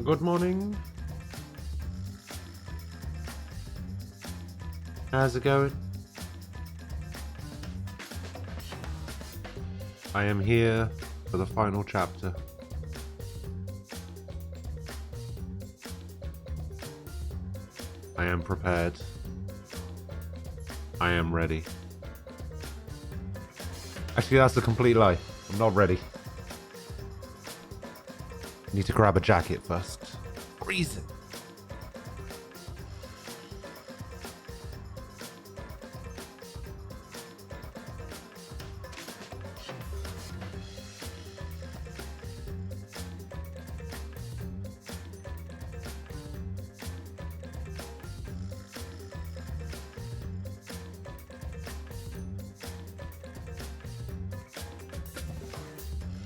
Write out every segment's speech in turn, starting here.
Good morning. How's it going? I am here for the final chapter. I am prepared. I am ready. Actually, that's a complete lie. I'm not ready. I need to grab a jacket first. Freezing.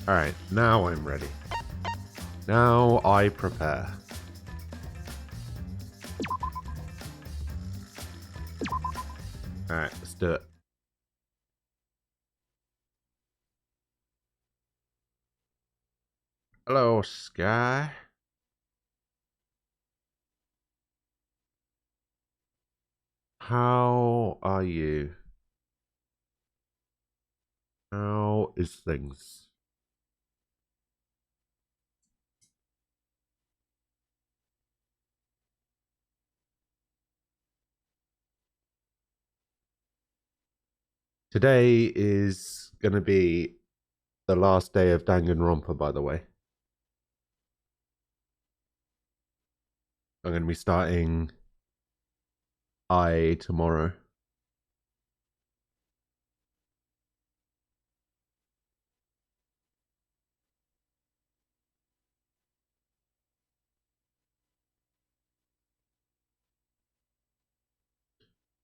Alright, now I'm ready. Now I prepare. Alright, let's do it. Hello, Sky. How are you? How is things? Today is going to be the last day of Danganronpa, by the way. I'm going to be starting tomorrow.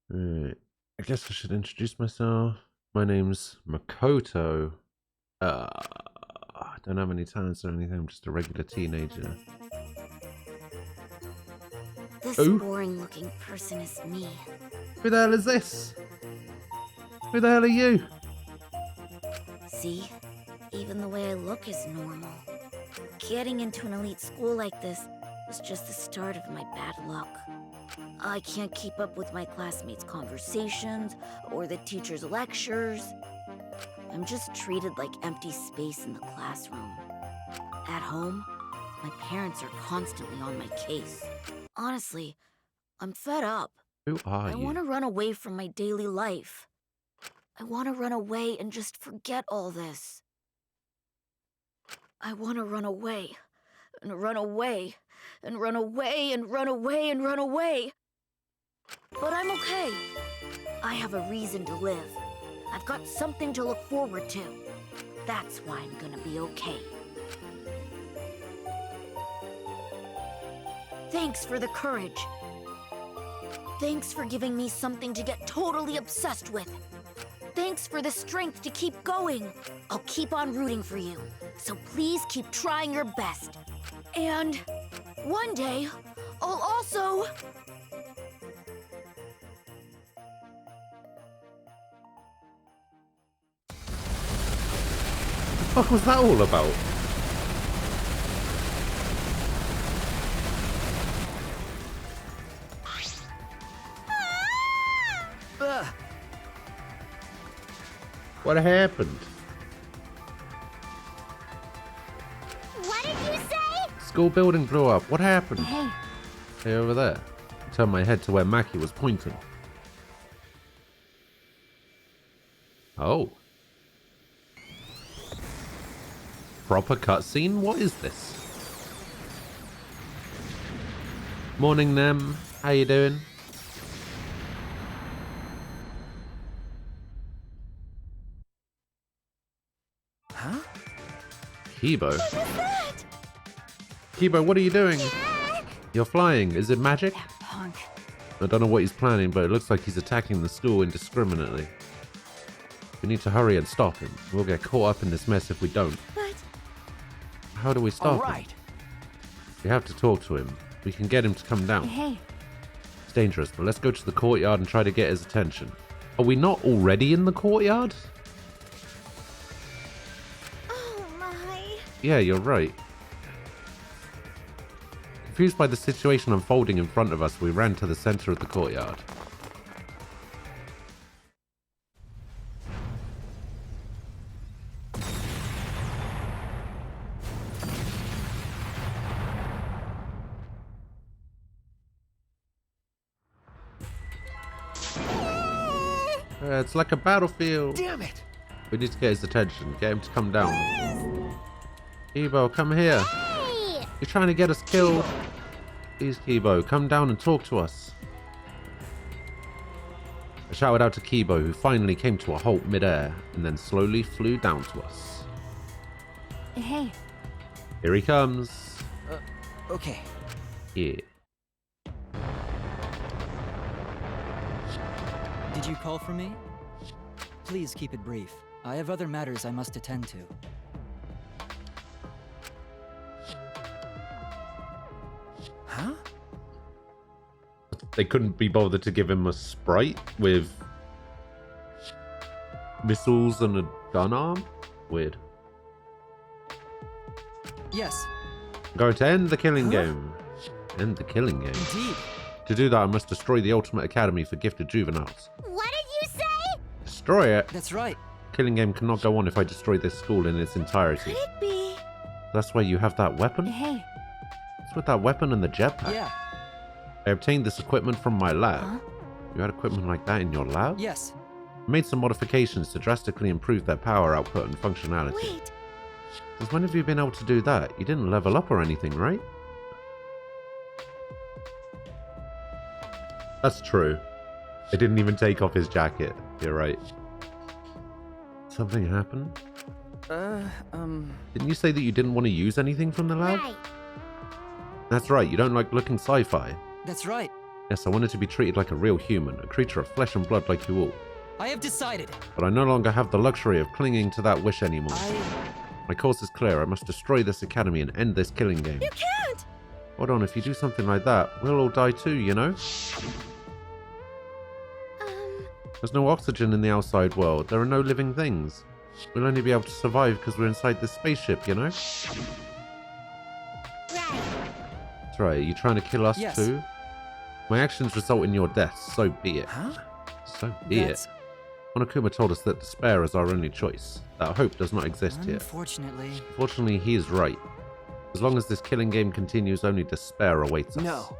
Right. I guess I should introduce myself. My name's Makoto. I don't have any talents or anything. I'm just a regular teenager. This boring-looking person is me. Who the hell is this? Who the hell are you? See? Even the way I look is normal. Getting into an elite school like this was just the start of my bad luck. I can't keep up with my classmates' conversations or the teachers' lectures. I'm just treated like empty space in the classroom. At home, my parents are constantly on my case. Honestly, I'm fed up. Who are you? I want to run away from my daily life. I want to run away and just forget all this. I want to run away, and run away, and run away, and run away, and run away. But I'm okay. I have a reason to live. I've got something to look forward to. That's why I'm gonna be okay. Thanks for the courage. Thanks for giving me something to get totally obsessed with. Thanks for the strength to keep going. I'll keep on rooting for you, so please keep trying your best. And one day, I'll also... What was that all about? What happened? What did you say? School building blew up. What happened? Hey. Hey, over there. I turned my head to where Maki was pointing. Oh. Proper cutscene? What is this? Morning, Nem. How you doing? Huh? Kibo. Kibo, what are you doing? You're flying. Is it magic? That punk. I don't know what he's planning, but it looks like he's attacking the school indiscriminately. We need to hurry and stop him. We'll get caught up in this mess if we don't. But... How do we stop him? Alright. We have to talk to him. We can get him to come down. Hey. It's dangerous, but let's go to the courtyard and try to get his attention. Are we not already in the courtyard? Oh my. Yeah, you're right. Confused by the situation unfolding in front of us, we ran to the center of the courtyard. It's like a battlefield. Damn it! We need to get his attention. Get him to come down. Kibo, come here. Hey! You're trying to get us killed. Please, Kibo, come down and talk to us. I shouted out to Kibo, who finally came to a halt midair and then slowly flew down to us. Hey. Here he comes. Okay. Yeah. Did you call for me? Please keep it brief. I have other matters I must attend to. Huh? They couldn't be bothered to give him a sprite with missiles and a gun arm? Weird. Yes. I'm going to end the killing game. End the killing game. Indeed. To do that, I must destroy the Ultimate Academy for Gifted Juveniles. What did you say? Destroy it? That's right. Killing game cannot go on if I destroy this school in its entirety. Could it be? That's why you have that weapon? Hey. It's with that weapon and the jetpack. Yeah. I obtained this equipment from my lab. Huh? You had equipment like that in your lab? Yes. I made some modifications to drastically improve their power output and functionality. Wait. Since when have you been able to do that? You didn't level up or anything, right? That's true. It didn't even take off his jacket. You're right. Something happened? Didn't you say that you didn't want to use anything from the lab? Right. That's right, you don't like looking sci-fi. That's right. Yes, I wanted to be treated like a real human, a creature of flesh and blood like you all. I have decided. But I no longer have the luxury of clinging to that wish anymore. I... My course is clear, I must destroy this academy and end this killing game. You can't! Hold on, if you do something like that, we'll all die too, you know? There's no oxygen in the outside world. There are no living things. We'll only be able to survive because we're inside this spaceship, you know? Right. That's right. Are you trying to kill us Yes. too? My actions result in your death. So be it. Huh? So be That's... it. Monokuma told us that despair is our only choice. That hope does not exist here. Unfortunately... Fortunately, he is right. As long as this killing game continues, only despair awaits us. No.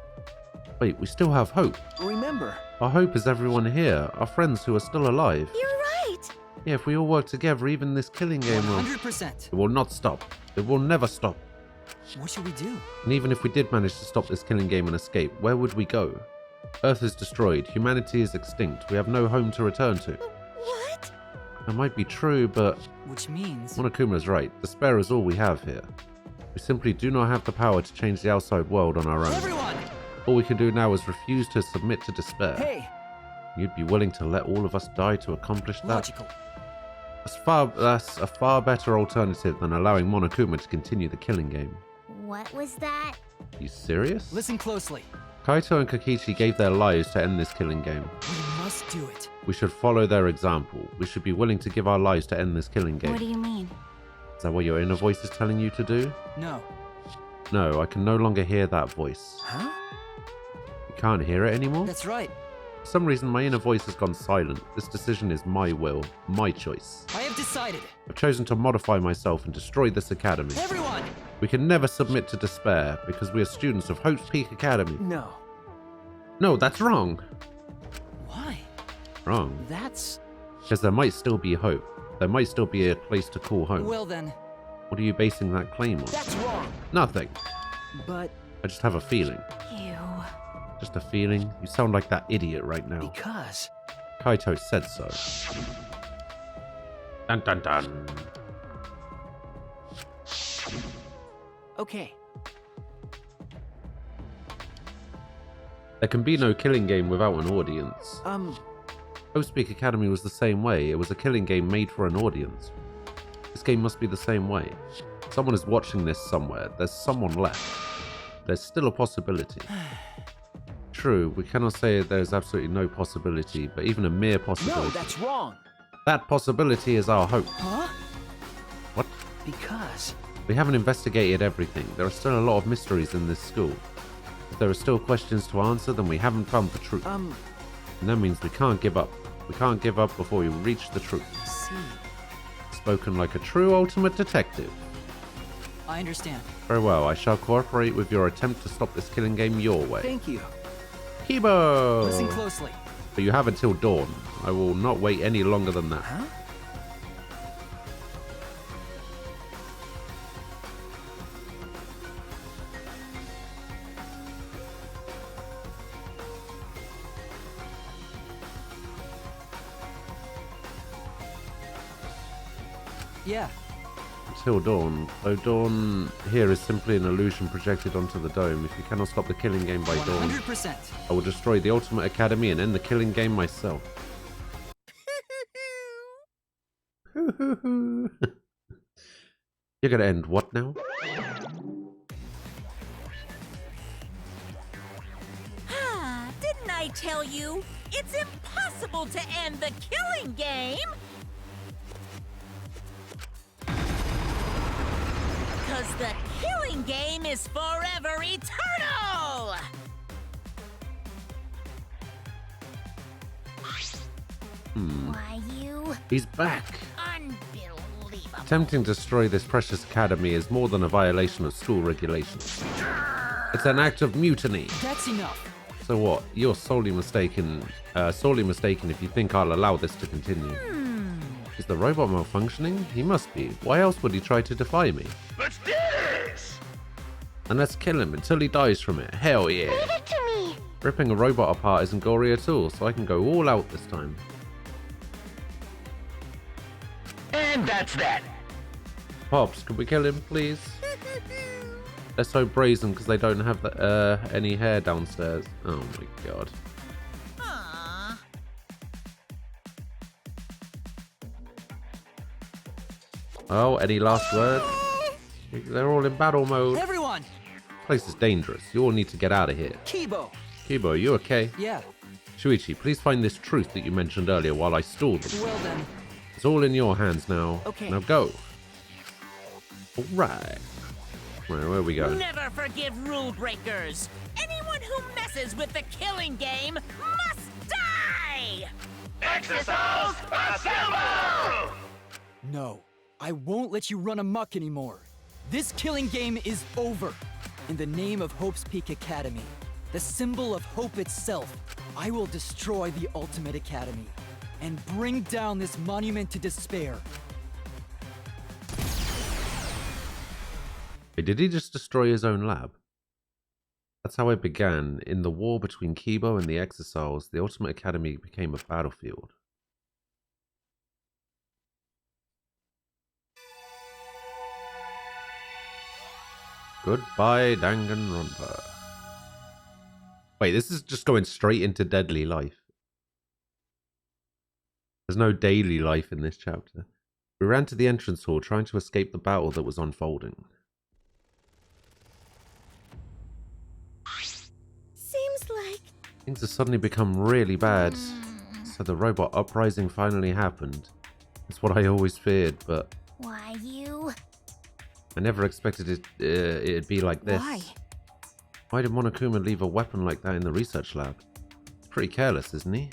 Wait, we still have hope. Remember. Our hope is everyone here, our friends who are still alive. You're right! Yeah, if we all work together, even this killing game will... 100%. It will not stop. It will never stop. What should we do? And even if we did manage to stop this killing game and escape, where would we go? Earth is destroyed, humanity is extinct, we have no home to return to. What? That might be true, but Which means... Monokuma's right. Despair is all we have here. We simply do not have the power to change the outside world on our own. Everyone! All we can do now is refuse to submit to despair. Hey! You'd be willing to let all of us die to accomplish that? Logical. That's a far better alternative than allowing Monokuma to continue the killing game. What was that? You serious? Listen closely. Kaito and Kokichi gave their lives to end this killing game. We must do it. We should follow their example. We should be willing to give our lives to end this killing game. What do you mean? Is that what your inner voice is telling you to do? No. No, I can no longer hear that voice. Huh? You can't hear it anymore? That's right. For some reason, my inner voice has gone silent. This decision is my will, my choice. I have decided. I've chosen to modify myself and destroy this academy. Everyone! We can never submit to despair because we are students of Hope's Peak Academy. No. No, that's wrong. Why? Wrong. That's... Because there might still be hope. There might still be a place to call home. Well then, What are you basing that claim on? that's wrong. Nothing. But I just have a feeling. Ew. Just a feeling. You sound like that idiot right now. because... Kaito said so. Dun dun dun. Okay. There can be no killing game without an audience. Hope's Peak Academy was the same way. It was a killing game made for an audience. This game must be the same way. Someone is watching this somewhere. There's someone left. There's still a possibility. True, we cannot say there's absolutely no possibility, but even a mere possibility. No, that's wrong. That possibility is our hope. Huh? What? Because... We haven't investigated everything. There are still a lot of mysteries in this school. If there are still questions to answer, then we haven't found the truth. And that means we can't give up. We can't give up before we reach the truth. See. Spoken like a true ultimate detective. I understand. Very well, I shall cooperate with your attempt to stop this killing game your way. Thank you. Kibo! Listen closely. But you have until dawn. I will not wait any longer than that. Huh? Yeah. Until dawn. Though dawn here is simply an illusion projected onto the dome. If you cannot stop the killing game by dawn, 100%. I will destroy the Ultimate Academy and end the killing game myself. You're gonna end what now? Didn't I tell you? It's impossible to end the killing game! Because the killing game is forever eternal! Why, you? He's back! Unbelievable. Attempting to destroy this precious academy is more than a violation of school regulations. It's an act of mutiny. That's enough. So what? You're sorely mistaken if you think I'll allow this to continue. Is the robot malfunctioning? He must be. Why else would he try to defy me? Let's do this! And let's kill him until he dies from it. Hell yeah. Leave it to me. Ripping a robot apart isn't gory at all, so I can go all out this time. And that's that. Pops, can we kill him, please? They're so brazen because they don't have any hair downstairs. Oh my god. Aww. Oh, any last words? They're all in battle mode. Everyone! This place is dangerous. You all need to get out of here. Kibo! Kibo, are you okay? Yeah. Shuichi, please find this truth that you mentioned earlier while I stall them. Well then. It's all in your hands now. Okay. Now go. Alright. Right, where are we going? Never forgive rule breakers! Anyone who messes with the killing game must die! Exercise assemble! No. I won't let you run amok anymore. This killing game is over. In the name of Hope's Peak Academy, the symbol of hope itself, I will destroy the Ultimate Academy and bring down this monument to despair. Wait, did he just destroy his own lab? That's how it began. In the war between Kibo and the Exiles, the Ultimate Academy became a battlefield. Goodbye, Danganronpa. Wait, this is just going straight into deadly life. There's no daily life in this chapter. We ran to the entrance hall, trying to escape the battle that was unfolding. Seems like... Things have suddenly become really bad. So the robot uprising finally happened. It's what I always feared, but Why, you? I never expected it'd be like this. Why did Monokuma leave a weapon like that in the research lab? Pretty careless, isn't he?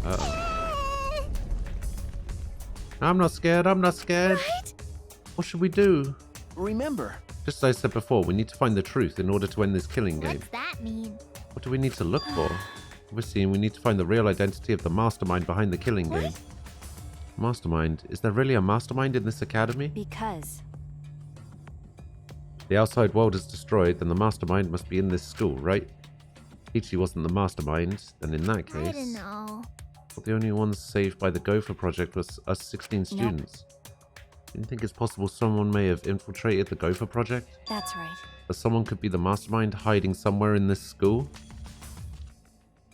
Uh-oh. I'm not scared, I'm not scared. What? What should we do? Remember, Just as I said before, we need to find the truth in order to end this killing game. What's that mean? What do we need to look for? Obviously, we need to find the real identity of the mastermind behind the killing game. Mastermind? Is there really a mastermind in this academy? Because The outside world is destroyed, then the mastermind must be in this school, right? Ichi wasn't the mastermind, then in that case... I don't know. But the only ones saved by the Gopher project was us 16 students. Do you think it's possible someone may have infiltrated the Gopher project? that's right. That someone could be the mastermind hiding somewhere in this school?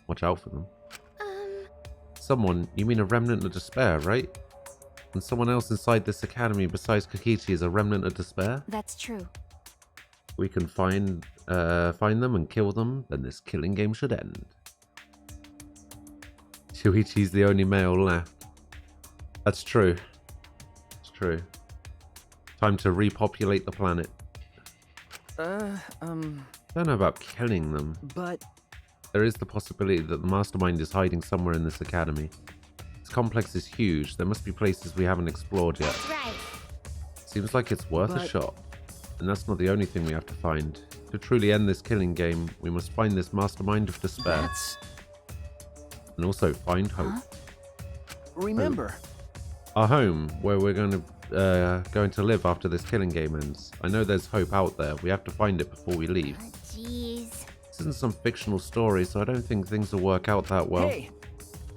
Watch out for them. Someone? You mean a remnant of despair, right? And someone else inside this academy besides Kokichi is a remnant of despair? That's true. We can find them and kill them, then this killing game should end. Shuichi's the only male left. That's true. It's true. Time to repopulate the planet. Don't know about killing them. But There is the possibility that the mastermind is hiding somewhere in this academy. This complex is huge. There must be places we haven't explored yet. Right. Seems like it's worth a shot. And that's not the only thing we have to find. To truly end this killing game, we must find this mastermind of despair. that's... And also find hope. Huh? Remember, Our home, where we're going to live after this killing game ends. I know there's hope out there. We have to find it before we leave. Oh, jeez. This isn't some fictional story, so I don't think things will work out that well. Hey!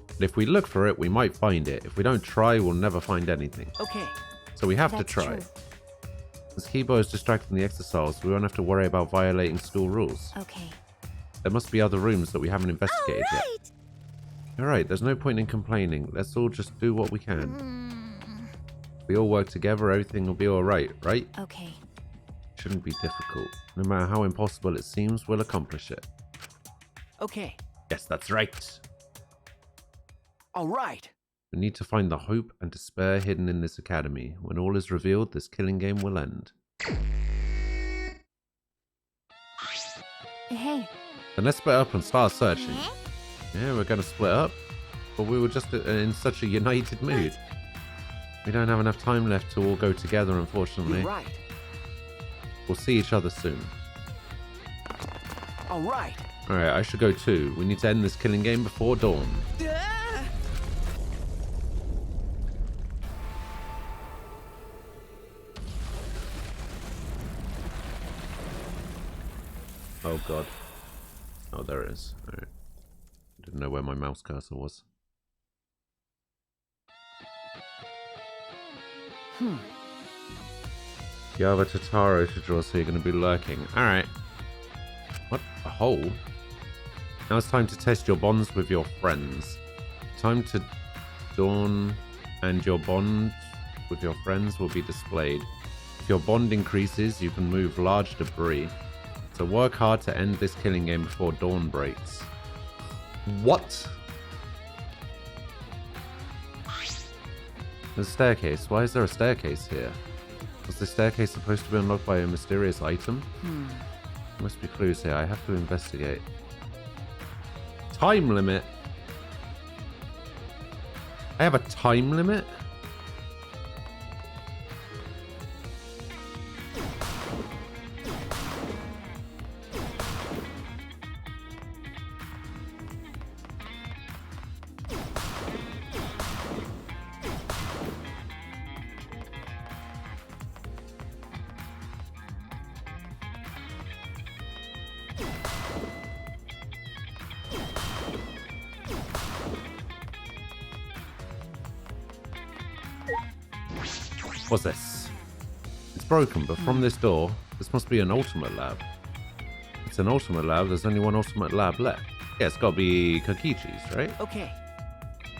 But if we look for it, we might find it. If we don't try, we'll never find anything. Okay. So we have to That's try. true. As Kibo is distracting the exercise, we won't have to worry about violating school rules. Okay. There must be other rooms that we haven't investigated yet. Right. Alright, there's no point in complaining. Let's all just do what we can. Hmm. If we all work together, everything will be alright, right? Okay. Shouldn't be difficult. No matter how impossible it seems, we'll accomplish it. Okay. Yes, that's right. All right. We need to find the hope and despair hidden in this academy. When all is revealed, this killing game will end. Hey, Then let's split up and start searching. Huh? Yeah, we're gonna split up. But we were just in such a united mood. We don't have enough time left to all go together, unfortunately. You're right. We'll see each other soon. All right. Alright, I should go too. We need to end this killing game before dawn. Oh god. Oh, there it is. Alright. Didn't know where my mouse cursor was. You have a Totaro to draw, so you're going to be lurking. Alright. What? A hole? Now it's time to test your bonds with your friends. Time to dawn, and your bond with your friends will be displayed. If your bond increases, you can move large debris. So work hard to end this killing game before dawn breaks. What? There's a staircase. Why is there a staircase here? Was the staircase supposed to be unlocked by a mysterious item? There must be clues here. I have to investigate. Time limit? I have a time limit? What's this? It's broken, but from this door, this must be an ultimate lab. It's an ultimate lab, there's only one ultimate lab left. Yeah, it's gotta be Kokichi's, right? Okay.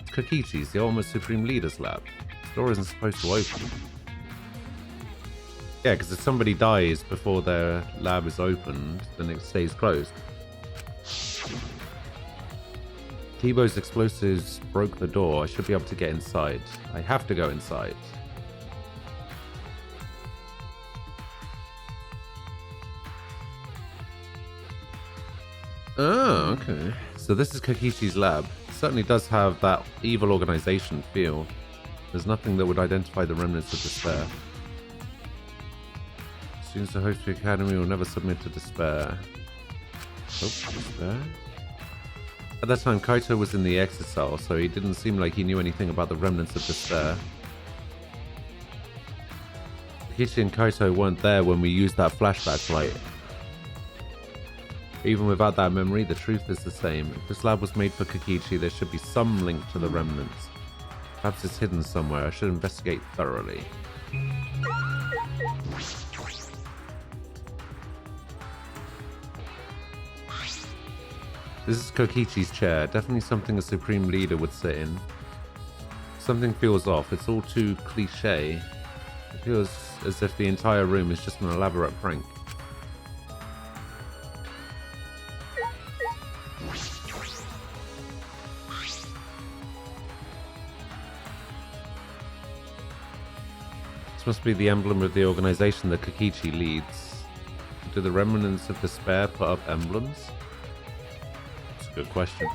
It's Kokichi's, the ultimate supreme leader's lab. This door isn't supposed to open. Yeah, because if somebody dies before their lab is opened, then it stays closed. Kibo's explosives broke the door. I should be able to get inside. I have to go inside. Oh, okay. So this is Kokichi's lab. It certainly does have that evil organization feel. There's nothing that would identify the remnants of despair. Seems the host of the academy will never submit to despair. Oh, despair? At that time, Kaito was in the exile, so he didn't seem like he knew anything about the remnants of despair. Kokichi and Kaito weren't there when we used that flashback light. Even without that memory, the truth is the same. If this lab was made for Kokichi, there should be some link to the remnants. Perhaps it's hidden somewhere. I should investigate thoroughly. This is Kokichi's chair. Definitely something a supreme leader would sit in. Something feels off. It's all too cliche. It feels as if the entire room is just an elaborate prank. This must be the emblem of the organization that Kokichi leads. Do the remnants of despair put up emblems? That's a good question.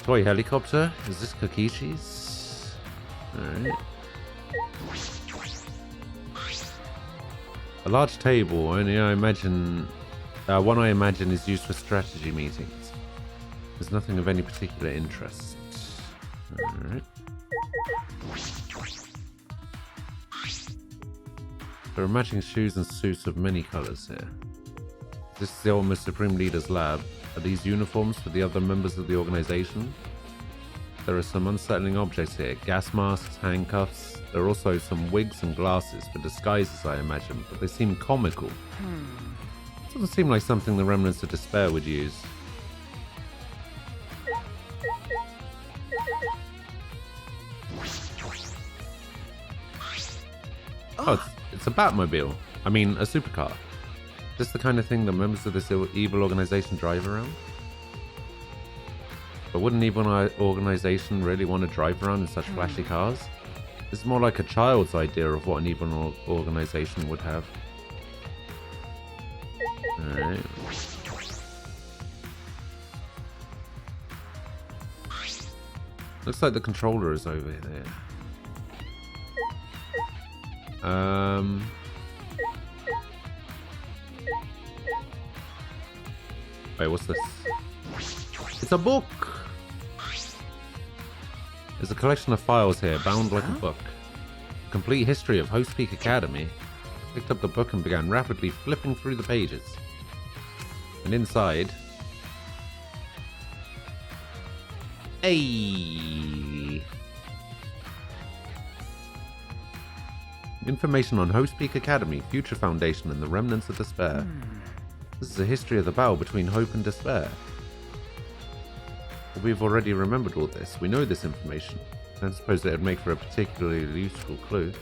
Toy helicopter? Is this Kokichi's? Alright. A large table, only I imagine... one I imagine is used for strategy meetings. There's nothing of any particular interest. Alright. There are matching shoes and suits of many colors here. This is the Almost Supreme Leader's lab. Are these uniforms for the other members of the organization? There are some unsettling objects here. Gas masks, handcuffs. There are also some wigs and glasses for disguises, I imagine, but they seem comical. Doesn't seem like something the remnants of despair would use. Oh, it's a Batmobile. I mean, a supercar. Just the kind of thing that members of this evil organization drive around? But wouldn't evil organization really want to drive around in such flashy cars? This is more like a child's idea of what an evil organization would have. Alright. Looks like the controller is over there. Wait, what's this? It's a book! There's a collection of files here, bound like a book. A complete history of Host Peak Academy. I picked up the book and began rapidly flipping through the pages. And inside... Hey! Information on Host Peak Academy, Future Foundation, and the Remnants of Despair. This is a history of the battle between hope and despair. But we've already remembered all this. We know this information. I don't suppose it would make for a particularly useful clue.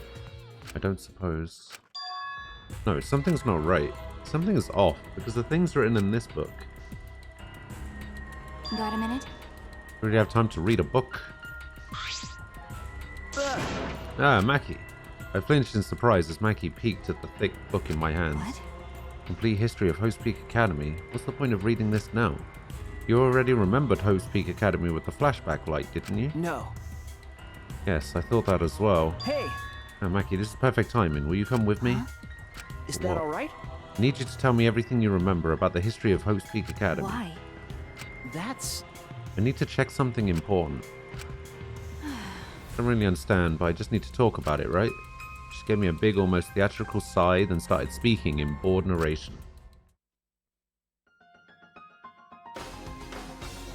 I don't suppose. No, something's not right. Something is off, because the things written in this book. Got a minute? We already have time to read a book. Ah, Maki. I flinched in surprise as Maki peeked at the thick book in my hands. What? Complete history of Host Peak Academy. What's the point of reading this now? You already remembered Host Peak Academy with the flashback light, didn't you? No. Yes, I thought that as well. Hey, Oh, Maki, this is perfect timing. Will you come with me? is that What? all right? I need you to tell me everything you remember about the history of Host Peak Academy. Why? That's... I need to check something important. Don't really understand, but I just need to talk about it, right? She gave me a big, almost theatrical sigh, then started speaking in bored narration.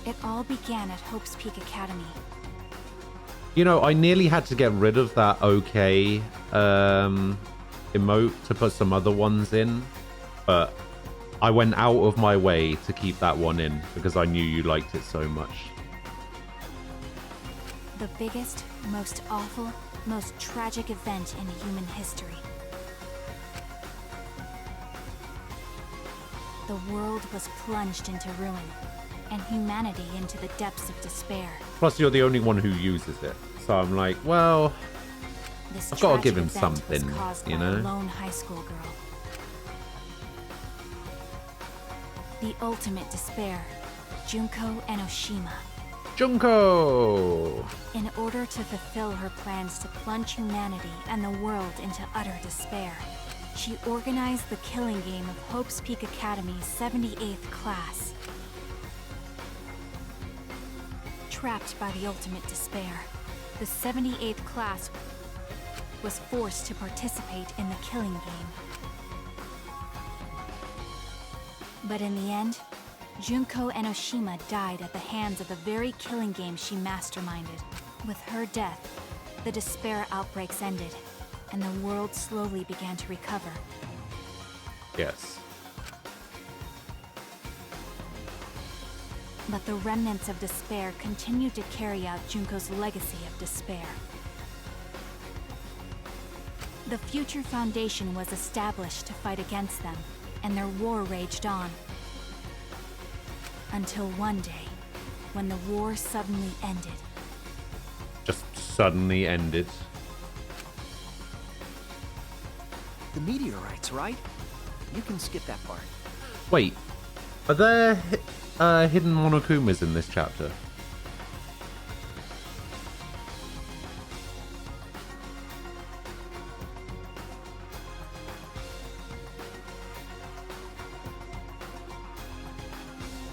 It all began at Hope's Peak Academy. You know, I nearly had to get rid of that okay emote to put some other ones in, but I went out of my way to keep that one in because I knew you liked it so much. The biggest, most awful, most tragic event in human history. The world was plunged into ruin, and humanity into the depths of despair. Plus, you're the only one who uses it, so I'm like, well, This I've got to tragic give him event was something, caused you by know? a lone high school girl. The ultimate despair, Junko Enoshima. Junko! In order to fulfill her plans to plunge humanity and the world into utter despair, she organized the killing game of Hope's Peak Academy's 78th class. Trapped by the ultimate despair, the 78th class was forced to participate in the killing game. But in the end, Junko Enoshima died at the hands of the very killing game she masterminded. With her death, the despair outbreaks ended, and the world slowly began to recover. Yes. But the remnants of despair continued to carry out Junko's legacy of despair. The Future Foundation was established to fight against them, and their war raged on. Until one day, when the war suddenly ended. Just suddenly ended. The meteorites, right? You can skip that part. Wait, are there hidden Monokumas in this chapter?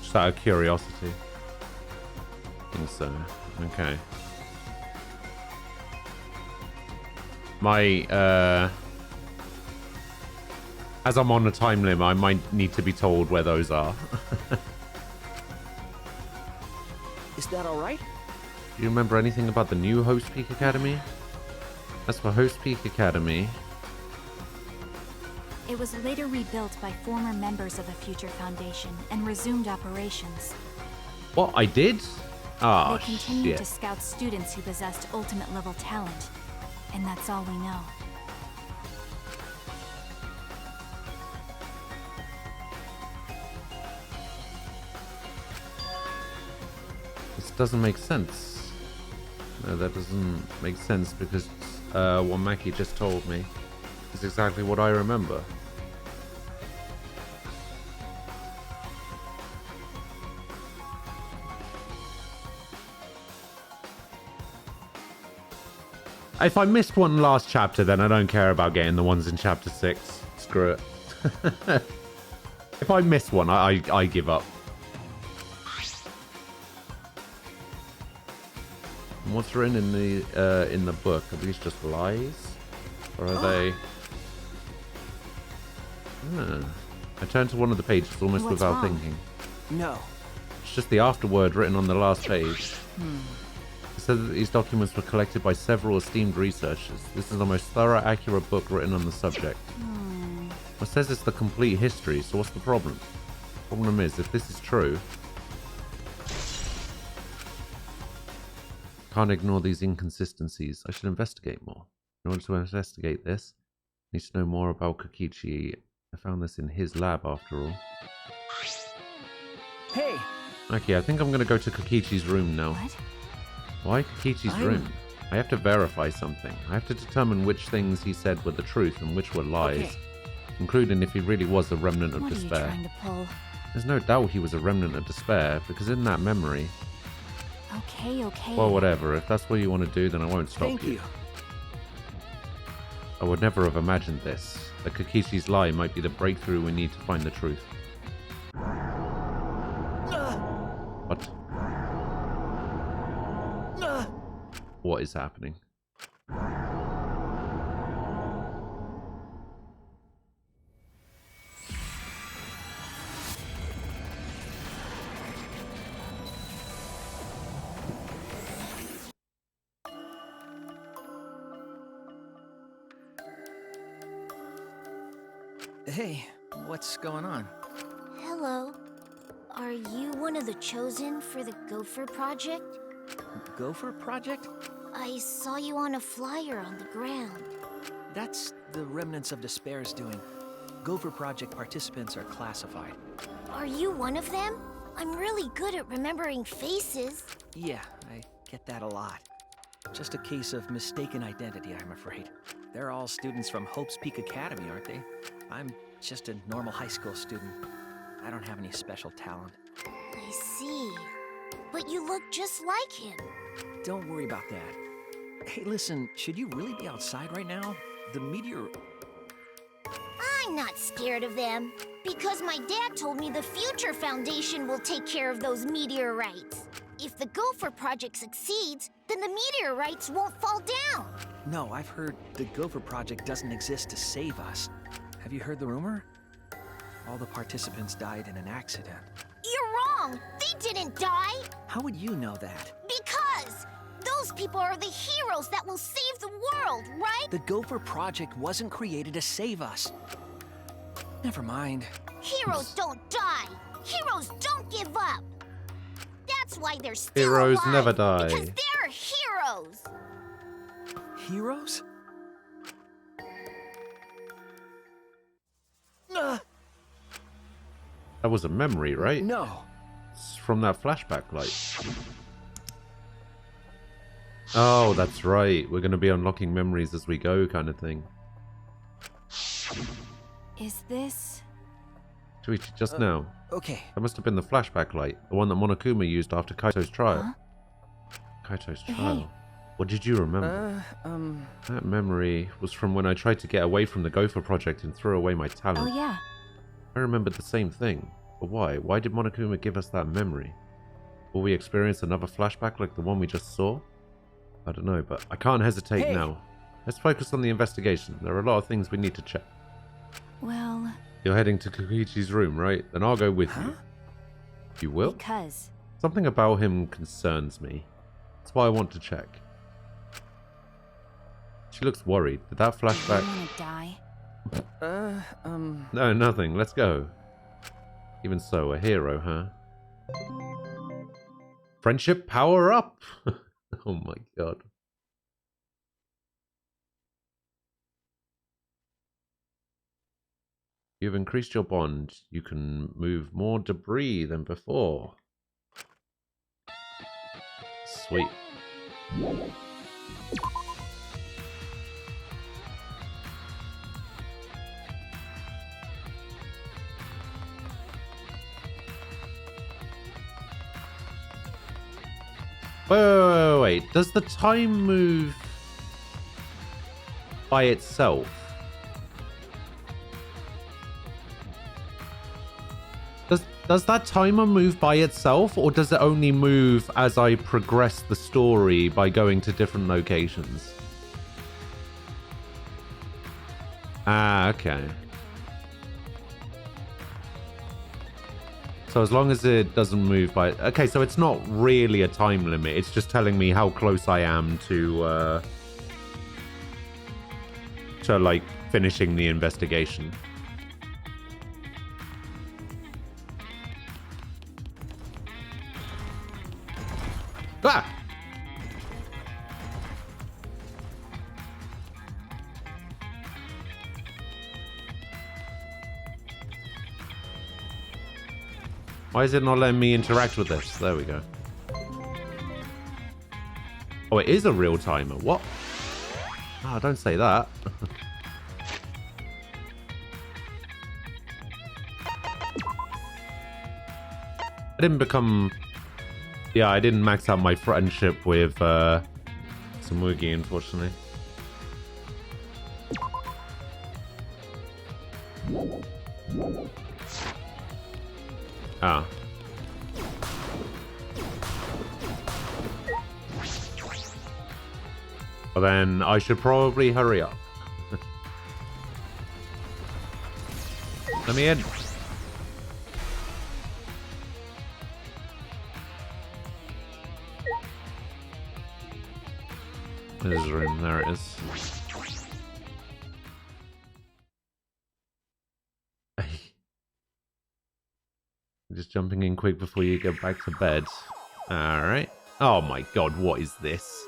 Just out of curiosity. I think so. Okay. My, as I'm on a time limit, I might need to be told where those are. Is that alright? Do you remember anything about the new Host Peak Academy? As for Host Peak Academy... It was later rebuilt by former members of the Future Foundation and resumed operations. What, I did? Ah, They continued shit. to scout students who possessed ultimate level talent, and that's all we know. This doesn't make sense. No, that doesn't make sense because what Maki just told me is exactly what I remember. If I missed one last chapter, then I don't care about getting the ones in chapter 6. Screw it. If I miss one, I give up. And what's written in the book? Are these just lies? Or are they... I turned to one of the pages almost What's without wrong? thinking. No. It's just the afterword written on the last page. It said that these documents were collected by several esteemed researchers. This is the most thorough, accurate book written on the subject. It says it's the complete history, so what's the problem? Problem is, if this is true... Can't ignore these inconsistencies. I should investigate more. In order to investigate this, I need to know more about Kokichi. I found this in his lab, after all. Hey! Okay, I think I'm going to go to Kokichi's room now. What? Why Kokichi's room? I have to verify something. I have to determine which things he said were the truth and which were lies. Okay. Including if he really was a remnant of What are you despair. trying to pull? There's no doubt he was a remnant of despair, because in that memory... Okay, okay. Well, whatever. If that's what you want to do, then I won't stop Thank you. I would never have imagined this. That Kokichi's lie might be the breakthrough we need to find the truth. What? What is happening? Hey, what's going on? Hello. Are you one of the chosen for the Gopher Project? Gopher Project? I saw you on a flyer on the ground. That's the Remnants of Despair's doing. Gopher Project participants are classified. Are you one of them? I'm really good at remembering faces. Yeah, I get that a lot. Just a case of mistaken identity, I'm afraid. They're all students from Hope's Peak Academy, aren't they? I'm just a normal high school student. I don't have any special talent. I see. But you look just like him. Don't worry about that. Hey, listen, should you really be outside right now? The meteor... I'm not scared of them. Because my dad told me the Future Foundation will take care of those meteorites. If the Gopher Project succeeds, then the meteorites won't fall down. No, I've heard the Gopher Project doesn't exist to save us. Have you heard the rumor? All the participants died in an accident. You're wrong. They didn't die. How would you know that? Because those people are the heroes that will save the world, right? The Gopher Project wasn't created to save us. Never mind. Heroes don't die. Heroes don't give up. That's why they're still Heroes alive, never die. Because they're heroes. Heroes? That was a memory, right? No. It's from that flashback light. Oh, that's right. We're going to be unlocking memories as we go kind of thing. Is this... Shuichi, just now. Okay. That must have been the flashback light. The one that Monokuma used after Kaito's trial. Huh? Kaito's Hey. trial? What did you remember? That memory was from when I tried to get away from the Gopher project and threw away my talent. Oh yeah. I remembered the same thing. But why? Why did Monokuma give us that memory? Will we experience another flashback like the one we just saw? I don't know, but I can't hesitate now. Let's focus on the investigation. There are a lot of things we need to check. Well... You're heading to Kokichi's room, right? Then I'll go with you. You will? Because... Something about him concerns me. That's why I want to check. She looks worried. Did that flashback... I wanna die. No, nothing. Let's go. Even so, a hero, huh? Friendship power up! Oh my god. You've increased your bond. You can move more debris than before. Sweet. Wait. Does the time move by itself? Does that timer move by itself, or does it only move as I progress the story by going to different locations? Ah, okay. So as long as it doesn't move by... Okay, so it's not really a time limit. It's just telling me how close I am to like, finishing the investigation. Ah! Why is it not letting me interact with this? There we go. Oh, it is a real timer. What? Oh, don't say that. I didn't become... Yeah, I didn't max out my friendship with Samugi, unfortunately. Ah. Well then, I should probably hurry up. Let me in. There's a room, there it is. Just jumping in quick before you get back to bed. Alright. Oh my god, what is this?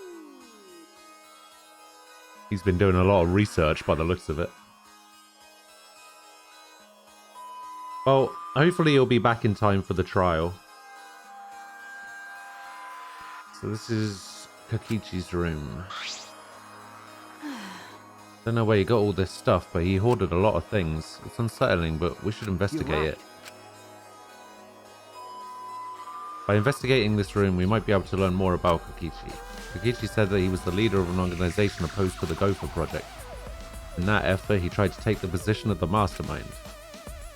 He's been doing a lot of research by the looks of it. Well, hopefully you'll be back in time for the trial. So this is Kokichi's room. Don't know where he got all this stuff, but he hoarded a lot of things. It's unsettling, but we should investigate it. By investigating this room, we might be able to learn more about Kokichi. Kokichi said that he was the leader of an organization opposed to the Gopher project. In that effort, he tried to take the position of the mastermind.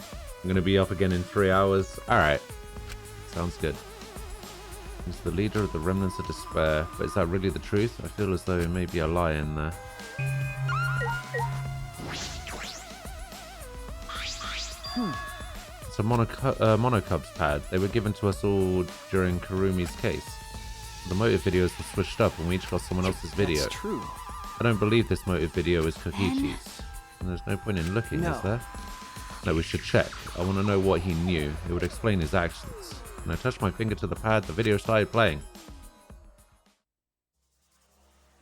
I'm going to be up again in 3 hours. Alright. Sounds good. He's the leader of the remnants of despair. But is that really the truth? I feel as though there may be a lie in there. It's a Monocub's pad. They were given to us all during Kurumi's case. The motive videos were switched up and we each got someone else's video. That's true. I don't believe this motive video is Kokichi's. And there's no point in looking, is there? No, we should check. I want to know what he knew. It would explain his actions. When I touched my finger to the pad, the video started playing.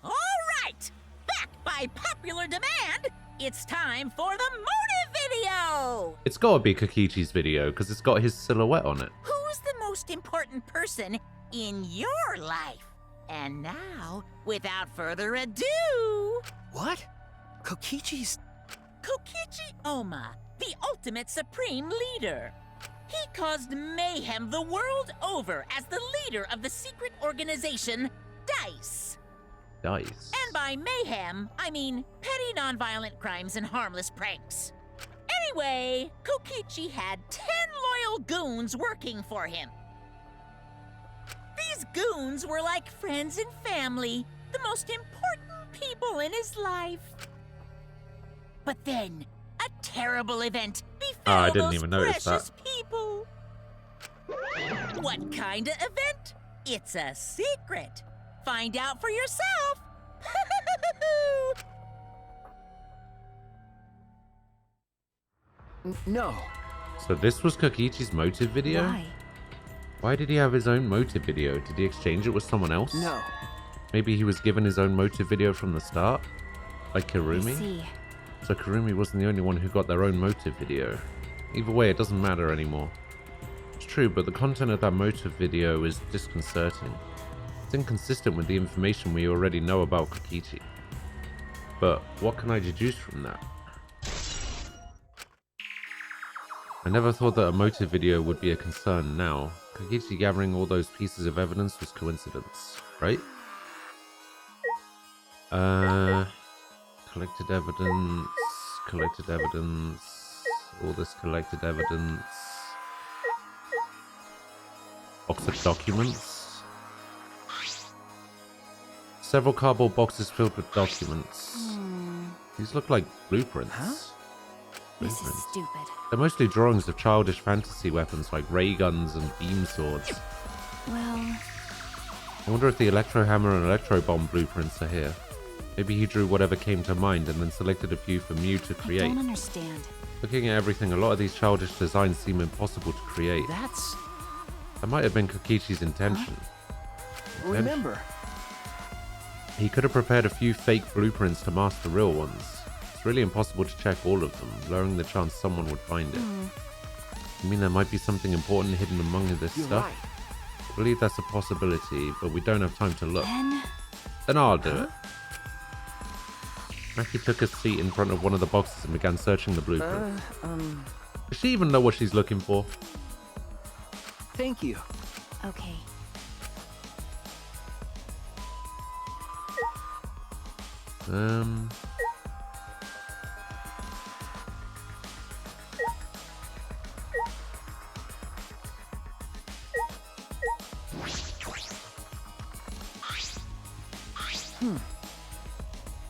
Alright! Back by popular demand, it's time for the motive video! It's gotta be Kokichi's video, because it's got his silhouette on it. Who's the most important person in your life? And now, without further ado, What? Kokichi's... Kokichi Oma, the ultimate supreme leader. He caused mayhem the world over as the leader of the secret organization, DICE. Dice. And by mayhem, I mean petty nonviolent crimes and harmless pranks. Anyway, Kokichi had 10 loyal goons working for him. These goons were like friends and family, the most important people in his life. But then, a terrible event befell I didn't those even notice precious that. people. What kind of event? It's a secret. Find out for yourself. No. So this was Kokichi's motive video? Why? Why did he have his own motive video? Did he exchange it with someone else? No. Maybe he was given his own motive video from the start? Like I Kurumi? see. So Kurumi wasn't the only one who got their own motive video. Either way, it doesn't matter anymore. It's true, but the content of that motive video is disconcerting. It's inconsistent with the information we already know about Kokichi. But what can I deduce from that? I never thought that a motive video would be a concern now. Kokichi gathering all those pieces of evidence was coincidence, right? Collected evidence, all this collected evidence. Box of documents. Several cardboard boxes filled with documents. These look like blueprints. Huh? This is stupid. They're mostly drawings of childish fantasy weapons like ray guns and beam swords. Well, I wonder if the electro hammer and electro bomb blueprints are here. Maybe he drew whatever came to mind and then selected a few for Mew to I create. don't understand. Looking at everything, a lot of these childish designs seem impossible to create. That's... That might have been Kokichi's intention. Remember. He could have prepared a few fake blueprints to mask the real ones. It's really impossible to check all of them, lowering the chance someone would find it. You mean there might be something important hidden among this You're stuff? right. I believe that's a possibility, but we don't have time to look. Then I'll do it. Maki took a seat in front of one of the boxes and began searching the blueprint. Does she even know what she's looking for? Thank you. okay.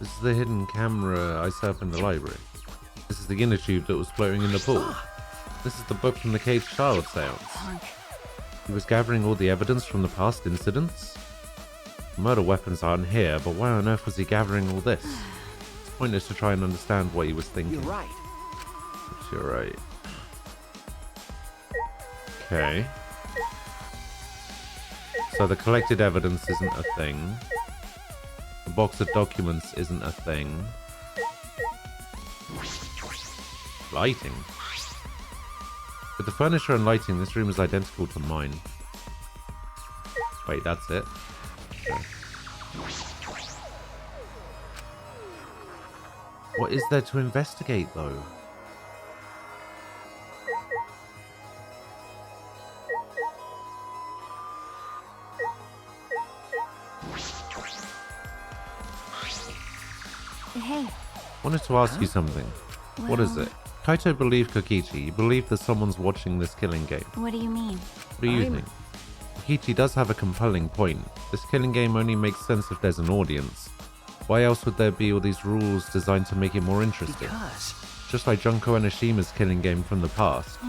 This is the hidden camera I set up in the library. This is the inner tube that was floating in the pool. This is the book from the caged child seance. He was gathering all the evidence from the past incidents. Murder weapons aren't here, but why on earth was he gathering all this? It's pointless to try and understand what he was thinking. You're right. But you're right. Okay. So the collected evidence isn't a thing. The box of documents isn't a thing. Lighting. With the furniture and lighting, this room is identical to mine. Wait, that's it? Okay. What is there to investigate, though? Hey, Wanted to ask you something. What is it? Kaito believed Kokichi. He believed that someone's watching this killing game. what do you mean? What do you think? Kokichi does have a compelling point. This killing game only makes sense if there's an audience. Why else would there be all these rules designed to make it more interesting? Because... Just like Junko Enoshima's killing game from the past.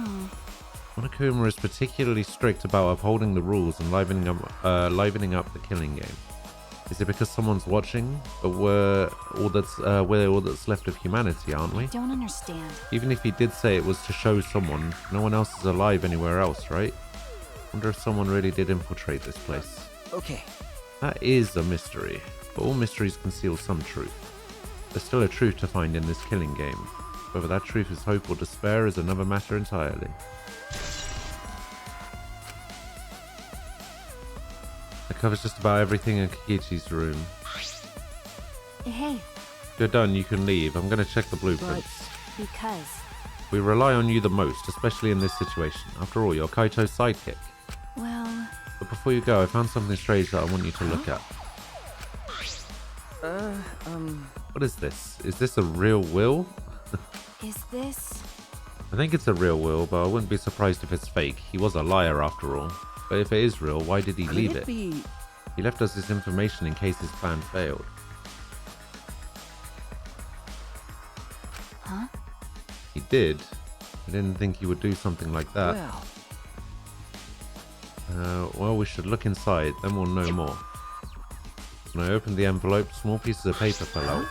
Monokuma is particularly strict about upholding the rules and livening up the killing game. Is it because someone's watching? But we're all that's left of humanity, aren't we? Don't understand. Even if he did say it was to show someone, no one else is alive anywhere else, right? Wonder if someone really did infiltrate this place. Okay. That is a mystery, but all mysteries conceal some truth. There's still a truth to find in this killing game. Whether that truth is hope or despair is another matter entirely. The covers just about everything in Kikichi's room. Hey, If you're done, you can leave. I'm going to check the blueprints. because... We rely on you the most, especially in this situation. After all, you're Kaito's sidekick. Well... But before you go, I found something strange that I want you to look at. What is this? Is this a real will? Is this... I think it's a real will, but I wouldn't be surprised if it's fake. He was a liar after all. But if it is real, why did he leave it? He left us this information in case his plan failed. Huh? He did. I didn't think he would do something like that. Well, we should look inside, then we'll know more. When I opened the envelope, small pieces of paper fell out.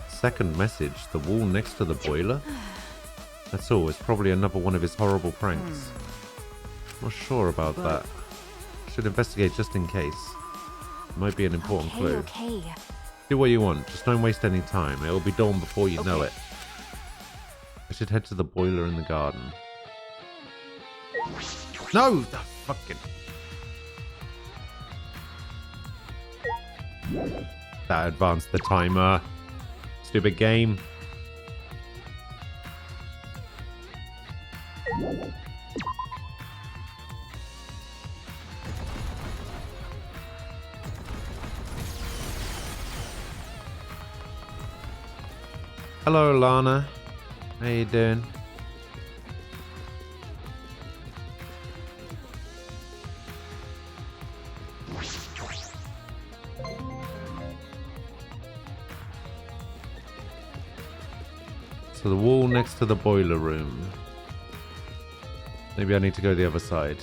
Second message, the wall next to the boiler? That's all, it's probably another one of his horrible pranks. Not sure about that. Should investigate just in case. It might be an important clue. Okay. Do what you want, just don't waste any time. It'll be dawn before you know it. I should head to the boiler in the garden. No! The fucking... That advanced the timer. Stupid game. Hello, Lana. How you doing? So the wall next to the boiler room. Maybe I need to go the other side.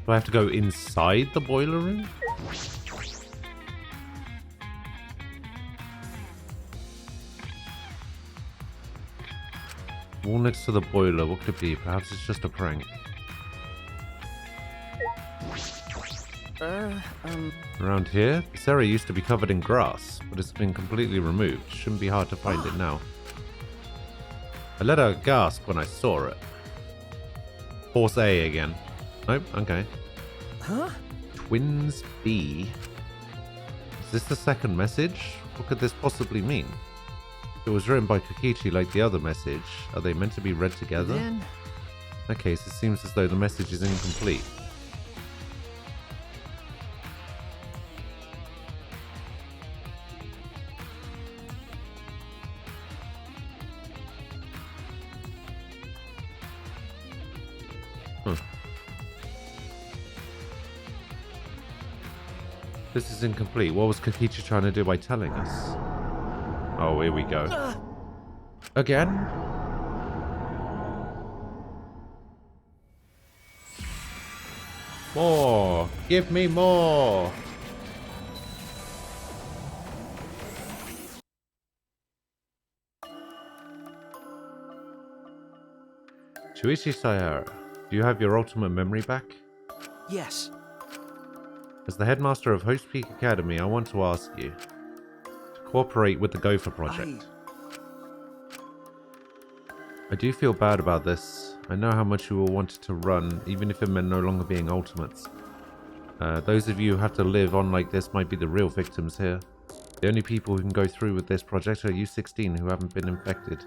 Do I have to go inside the boiler room? Wall next to the boiler, what could it be? Perhaps it's just a prank. Around here? This area used to be covered in grass, but it's been completely removed. Shouldn't be hard to find it now. I let out a gasp when I saw it. Force A again. Nope, okay. Huh? Twins B. Is this the second message? What could this possibly mean? If it was written by Kokichi like the other message, are they meant to be read together? In that case, it seems as though the message is incomplete. This is incomplete. What was Kokichi trying to do by telling us? Oh, here we go. Again? More! Give me more! Shuichi Sayara, do you have your ultimate memory back? Yes. As the headmaster of Host Peak Academy, I want to ask you to cooperate with the Gopher Project. I do feel bad about this. I know how much you will want it to run, even if it meant no longer being ultimates. Those of you who have to live on like this might be the real victims here. The only people who can go through with this project are you 16 who haven't been infected.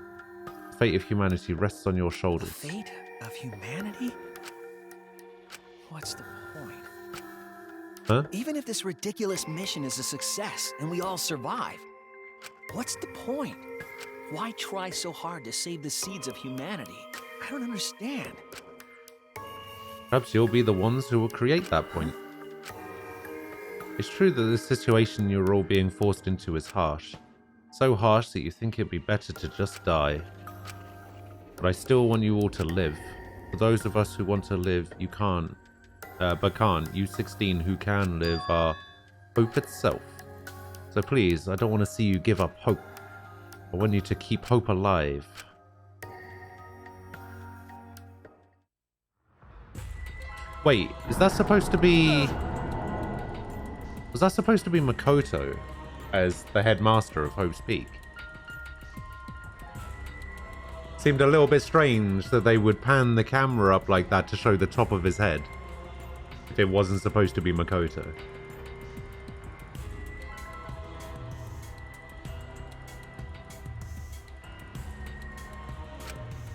The fate of humanity rests on your shoulders. The fate of humanity? What's the point? Huh? Even if this ridiculous mission is a success and we all survive, what's the point? Why try so hard to save the seeds of humanity? I don't understand. Perhaps you'll be the ones who will create that point. It's true that the situation you're all being forced into is harsh. So harsh that you think it'd be better to just die. But I still want you all to live. For those of us who want to live, you can't. But can't. You 16 who can live are hope itself. So please, I don't want to see you give up hope. I want you to keep hope alive. Wait, is that supposed to be... Was that supposed to be Makoto as the headmaster of Hope's Peak? Seemed a little bit strange that they would pan the camera up like that to show the top of his head. If it wasn't supposed to be Makoto.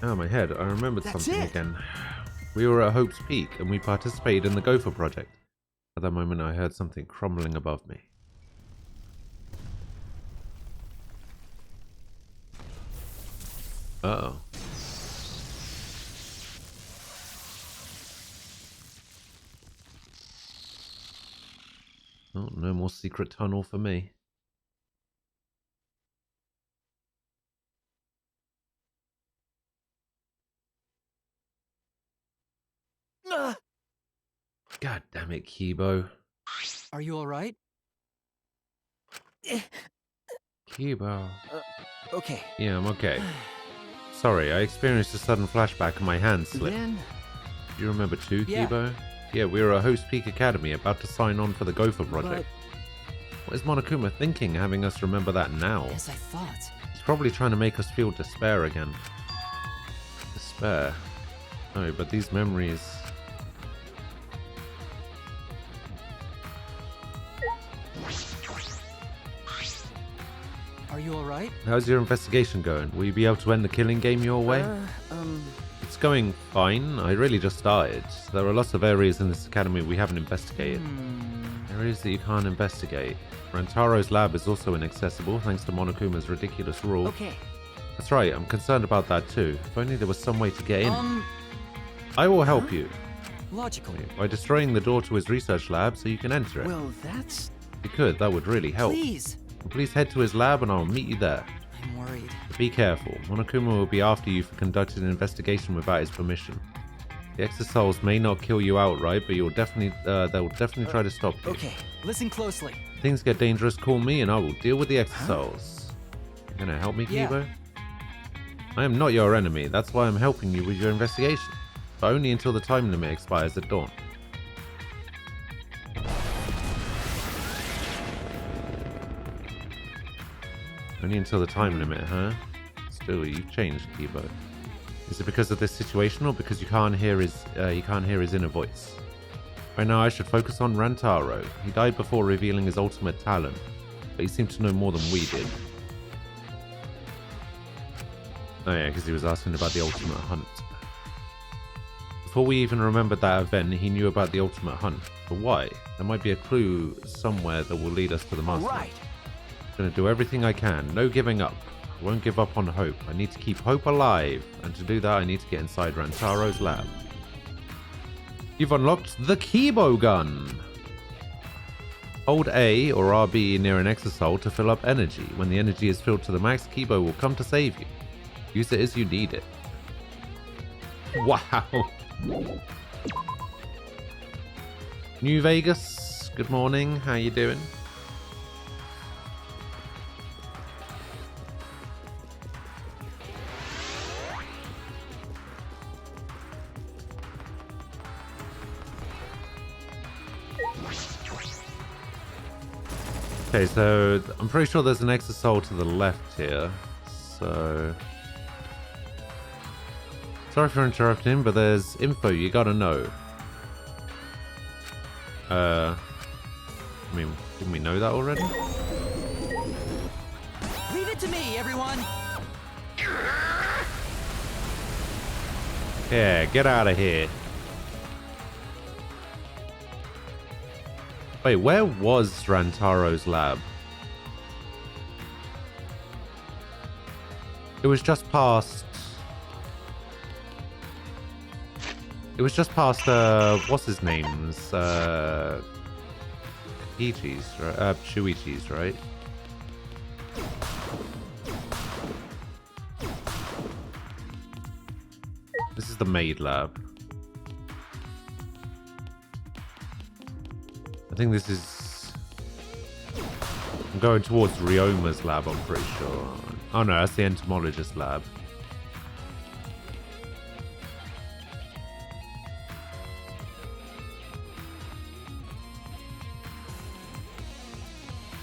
Oh, my head. I remembered something again. We were at Hope's Peak and we participated in the Gopher project. At that moment, I heard something crumbling above me. Uh-oh. Oh, no more secret tunnel for me. God damn it, Kibo. Are you alright? Kibo. Okay. Yeah, I'm okay. Sorry, I experienced a sudden flashback and my hand slipped. Then... Do you remember too, Yeah. Kibo? Yeah, we were at Hope's Peak Academy about to sign on for the Gopher project. What is Monokuma thinking, having us remember that now? As I thought. He's probably trying to make us feel despair again. Despair? No, but these memories... Are you alright? How's your investigation going? Will you be able to end the killing game your way? It's going fine. I really just started. There are lots of areas in this academy we haven't investigated. Areas that you can't investigate. Rantaro's lab is also inaccessible thanks to Monokuma's ridiculous rule. Okay. That's right, I'm concerned about that too. If only there was some way to get in. I will help you. Logical. By destroying the door to his research lab so you can enter it. Well, that's... If you could, that would really help. Please. Please head to his lab and I'll meet you there. I'm worried. Be careful. Monokuma will be after you for conducting an investigation without his permission. The Exosouls may not kill you outright, but they'll definitely try to stop you. Okay, listen closely. If things get dangerous, call me and I will deal with the Exosouls. You gonna help me, Kibo? I am not your enemy. That's why I'm helping you with your investigation. But only until the time limit expires at dawn. Only until the time limit, huh? Still, you've changed, Kibo. Is it because of this situation, or because you can't hear his inner voice? Right now, I should focus on Rantaro. He died before revealing his ultimate talent, but he seemed to know more than we did. Oh yeah, because he was asking about the ultimate hunt. Before we even remembered that event, he knew about the ultimate hunt. But why? There might be a clue somewhere that will lead us to the master. Right. I'm gonna do everything I can. No giving up. I won't give up on hope. I need to keep hope alive. And to do that, I need to get inside Rantaro's lab. You've unlocked the Kibo gun. Hold A or RB near an exosoul to fill up energy. When the energy is filled to the max, Kibo will come to save you. Use it as you need it. Wow. New Vegas, good morning. How you doing? Okay, so I'm pretty sure there's an exosoul to the left here. So sorry for interrupting, but there's info you gotta know. I mean, didn't we know that already? Leave it to me, everyone. Yeah, get out of here. Wait, where was Rantaro's lab? It was just past... It was just past, what's his name's? Ichi's, right? Shuichi's, right? This is the maid lab. I think this is... I'm going towards Ryoma's lab, I'm pretty sure. Oh no, that's the entomologist lab.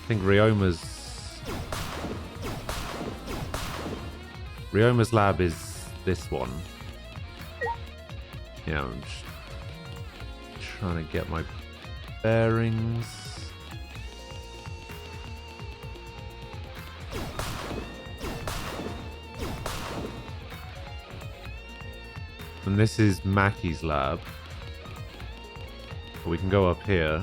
I think Ryoma's lab is this one. Yeah, I'm just trying to get my bearings. And this is Maki's lab. We can go up here.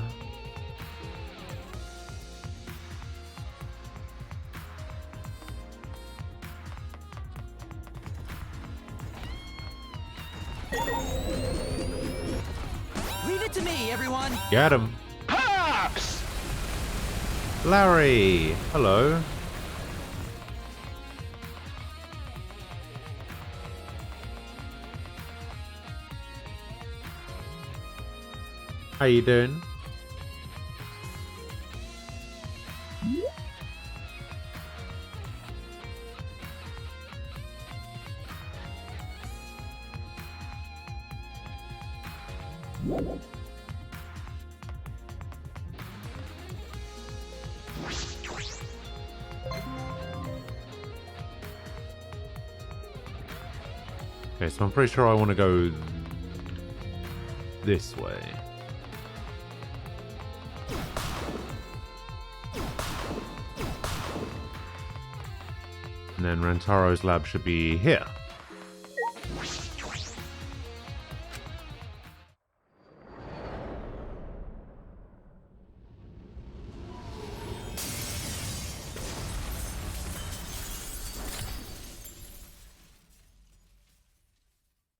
Leave it to me, everyone. Get him. Pops! Larry! Hello. How you doing? Okay, so I'm pretty sure I want to go this way. And then Rantaro's lab should be here.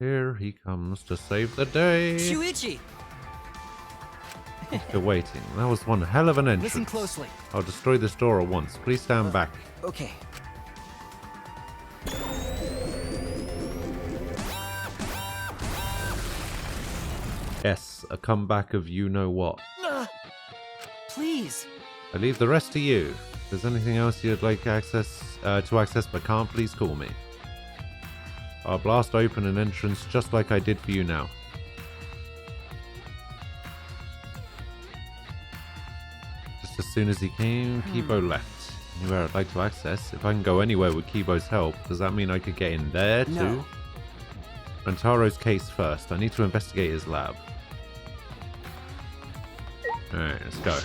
Here he comes to save the day. Shuichi! You're waiting. That was one hell of an entrance. Listen closely. I'll destroy this door at once. Please stand back. Okay. Yes, a comeback of you-know-what. Please. I leave the rest to you. If there's anything else you'd like to access but can't, please call me. I'll blast open an entrance just like I did for you now. Just as soon as he came, Kibo left. Anywhere I'd like to access. If I can go anywhere with Kibo's help, does that mean I could get in there too? No. Rantaro's case first. I need to investigate his lab. Alright, let's go.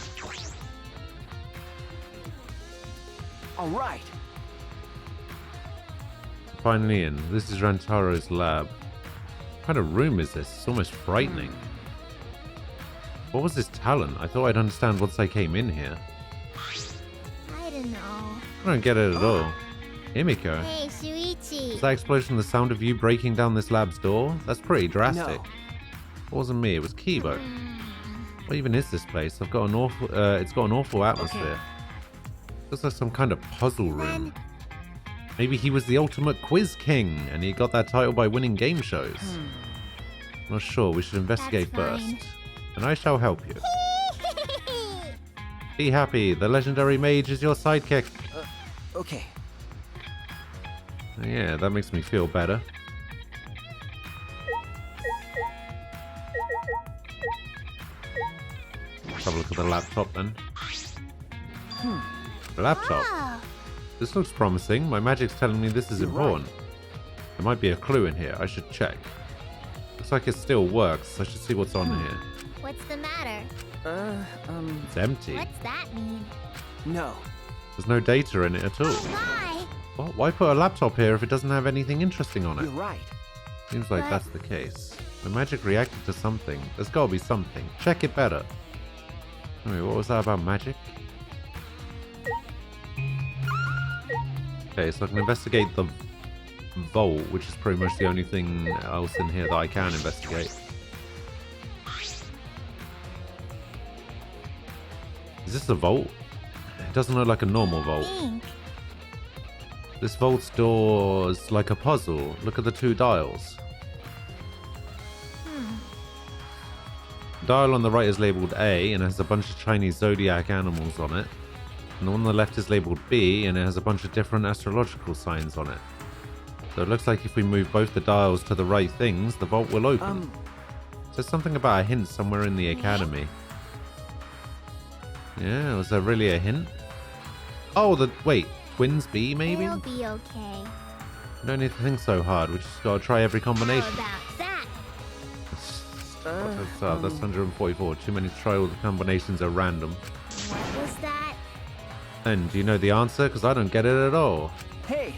All right. Finally in. This is Rantaro's lab. What kind of room is this? It's almost frightening. What was his talent? I thought I'd understand once I came in here. I don't know. I don't get it at all. Himiko, Hey, Shuichi. is that explosion the sound of you breaking down this lab's door? That's pretty drastic. No. It wasn't me, it was Kibo. What even is this place? It's got an awful atmosphere. Looks like some kind of puzzle room. Maybe he was the ultimate quiz king, and he got that title by winning game shows. Not sure, we should investigate That's first. fine. And I shall help you. Be happy, the legendary mage is your sidekick. Okay. Yeah, that makes me feel better. Let's have a look at the laptop then. The laptop. Oh, This looks promising. My magic's telling me this is You're important. There might be a clue in here. I should check. Looks like it still works. I should see what's on here. what's the matter? It's empty. What's that mean? No. There's no data in it at all. Why? What? Why put a laptop here if it doesn't have anything interesting on You're it? right. Seems like But- that's the case. My magic reacted to something. There's gotta be something. Check it better. Wait, what was that about magic? Okay, so I can investigate the vault, which is pretty much the only thing else in here that I can investigate. Is this a vault? It doesn't look like a normal vault. Think. This vault's door is like a puzzle. Look at the two dials. The dial on the right is labeled A and has a bunch of Chinese zodiac animals on it. And the one on the left is labeled B, and it has a bunch of different astrological signs on it. So it looks like if we move both the dials to the right things, the vault will open. There's something about a hint somewhere in the academy. Yeah, was there really a hint? Oh, wait, twins B maybe? It'll be okay. We don't need to think so hard, we just gotta try every combination. How about that? That's 144. Too many to try, all the combinations are random. What was that? And do you know the answer? Because I don't get it at all. Hey!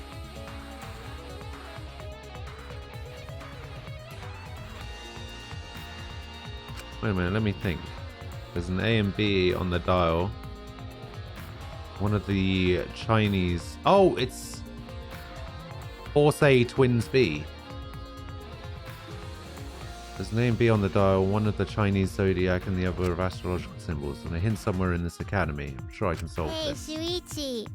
Wait a minute, let me think. There's an A and B on the dial. One of the Chinese... Oh, it's... Horse A, Twins B. There's an A and B on the dial, one of the Chinese zodiac and the other of astrological symbols, and a hint somewhere in this academy. I'm sure I can solve Hey, this. Shuichi.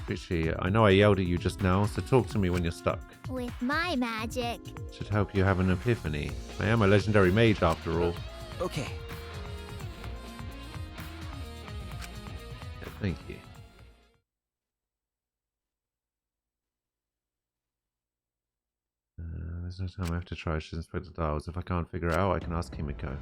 Richie, I know I yelled at you just now, so talk to me when you're stuck. With my magic. Should help you have an epiphany. I am a legendary mage after all. Okay. Yeah, thank you. There's no time I have to try. I should inspect the dials. If I can't figure it out, I can ask Kimiko.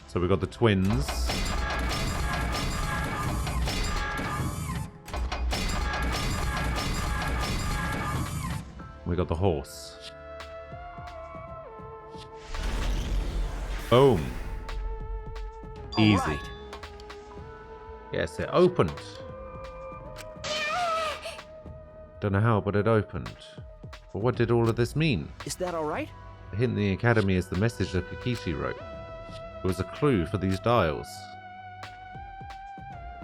So we got the twins. We got the horse. Boom. Easy. All right. Yes, it opened. Don't know how, but it opened. But what did all of this mean? Is that all right? The hint in the academy is the message that Kikichi wrote. It was a clue for these dials.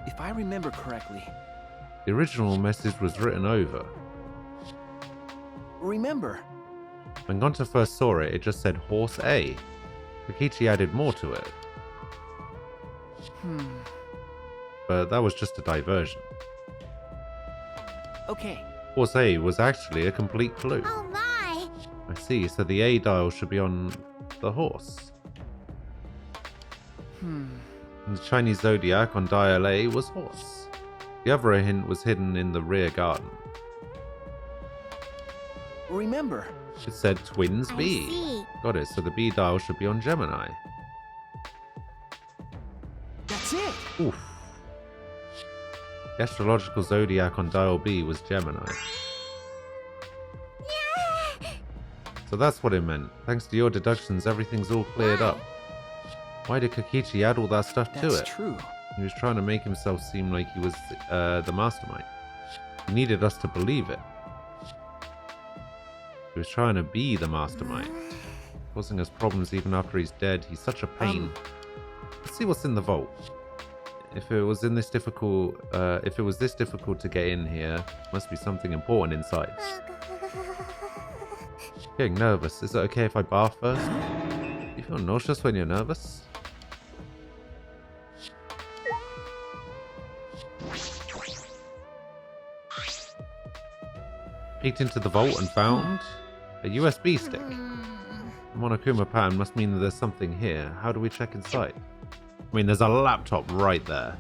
If I remember correctly. The original message was written over. Remember. When Gonta first saw it, it just said Horse A. Kikichi added more to it. But that was just a diversion. Okay. Horse A was actually a complete clue. Oh my! I see, so the A dial should be on the horse. And the Chinese zodiac on dial A was horse. The other hint was hidden in the rear garden. Remember. It said Twins I B. see. Got it, so the B dial should be on Gemini. That's it. Oof. The astrological zodiac on dial B was Gemini. So that's what it meant. Thanks to your deductions, everything's all cleared up. Why did Kikichi add all that stuff to That's it? true. He was trying to make himself seem like he was the mastermind. He needed us to believe it. He was trying to be the mastermind, causing us problems even after he's dead. He's such a pain. Let's see what's in the vault. If it was this difficult to get in here, must be something important inside. Getting nervous. Is it okay if I bath first? You feel nauseous when you're nervous? Peeked into the vault and found a USB stick. The Monokuma pattern must mean that there's something here. How do we check inside? I mean, there's a laptop right there.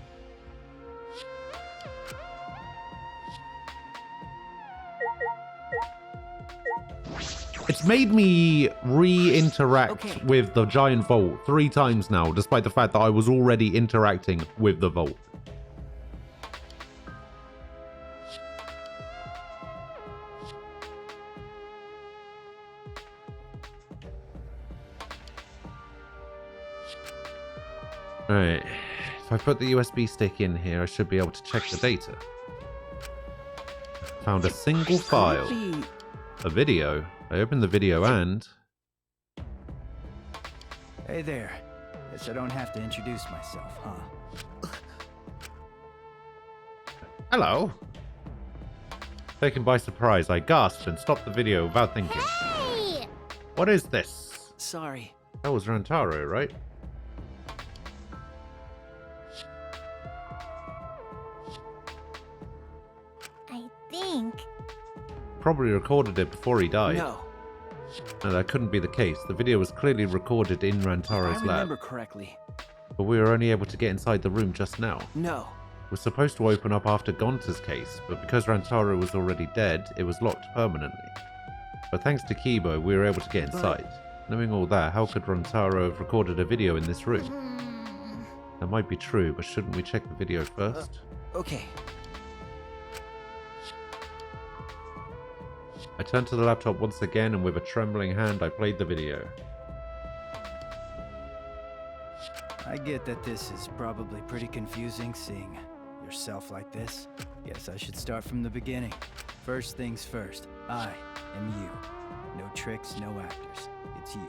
It's made me re-interact with the giant vault 3 times now, despite the fact that I was already interacting with the vault. Alright, if I put the USB stick in here, I should be able to check the data. Found a single file. A video. I opened the video and... Hey there. Guess I don't have to introduce myself, huh? Hello. Taken by surprise, I gasped and stopped the video without thinking. Hey! What is this? Sorry. That was Rantaro, right? I think. Probably recorded it before he died. No. No, that couldn't be the case. The video was clearly recorded in If I Rantaro's remember lab, correctly. but we were only able to get inside the room just now. No. We're supposed to open up after Gonta's case, but because Rantaro was already dead, it was locked permanently. But thanks to Kibo, we were able to get inside. Knowing all that, how could Rantaro have recorded a video in this room? That might be true, but shouldn't we check the video first? Okay. I turned to the laptop once again, and with a trembling hand, I played the video. I get that this is probably pretty confusing seeing yourself like this. Guess I should start from the beginning. First things first, I am you. No tricks, no actors. It's you.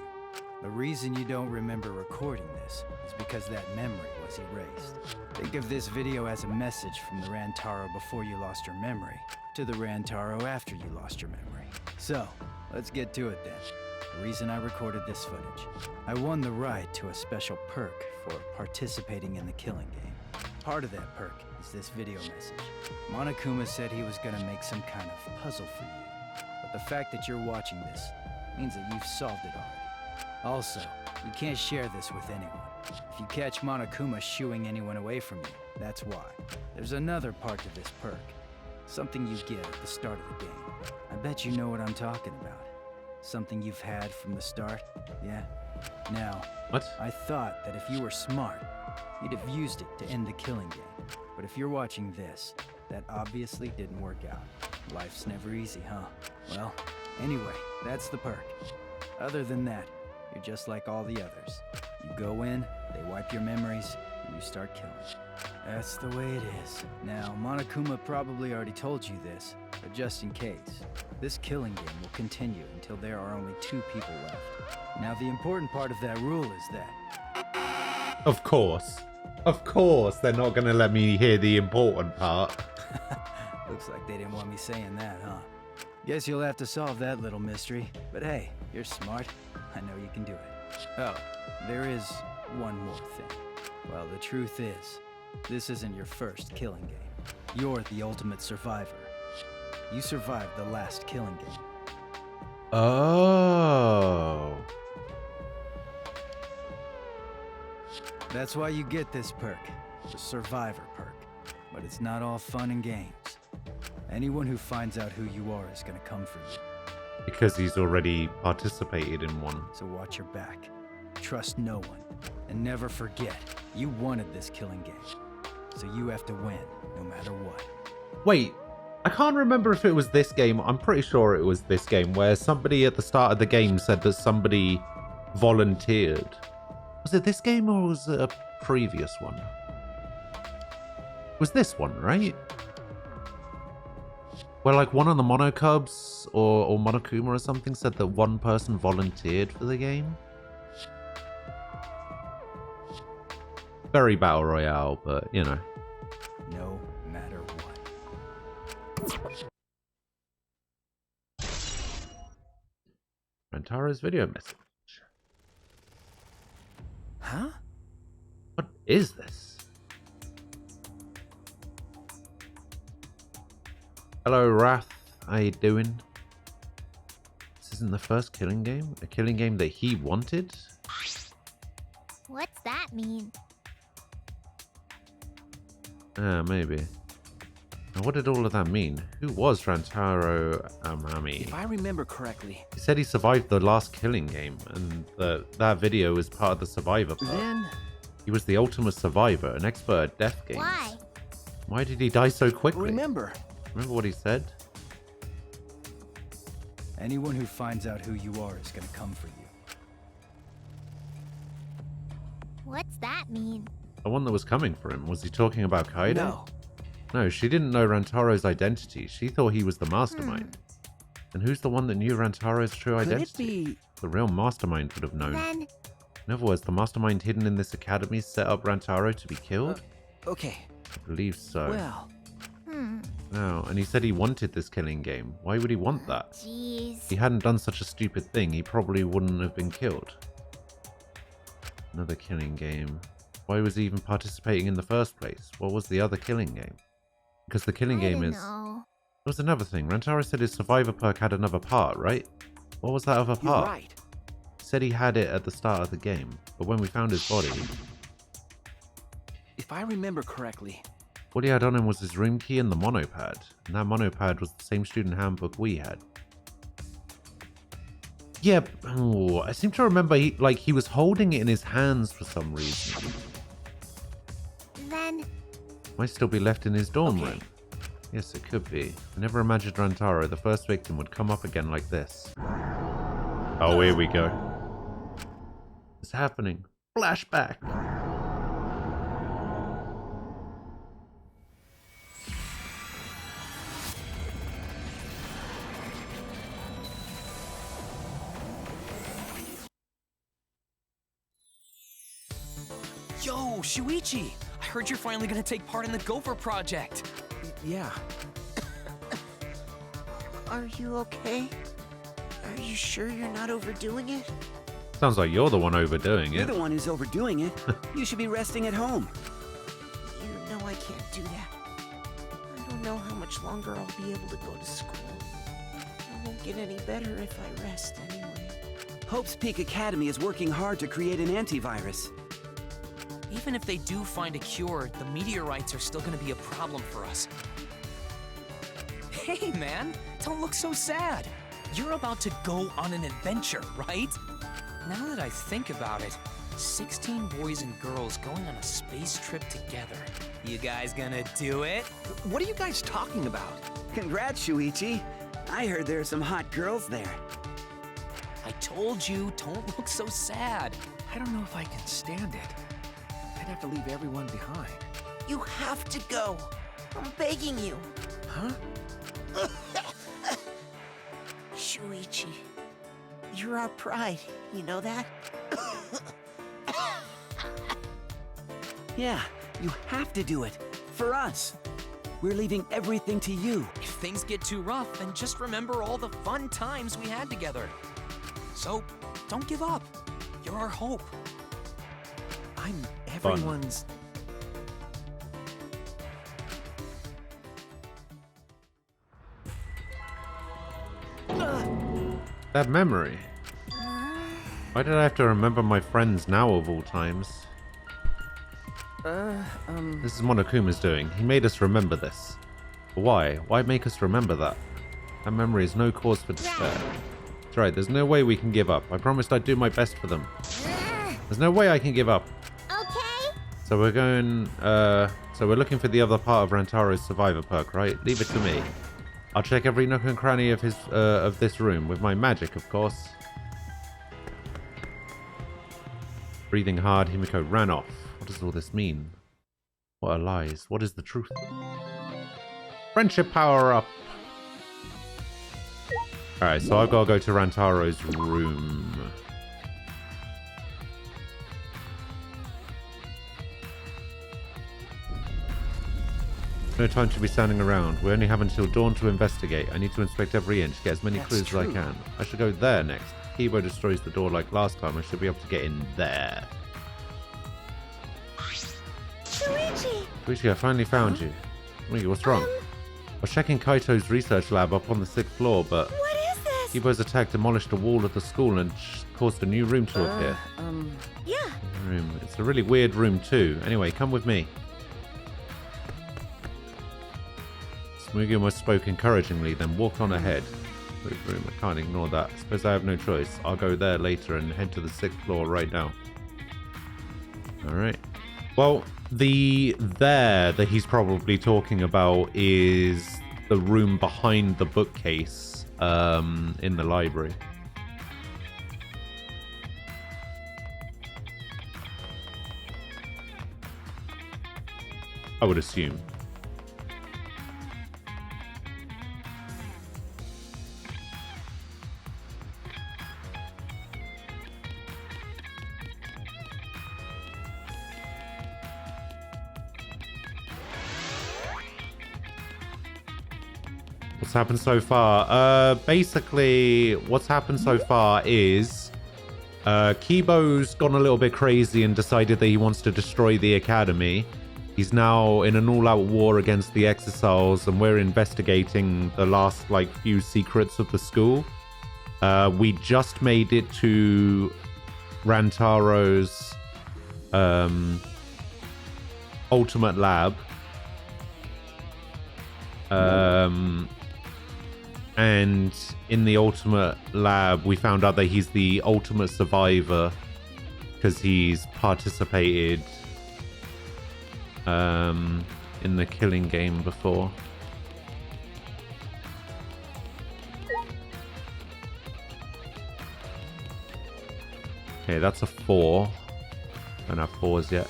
The reason you don't remember recording this is because that memory was erased. Think of this video as a message from the Rantaro before you lost your memory to the Rantaro after you lost your memory. So, let's get to it then. The reason I recorded this footage. I won the right to a special perk for participating in the killing game. Part of that perk is this video message. Monokuma said he was gonna make some kind of puzzle for you. But the fact that you're watching this means that you've solved it already. Also, you can't share this with anyone. If you catch Monokuma shooing anyone away from you, that's why. There's another part to this perk. Something you get at the start of the game. I bet you know what I'm talking about. Something you've had from the start, yeah? Now, What? I thought that if you were smart, you'd have used it to end the killing game. But if you're watching this, that obviously didn't work out. Life's never easy, huh? Well, anyway, that's the perk. Other than that, you're just like all the others. You go in, they wipe your memories, and you start killing. That's the way it is. Now, Monokuma probably already told you this, but just in case, this killing game will continue until there are only 2 people left. Now, the important part of that rule is that... Of course. Of course, they're not going to let me hear the important part. Looks like they didn't want me saying that, huh? Guess you'll have to solve that little mystery. But hey, you're smart. I know you can do it. Oh, there is one more thing. Well, the truth is, this isn't your first killing game. You're the ultimate survivor. You survived the last killing game. Oh. That's why you get this perk, the survivor perk. But it's not all fun and games. Anyone who finds out who you are is gonna come for you. Because he's already participated in one. So watch your back. Trust no one. And never forget, you wanted this killing game. So you have to win, no matter what. Wait, I can't remember if it was this game. I'm pretty sure it was this game where somebody at the start of the game said that somebody volunteered. Was it this game or was it a previous one? It was this one, right? Where like one of the Monocubs or Monokuma or something said that one person volunteered for the game. Very battle royale, but you know. No matter what. Rantaro's video message. Huh? What is this? Hello, Wrath. How you doing? This isn't the first killing game? A killing game that he wanted? What's that mean? Maybe. Now, what did all of that mean? Who was Rantaro Amami? If I remember correctly. He said he survived the last killing game, and that video is part of the survivor part. Then... He was the ultimate survivor, an expert at death games. Why? Why did he die so quickly? Remember what he said? Anyone who finds out who you are is gonna come for you. What's that mean? The one that was coming for him. Was he talking about Kaido? No. No, she didn't know Rantaro's identity. She thought he was the mastermind. And who's the one that knew Rantaro's true Could identity? it be... The real mastermind would have known. Then, In other words, the mastermind hidden in this academy set up Rantaro to be killed? Okay. I believe so. Well... No, and he said he wanted this killing game. Why would he want that? jeez. If he hadn't done such a stupid thing, he probably wouldn't have been killed. Another killing game. Why was he even participating in the first place? What was the other killing game? Because the killing game is... know. There was another thing. Rantaro said his survivor perk had another part, right? What was that other You're part? right. He said he had it at the start of the game, but when we found his body, If I remember correctly, what he had on him was his room key and the monopad, and that monopad was the same student handbook we had. Yeah, oh, I seem to remember he was holding it in his hands for some reason. Then, Might still be left in his dorm Okay. room. Yes, it could be. I never imagined Rantaro, the first victim, would come up again like this. Oh, here we go. It's happening. Flashback. Yo, Shuichi! I heard you're finally gonna take part in the Gopher project. yeah. Are you okay? Are you sure you're not overdoing it? Sounds like you're the one overdoing You're it. the one who's overdoing it. You should be resting at home. You know I can't do that. I don't know how much longer I'll be able to go to school. I won't get any better if I rest anyway. Hope's Peak Academy is working hard to create an antivirus. Even if they do find a cure, the meteorites are still gonna be a problem for us. Hey, man, don't look so sad. You're about to go on an adventure, right? Now that I think about it, 16 boys and girls going on a space trip together. You guys gonna do it? What are you guys talking about? Congrats, Shuichi. I heard there are some hot girls there. I told you, don't look so sad. I don't know if I can stand it. I'd have to leave everyone behind. You have to go. I'm begging you. Huh? Shuichi, you're our pride. You know that? Yeah, you have to do it. For us. We're leaving everything to you. If things get too rough, then just remember all the fun times we had together. So, don't give up. You're our hope. I'm everyone's... That memory. Why did I have to remember my friends now of all times? This is what Monokuma's doing. He made us remember this. But why? Why make us remember that? That memory is no cause for despair. That's right, there's no way we can give up. I promised I'd do my best for them. There's no way I can give up. okay? So we're going, so we're looking for the other part of Rantaro's survivor perk, right? Leave it to me. I'll check every nook and cranny of this room, with my magic, of course. Breathing hard, Himiko ran off. What does all this mean? What are lies? What is the truth? Friendship power up! Alright, so I've got to go to Rantaro's room. No time to be standing around. We only have until dawn to investigate. I need to inspect every inch, get as many clues as I can. I should go there next. Kibo destroys the door like last time. I should be able to get in there. Shuichi! Luigi, I finally found you. Luigi, what's wrong? I was checking Kaito's research lab up on the 6th floor, but What is this? Kibo's attack demolished a wall of the school and caused a new room to appear. Yeah. Room. It's a really weird room too. Anyway, come with me. Smugian spoke encouragingly, then walked on ahead. Room. I can't ignore that. Suppose I have no choice. I'll go there later and head to the 6th floor right now. Alright. Well, the there that he's probably talking about is the room behind the bookcase in the library. I would assume. What's happened so far? Basically, what's happened so far is Kibo's gone a little bit crazy and decided that he wants to destroy the academy. He's now in an all-out war against the Exorcists, and we're investigating the last, few secrets of the school. We just made it to Rantaro's ultimate lab. And in the ultimate lab, we found out that he's the ultimate survivor because he's participated in the killing game before. Okay, that's a 4. Don't have 4s yet.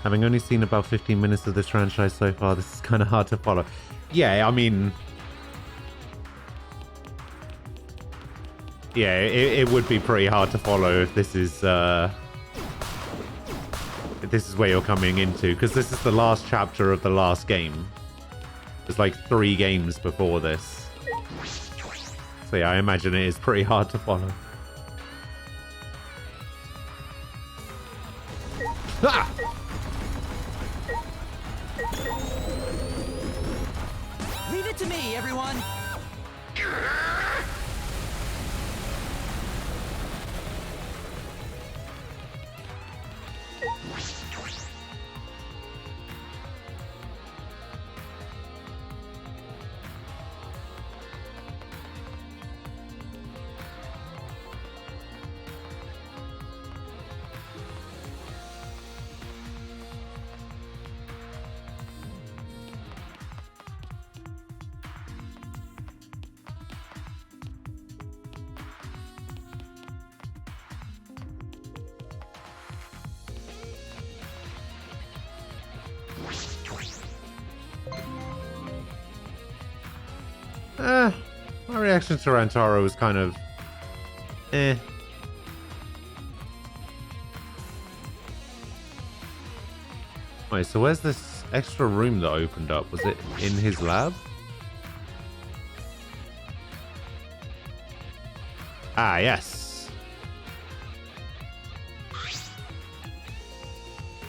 Having only seen about 15 minutes of this franchise so far, this is kind of hard to follow. Yeah, I mean... Yeah, it would be pretty hard to follow if this is where you're coming into, because this is the last chapter of the last game. There's like 3 games before this. So yeah, I imagine it is pretty hard to follow. Ah! Leave it to me, everyone! My reaction to Rantaro was kind of... Wait, so where's this extra room that opened up? Was it in his lab? Ah, yes.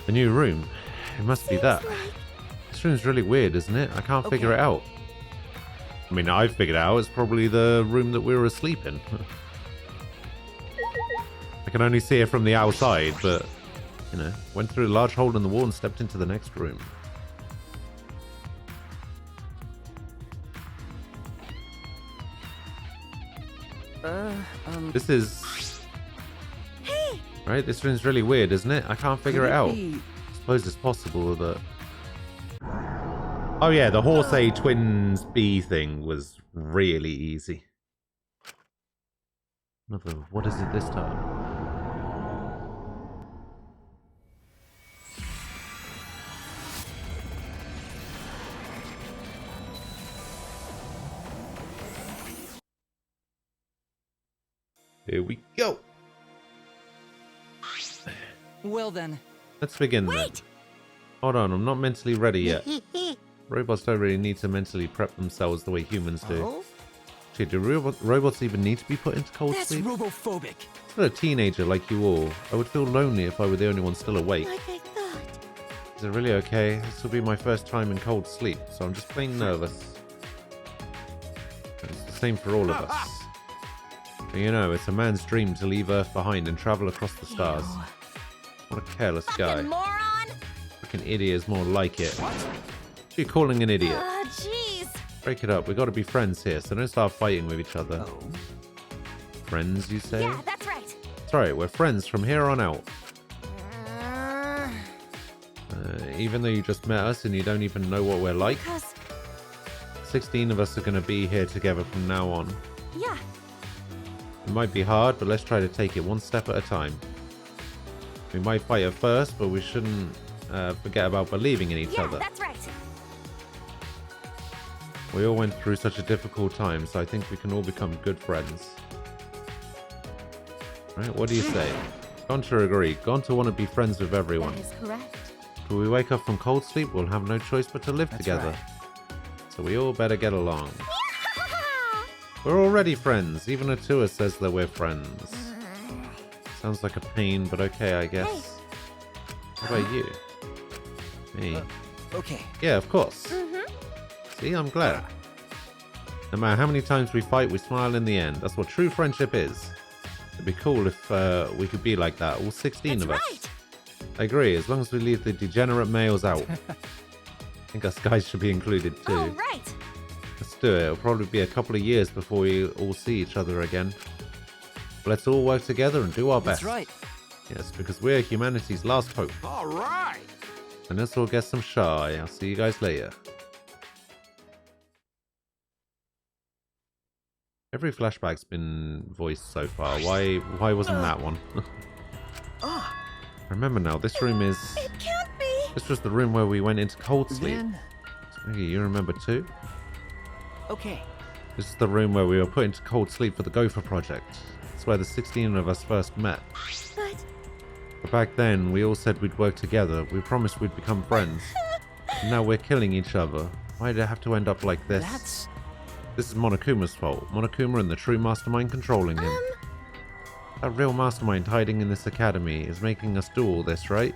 The new room. It must be that. This room's really weird, isn't it? I can't figure it out. I mean, I've figured it out. It's probably the room that we were asleep in. I can only see it from the outside, but, you know, went through a large hole in the wall and stepped into the next room. This is... Hey! Right, this room's really weird, isn't it? I can't figure it out. I suppose it's possible that... Oh yeah, the Horse A Twins B thing was really easy. What is it this time? Here we go. Well then. Let's begin then. Hold on, I'm not mentally ready yet. Robots don't really need to mentally prep themselves the way humans do. Actually, do robots even need to be put into cold sleep? That's robophobic. For a teenager like you all, I would feel lonely if I were the only one still awake. Like I thought. Is it really okay? This will be my first time in cold sleep, so I'm just plain nervous. It's the same for all of us. But you know, it's a man's dream to leave Earth behind and travel across the stars. What a careless guy. Moron! Fucking idiot is more like it. What are you calling an idiot? Jeez. Break it up. We got to be friends here, so don't start fighting with each other. Friends, you say? Yeah, that's right. That's right. We're friends from here on out. Even though you just met us and you don't even know what we're like. 16 of us are going to be here together from now on. Yeah. It might be hard, but let's try to take it one step at a time. We might fight at first, but we shouldn't forget about believing in each other. Yeah, that's right. We all went through such a difficult time, so I think we can all become good friends. Right, what do you say? Gonta agreed. Gonta want to be friends with everyone. That is correct. When we wake up from cold sleep, we'll have no choice but to live together. Right. So we all better get along. We're already friends. Even Atua says that we're friends. Sounds like a pain, but okay, I guess. How about you? Me? Okay. Yeah, of course. See, I'm glad. No matter how many times we fight, we smile in the end. That's what true friendship is. It'd be cool if we could be like that, all 16 of us. Right. I agree, as long as we leave the degenerate males out. I think us guys should be included too. All right. Let's do it. It'll probably be a couple of years before we all see each other again. But let's all work together and do our best. That's right. Yes, because we're humanity's last hope. All right. And let's all get some shy. I'll see you guys later. Every flashback's been voiced so far. Why wasn't that one? Remember now, this room is... It can't be. This was the room where we went into cold sleep. Then, Okay, you remember too? okay. This is the room where we were put into cold sleep for the Gopher Project. It's where the 16 of us first met. But But back then, we all said we'd work together. We promised we'd become friends. And now we're killing each other. Why did it have to end up like this? This is Monokuma's fault. Monokuma and the true mastermind controlling him. That real mastermind hiding in this academy is making us do all this, right?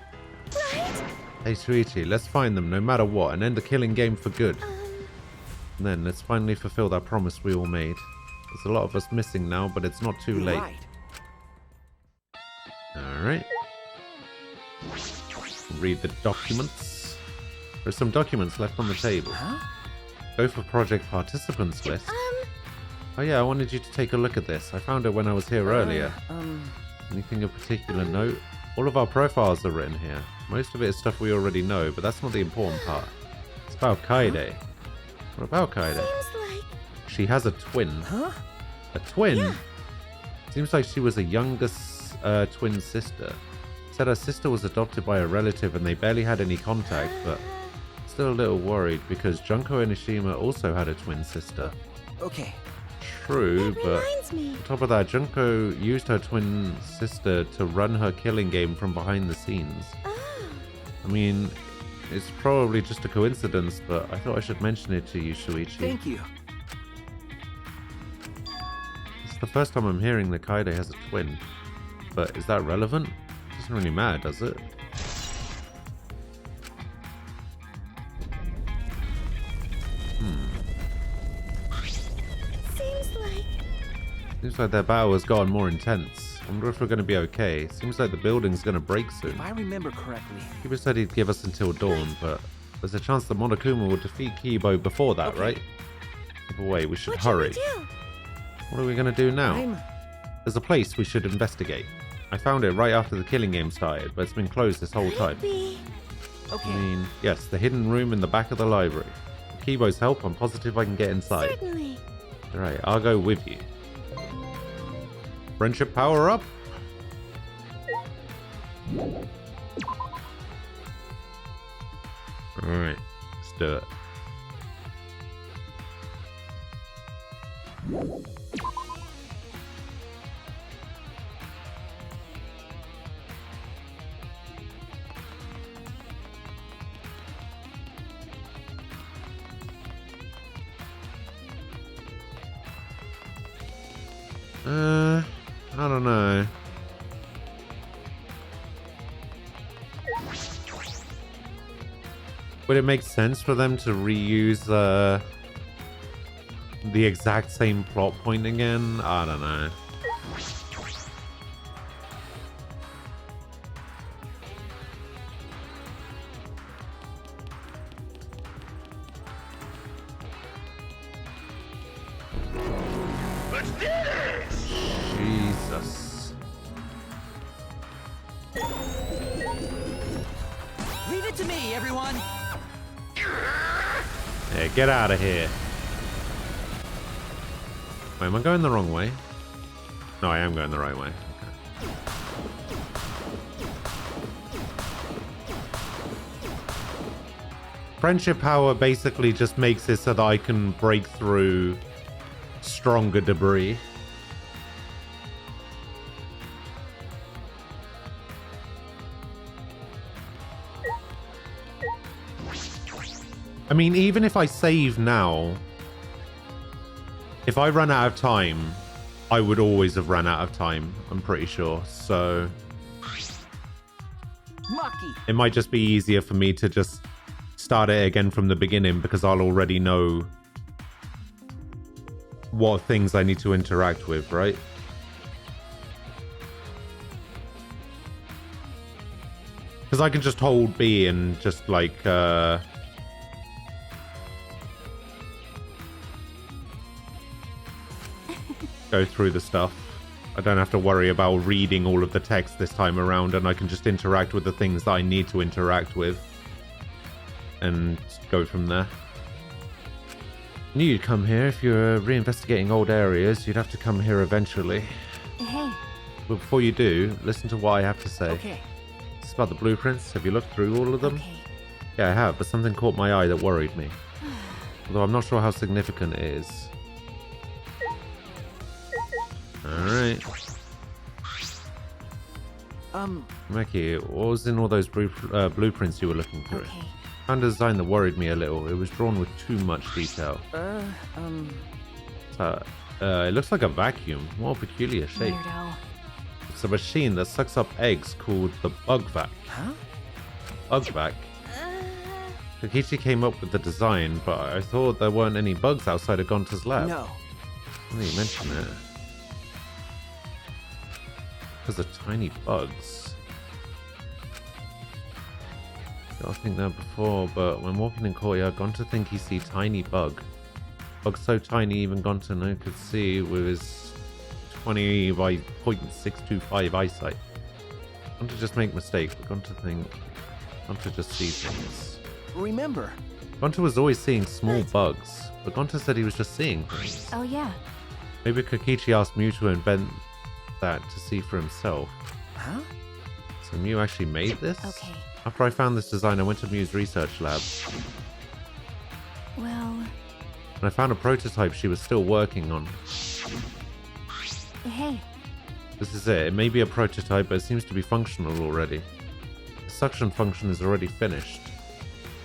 right. Hey, sweetie, let's find them no matter what and end the killing game for good. And then let's finally fulfill that promise we all made. There's a lot of us missing now, but it's not too late. Right. Alright. Read the documents. There's some documents left on the table. Gopher Project Participants List. Oh yeah, I wanted you to take a look at this. I found it when I was here earlier. Anything of particular note? All of our profiles are written here. Most of it is stuff we already know, but that's not the important part. It's about Kaede. What about Kaede? Seems like She has a twin. A twin? Yeah. Seems like she was a younger twin sister. Said her sister was adopted by a relative and they barely had any contact, but still a little worried because Junko Enoshima also had a twin sister. Okay. True, that but reminds me. on top of that, Junko used her twin sister to run her killing game from behind the scenes. I mean, it's probably just a coincidence, but I thought I should mention it to you, Shuichi. Thank you. It's the first time I'm hearing that Kaede has a twin. But is that relevant? Doesn't really matter, does it? Seems like their battle has gotten more intense. I wonder if we're going to be okay. Seems like the building's going to break soon. If I remember correctly. Kiba said he'd give us until dawn, but there's a chance that Monokuma will defeat Kibo before that, right? Either way, we should hurry. What are we going to do now? There's a place we should investigate. I found it right after the killing game started, but it's been closed this whole time. Okay. I mean, yes, the hidden room in the back of the library. With Kibo's help, I'm positive I can get inside. Certainly. Alright, I'll go with you. Friendship power up. Alright, let's do it. I don't know. Would it make sense for them to reuse the exact same plot point again? I don't know. Jesus. Leave it to me, everyone. Yeah, get out of here. Wait, am I going the wrong way? No, I am going the right way. Okay. Friendship power basically just makes it so that I can break through stronger debris. I mean, even if I save now, if I run out of time, I would always have run out of time, I'm pretty sure. So it might just be easier for me to just start it again from the beginning because I'll already know what things I need to interact with, right? Because I can just hold B and just like go through the stuff. I don't have to worry about reading all of the text this time around, and I can just interact with the things that I need to interact with and go from there. Knew you'd come here. If you're reinvestigating old areas, you'd have to come here eventually. Hey. But before you do, listen to what I have to say. Okay. This is about the blueprints. Have you looked through all of them? Okay. Yeah, I have, but something caught my eye that worried me. Although I'm not sure how significant it is. Alright. Maki, what was in all those blueprints you were looking through? Okay. Found a design that worried me a little. It was drawn with too much detail. It looks like a vacuum. What a peculiar shape. Weirdo. It's a machine that sucks up eggs called the bug vac. Huh? Bug vac? Kokichi came up with the design, but I thought there weren't any bugs outside of Gonta's lab. No. When you mention it. Because of tiny bugs. I think that before, but when walking in courtyard, Gonta think he see tiny bug. Bug so tiny even Gonta no could see with his 20 by 0.625 eyesight. Gonta just make mistake, but Gonta just see things. Remember, Gonta was always seeing small bugs, but Gonta said he was just seeing things. Oh, yeah. Maybe Kokichi asked Mew to invent that to see for himself. Huh? So Mew actually made this? Okay. After I found this design, I went to Mew's research lab. Well... And I found a prototype she was still working on. Hey. This is it. It may be a prototype, but it seems to be functional already. The suction function is already finished.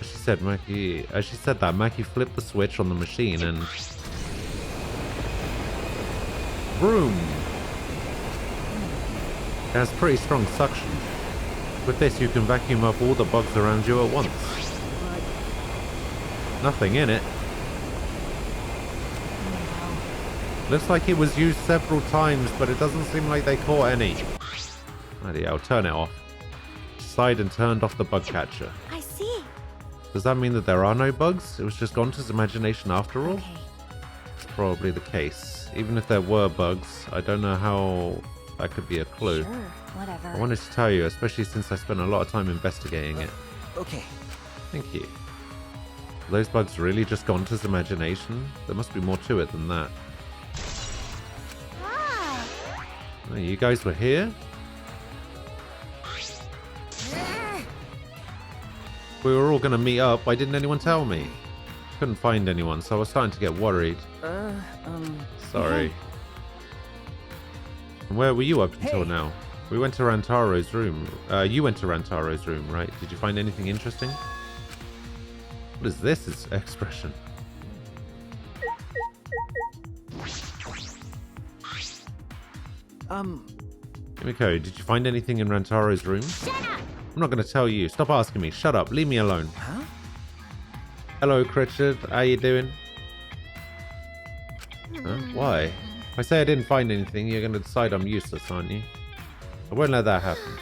As she said that, Maki flipped the switch on the machine and... Vroom! It has pretty strong suction. With this, you can vacuum up all the bugs around you at once. Nothing in it. Looks like it was used several times, but it doesn't seem like they caught any. Bloody hell, turn it off. Sighed and turned off the bug catcher. I see. Does that mean that there are no bugs? It was just Gonta's imagination after all? Okay. It's probably the case. Even if there were bugs, I don't know how that could be a clue. Sure, whatever. I wanted to tell you, especially since I spent a lot of time investigating it. Okay. Thank you. Are those bugs really just Gonta's imagination? There must be more to it than that. Ah. Oh, you guys were here? We were all going to meet up. Why didn't anyone tell me? Couldn't find anyone, so I was starting to get worried. Sorry. And where were you up until now? We went to Rantaro's room. You went to Rantaro's room, right? Did you find anything interesting? What is this expression? Himiko, did you find anything in Rantaro's room? Shut up. I'm not going to tell you. Stop asking me. Shut up. Leave me alone. Huh? Hello, Critchard. How you doing? Huh? Why? If I say I didn't find anything, you're going to decide I'm useless, aren't you? I won't let that happen.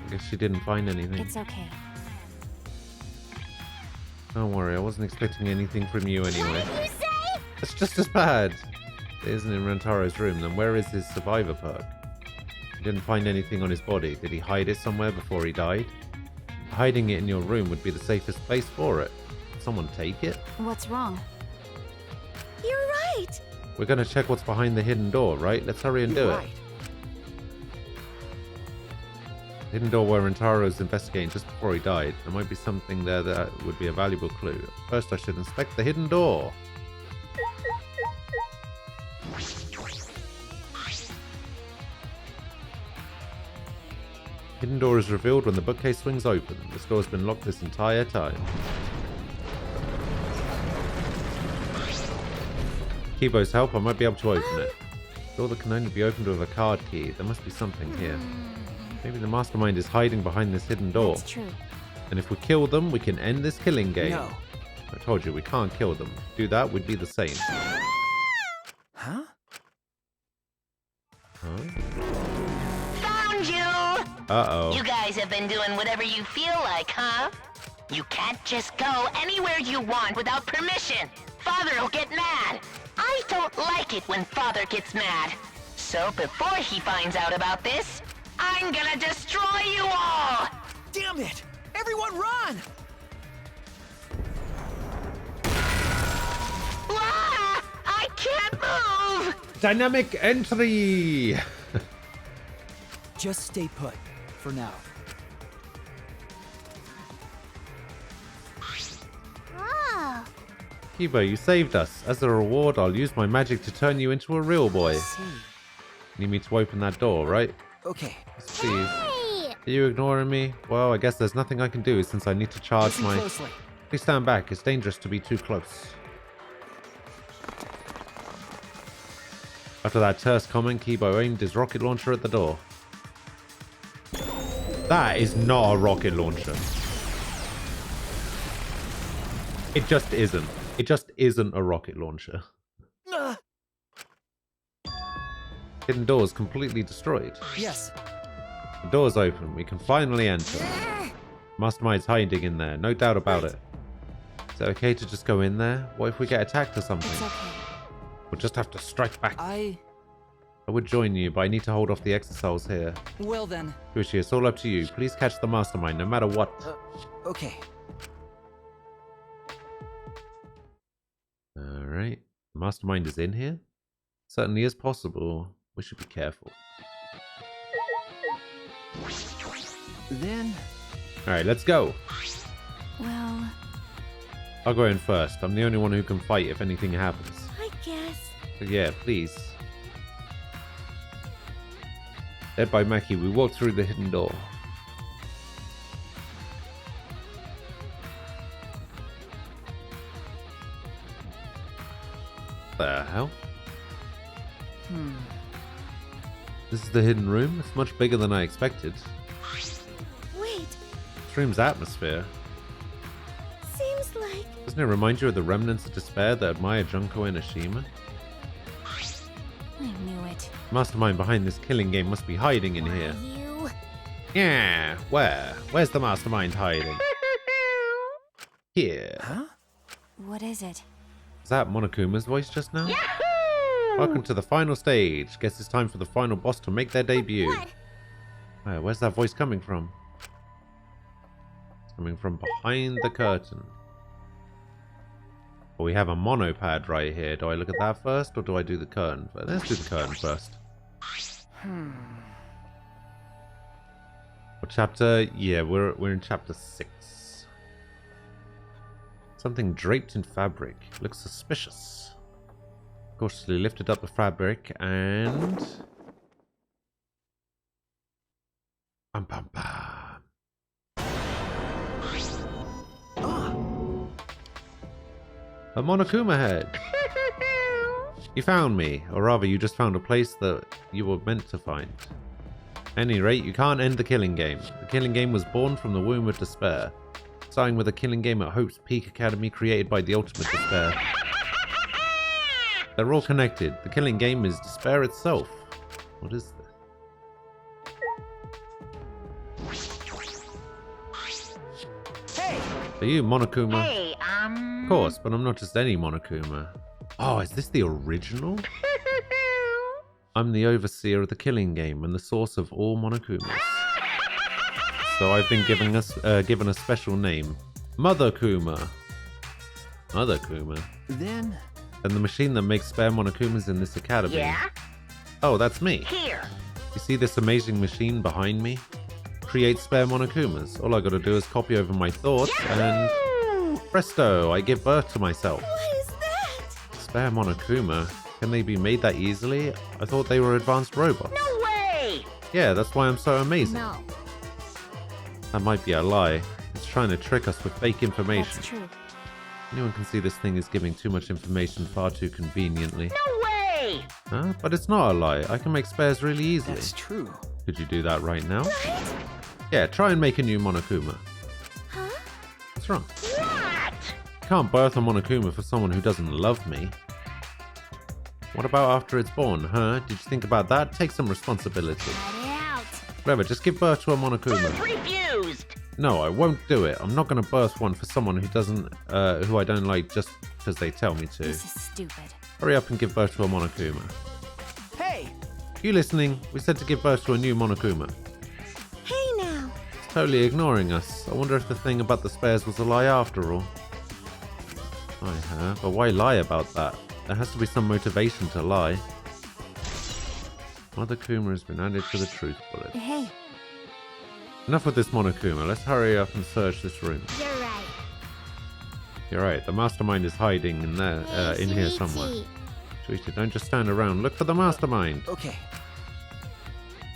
I guess she didn't find anything. It's okay. Don't worry, I wasn't expecting anything from you anyway. What did you say? It's just as bad. It isn't in Rantaro's room, then where is his survivor perk? He didn't find anything on his body. Did he hide it somewhere before he died? Hiding it in your room would be the safest place for it. Did someone take it? What's wrong? You're right. We're going to check what's behind the hidden door, right? Let's hurry and do it. Hidden door where Rantaro's investigating just before he died. There might be something there that would be a valuable clue. First, I should inspect the hidden door. Hidden door is revealed when the bookcase swings open. This door has been locked this entire time. Kibo's help, I might be able to open it. Door that can only be opened with a card key. There must be something here. Maybe the mastermind is hiding behind this hidden door. That's true. And if we kill them, we can end this killing game. No. I told you, we can't kill them. If we do that, we'd be the same. Huh? Uh-oh. You guys have been doing whatever you feel like, huh? You can't just go anywhere you want without permission. Father'll get mad. I don't like it when Father gets mad. So before he finds out about this, I'm gonna destroy you all! Damn it! Everyone run! Ah! I can't move! Dynamic entry! Just stay put, for now. Oh. Kibo, you saved us. As a reward, I'll use my magic to turn you into a real boy. Need me to open that door, right? Okay. Yes, please. Hey! Are you ignoring me? Well, I guess there's nothing I can do since I need to charge Listen my... closely. Please stand back. It's dangerous to be too close. After that terse comment, Kibo aimed his rocket launcher at the door. That is not a rocket launcher. It just isn't. It just isn't a rocket launcher. Hidden door is completely destroyed. Yes. The door's open. We can finally enter. Mastermind's hiding in there. No doubt about it. Is it okay to just go in there? What if we get attacked or something? It's okay. We'll just have to strike back. I would join you, but I need to hold off the exosols here. Well then. Kushi, it's all up to you. Please catch the mastermind, no matter what. Okay. Alright. Mastermind is in here? Certainly is possible. We should be careful. Then... Alright, let's go. Well, I'll go in first. I'm the only one who can fight if anything happens. I guess. So yeah, please. Led by Maki, we walk through the hidden door. The hell? This is the hidden room. It's much bigger than I expected. Wait, This room's atmosphere. seems like... Doesn't it remind you of the remnants of despair that admire Junko and Ashima? I knew it. Mastermind behind this killing game must be hiding in here. You. Yeah, where? Where's the mastermind hiding? Here. Huh? What is it? Is that Monokuma's voice just now? Welcome to the final stage. Guess it's time for the final boss to make their debut. What? Where's that voice coming from? It's coming from behind the curtain. Well, we have a monopad right here. Do I look at that first or do I do the curtain first? Let's do the curtain first. What chapter? Yeah, we're in chapter 6. Something draped in fabric. Looks suspicious. Cautiously lifted up the fabric and... Bum, bum, bum. A Monokuma head. You found me, or rather you just found a place that you were meant to find. At any rate, you can't end the killing game. The killing game was born from the womb of despair. Starting with a killing game at Hope's Peak Academy created by the Ultimate Despair. They're all connected. The killing game is despair itself. What is this? Hey! Are you Monokuma? Hey, Of course, but I'm not just any Monokuma. Oh, is this the original? I'm the overseer of the killing game and the source of all Monokumas. So I've been given a special name. Mother Kuma. Mother Kuma? Then... And the machine that makes spare Monokumas in this academy. Yeah? Oh, that's me. Here. You see this amazing machine behind me? Create spare Monokumas. All I gotta do is copy over my thoughts and... Presto, I give birth to myself. What is that? Spare Monokuma? Can they be made that easily? I thought they were advanced robots. No way! Yeah, that's why I'm so amazing. No. That might be a lie. It's trying to trick us with fake information. That's true. Anyone can see this thing is giving too much information far too conveniently. No way! Huh? But it's not a lie. I can make spares really easily. That's true. Could you do that right now? Yeah, try and make a new Monokuma. Huh? What's wrong? What? Can't birth a Monokuma for someone who doesn't love me. What about after it's born, huh? Did you think about that? Take some responsibility. Cut it out. Whatever, just give birth to a Monokuma. Birth refused! No, I won't do it. I'm not going to birth one for someone who doesn't, who I don't like just because they tell me to. This is stupid. Hurry up and give birth to a Monokuma. Hey! You listening? We said to give birth to a new Monokuma. Hey now. It's totally ignoring us. I wonder if the thing about the spares was a lie after all. But why lie about that? There has to be some motivation to lie. Mother Kuma has been added to the truth bullet. Hey. Enough with this Monokuma. Let's hurry up and search this room. You're right. You're right. The mastermind is hiding in there, in here somewhere. Sweetie, don't just stand around. Look for the mastermind. Okay.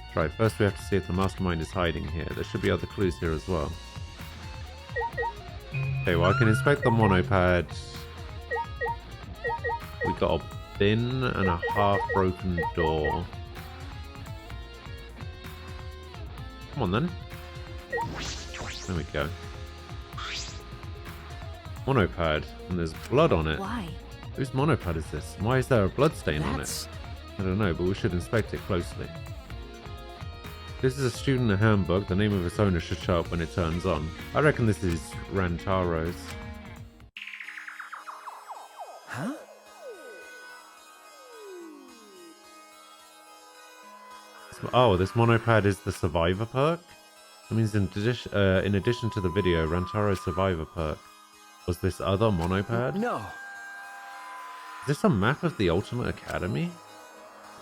That's right. First, we have to see if the mastermind is hiding here. There should be other clues here as well. Okay, well, I can inspect the monopad. We got a bin and a half-broken door. Come on, then. There we go. Monopad, and there's blood on it. Why? Whose monopad is this? Why is there a blood stain on it? I don't know, but we should inspect it closely. This is a student handbook. The name of its owner should show up when it turns on. I reckon this is Rantaro's. Huh? Oh, this monopad is the survivor perk? That means in addition to the video, Rantaro's survivor perk was this other monopad? No. Is this a map of the Ultimate Academy?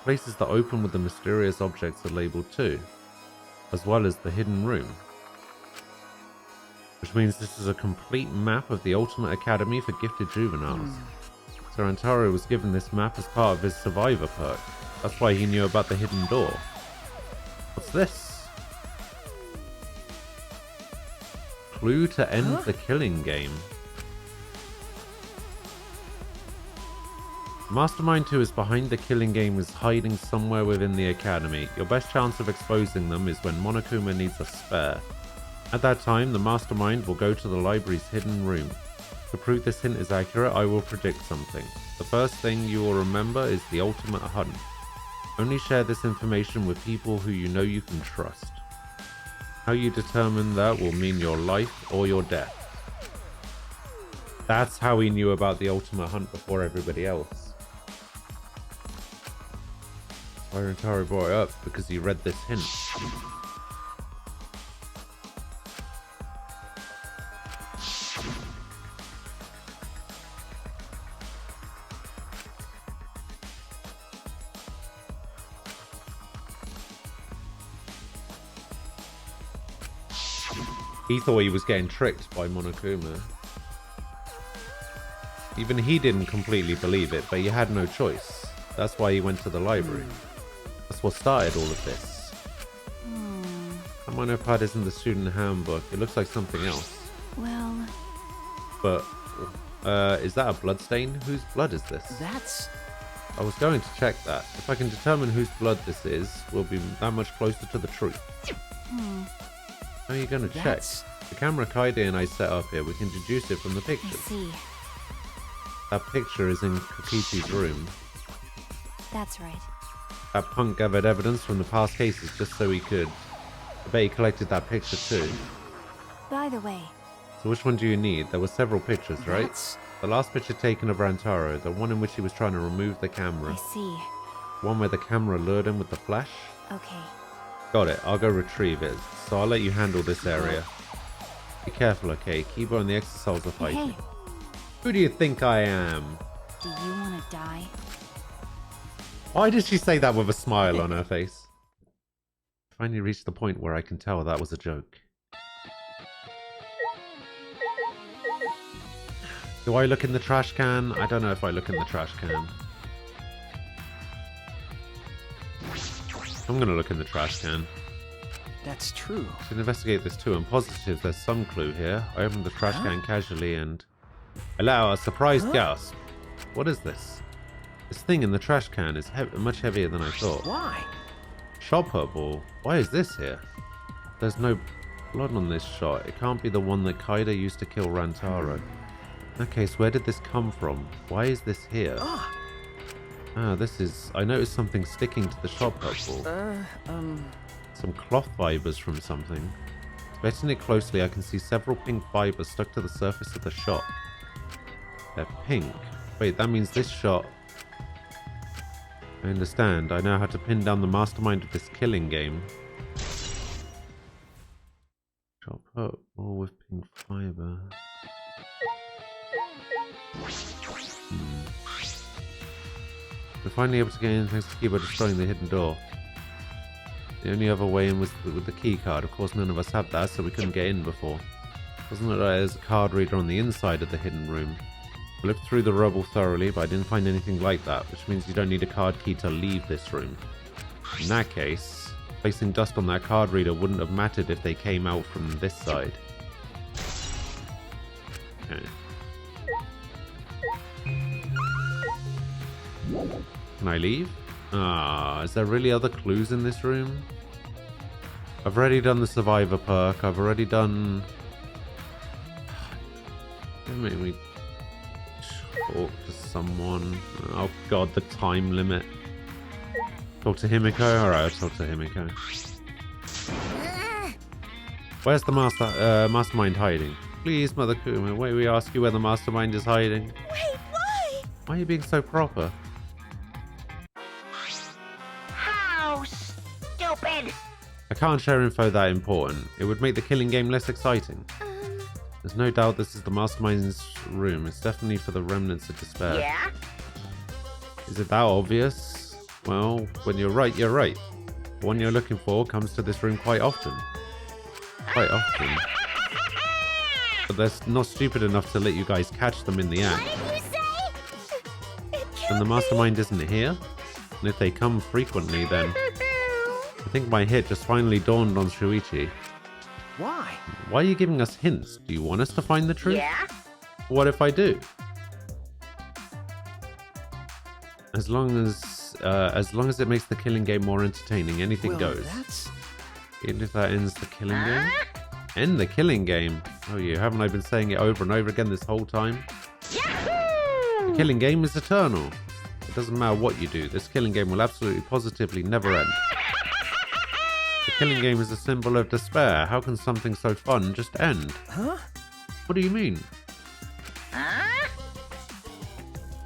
Places that open with the mysterious objects are labeled too, as well as the hidden room. Which means this is a complete map of the Ultimate Academy for gifted juveniles. So Rantaro was given this map as part of his survivor perk. That's why he knew about the hidden door. What's this? Clue to end the killing game. Mastermind who is behind the killing game is hiding somewhere within the academy. Your best chance of exposing them is when Monokuma needs a spare. At that time, the mastermind will go to the library's hidden room. To prove this hint is accurate, I will predict something. The first thing you will remember is the ultimate hunt. Only share this information with people who you know you can trust. How you determine that will mean your life or your death. That's how he knew about the ultimate hunt before everybody else. Rantaro brought it up because he read this hint. He thought he was getting tricked by Monokuma. Even he didn't completely believe it, but he had no choice. That's why he went to the library. That's what started all of this. The monopad isn't the student handbook. It looks like something else. Well... But, is that a blood stain? Whose blood is this? That's... I was going to check that. If I can determine whose blood this is, we'll be that much closer to the truth. How are you going to check? The camera Kaide and I set up here, we can deduce it from the I pictures. see. That picture is in Kokichi's room. That's right. That punk gathered evidence from the past cases just so he could. I bet he collected that picture too. By the way... So which one do you need? There were several pictures, right? The last picture taken of Rantaro, the one in which he was trying to remove the camera. I see. One where the camera lured him with the flash. Okay. Got it, I'll go retrieve it. So I'll let you handle this area. Be careful, okay? Kiba and the Exosols are fighting. Hey. Who do you think I am? Do you want to die? Why did she say that with a smile on her face? Finally reached the point where I can tell that was a joke. Do I look in the trash can? I don't know if I look in the trash can. I'm gonna look in the trash can. That's true. I should investigate this too. I'm positive there's some clue here. I opened the trash can casually and I let out a surprised gasp. What is this? This thing in the trash can is much heavier than I thought. Why? Shopper ball. Why is this here? There's no blood on this shot. It can't be the one that Kaida used to kill Rantaro. In that case, where did this come from? Why is this here? Ah, this is... I noticed something sticking to the shopper ball. Some cloth fibers from something. Inspecting it closely, I can see several pink fibers stuck to the surface of the shot. They're pink. Wait, that means this shot... I understand. I know how to pin down the mastermind of this killing game. Chop up all with pink fiber. We're finally able to get in thanks to the keyboard destroying the hidden door. The only other way in was with the key card. Of course, none of us had that, so we couldn't get in before. Wasn't it like there's a card reader on the inside of the hidden room? I looked through the rubble thoroughly, but I didn't find anything like that, which means you don't need a card key to leave this room. In that case, placing dust on that card reader wouldn't have mattered if they came out from this side. Okay. Can I leave? Ah, is there really other clues in this room? I've already done the survivor perk. I've already done... Don't make me talk to someone. Oh god, the time limit. Talk to Himiko? Alright, I'll talk to Himiko. Where's the mastermind hiding? Please, Mother Kuma, wait, we ask you where the mastermind is hiding. Wait, why? Why are you being so proper? How stupid! I can't share info that important. It would make the killing game less exciting. There's no doubt this is the mastermind's room. It's definitely for the remnants of despair. Yeah? Is it that obvious? Well, when you're right, you're right. The one you're looking for comes to this room quite often. Quite often. But they're not stupid enough to let you guys catch them in the act. What did you say? And the mastermind isn't here? And if they come frequently, then... I think my hit just finally dawned on Shuichi. Why? Why are you giving us hints? Do you want us to find the truth? Yeah? What if I do? As long as it makes the killing game more entertaining, anything goes. Even if that ends the killing game? End the killing game? Oh, you haven't I been saying it over and over again this whole time? Yahoo! The killing game is eternal. It doesn't matter what you do. This killing game will absolutely positively never end. The killing game is a symbol of despair. How can something so fun just end? Huh? What do you mean? Huh?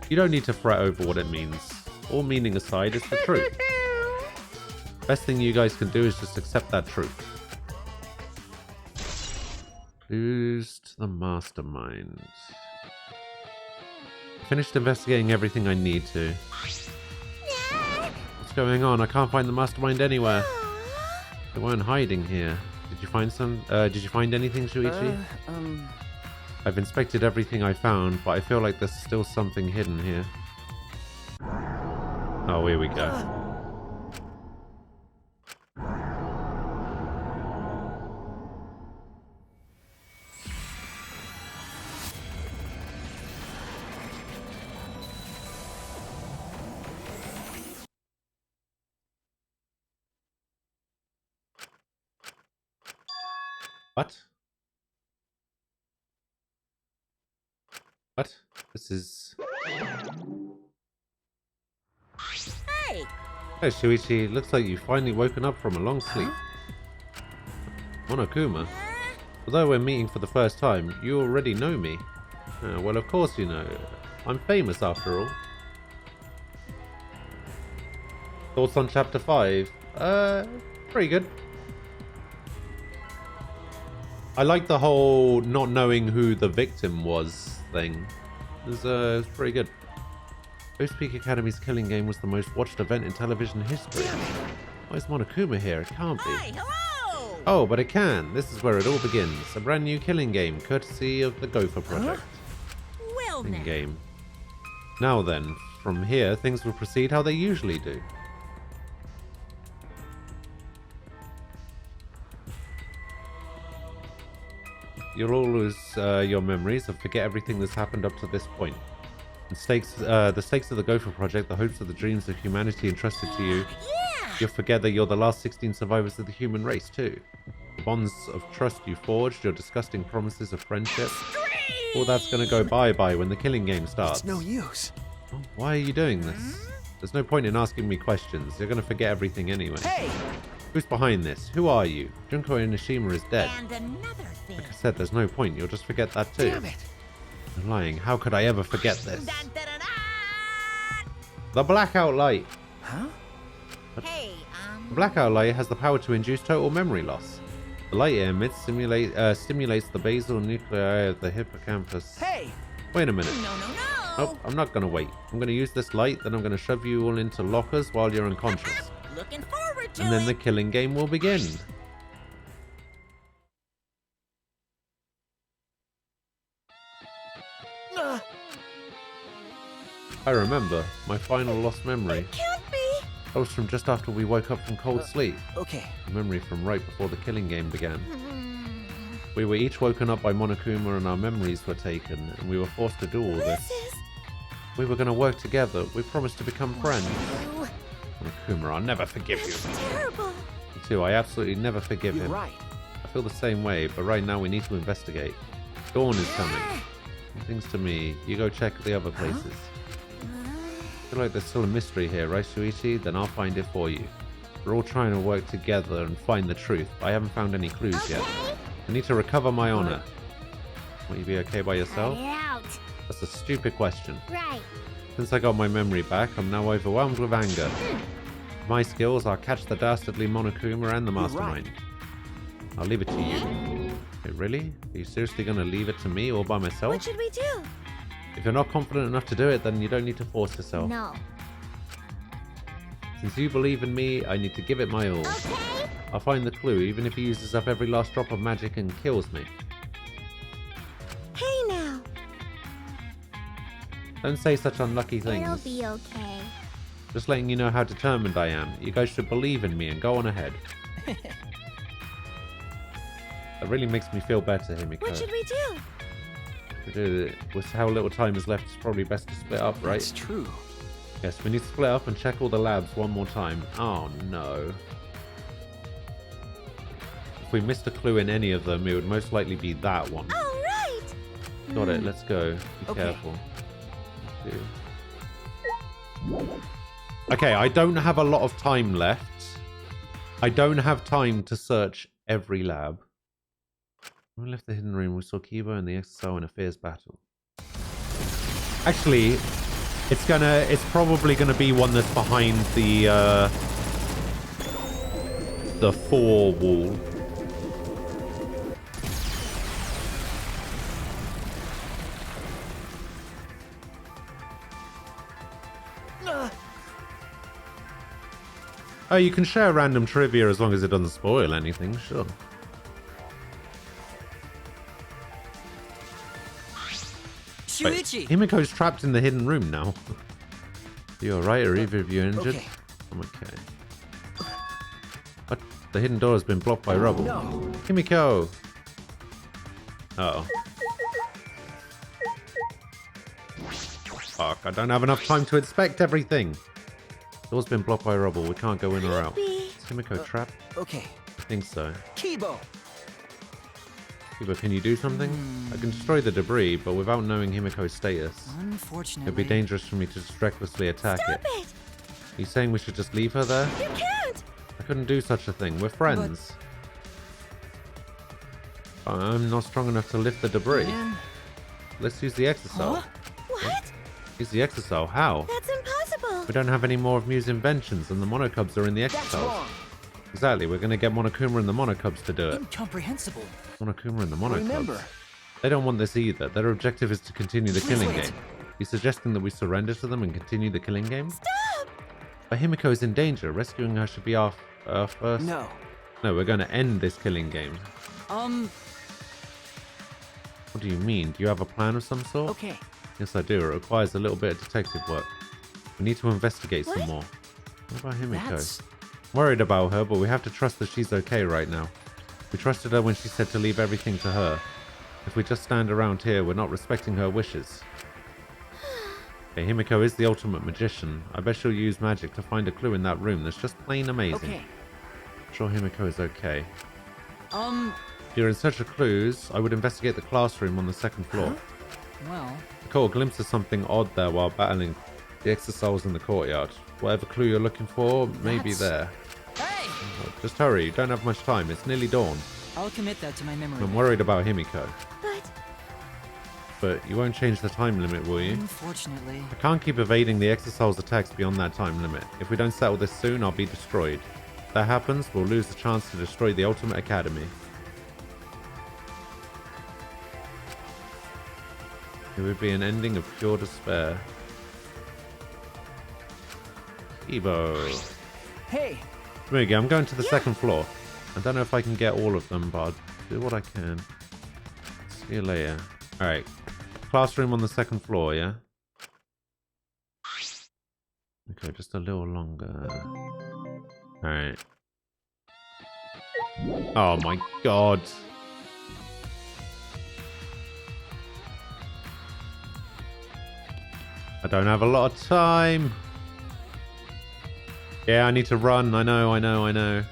You don't need to fret over what it means. All meaning aside, it's the truth. Best thing you guys can do is just accept that truth. Clues to the mastermind. Finished investigating everything I need to. What's going on? I can't find the mastermind anywhere. They weren't hiding here. Did you find anything, Shuichi? I've inspected everything I found, but I feel like there's still something hidden here. Oh, here we go. What? What? This is... Hey! Hey, Shuichi. Looks like you've finally woken up from a long sleep. Monokuma? Although we're meeting for the first time, you already know me. Well, of course you know. I'm famous after all. Thoughts on Chapter 5? Pretty good. I like the whole not knowing who the victim was thing. It was pretty good. Ghost Peak Academy's killing game was the most watched event in television history. Why is Monokuma here? It can't be. Hi, hello! Oh, but it can. This is where it all begins. A brand new killing game, courtesy of the Gopher Project. Well now. Game. Now then, from here, things will proceed how they usually do. You'll all lose your memories and forget everything that's happened up to this point. The stakes of the Gopher Project, the hopes of the dreams of humanity entrusted to you. Yeah! You'll forget that you're the last 16 survivors of the human race, too. The bonds of trust you forged, your disgusting promises of friendship. All that's gonna go bye-bye when the killing game starts. It's no use. Oh, why are you doing this? There's no point in asking me questions. You're gonna forget everything anyway. Hey! Who's behind this? Who are you? Junko Enoshima is dead. And another thing. Like I said, there's no point. You'll just forget that too. Damn it! I'm lying. How could I ever forget this? Dun, dun, dun, dun. The blackout light. Huh? Hey, The blackout light has the power to induce total memory loss. The light it emits stimulates the basal nuclei of the hippocampus. Hey! Wait a minute. no, no, no. Nope, I'm not gonna wait. I'm gonna use this light, then I'm gonna shove you all into lockers while you're unconscious. Looking forward to And then it. the killing game will begin. I remember my final lost memory. Can't be. That was from just after we woke up from cold sleep. Okay. A memory from right before the killing game began. We were each woken up by Monokuma and our memories were taken, and we were forced to do all this. We were going to work together. We promised to become friends. Monokuma, I'll never forgive you. Terrible. Me too, I absolutely never forgive You're him. right. I feel the same way, but right now we need to investigate. Dawn is coming. Things to me. You go check the other places. I feel like there's still a mystery here, right, Shuichi? Then I'll find it for you. We're all trying to work together and find the truth, but I haven't found any clues yet. I need to recover my honor. Will you be okay by yourself? Out. That's a stupid question. Right. Since I got my memory back, I'm now overwhelmed with anger. With my skills, I'll catch the dastardly Monokuma and the mastermind. I'll leave it to you. Wait, really? Are you seriously going to leave it to me all by myself? What should we do? If you're not confident enough to do it, then you don't need to force yourself. No. Since you believe in me, I need to give it my all. Okay. I'll find the clue, even if he uses up every last drop of magic and kills me. Hey now. Don't say such unlucky things. It'll be okay. Just letting you know how determined I am. You guys should believe in me and go on ahead. That really makes me feel better, Himiko. What should we do? With how little time is left, it's probably best to split up, right? That's true. Yes, we need to split up and check all the labs one more time. Oh no. If we missed a clue in any of them, it would most likely be that one. All right. Got it, let's go. Be Okay. careful. Okay, I don't have a lot of time left. I don't have time to search every lab. When we left the hidden room, we saw Kibo and the XSO in a fierce battle. Actually, it's probably gonna be one that's behind the 4 wall. Oh, you can share random trivia as long as it doesn't spoil anything, sure. Wait, Shuichi! Himiko's trapped in the hidden room now. Are you alright, or either of you injured? Okay. I'm okay. What? The hidden door has been blocked by rubble. No. Himiko! Uh-oh. Fuck, I don't have enough time to inspect everything. Door's been blocked by rubble. We can't go in or out. Is Himiko trapped? Okay. I think so. Kibo! Kibo, can you do something? I can destroy the debris, but without knowing Himiko's status, Unfortunately. it'd be dangerous for me to just recklessly attack Stop it. it. Are you saying we should just leave her there? You can't. I couldn't do such a thing. We're friends. I'm not strong enough to lift the debris. Man. Let's use the exosol. Huh? What? Use the exosol? How? That's impossible. We don't have any more of Mew's inventions, and the monocubs are in the That's exosol. wrong. Exactly. We're going to get Monokuma and the monocubs to do it. Incomprehensible. Monokuma and the monocubs. Remember. They don't want this either. Their objective is to continue the killing Wait. game. You suggesting that we surrender to them and continue the killing game? Stop. But Himiko is in danger. Rescuing her should be our first. No. No, we're going to end this killing game. What do you mean? Do you have a plan of some sort? Okay. Yes, I do. It requires a little bit of detective work. We need to investigate some more. What about Himiko? That's... Worried about her, but we have to trust that she's okay right now. We trusted her when she said to leave everything to her. If we just stand around here, we're not respecting her wishes. Okay, Himiko is the ultimate magician. I bet she'll use magic to find a clue in that room that's just plain amazing. Okay. I'm sure Himiko is okay. Um, If you're in search of clues, I would investigate the classroom on the second floor. well, I caught a glimpse of something odd there while battling the exosols in the courtyard. Whatever clue you're looking for may be That's- there. hey! Just hurry. You don't have much time. It's nearly dawn. I'll commit that to my memory. I'm worried about Himiko. But But you won't change the time limit, will you? Unfortunately. I can't keep evading the Exosoul's attacks beyond that time limit. If we don't settle this soon, I'll be destroyed. If that happens, we'll lose the chance to destroy the Ultimate Academy. It would be an ending of pure despair. Evo. Hey! Smoogie, I'm going to the second floor. I don't know if I can get all of them, but I'll do what I can. See you later. Alright. Classroom on the second floor, yeah? Okay, just a little longer. Alright. Oh my god. I don't have a lot of time. Yeah, I need to run. I know.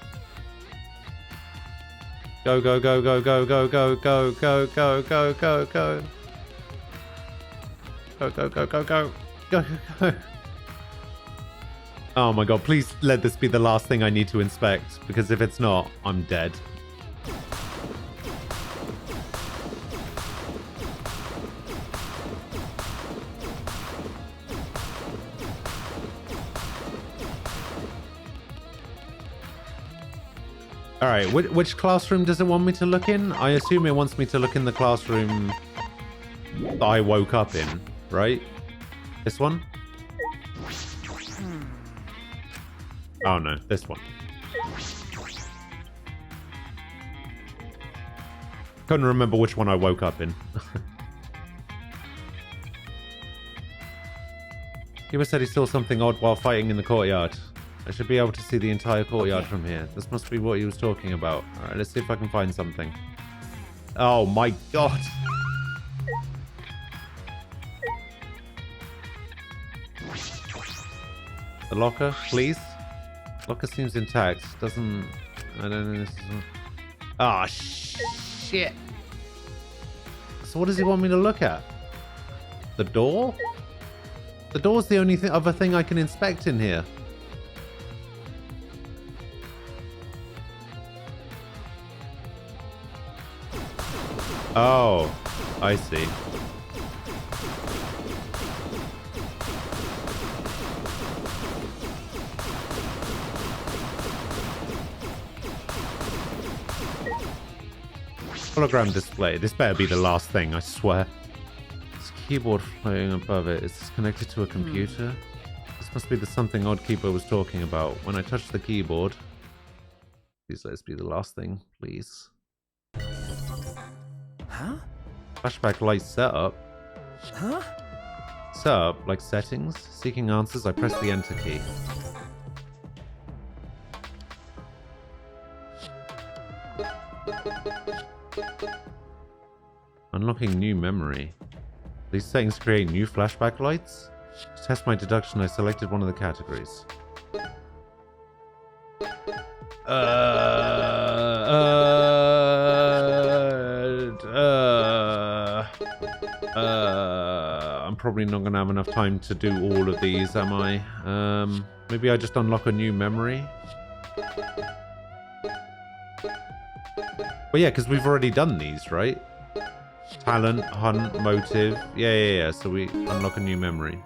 Go, go, go, go, go, go, go, go, go, go, go, go, go. Go, go, go, go, go. Go, go, go. Oh my god, please let this be the last thing I need to inspect, because if it's not, I'm dead. Alright, which classroom does it want me to look in? I assume it wants me to look in the classroom that I woke up in, right? This one? Oh no, this one. Couldn't remember which one I woke up in. Kiba said he saw something odd while fighting in the courtyard. I should be able to see the entire courtyard from here. This must be what he was talking about. Alright, let's see if I can find something. Oh my god! The locker, please? Locker seems intact. Doesn't... I don't know this is... Ah, shit! So what does he want me to look at? The door? The door's the only other thing I can inspect in here. Oh, I see. Hologram display. This better be the last thing, I swear. This keyboard floating above it. Is this connected to a computer? This must be the something odd Keeper was talking about. When I touch the keyboard... Please let this be the last thing, please. Huh? Flashback light setup. Huh? Setup, like settings. Seeking answers, I press the enter key. Unlocking new memory. These settings create new flashback lights. To test my deduction, I selected one of the categories. I'm probably not going to have enough time to do all of these, am I? Maybe I just unlock a new memory? Well, yeah, because we've already done these, right? Talent, hunt, motive. Yeah. So we unlock a new memory.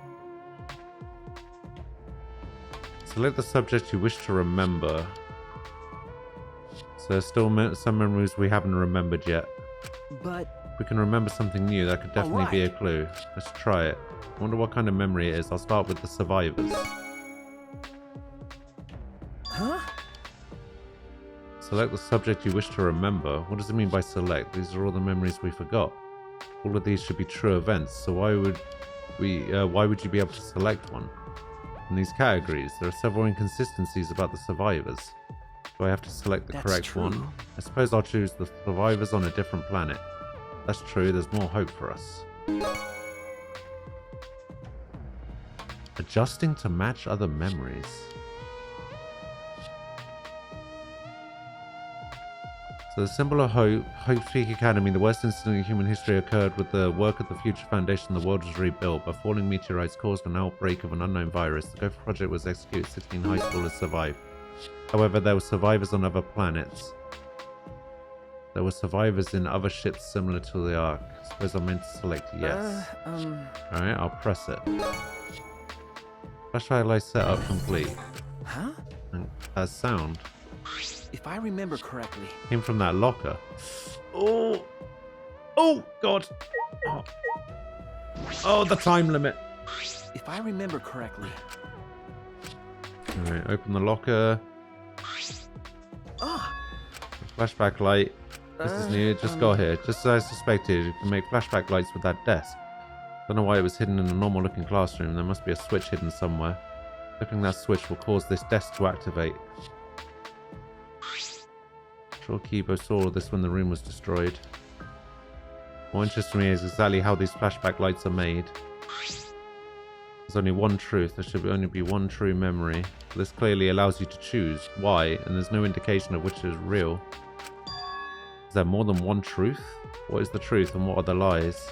Select the subject you wish to remember. So there's still some memories we haven't remembered yet. But... If we can remember something new, that could definitely be a clue. Let's try it. I wonder what kind of memory it is. I'll start with the survivors. Huh? Select the subject you wish to remember. What does it mean by select? These are all the memories we forgot. All of these should be true events, so why would you be able to select one? In these categories, there are several inconsistencies about the survivors. Do I have to select the correct one? I suppose I'll choose the survivors on a different planet. That's true, there's more hope for us. Adjusting to match other memories. So the symbol of hope, Hope's Peak Academy, the worst incident in human history occurred with the work of the Future Foundation. The world was rebuilt, but falling meteorites caused an outbreak of an unknown virus. The Gopher Project was executed, 16 high schoolers survived. However, there were survivors on other planets. There were survivors in other ships similar to the Ark. Suppose I'm meant to select yes. Alright, I'll press it. Flashlight light setup complete. Huh? And has sound. If I remember correctly... Came from that locker. Oh! Oh, God! Oh, oh, the time limit. If I remember correctly... Alright, open the locker. Ah! Flashback light. This is new. Just go here. Just as I suspected, you can make flashback lights with that desk. Don't know why it was hidden in a normal looking classroom. There must be a switch hidden somewhere. Flipping that switch will cause this desk to activate. Sure Kibo saw all this when the room was destroyed. What interests me is exactly how these flashback lights are made. There's only one truth. There should only be one true memory. This clearly allows you to choose why, and there's no indication of which is real. Is there more than one truth? What is the truth and what are the lies?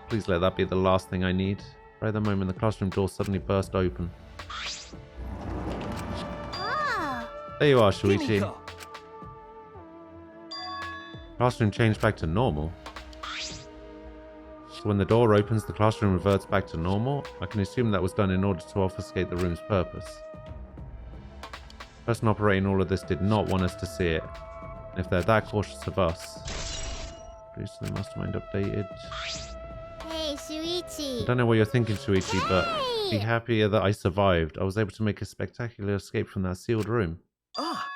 Please let that be the last thing I need. Right at the moment, the classroom door suddenly burst open. Ah. There you are, Shuichi. Classroom changed back to normal. So when the door opens, the classroom reverts back to normal. I can assume that was done in order to obfuscate the room's purpose. The person operating all of this did not want us to see it. And if they're that cautious of us... Recently mastermind updated. Hey, Shuichi. I don't know what you're thinking, Shuichi, but be happy that I survived. I was able to make a spectacular escape from that sealed room. Ah!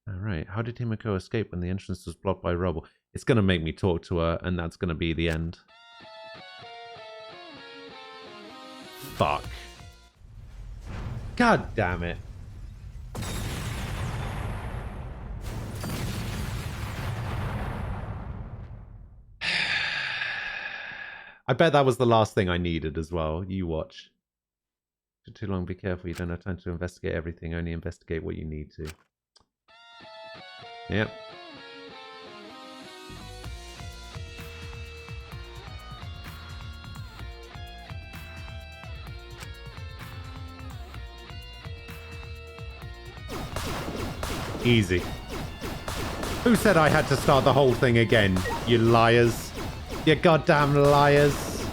Alright, how did Himiko escape when the entrance was blocked by rubble? It's going to make me talk to her, and that's going to be the end. Fuck. God damn it. I bet that was the last thing I needed as well. You watch. For too long, be careful. You don't have time to investigate everything. Only investigate what you need to. Yep. Easy. Who said I had to start the whole thing again? You liars. You goddamn liars.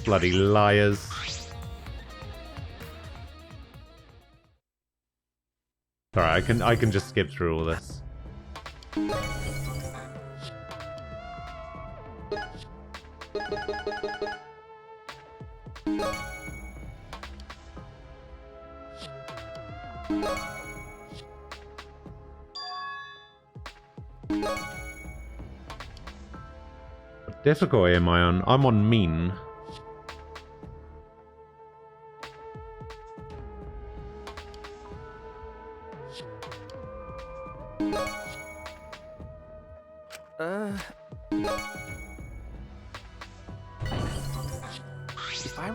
Bloody liars. Alright, I can just skip through all this. What difficulty am I on? I'm on mean. If I...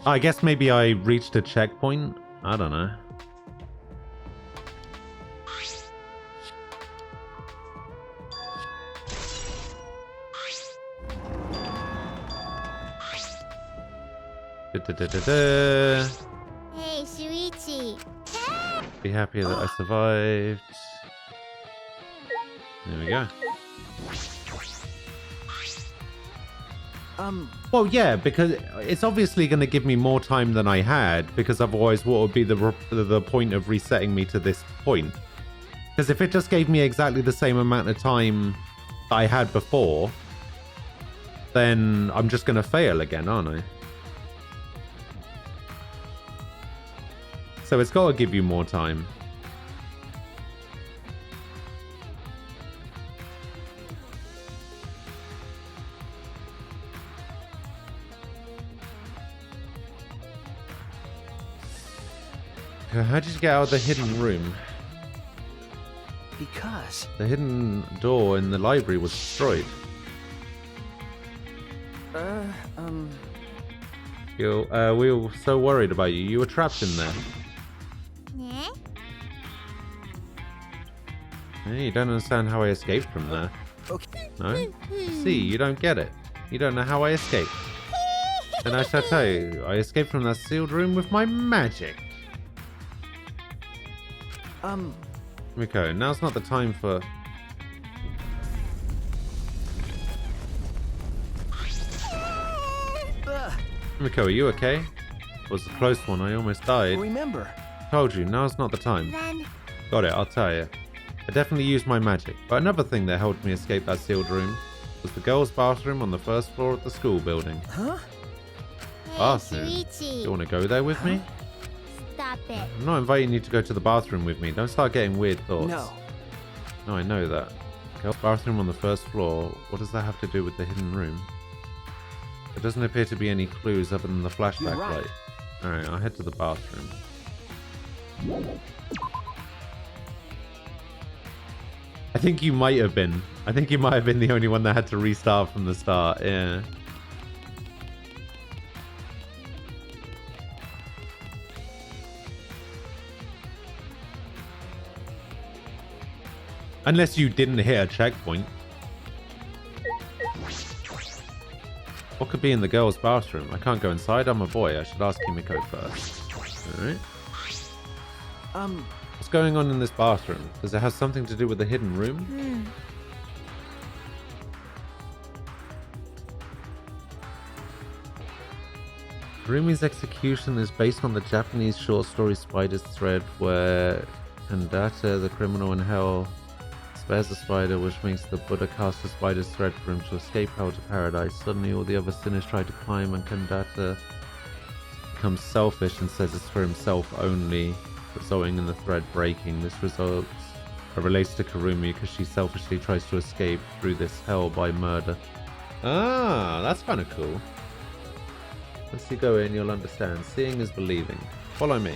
I guess maybe I reached a checkpoint. I don't know. Hey, Shuichi. Be happy that I survived. There we go. Well, yeah, because it's obviously going to give me more time than I had, because otherwise what would be the point of resetting me to this point? Because if it just gave me exactly the same amount of time that I had before, then I'm just going to fail again, aren't I? So it's got to give you more time. How did you get out of the hidden room? Because... The hidden door in the library was destroyed. We were so worried about you. You were trapped in there. Ne? Yeah, you don't understand how I escaped from there. Okay. No? See, you don't get it. You don't know how I escaped. Then I shall tell you, I escaped from that sealed room with my magic. Miko, now's not the time for... Miko, are you okay? It was a close one, I almost died. Remember. Told you, now's not the time. Then... Got it, I'll tell you. I definitely used my magic, but another thing that helped me escape that sealed room was the girls' bathroom on the first floor of the school building. Huh? Hey, Bathroom? Shuichi. You want to go there with me? Stop it. I'm not inviting you to go to the bathroom with me. Don't start getting weird thoughts. No. No, I know that. Girls' bathroom on the first floor. What does that have to do with the hidden room? There doesn't appear to be any clues other than the flashback You're right. light. Alright, I'll head to the bathroom. I think you might have been. I think you might have been the only one that had to restart from the start. Yeah. Unless you didn't hit a checkpoint. What could be in the girls' bathroom? I can't go inside. I'm a boy. I should ask Kimiko first. Alright. What's going on in this bathroom? Does it have something to do with the hidden room? Rumi's execution is based on the Japanese short story Spider's Thread, where Kandata, the criminal in hell, spares the spider, which makes the Buddha cast a spider's thread for him to escape hell to paradise. Suddenly all the other sinners try to climb, and Kandata becomes selfish and says it's for himself only, resulting in the thread breaking. This relates to Kurumi because she selfishly tries to escape through this hell by murder. Ah, that's kind of cool. Once you go in, you'll understand. Seeing is believing. Follow me.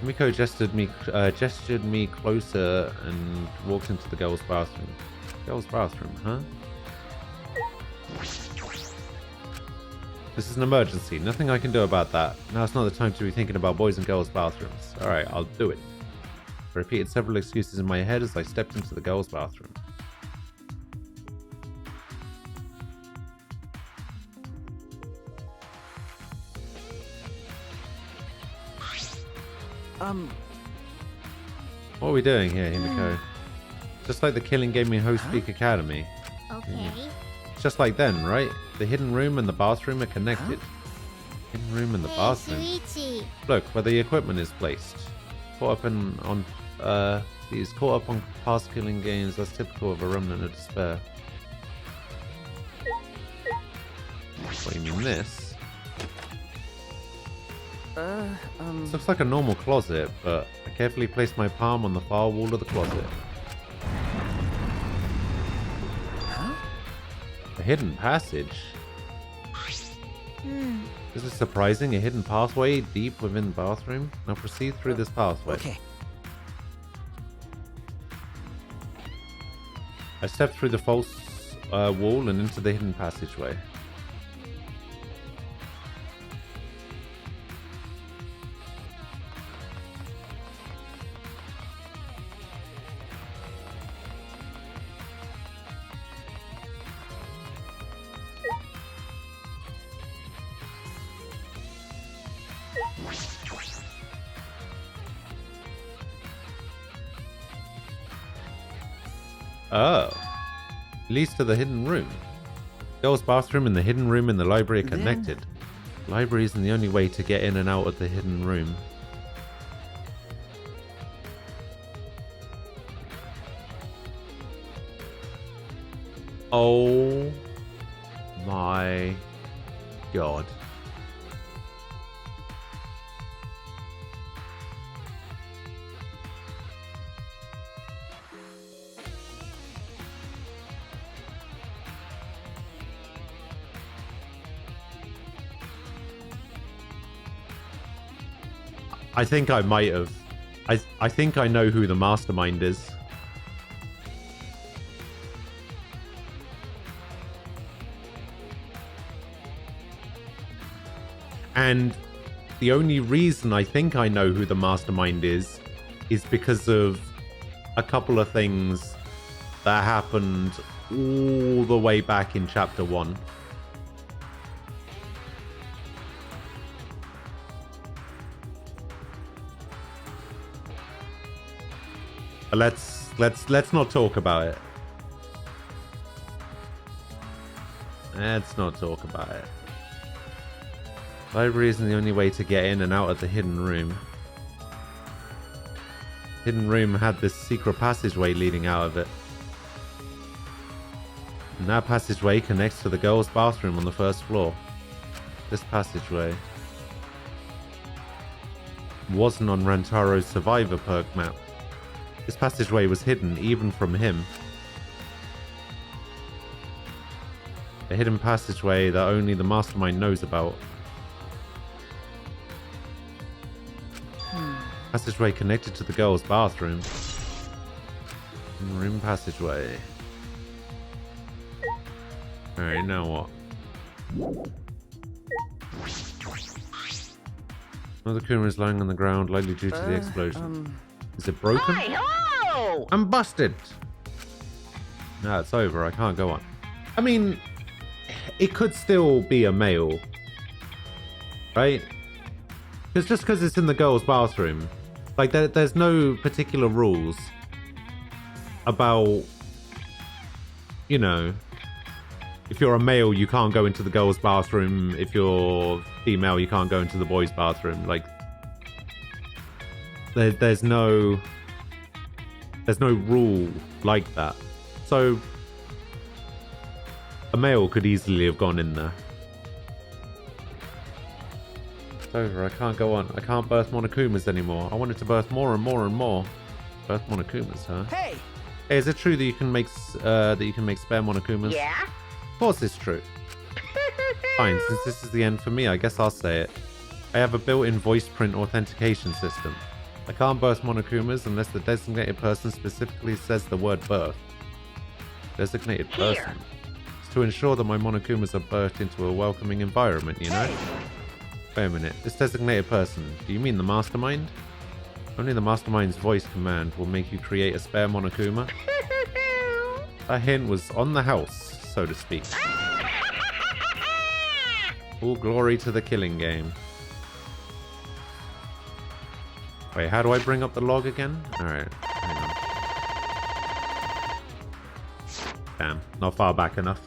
Miko gestured me closer and walked into the girls' bathroom. Girls' bathroom, huh? This is an emergency. Nothing I can do about that. Now's not the time to be thinking about boys and girls' bathrooms. Alright, I'll do it. I repeated several excuses in my head as I stepped into the girls' bathroom. What are we doing here, Himiko? Just like the killing game in Host Peak Academy. Okay. Just like then, right? The hidden room and the bathroom are connected. Hidden room and the Hey, bathroom. Shuichi. Look where the equipment is placed. Caught up on past killing games. That's typical of a remnant of despair. What do you mean this? This looks like a normal closet, but I carefully placed my palm on the far wall of the closet. A hidden passage? This is surprising. A hidden pathway deep within the bathroom. Now proceed through this pathway. Okay. I stepped through the false wall and into the hidden passageway. Oh. Leads to the hidden room. Girls' bathroom and the hidden room in the library are connected. Library isn't the only way to get in and out of the hidden room. Oh my god. I think I might have I think I know who the mastermind is. And the only reason I think I know who the mastermind is because of a couple of things that happened all the way back in chapter 1. Let's not talk about it. Let's not talk about it. Library isn't the only way to get in and out of the hidden room. Hidden room had this secret passageway leading out of it. And that passageway connects to the girls' bathroom on the first floor. This passageway wasn't on Rantaro's survivor perk map. This passageway was hidden even from him. A hidden passageway that only the mastermind knows about. Passageway connected to the girls' bathroom. Room passageway. Alright, now what? Another Kuma is lying on the ground, likely due to the explosion. Is it broken? Hi-ho! I'm busted! No, it's over. I can't go on. I mean, it could still be a male. Right? Because just because it's in the girls' bathroom, like, there's no particular rules about, you know, if you're a male, you can't go into the girls' bathroom. If you're female, you can't go into the boys' bathroom. Like, there's no rule like that. So a male could easily have gone in there. It's over. I can't go on. I can't birth Monokumas anymore. I wanted to birth more and more and more. Birth Monokumas, huh? Hey, is it true that you can make spare Monokumas? Yeah? Of course it's true. Fine, since this is the end for me, I guess I'll say it. I have a built-in voice print authentication system. I can't birth Monokumas unless the designated person specifically says the word birth. Designated person. It's to ensure that my Monokumas are birthed into a welcoming environment, you know? Wait a minute, this designated person, do you mean the mastermind? Only the mastermind's voice command will make you create a spare Monokuma. That hint was on the house, so to speak. All glory to the killing game. Wait, how do I bring up the log again? Alright, hang on. Damn, not far back enough.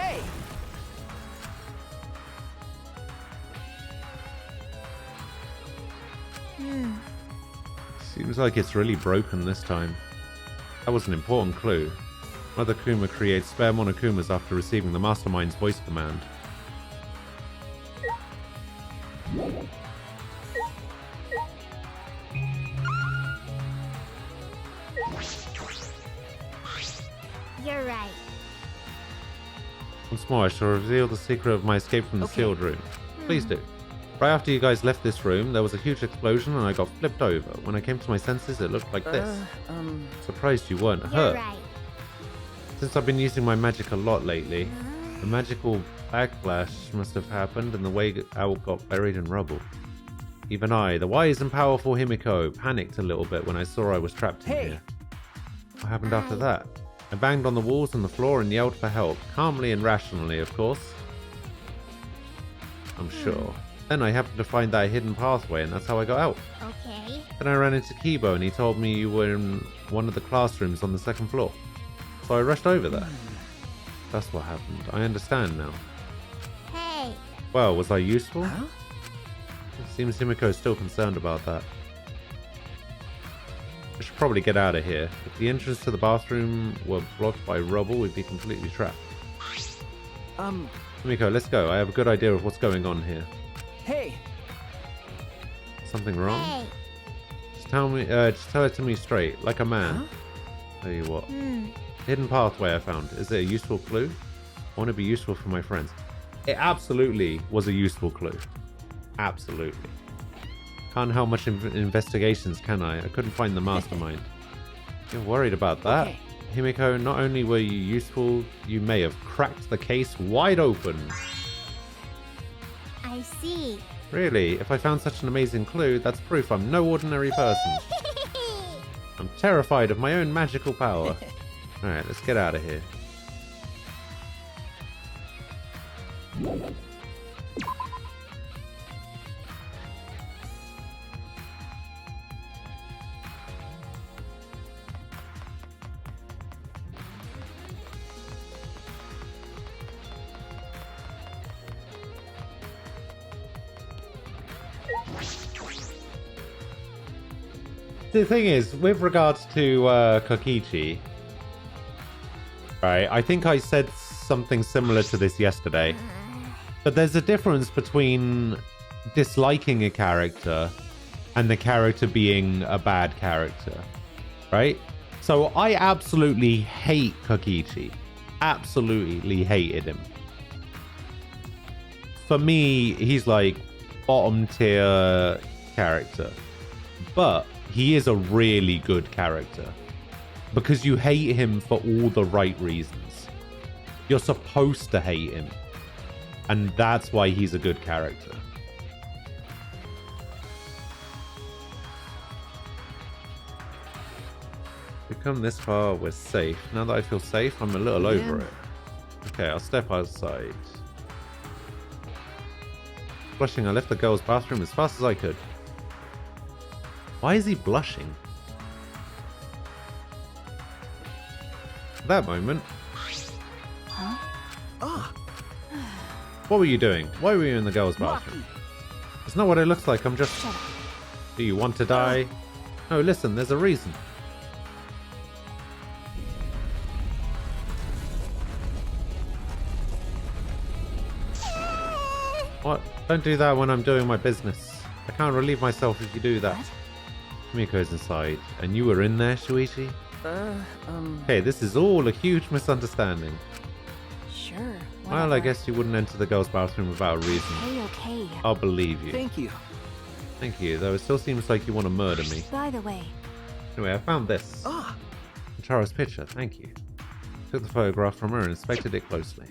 hey! Seems like it's really broken this time. That was an important clue. Mother Kuma creates spare Monokumas after receiving the Mastermind's voice command. You're right. Once more, I shall reveal the secret of my escape from the sealed room. Please do. Right after you guys left this room, there was a huge explosion and I got flipped over. When I came to my senses, it looked like this. Surprised you weren't hurt. You're right. Since I've been using my magic a lot lately, the magical backlash must have happened and the way out got buried in rubble. Even I, the wise and powerful Himiko, panicked a little bit when I saw I was trapped in here. What happened after that? I banged on the walls and the floor and yelled for help, calmly and rationally, of course. I'm sure. Then I happened to find that hidden pathway and that's how I got out. Okay. Then I ran into Kibo and he told me you were in one of the classrooms on the second floor. So I rushed over there. That's what happened. I understand now. Hey. Well, was I useful? Huh? It seems Himiko's still concerned about that. I should probably get out of here. If the entrance to the bathroom were blocked by rubble, we'd be completely trapped. Himiko, let's go. I have a good idea of what's going on here. Hey! Something wrong? Hey. Just tell it to me straight, like a man. Huh? Tell you what. Hidden pathway I found. Is it a useful clue? I want to be useful for my friends. it absolutely was a useful clue. Absolutely. Can't help much investigations, can I? I couldn't find the mastermind. You're worried about that? Okay. Himiko, not only were you useful, you may have cracked the case wide open. I see. Really, if I found such an amazing clue, that's proof I'm no ordinary person. I'm terrified of my own magical power. Alright, let's get out of here. The thing is, with regards to Kokichi, right, I think I said something similar to this yesterday, but there's a difference between disliking a character and the character being a bad character, right? So I absolutely hate Kokichi. Absolutely hated him. For me, he's like bottom tier character, but he is a really good character because you hate him for all the right reasons. You're supposed to hate him, and that's why he's a good character. We've come this far, we're safe. Now that I feel safe, I'm a little over it. Okay, I'll step outside. Blushing, I left the girls' bathroom as fast as I could. Why is he blushing? At that moment. Huh? Ah, What were you doing? Why were you in the girls' bathroom? It's not what it looks like, I'm just... Shut up. Do you want to die? No, listen, there's a reason. What? Don't do that when I'm doing my business. I can't relieve myself if you do that. What? Miko's inside, and you were in there, Shuichi? Hey, this is all a huge misunderstanding. Sure. Well, I whatever. guess you wouldn't enter the girls' bathroom without a reason. Okay. I'll believe you. thank you. Thank you, though it still seems like you want to murder me. By the way, Anyway, I found this. Ah, Charo's picture, thank you. Took the photograph from her and inspected it closely.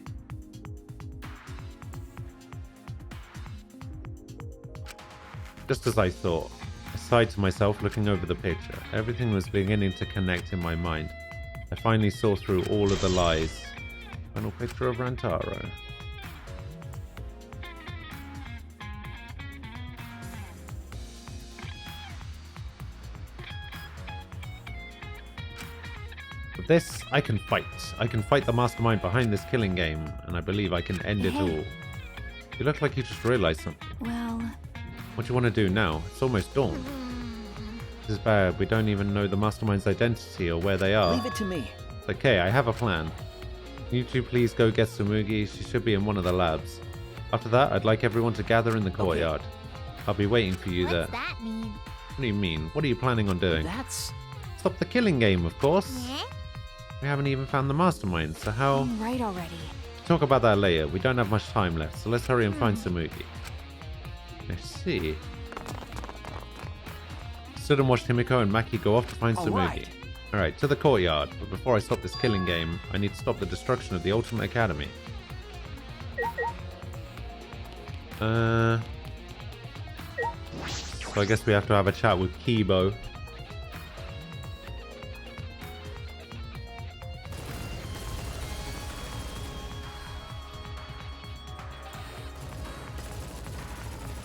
Just as I thought. I sighed to myself looking over the picture. Everything was beginning to connect in my mind. I finally saw through all of the lies. Final picture of Rantaro. With this, I can fight. I can fight the mastermind behind this killing game, and I believe I can end it Hey. all. You look like you just realized something. well, What do you want to do now? It's almost dawn. This is bad. We don't even know the mastermind's identity or where they are. leave it to me. Okay, I have a plan. Can you two please go get Tsumugi? She should be in one of the labs. After that, I'd like everyone to gather in the courtyard. I'll be waiting for you there. What's that mean? What do you mean? What are you planning on doing? That's... Stop the killing game, of course. Yeah? We haven't even found the mastermind, so how... I'm right already. Talk about that later. We don't have much time left, so let's hurry and find Tsumugi. I see. Stood and watched Himiko and Maki go off to find Tsumugi. Alright. Alright, to the courtyard. But before I stop this killing game, I need to stop the destruction of the Ultimate Academy. So I guess we have to have a chat with Kibo.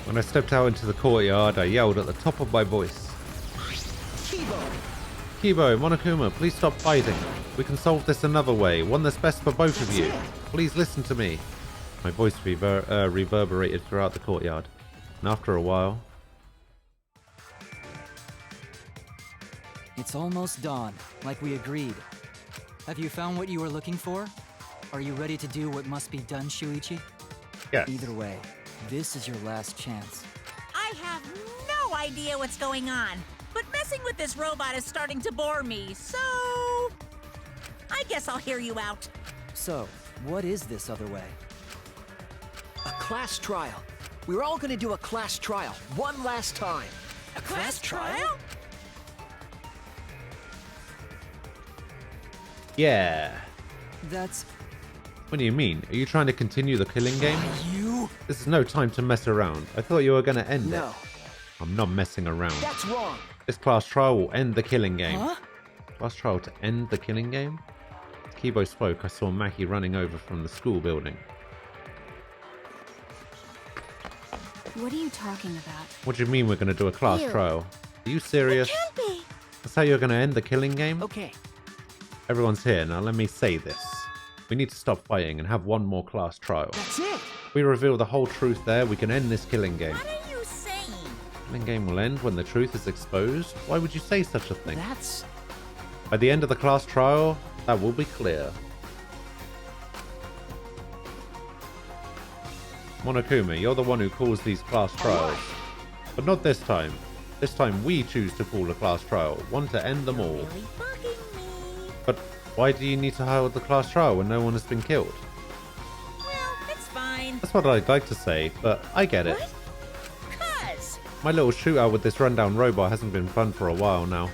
When I stepped out into the courtyard, I yelled at the top of my voice. Kibo! Kibo, Monokuma, please stop fighting. We can solve this another way, one that's best for both of you. Please listen to me. My voice reverberated throughout the courtyard. And after a while... It's almost dawn, like we agreed. Have you found what you were looking for? Are you ready to do what must be done, Shuichi? Yes. Either way, this is your last chance. I have no idea what's going on, but messing with this robot is starting to bore me, so... I guess I'll hear you out. So, what is this other way? class trial. We were all gonna do a class trial, one last time. A class trial? Yeah. That's... What do you mean? Are you trying to continue the killing game? You? This is no time to mess around. I thought you were going to end No. it. I'm not messing around. That's wrong. This class trial will end the killing game. Huh? Class trial to end the killing game? As Kibo spoke, I saw Maki running over from the school building. What are you talking about? What do you mean we're going to do a class Ew. trial? Are you serious? Can't be. That's how you're going to end the killing game? Okay. Everyone's here. Now let me say this. We need to stop fighting and have one more class trial. That's it. If we reveal the whole truth there, we can end this killing game. What are you saying? Killing game will end when the truth is exposed? Why would you say such a thing? That's... By the end of the class trial, that will be clear. Monokuma, you're the one who calls these class trials. But not this time. This time we choose to call a class trial, one to end them all. Really bugging me. But why do you need to hold the class trial when no one has been killed? Well, it's fine. That's what I'd like to say, but I get it. Cuz. My little shootout with this rundown robot hasn't been fun for a while now.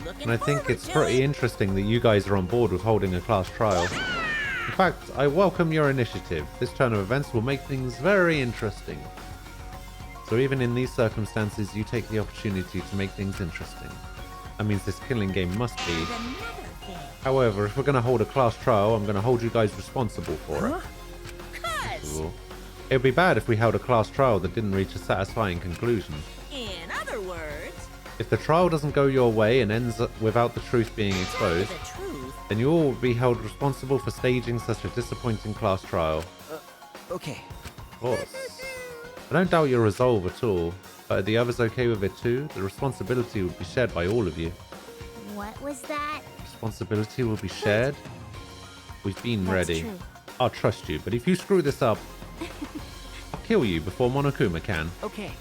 Looking And I think forward it's to pretty it. interesting that you guys are on board with holding a class trial. In fact, I welcome your initiative. This turn of events will make things very interesting. So even in these circumstances, you take the opportunity to make things interesting. That means this killing game must be. And another thing. However, if we're going to hold a class trial, I'm going to hold you guys responsible for it. Cuz. It would be bad if we held a class trial that didn't reach a satisfying conclusion. In other words, If the trial doesn't go your way and ends up without the truth being exposed, the truth. then you all will be held responsible for staging such a disappointing class trial. Okay. Of course. I don't doubt your resolve at all, but are the others okay with it too? The responsibility will be shared by all of you. What was that? Responsibility will be shared? We've been That's ready. true. I'll trust you, but if you screw this up, I'll kill you before Monokuma can. Okay.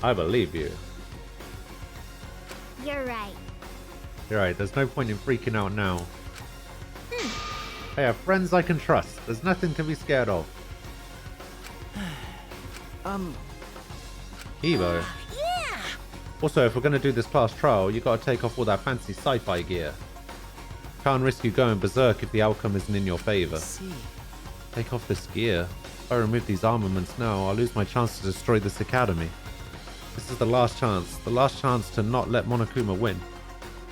I believe you. You're right. You're right, there's no point in freaking out now. I have friends I can trust. There's nothing to be scared of. Evo. Yeah. Also, if we're going to do this class trial, you got to take off all that fancy sci-fi gear. Can't risk you going berserk if the outcome isn't in your favor. See. Take off this gear. If I remove these armaments now, I'll lose my chance to destroy this academy. This is the last chance to not let Monokuma win.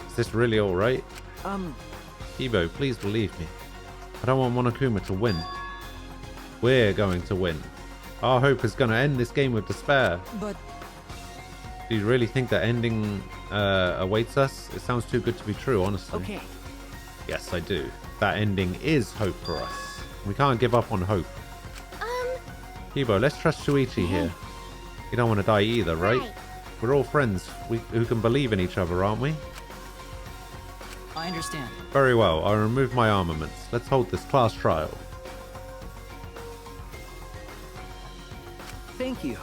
Is this really alright? Ibo, please believe me. I don't want Monokuma to win. We're going to win. Our hope is going to end this game with despair. But... Do you really think that ending awaits us? It sounds too good to be true, honestly. Okay. Yes, I do. That ending is hope for us. We can't give up on hope. Ibo, let's trust Shuichi here. You don't want to die either, right? Right. We're all friends who can believe in each other, aren't we? I understand. Very well, I'll remove my armaments. Let's hold this class trial. Thank you.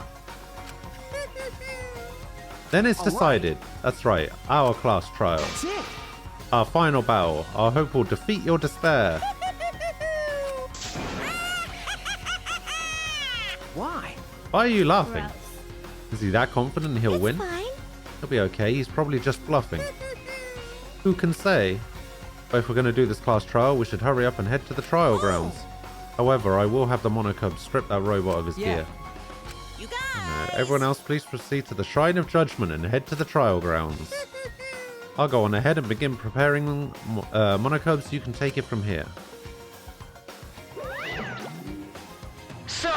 Then it's All right. decided. That's right, our class trial. That's it. Our final battle. Our hope will defeat your despair. Why? Why are you laughing? Gross. Is he that confident he'll win? Fine. He'll be okay, he's probably just bluffing. Who can say? But if we're going to do this class trial, we should hurry up and head to the trial grounds. However, I will have the Monocub strip that robot of his Yeah. gear. You guys. Everyone else, please proceed to the Shrine of Judgment and head to the trial grounds. I'll go on ahead and begin preparing Monocubs. You can take it from here. So,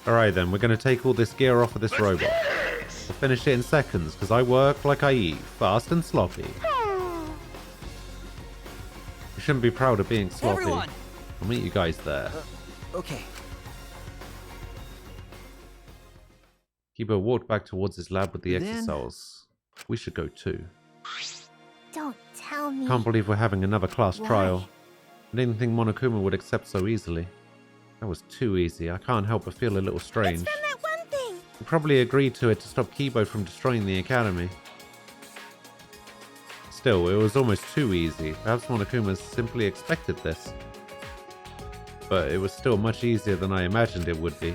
Alright then, we're going to take all this gear off of this robot. We'll finish it in seconds, because I work like I eat, fast and sloppy. You shouldn't be proud of being sloppy. Everyone! I'll meet you guys there. Okay. Kibo walked back towards his lab with the Then- exocells. We should go too. Don't tell me. Can't believe we're having another class Why? trial. I didn't think Monokuma would accept so easily. That was too easy. I can't help but feel a little strange. From that one thing. He probably agreed to it to stop Kibo from destroying the academy. Still, it was almost too easy. Perhaps Monokuma simply expected this. but it was still much easier than I imagined it would be.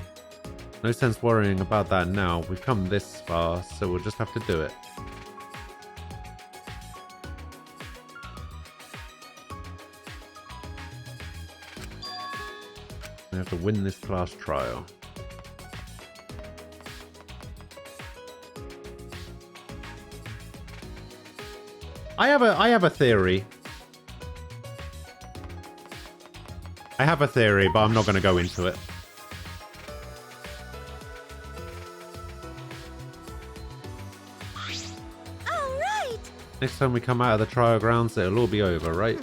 No sense worrying about that now. We've come this far, so we'll just have to do it. We have to win this class trial. I have a theory. I have a theory, but I'm not going to go into it. All right. Next time we come out of the trial grounds, it'll all be over, right?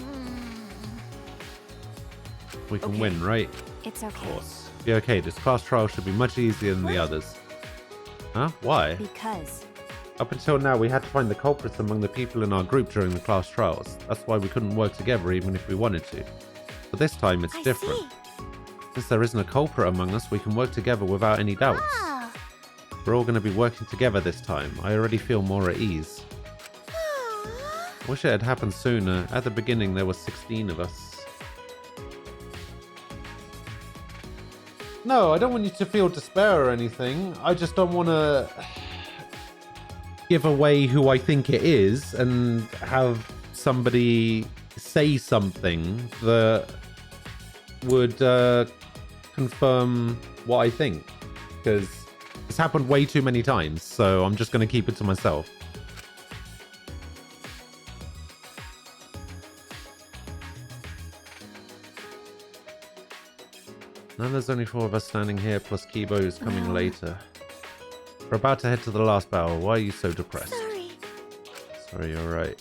We can win, right? It's okay. Of course. Yeah, okay, this class trial should be much easier than the others. Huh? Why? Because Up until now, we had to find the culprits among the people in our group during the class trials. That's why we couldn't work together even if we wanted to. But this time, it's different. Since there isn't a culprit among us, we can work together without any doubts. Ah. We're all going to be working together this time. I already feel more at ease. I wish it had happened sooner. At the beginning, there were 16 of us. No, I don't want you to feel despair or anything. I just don't want to give away who I think it is and have somebody say something that would confirm what I think. Because it's happened way too many times, so I'm just going to keep it to myself. Now there's only 4 of us standing here, plus Kibo who's coming later. We're about to head to the last battle. Why are you so depressed? Sorry, you're right.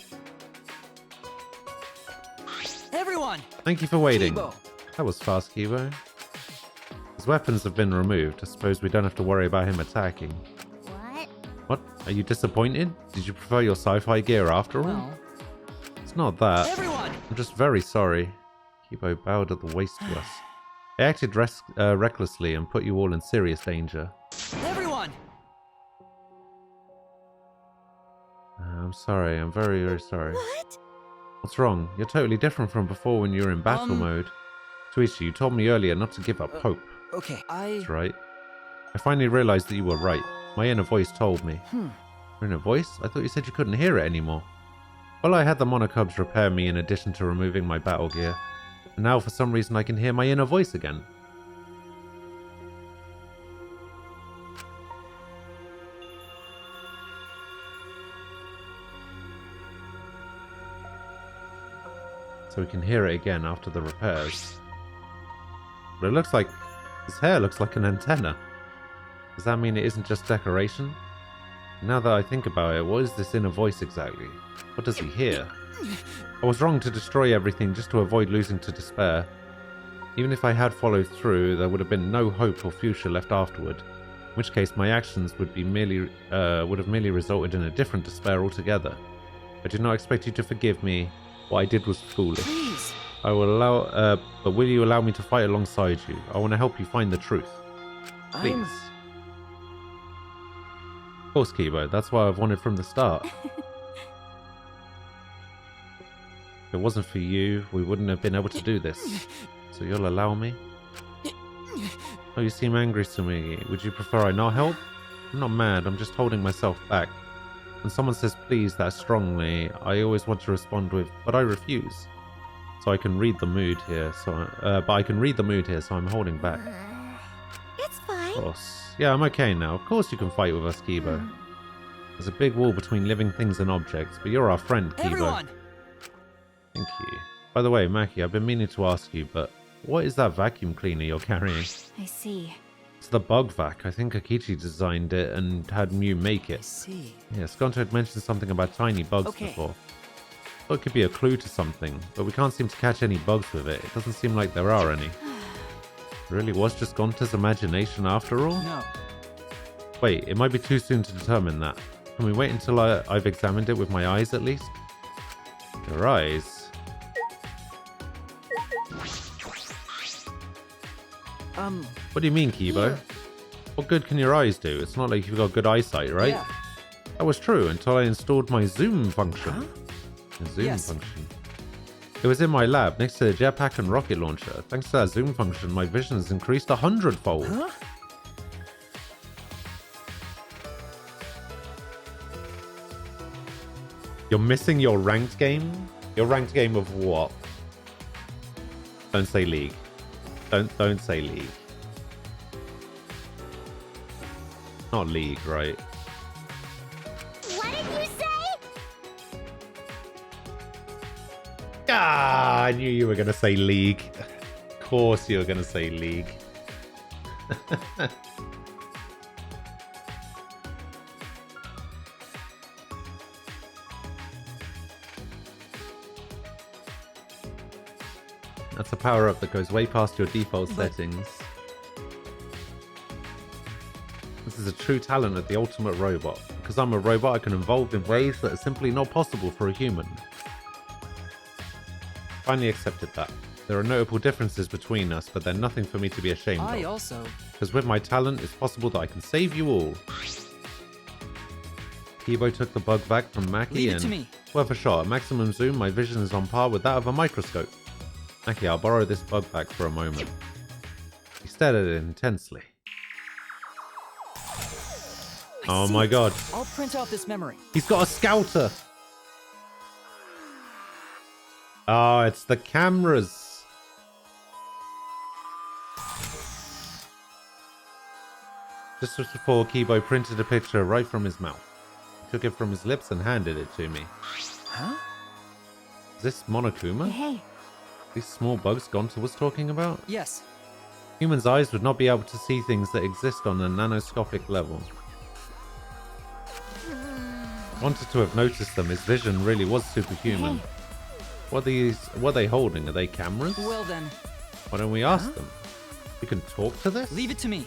Everyone! Thank you for waiting. Kibo. That was fast, Kibo. His weapons have been removed. I suppose we don't have to worry about him attacking. What? What? Are you disappointed? Did you prefer your sci-fi gear after all? Well, It's not that. everyone! I'm just very sorry. Kibo bowed at the waist to us. I acted recklessly and put you all in serious danger. Everyone! I'm sorry. I'm very, very sorry. What? What's wrong? You're totally different from before when you were in battle mode. Tuichi, you told me earlier not to give up hope. Okay, That's right. I finally realized that you were right. My inner voice told me. Your inner voice? I thought you said you couldn't hear it anymore. Well, I had the Monocubs repair me in addition to removing my battle gear. And now for some reason I can hear my inner voice again. So we can hear it again after the repairs. But it looks like... his hair looks like an antenna. Does that mean it isn't just decoration? Now that I think about it, what is this inner voice exactly? What does he hear? I was wrong to destroy everything just to avoid losing to despair. Even if I had followed through, there would have been no hope or future left afterward. In which case my actions would have merely resulted in a different despair altogether. I do not expect you to forgive me. What I did was foolish. Please. I will allow, but will you allow me to fight alongside you? I want to help you find the truth. Please. Of course, Kibo. That's what I've wanted from the start. If it wasn't for you, we wouldn't have been able to do this. So you'll allow me? Oh, you seem angry to me. Would you prefer I not help? I'm not mad. I'm just holding myself back. When someone says please that strongly, I always want to respond with, but I refuse. So I can read the mood here. But I can read the mood here, so I'm holding back. It's fine. Of course. Yeah, I'm okay now. Of course you can fight with us, Kibo. There's a big wall between living things and objects, but you're our friend, Kibo. Everyone! Thank you. By the way, Maki, I've been meaning to ask you, but what is that vacuum cleaner you're carrying? I see. It's the bug vac. I think Akichi designed it and had Mew make it. I see. Yeah, Skonto had mentioned something about tiny bugs before. Thought it could be a clue to something, but we can't seem to catch any bugs with it. It doesn't seem like there are any. It really was just Skonto's imagination after all? No. Wait, it might be too soon to determine that. Can we wait until I've examined it with my eyes at least? Your eyes? What do you mean, Kibo? Yeah. What good can your eyes do? It's not like you've got good eyesight, right? Yeah. That was true until I installed my zoom function. Huh? The zoom Yes. function. It was in my lab, next to the jetpack and rocket launcher. Thanks to that zoom function, my vision has increased 100-fold. Huh? You're missing your ranked game? Your ranked game of what? Don't say league. Don't say league. Not league, right? What did you say? Ah, I knew you were gonna say league. Of course you were gonna say league. That's a power-up that goes way past your default settings. This is a true talent of the ultimate robot. Because I'm a robot, I can evolve in ways that are simply not possible for a human. Finally accepted that. There are notable differences between us, but they're nothing for me to be ashamed I of. also... Because with my talent, it's possible that I can save you all. Kibo took the bug back from Maki Leave it and... to me. Worth a shot. At maximum zoom, my vision is on par with that of a microscope. Maki, I'll borrow this bug back for a moment. He stared at it intensely. Oh my god. I'll print off this memory. He's got a scouter! Oh, it's the cameras. Just as before, Kibo printed a picture right from his mouth. He took it from his lips and handed it to me. Huh? Is this Monokuma? Hey, These small bugs Gonta was talking about? Yes. Humans' eyes would not be able to see things that exist on a nanoscopic level. Wanted to have noticed them, his vision really was superhuman. Hey. What are they holding? Are they cameras? Well then, Why don't we ask them? We can talk to this? leave it to me.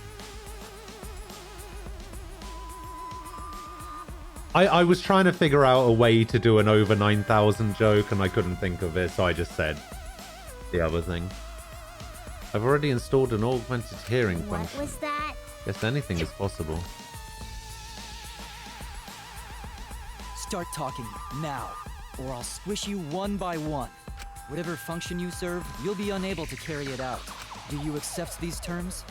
I was trying to figure out a way to do an over 9,000 joke and I couldn't think of it, so I just said the other thing. I've already installed an augmented hearing What function. was that? Guess anything is possible. Start talking now, or I'll squish you one by one. Whatever function you serve, you'll be unable to carry it out. Do you accept these terms?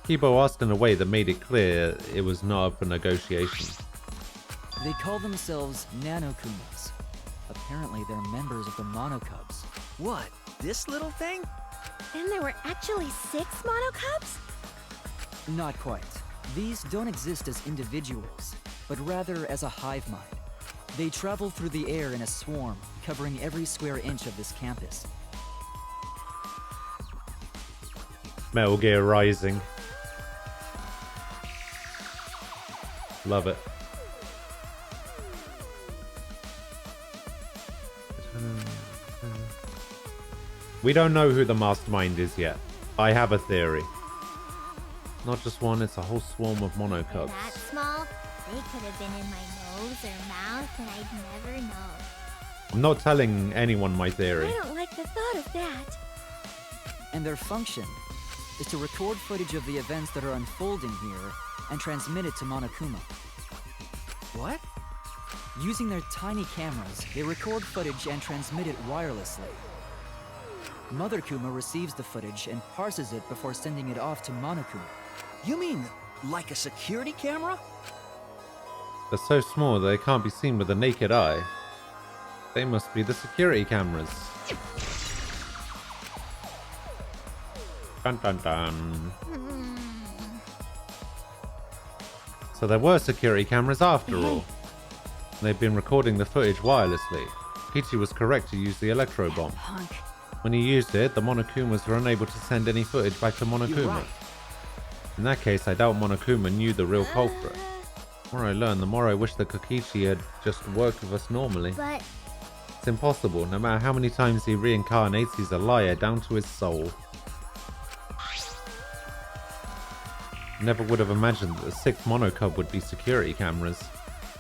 Kibo asked in a way that made it clear it was not up for negotiation. They call themselves Nanokumas. Apparently they're members of the Monocubs. What? This little thing? Then there were actually 6 monocubs? Not quite. These don't exist as individuals, but rather as a hive mind. They travel through the air in a swarm, covering every square inch of this campus. Metal Gear Rising. Love it. We don't know who the mastermind is yet. I have a theory. Not just one, it's a whole swarm of They're monocubs. that small? They could have been in my nose or mouth and I'd never know. I'm not telling anyone my theory. I don't like the thought of that. And their function is to record footage of the events that are unfolding here and transmit it to Monokuma. What? Using their tiny cameras, they record footage and transmit it wirelessly. Mother Kuma receives the footage and parses it before sending it off to Monokuma. You mean like a security camera? They're so small that they can't be seen with the naked eye. They must be the security cameras. Dun dun dun. So there were security cameras after all. They've been recording the footage wirelessly. Peachy was correct to use the electro bomb. punk. When he used it, the Monokumas were unable to send any footage back to Monokuma. You're right. In that case, I doubt Monokuma knew the real culprit. The more I learn, the more I wish that Kokichi had just worked with us normally. But It's impossible. No matter how many times he reincarnates, he's a liar down to his soul. Never would have imagined that the 6th Monocub would be security cameras.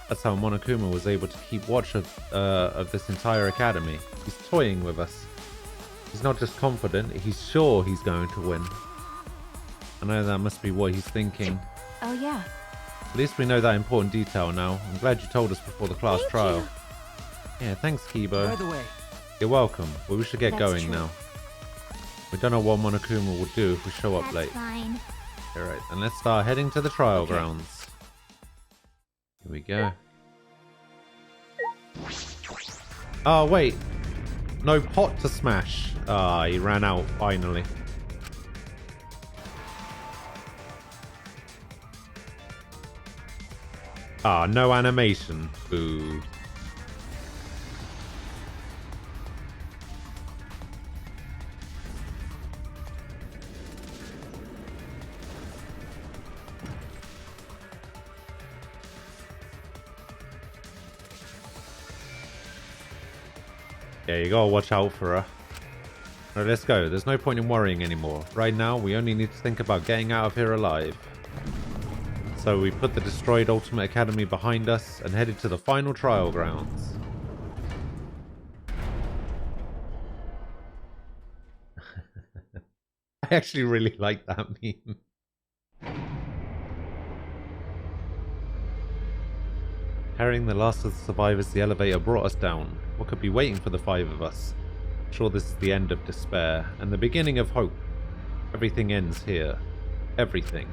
That's how Monokuma was able to keep watch of this entire academy. He's toying with us. He's not just confident, he's sure he's going to win. I know that must be what he's thinking. Oh yeah. At least we know that important detail now. I'm glad you told us before the class Thank trial. you. Yeah, thanks, Kibo. By the way, You're welcome, but we should get That's going true. now. We don't know what Monokuma will do if we show up That's late. fine. Alright, and let's start heading to the trial grounds. Here we go. Oh, wait. No pot to smash. Ah, he ran out, finally. Ah, no animation. Boo. Yeah, you gotta watch out for her. Alright, let's go. There's no point in worrying anymore. Right now, we only need to think about getting out of here alive. So we put the destroyed Ultimate Academy behind us and headed to the final trial grounds. I actually really like that meme. Carrying the last of the survivors, the elevator brought us down. What could be waiting for the five of us? Sure, this is the end of despair and the beginning of hope. Everything ends here. Everything.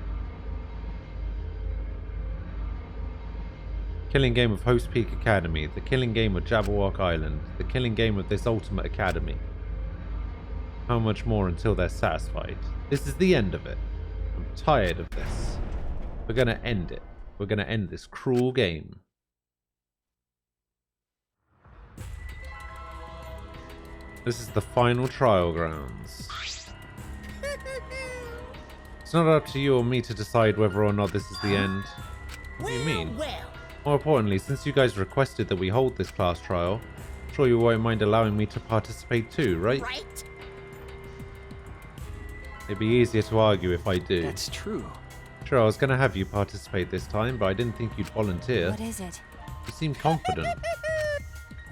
Killing game of Host Peak Academy, the killing game of Jabberwock Island, the killing game of this Ultimate Academy. How much more until they're satisfied? This is the end of it. I'm tired of this. We're gonna end it. We're gonna end this cruel game. This is the final trial grounds. It's not up to you or me to decide whether or not this is the end. What do you mean? More importantly, since you guys requested that we hold this class trial, I'm sure you won't mind allowing me to participate too, right? Right? It'd be easier to argue if I do. That's true. Sure, I was gonna have you participate this time, but I didn't think you'd volunteer. What is it? You seem confident.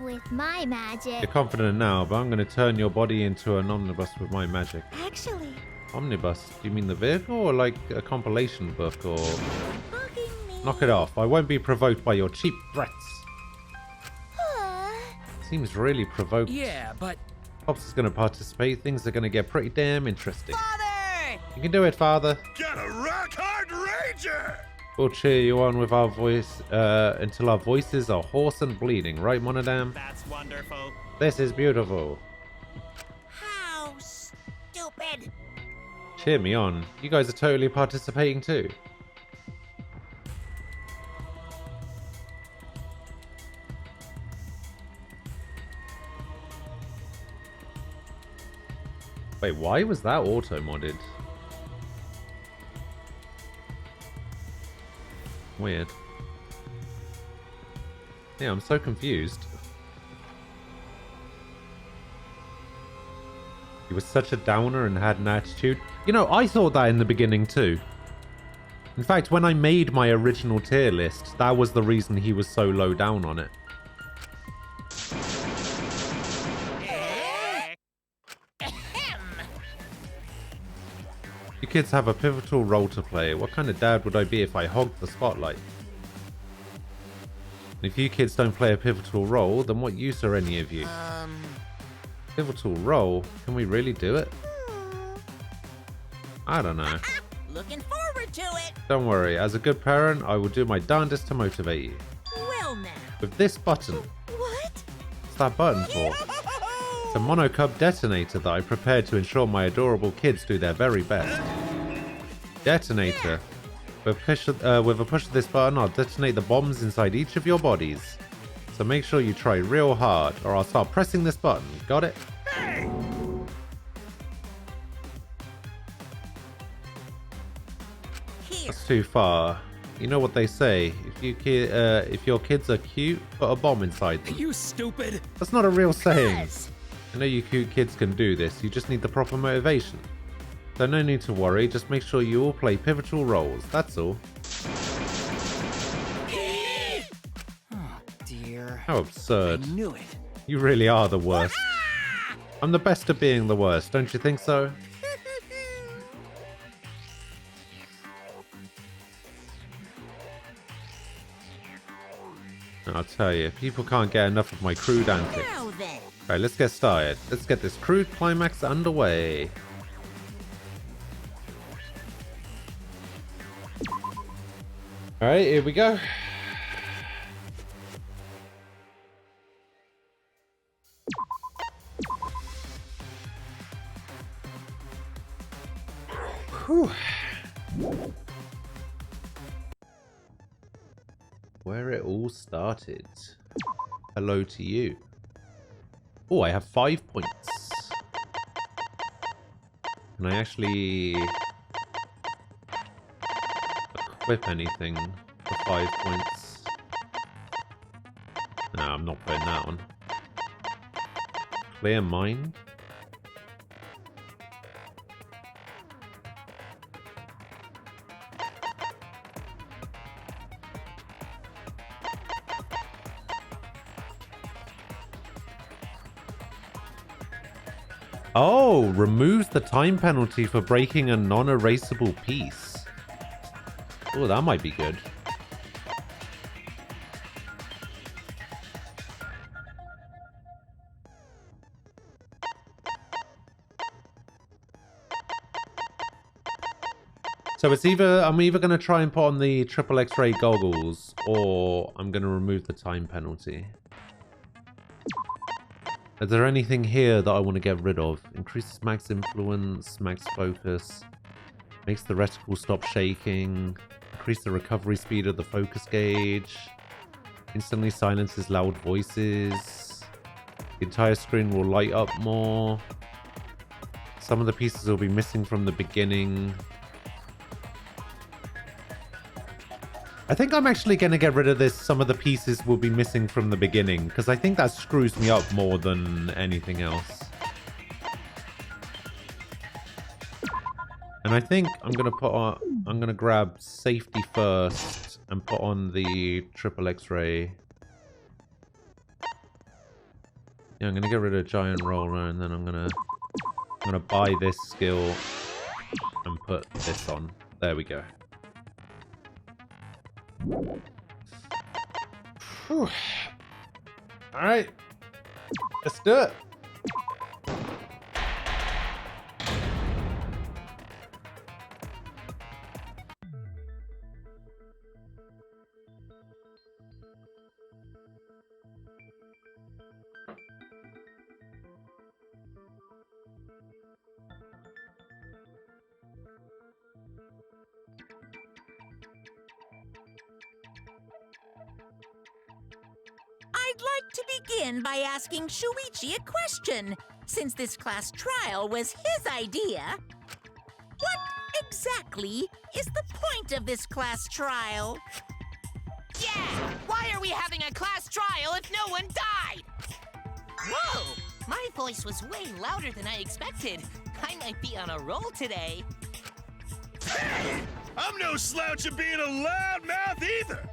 With my magic. You're confident now, but I'm gonna turn your body into an omnibus with my magic. Actually, Omnibus? Do you mean the vehicle or like a compilation book or... bugging me. Knock it off. I won't be provoked by your cheap threats. Huh? Seems really provoked. Yeah, but... Pops is gonna participate. Things are gonna get pretty damn interesting. Father! You can do it, Father. Get a rock-hard rager! We'll cheer you on with our voice until our voices are hoarse and bleeding, right, Monodam? That's wonderful. This is beautiful. How stupid! Cheer me on. You guys are totally participating too. Wait, why was that auto-modded? Weird. Yeah, I'm so confused. He was such a downer and had an attitude. You know, I thought that in the beginning too. In fact, when I made my original tier list, that was the reason he was so low down on it. You kids have a pivotal role to play. What kind of dad would I be if I hogged the spotlight? And if you kids don't play a pivotal role, then what use are any of you? Pivotal role? Can we really do it? I don't know. Looking forward to it. Don't worry, as a good parent, I will do my darndest to motivate you. Well now. With this button. What? What's that button for? It's a monocub detonator that I prepared to ensure my adorable kids do their very best. Detonator. With a push of this button, I'll detonate the bombs inside each of your bodies. So make sure you try real hard, or I'll start pressing this button. Got it? That's too far. You know what they say, if your kids are cute, put a bomb inside them. You stupid! That's not a real saying. I know you cute kids can do this, you just need the proper motivation. So no need to worry, just make sure you all play pivotal roles, that's all. Oh, dear. How absurd. I knew it. You really are the worst. I'm the best at being the worst, don't you think so? I'll tell you, people can't get enough of my crude antics. Now then, Alright, let's get started. Let's get this crude climax underway. Alright, here we go. Whew. Where it all started. Hello to you. Oh, I have 5 points. Can I actually equip anything for 5 points? No, I'm not putting that on. Clear mind. Oh, removes the time penalty for breaking a non-erasable piece. Oh, that might be good. So it's either, I'm either going to try and put on the triple X-ray goggles, or I'm going to remove the time penalty. Is there anything here that I want to get rid of? Increases max influence, max focus, makes the reticle stop shaking, increase the recovery speed of the focus gauge, instantly silences loud voices, the entire screen will light up more, some of the pieces will be missing from the beginning. I think I'm actually going to get rid of this. Some of the pieces will be missing from the beginning, because I think that screws me up more than anything else. And I think I'm going to put on, I'm going to grab safety first and put on the triple X-ray. Yeah, I'm going to get rid of giant roller, and then I'm going to buy this skill and put this on. There we go. Whew. All right, let's do it. I'd like to begin by asking Shuichi a question, since this class trial was his idea. What exactly is the point of this class trial? Yeah! Why are we having a class trial if no one died? Whoa! My voice was way louder than I expected. I might be on a roll today. Hey! I'm no slouch at being a loudmouth either!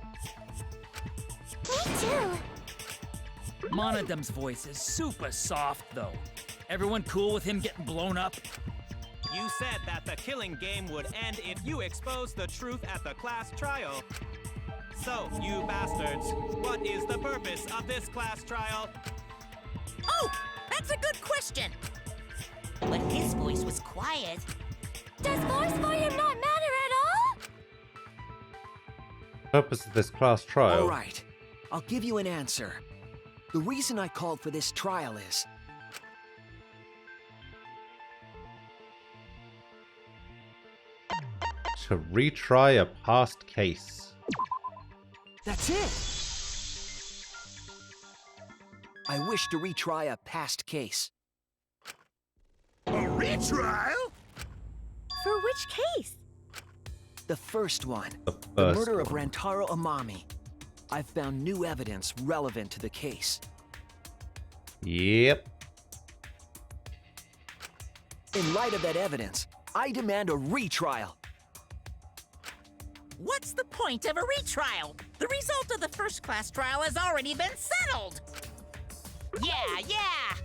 Me too. Monodum's voice is super soft, though. Everyone cool with him getting blown up? You said that the killing game would end if you exposed the truth at the class trial. So, you bastards, what is the purpose of this class trial? Oh, that's a good question. But his voice was quiet. Does force volume not matter at all? Purpose of this class trial. All right, I'll give you an answer. The reason I called for this trial is... to retry a past case. That's it! I wish to retry a past case. A retrial? For which case? The first one. The murder of one. Rantaro Amami. I've found new evidence relevant to the case. Yep. In light of that evidence, I demand a retrial. What's the point of a retrial? The result of the first class trial has already been settled. Yeah!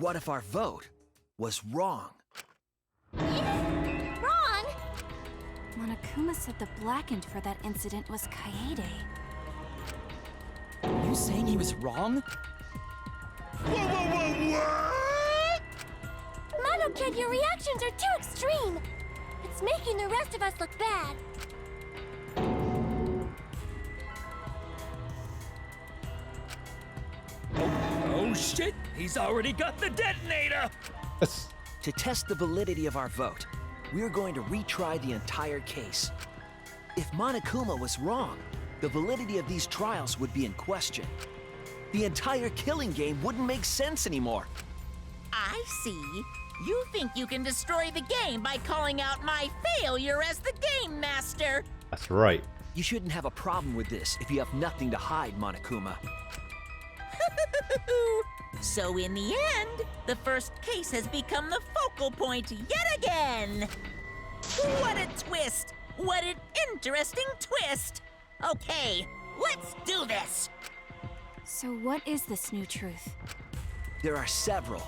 What if our vote was wrong? Wrong? Monokuma said the blackened for that incident was Kaede. Are you saying he was wrong? What? Mono Kid, your reactions are too extreme. It's making the rest of us look bad. Oh shit! He's already got the detonator! To test the validity of our vote, we're going to retry the entire case. If Monokuma was wrong, the validity of these trials would be in question. The entire killing game wouldn't make sense anymore. I see. You think you can destroy the game by calling out my failure as the game master. That's right. You shouldn't have a problem with this if you have nothing to hide, Monokuma. So in the end, the first case has become the focal point yet again. What a twist! What an interesting twist! Okay, let's do this! So what is this new truth? There are several.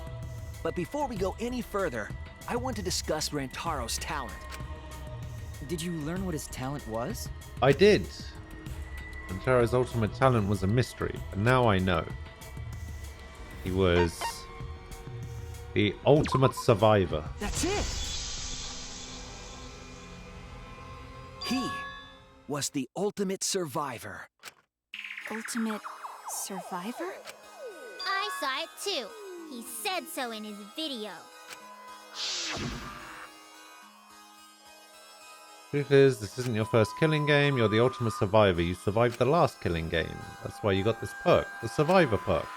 But before we go any further, I want to discuss Rantaro's talent. Did you learn what his talent was? I did. Rantaro's ultimate talent was a mystery, but now I know. He was the ultimate survivor. That's it! He was the ultimate survivor. Ultimate survivor? I saw it too. He said so in his video. Truth is, this isn't your first killing game. You're the ultimate survivor. You survived the last killing game. That's why you got this perk, the survivor perk.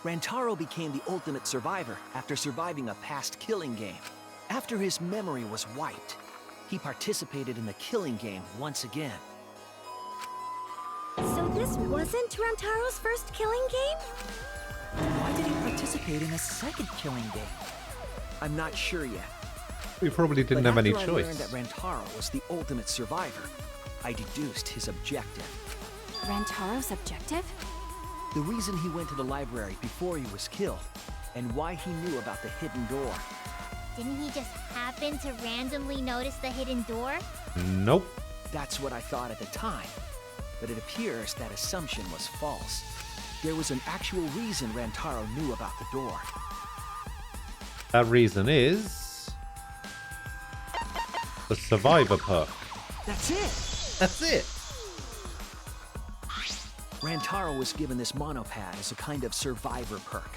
Rantaro became the ultimate survivor after surviving a past killing game. After his memory was wiped, he participated in the killing game once again. So this wasn't Rantaro's first killing game? Why did he participate in a second killing game? I'm not sure yet. We probably didn't But have any after I learned choice. that Rantaro was the ultimate survivor, I deduced his objective. Rantaro's objective? The reason he went to the library before he was killed, and why he knew about the hidden door. Didn't he just happen to randomly notice the hidden door? Nope. That's what I thought at the time, but it appears that assumption was false. There was an actual reason Rantaro knew about the door. That reason is the survivor perk. That's it! That's it! Rantaro was given this monopad as a kind of survivor perk.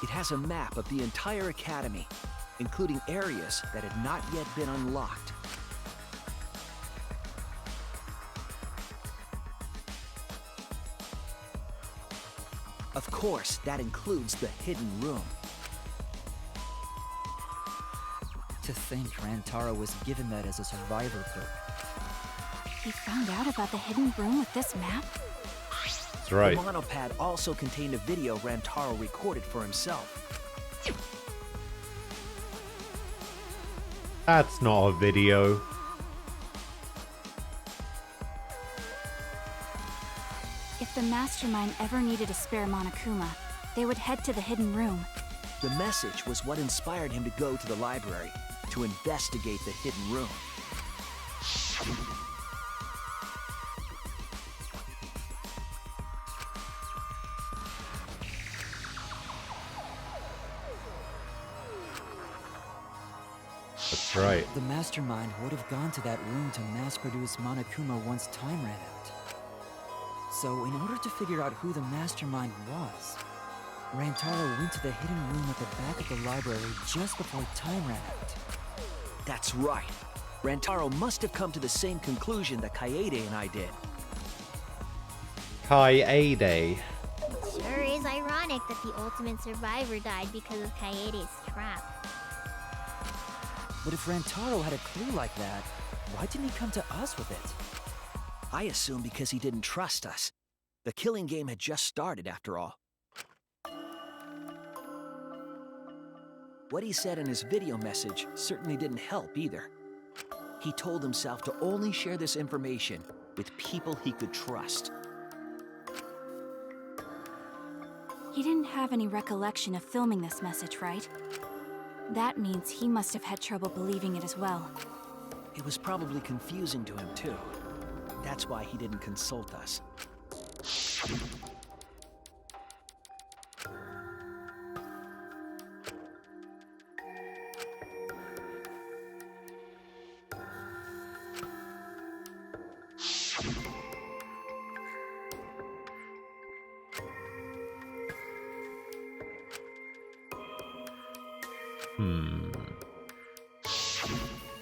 It has a map of the entire academy, including areas that had not yet been unlocked. Of course, that includes the hidden room. To think Rantaro was given that as a survivor perk. He found out about the hidden room with this map? That's right. The monopad also contained a video Rantaro recorded for himself. That's not a video. If the Mastermind ever needed a spare Monokuma, they would head to the hidden room. The message was what inspired him to go to the library to investigate the hidden room. That's right. The Mastermind would have gone to that room to mass-produce Monokuma once time ran out. So, in order to figure out who the Mastermind was, Rantaro went to the hidden room at the back of the library just before time ran out. That's right. Rantaro must have come to the same conclusion that Kaede and I did. Kaede. It sure is ironic that the ultimate survivor died because of Kaede's trap. But if Rantaro had a clue like that, why didn't he come to us with it? I assume because he didn't trust us. The killing game had just started, after all. What he said in his video message certainly didn't help either. He told himself to only share this information with people he could trust. He didn't have any recollection of filming this message, right? That means he must have had trouble believing it as well. It was probably confusing to him, too. That's why he didn't consult us.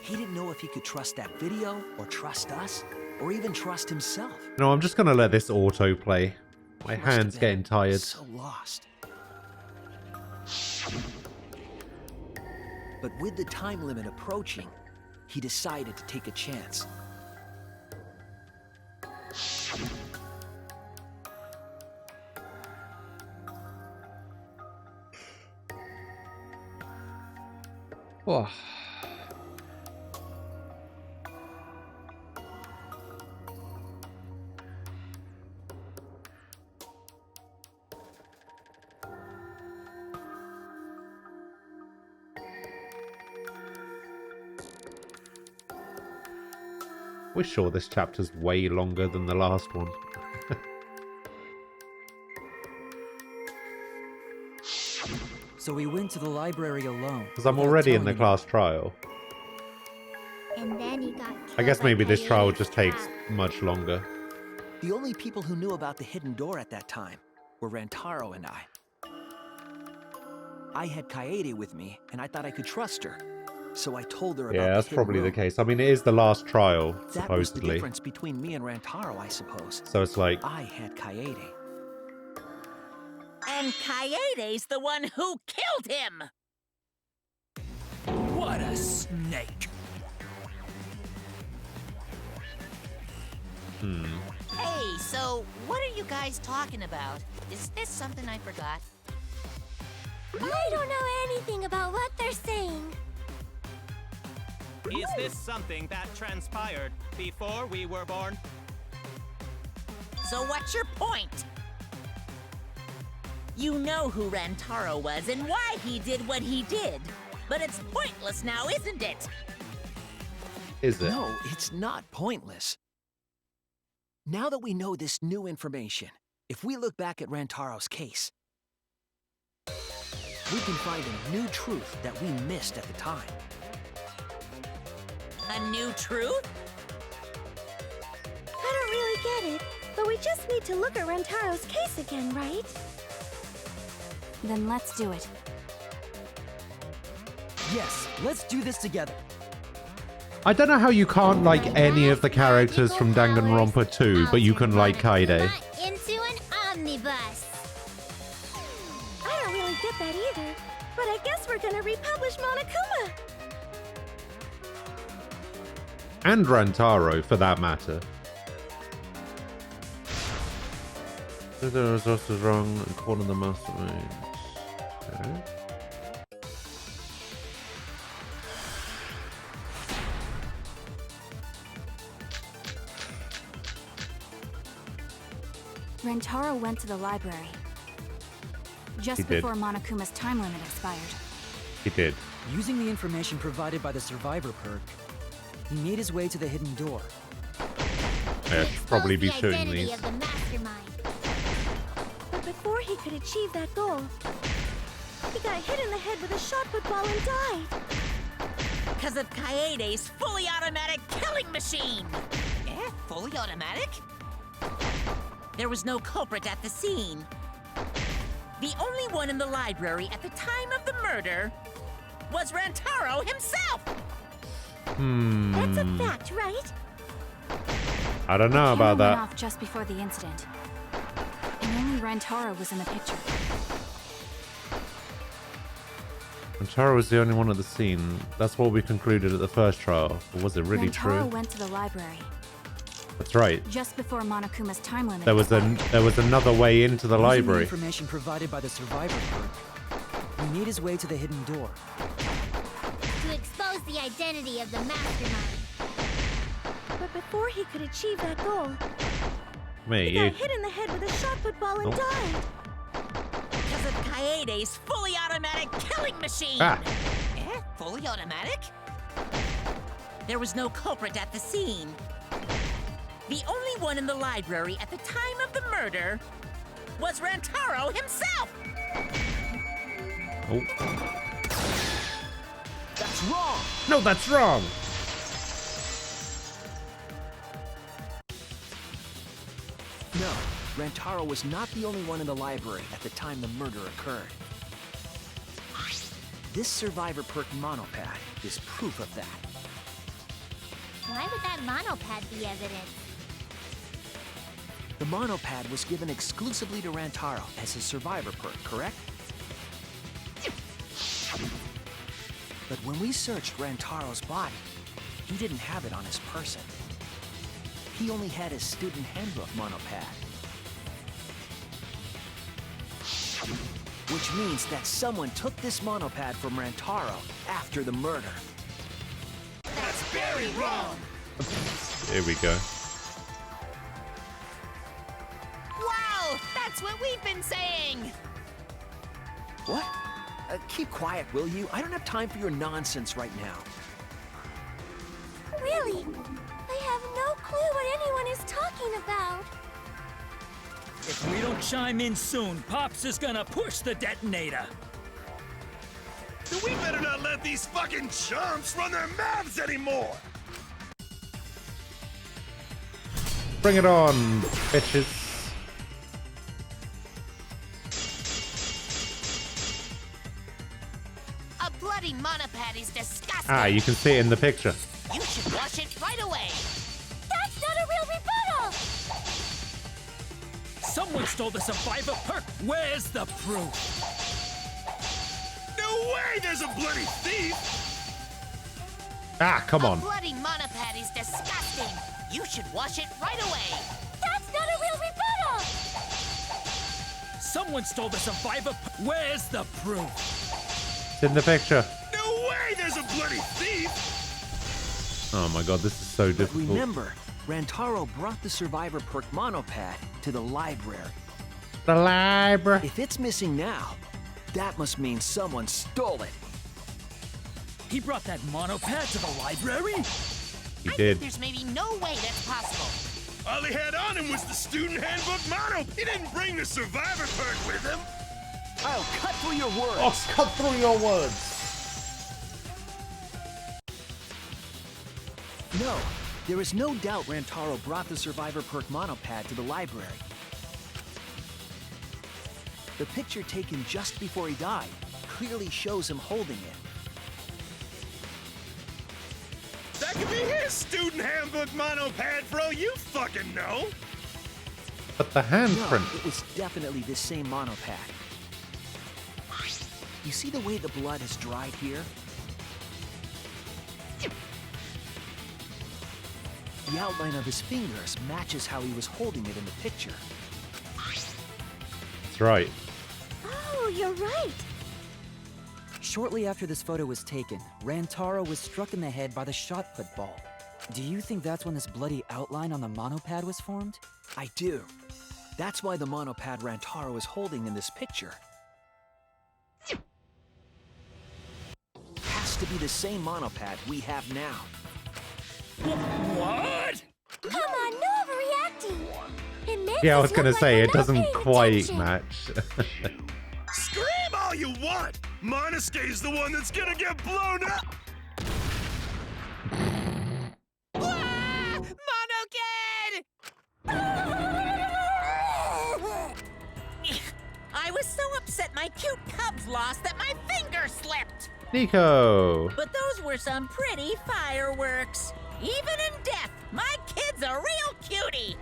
He didn't know if he could trust that video, or trust us, or even trust himself. No, I'm just gonna let this autoplay. My He must have hand's been getting tired. So lost. But with the time limit approaching, he decided to take a chance. Oh. We're sure this chapter's way longer than the last one. So we went to the library alone. Because I'm already in the class trial. And then he got I guess killed by maybe this trial Coyote's just takes trap. much longer. The only people who knew about the hidden door at that time were Rantaro and I. I had Kaede with me, and I thought I could trust her. So I told her about Yeah, the that's hidden probably the room. case. I mean, it is the last trial, That was the supposedly. difference between me and Rantaro, I suppose. So it's like, I had Kaede. And Kaede's the one who killed him! What a snake! Hey, so what are you guys talking about? Is this something I forgot? I don't know anything about what they're saying. Is this something that transpired before we were born? So what's your point? You know who Rantaro was and why he did what he did. But it's pointless now, isn't it? is it? No, it's not pointless. Now that we know this new information, if we look back at Rantaro's case, we can find a new truth that we missed at the time. A new truth? I don't really get it, but we just need to look at Rantaro's case again, right? Then let's do it. Yes, let's do this together. I don't know how you can't like any of the characters from Danganronpa 2, but you can like Kaede. Into an omnibus. I don't really get that either, but I guess we're gonna republish Monokuma. And Rantaro, for that matter. The resource is wrong and caught in the mastermind. Okay. Rantaro went to the library. Just He did. before Monokuma's time limit expired. He did. Using the information provided by the survivor perk, he made his way to the hidden door. I should probably be The shooting identity these. of the mastermind. But before he could achieve that goal, he got hit in the head with a shot put ball and died. Because of Kaede's fully automatic killing machine! Eh? Fully automatic? There was no culprit at the scene. The only one in the library at the time of the murder was Rantaro himself! That's a fact, right? I don't know The about camera went that. off just before the incident. And only Rantaro was in the picture. Rantaro was the only one at the scene. That's what we concluded at the first trial. But was it really Rantaro true? went to the library. That's right. Just before Monokuma's time limit There was another way into the Using the library. information provided by the survivor perk, he made his way to the hidden door. To expose the identity of the mastermind. But before he could achieve that goal, Me, he you. got hit in the head with a shot put ball and Oh. died. Because of Kaede's fully automatic killing machine! Ah. Eh? Fully automatic? There was no culprit at the scene. The only one in the library at the time of the murder was Rantaro himself! Oh. That's wrong! No, that's wrong! No, Rantaro was not the only one in the library at the time the murder occurred. This survivor perk monopad is proof of that. Why would that monopad be evidence? The monopad was given exclusively to Rantaro as his survivor perk, correct? But when we searched Rantaro's body, he didn't have it on his person. He only had his student handbook monopad. Which means that someone took this monopad from Rantaro after the murder. That's very wrong! Here we go. Wow! That's what we've been saying! What? Keep quiet, will you? I don't have time for your nonsense right now. Really? I have no clue what anyone is talking about. If we don't chime in soon, Pops is gonna push the detonator. Then we better not let these fucking chumps run their mouths anymore! Bring it on, bitches. A bloody monopad is disgusting! Ah, you can see it in the picture. You should wash it right away! That's not a real rebuttal! Someone stole the survivor perk. Where's the proof? No way there's a bloody thief! Ah, come on. A bloody monopad is disgusting! You should wash it right away! That's not a real rebuttal! Someone stole the survivor. Where's the proof? It's in the picture. No way there's a bloody thief! Oh my god, this is so But difficult. remember, Rantaro brought the survivor perk monopad to the library. The library. If it's missing now, that must mean someone stole it. He brought that monopad to the library? He I did. think there's maybe no way that's possible. All he had on him was the student handbook mono. He didn't bring the survivor perk with him. I'll cut through your words. Oh, cut through your words. No, there is no doubt Rantaro brought the survivor perk monopad to the library. The picture taken just before he died clearly shows him holding it. That could be his student handbook monopad for all you fucking know. But the No, handprint. it was definitely this same monopad. You see the way the blood has dried here? The outline of his fingers matches how he was holding it in the picture. That's right. Oh, you're right. Shortly after this photo was taken, Rantaro was struck in the head by the shot put ball. Do you think that's when this bloody outline on the monopad was formed? I do. That's why the monopad Rantaro is holding in this picture has to be the same monopad we have now. What? Come on, no overreacting. It makes Yeah, I us was gonna look say, like it we're not doesn't paying quite attention. match. Scream all you want. Monosuke's the one that's gonna get blown up. Monokid! I was so upset my cute cubs lost that my finger slipped. Nico. But those were some pretty fireworks. Even in death, my kid's a real cutie.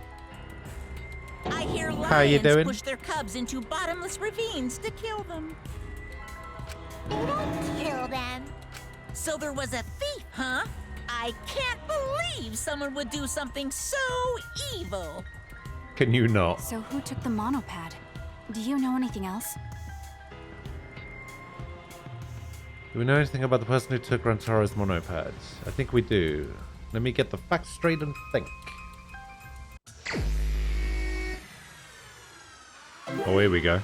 I hear How you lions doing? push their cubs into bottomless ravines to kill them. They don't kill them. So there was a thief, huh? I can't believe someone would do something so evil. Can you not? So who took the monopad? Do you know anything else? Do we know anything about the person who took Rantaro's monopad? I think we do. Let me get the facts straight and think. Oh, here we go.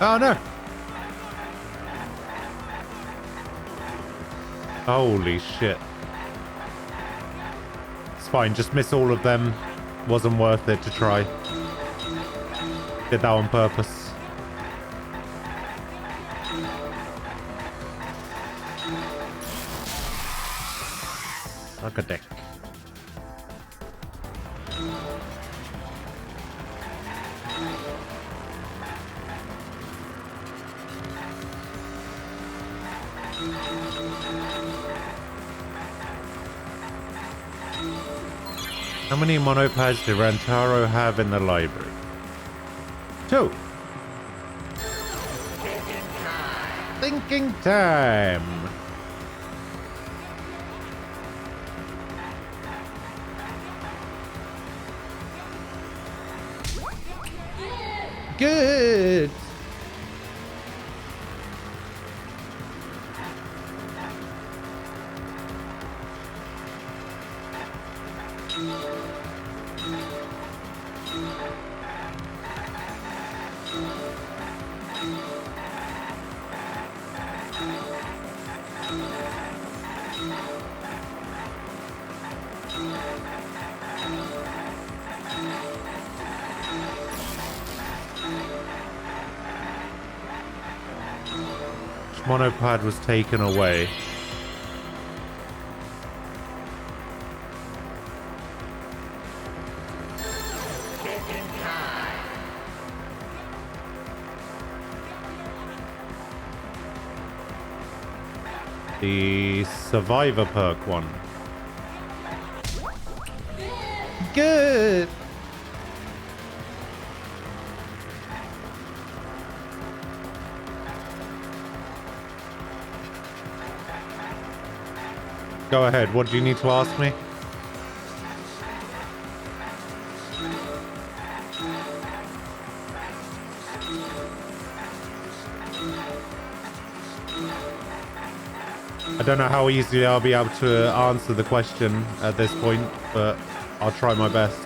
Oh no! Holy shit. It's fine, just miss all of them. Wasn't worth it to try. Did that on purpose. Suck a dick. How many monopads did Rantaro have in the library? 2. Thinking time. Good. Monopad was taken away. The Survivor perk one. Good. Go ahead. What do you need to ask me? I don't know how easily I'll be able to answer the question at this point, but I'll try my best.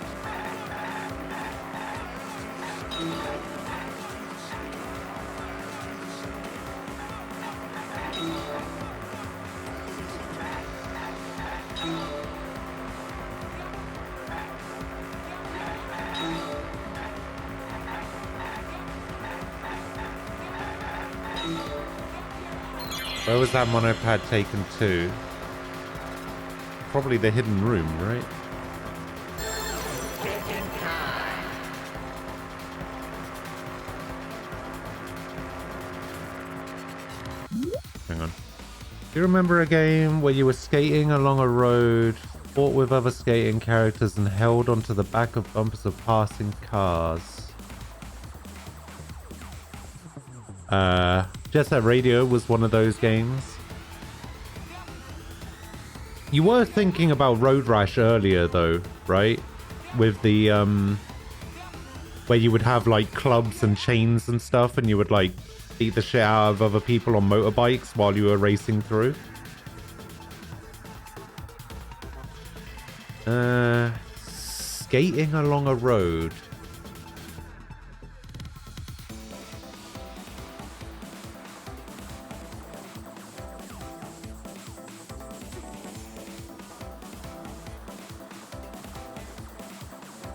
Where was that monopad taken to? Probably the hidden room, right? Hang on. Do you remember a game where you were skating along a road, fought with other skating characters, and held onto the back of bumpers of passing cars? Jet Set Radio was one of those games. You were thinking about Road Rash earlier though, right? With the where you would have like clubs and chains and stuff, and you would like beat the shit out of other people on motorbikes while you were racing through. Skating along a road.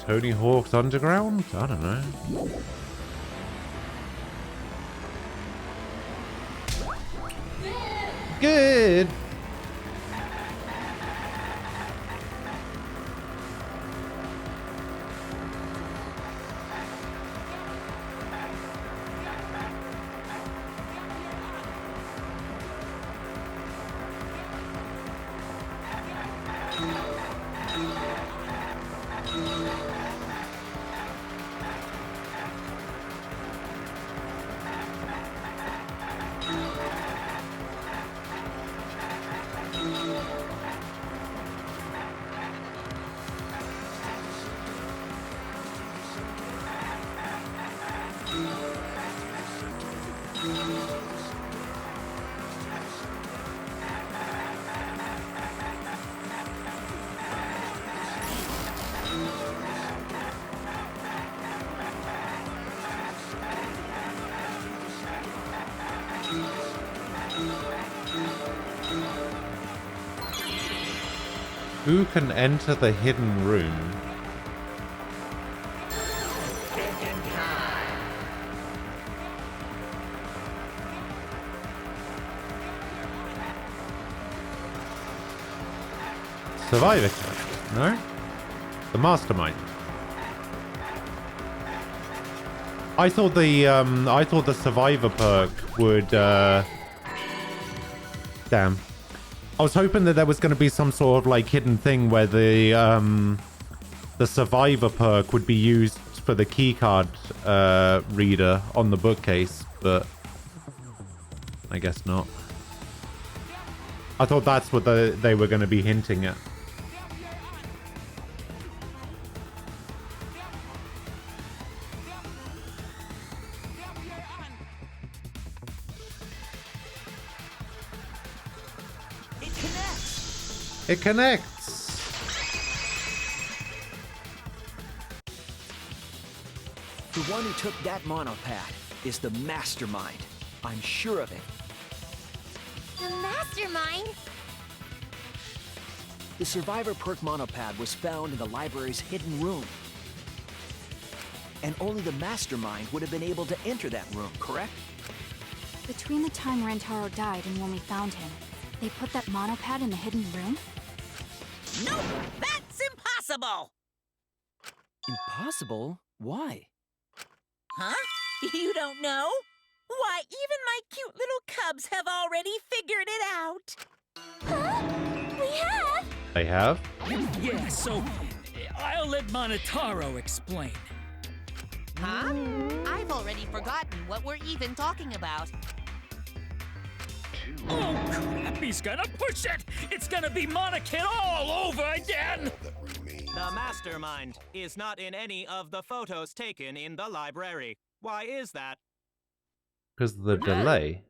Tony Hawk's Underground? I don't know. Good. Who can enter the hidden room? Survivor Kid? No? The Mastermind. I thought the Survivor perk would damn. I was hoping that there was going to be some sort of like hidden thing where the Survivor perk would be used for the keycard reader on the bookcase, but I guess not. I thought that's what they were going to be hinting at. It connects. The one who took that monopad is the mastermind. I'm sure of it. The mastermind? The Survivor perk monopad was found in the library's hidden room. And only the mastermind would have been able to enter that room, correct? Between the time Rantaro died and when we found him, they put that monopad in the hidden room? Nope! That's impossible! Impossible? Why? Huh? You don't know? Why, even my cute little cubs have already figured it out. Huh? We have? They have? Yeah, so I'll let Monotaro explain. Huh? I've already forgotten what we're even talking about. Oh crap, he's gonna push it! It's gonna be Monokid all over again! The mastermind is not in any of the photos taken in the library. Why is that? Because of the delay.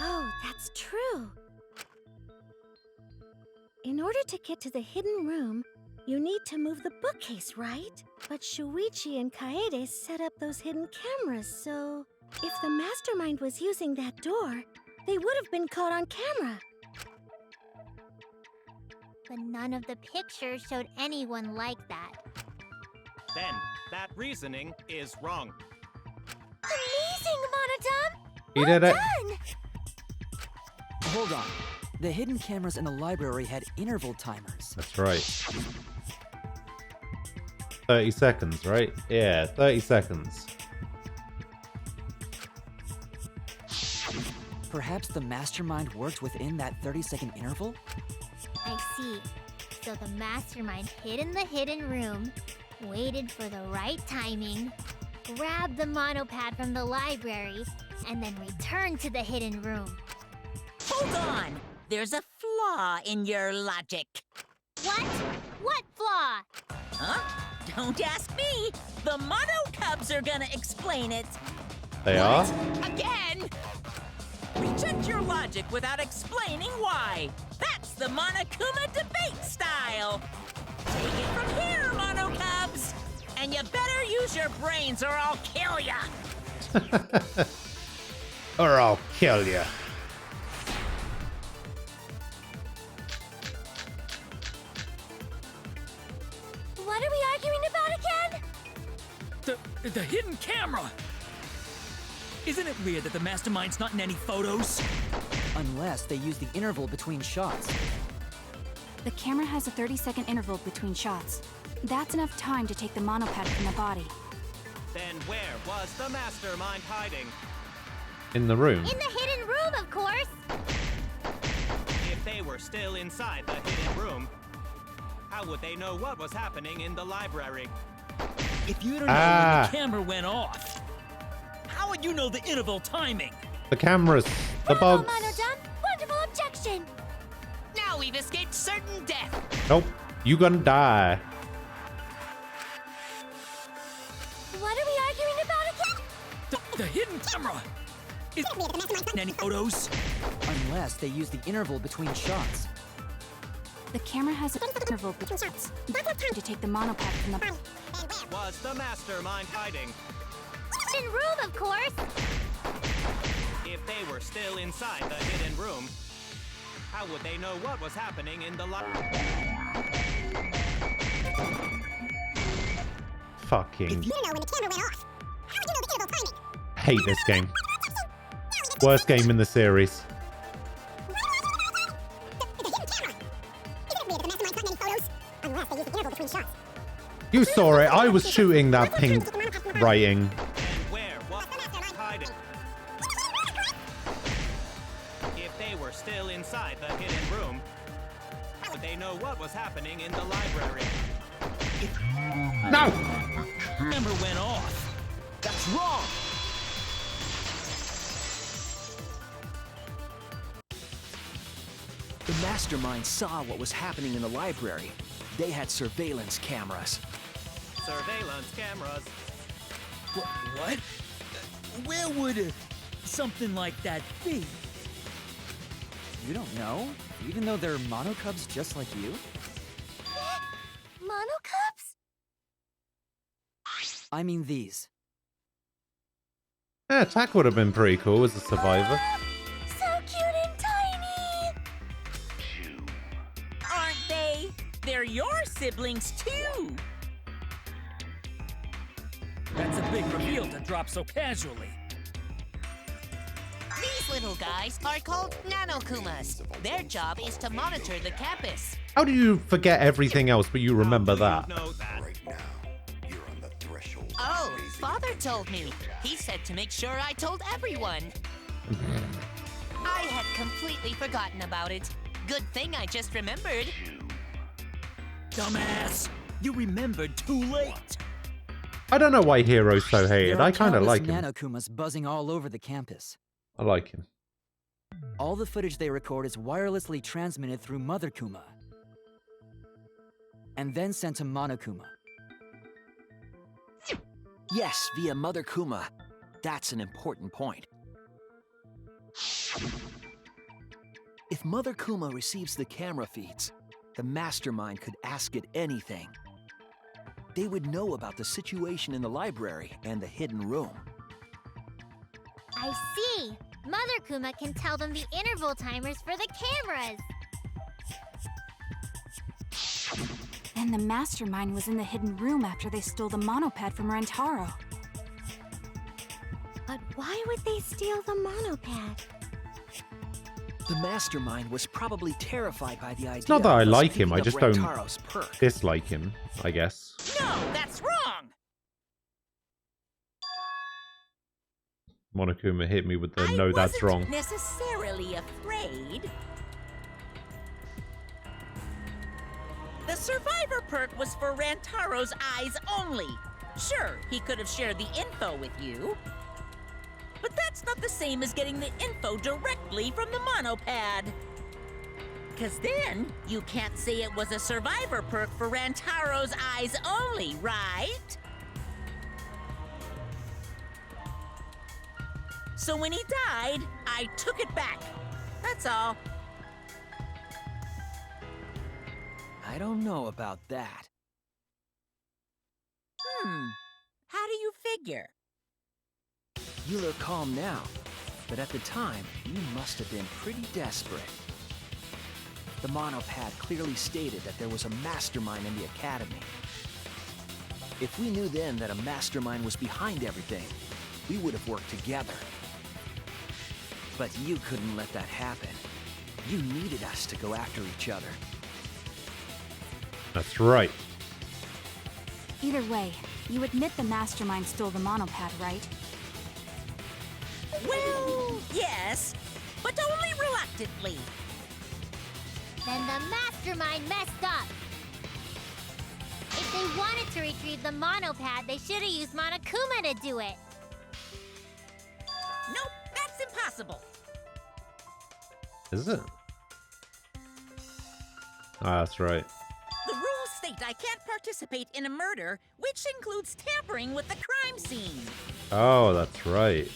Oh, that's true. In order to get to the hidden room, you need to move the bookcase, right? But Shuichi and Kaede set up those hidden cameras, so if the mastermind was using that door, they would have been caught on camera. But none of the pictures showed anyone like that. Then, that reasoning is wrong. Amazing, Monodum! He did it. Done! Hold on. The hidden cameras in the library had interval timers. That's right. 30 seconds, right? Yeah, 30 seconds. Perhaps the mastermind worked within that 30-second interval? I see. So the mastermind hid in the hidden room, waited for the right timing, grabbed the monopad from the library, and then returned to the hidden room. Hold on! There's a flaw in your logic. What? What flaw? Huh? Don't ask me! The Mono Cubs are gonna explain it! They are? Again? Reject your logic without explaining why! That's the Monokuma debate style! Take it from here, Mono Cubs! And you better use your brains or I'll kill ya! Or I'll kill you. What are we arguing about again? The hidden camera! Isn't it weird that the mastermind's not in any photos? Unless they use the interval between shots. The camera has a 30-second interval between shots. That's enough time to take the monopad from the body. Then where was the mastermind hiding? In the room. In the hidden room, of course! If they were still inside the hidden room, how would they know what was happening in the library? If you don't know when the camera went off, how would you know the interval timing? The cameras. The Bravo, bugs. Monodum! Wonderful objection! Now we've escaped certain death. Nope. You gonna die. What are we arguing about again? The hidden camera! Is in any photos? Unless they use the interval between shots. The camera has an interval between shots. To take the monopad from the body. Was the mastermind hiding? Hidden room, of course! If they were still inside the hidden room, how would they know what was happening in the library? Fucking You know when the camera went off. How would you know the interval timing? hate this game. Worst game in the series. You saw it. I was shooting that pink writing. If they were still inside the hidden room, would they know what was happening in the library? No! Camera went off. That's wrong! The mastermind saw what was happening in the library. They had surveillance cameras. Surveillance cameras. What? Where would something like that be? You don't know? Even though they're monocubs just like you? Monocubs? I mean these. Yeah, Tack would have been pretty cool as a survivor. So cute and tiny! Aren't they? They're your siblings too. That's a big reveal to drop so casually. These little guys are called Nanokumas. Their job is to monitor the campus. How do you forget everything else but you remember that? Oh, Father told me. He said to make sure I told everyone. I had completely forgotten about it. Good thing I just remembered. Dumbass! You remembered too late. I don't know why Hero's so hated. I kind of like him. Nanokumas buzzing all over the campus. I like him. All the footage they record is wirelessly transmitted through Mother Kuma. And then sent to Monokuma. Yes, via Mother Kuma. That's an important point. If Mother Kuma receives the camera feeds, the mastermind could ask it anything. They would know about the situation in the library and the hidden room. I see. Mother Kuma can tell them the interval timers for the cameras. And the mastermind was in the hidden room after they stole the monopad from Rentaro. But why would they steal the monopad? The mastermind was probably terrified by the idea. It's not that I of like him, I picking just up don't Rentaro's perk. dislike him, I guess. No, that's wrong. Monokuma hit me with the no, that's wrong. Necessarily afraid. The survivor perk was for Rantaro's eyes only. Sure, he could have shared the info with you. But that's not the same as getting the info directly from the monopad. Because then, you can't say it was a survivor perk for Rantaro's eyes only, right? So when he died, I took it back. That's all. I don't know about that. How do you figure? You look calm now, but at the time, you must have been pretty desperate. The monopad clearly stated that there was a mastermind in the academy. If we knew then that a mastermind was behind everything, we would have worked together. But you couldn't let that happen. You needed us to go after each other. That's right. Either way, you admit the mastermind stole the monopad, right? Well, yes, but only reluctantly. Then the mastermind messed up. If they wanted to retrieve the monopad, they should have used Monokuma to do it. Nope, that's impossible. Is it? Ah, that's right. The rules state I can't participate in a murder, which includes tampering with the crime scene. Oh, that's right.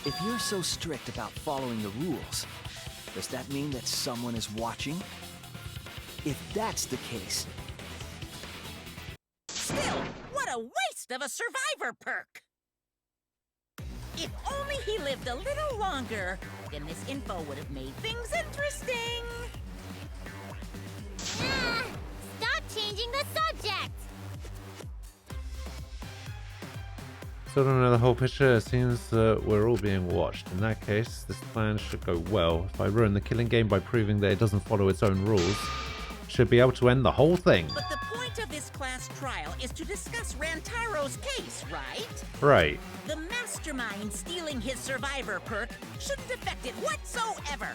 If you're so strict about following the rules, does that mean that someone is watching? If that's the case... Still, what a waste of a survivor perk! If only he lived a little longer, then this info would have made things interesting. Ah, stop changing the subject! Still don't know the whole picture. It seems that we're all being watched. In that case, this plan should go well. If I ruin the killing game by proving that it doesn't follow its own rules, should be able to end the whole thing. But the point of this class trial is to discuss Rantaro's case, right? Right. The mastermind stealing his survivor perk shouldn't affect it whatsoever.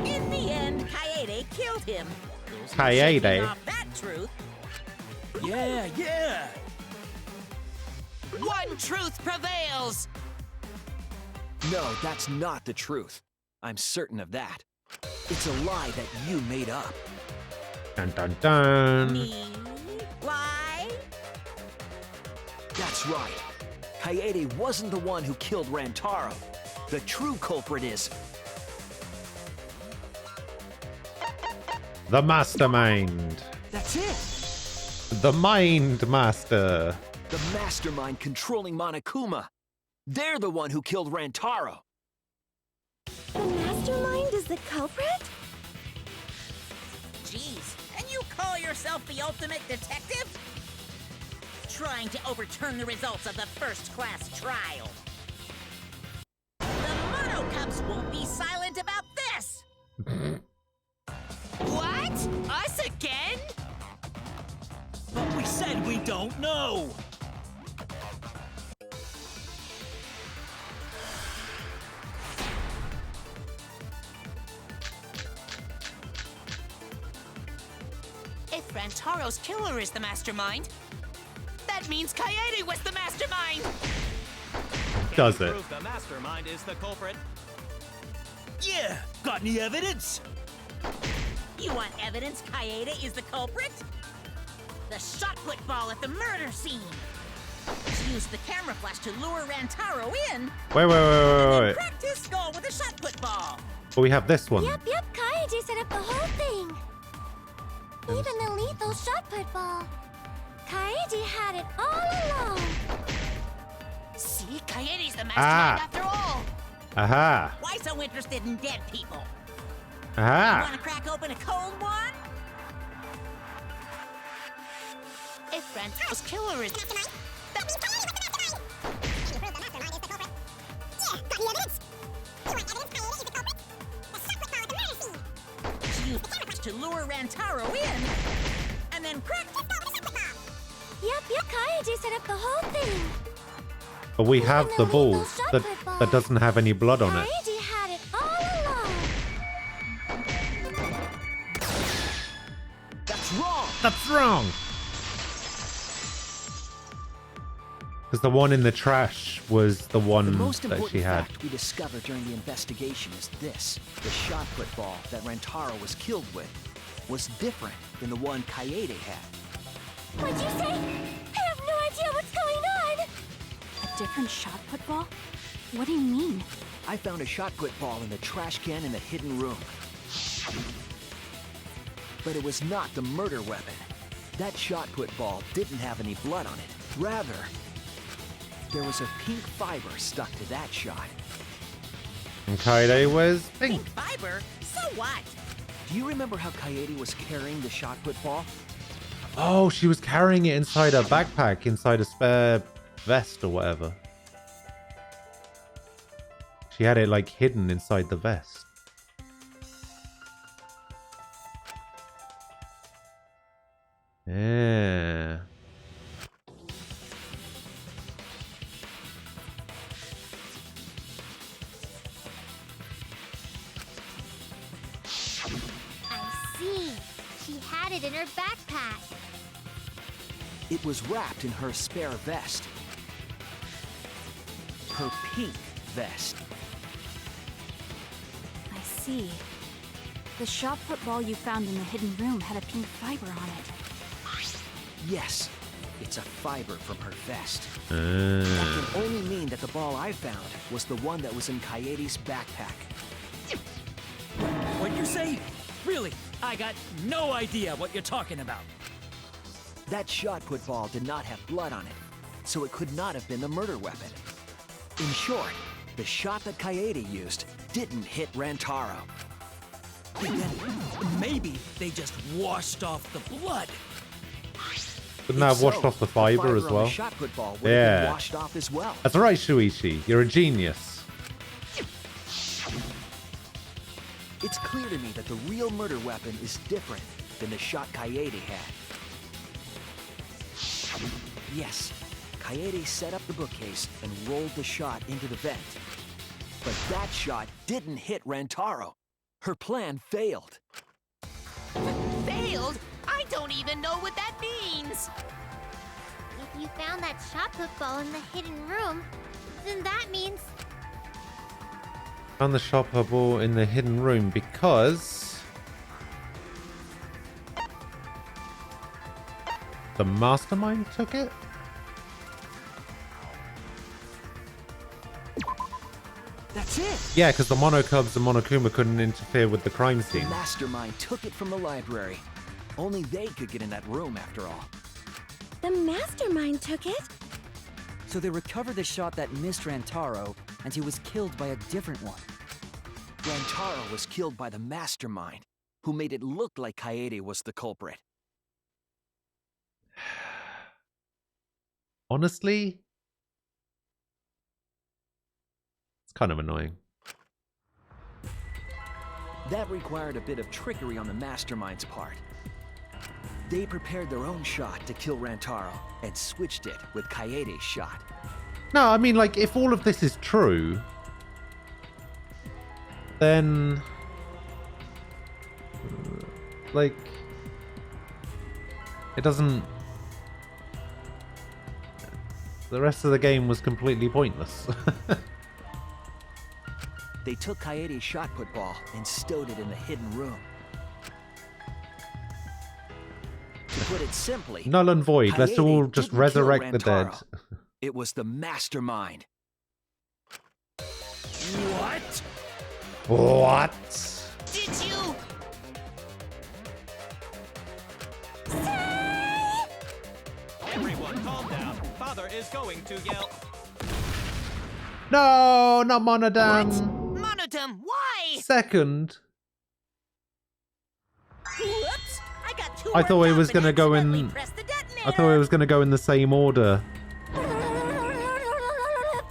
In the end, Kaede killed him. There's no shaking Kaede? off that truth. Yeah, yeah! One truth prevails! No, that's not the truth. I'm certain of that. It's a lie that you made up. Dun dun dun. Me? Lie? That's right. Kaede wasn't the one who killed Rantaro. The true culprit is... The mastermind. That's it! The mind master. The mastermind controlling Monokuma. They're the one who killed Rantaro. The mastermind is the culprit? Jeez, and you call yourself the ultimate detective? Trying to overturn the results of the first class trial. The Mono Cubs won't be silent about this! What? Us again? But we said we don't know! If Rantaro's killer is the mastermind, that means Kaede was the mastermind! Does Can it? you prove the mastermind is the culprit? Yeah! Got any evidence? You want evidence Kaede is the culprit? The shot put ball at the murder scene! She used the camera flash to lure Rantaro in, Wait. cracked his skull with a shot put ball! But we have this one. Yep, Kaede set up the whole thing. Even the lethal shot put ball. Kaede had it all along. See, Kaede's the mastermind Ah. after all! Aha. Why so interested in dead people? Aha. Want to crack open a cold one? If Rantaro's killer is... She used the camera flash to lure Rantaro in, and then cracked his skull with a shot put ball! Yep, Kaede set up the whole thing. But we have the ball that doesn't have any blood on it. Kaede had it all along. That's wrong! That's wrong! Because the one in the trash was the The one most that important she had. fact we discovered during the investigation is this. The shot put ball that Rantaro was killed with was different than the one Kaede had. What'd you say? I have no idea what's going on. A different shot put ball? What do you mean? I found a shot put ball in the trash can in the hidden room. But it was not the murder weapon. That shot put ball didn't have any blood on it. Rather, there was a pink fiber stuck to that shot. And Kaede was pink. Fiber? So what? Do you remember how Kaede was carrying the shot put ball? Oh, she was carrying it inside her backpack, inside a spare vest or whatever. She had it like hidden inside the vest. Yeah. I see. She had it in her backpack. It was wrapped in her spare vest. Her pink vest. I see. The shot put ball you found in the hidden room had a pink fiber on it. Yes, it's a fiber from her vest. Ah. That can only mean that the ball I found was the one that was in Kaede's backpack. What'd you say? Really? I got no idea what you're talking about. That shot put ball did not have blood on it, so it could not have been the murder weapon. In short, the shot that Kaede used didn't hit Rantaro. Then maybe they just washed off the blood. Wouldn't that have washed off the fiber as on the well? shot put ball would have been washed off as well. That's right, Shuichi. You're a genius. It's clear to me that the real murder weapon is different than the shot Kaede had. Yes, Kaede set up the bookcase and rolled the shot into the vent. But that shot didn't hit Rantaro. Her plan failed. Failed? I don't even know what that means! If you found that shot put ball in the hidden room, then that means... Found the shot ball in the hidden room because... the mastermind took it? That's it! Yeah, because the Monocubs and Monokuma couldn't interfere with the crime The scene. mastermind took it from the library. Only they could get in that room after all. The mastermind took it? So they recovered the shot that missed Rantaro, and he was killed by a different one. Rantaro was killed by the mastermind, who made it look like Kaede was the culprit. Honestly, it's kind of annoying. That required a bit of trickery on the mastermind's part. They prepared their own shot to kill Rantaro and switched it with Kaede's shot. No, I mean, like, if all of this is true, then, like, it doesn't... The rest of the game was completely pointless. They took Kaede's shot put ball and stowed it in the hidden room. To put it simply, Null and void. Let's Kaede all just didn't resurrect kill the dead. Rantaro. It was the mastermind. What? What? Did you? Everyone calm down. Father is going to yell. No, not Monodam. Monodam, why? Second. Whoops! I got too I thought worked it up was and gonna go accidentally in. pressed the detonator. I thought it was gonna go in the same order.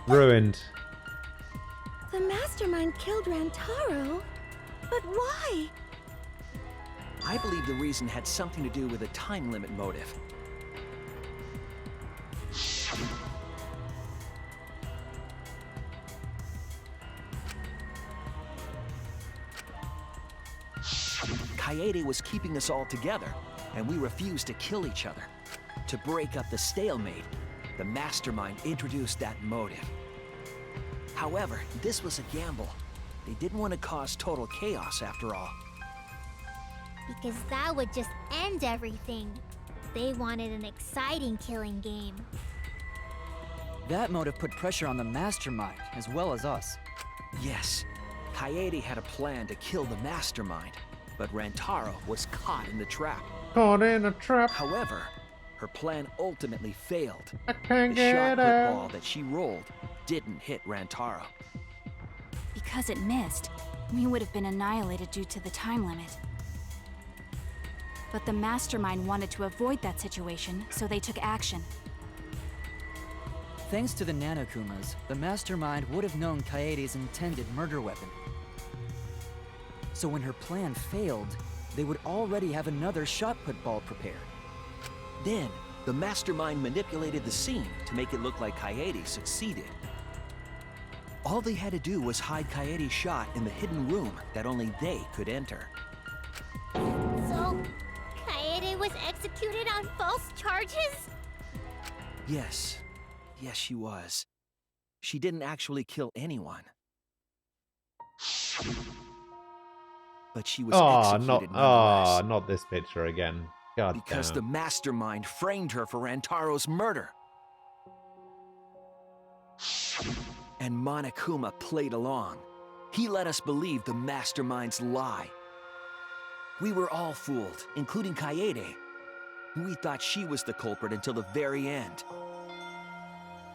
Ruined. The mastermind killed Rantaro? But why? I believe the reason had something to do with a time limit motive. Kaede was keeping us all together, and we refused to kill each other. To break up the stalemate, the mastermind introduced that motive. However, this was a gamble. They didn't want to cause total chaos after all. Because that would just end everything. They wanted an exciting killing game. That motive put pressure on the mastermind, as well as us. Yes, Kaede had a plan to kill the mastermind, but Rantaro was caught in the trap. Caught in a trap. However, her plan ultimately failed. I can't The shot get put it. ball that she rolled didn't hit Rantaro. Because it missed, we would have been annihilated due to the time limit. But the mastermind wanted to avoid that situation, so they took action. Thanks to the Nanokumas, the mastermind would have known Kaede's intended murder weapon. So when her plan failed, they would already have another shot put ball prepared. Then, the mastermind manipulated the scene to make it look like Kaede succeeded. All they had to do was hide Kaede's shot in the hidden room that only they could enter. So, Kaede was executed on false charges? Yes, she was. She didn't actually kill anyone. But she was executed nonetheless. Not this picture again. God Because damn. the mastermind framed her for Rantaro's murder. And Monokuma played along. He let us believe the mastermind's lie. We were all fooled, including Kaede. We thought she was the culprit until the very end.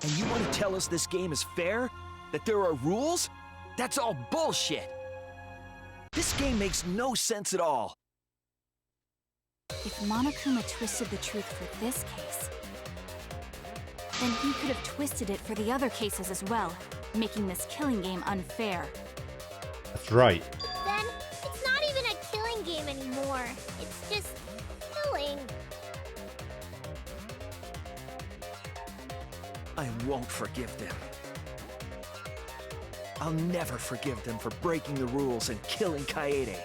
And you want to tell us this game is fair? That there are rules? That's all bullshit! This game makes no sense at all. If Monokuma twisted the truth for this case, then he could have twisted it for the other cases as well, making this killing game unfair. That's right. Then it's not even a killing game anymore. It's just killing. I won't forgive them. I'll never forgive them for breaking the rules and killing Kaede.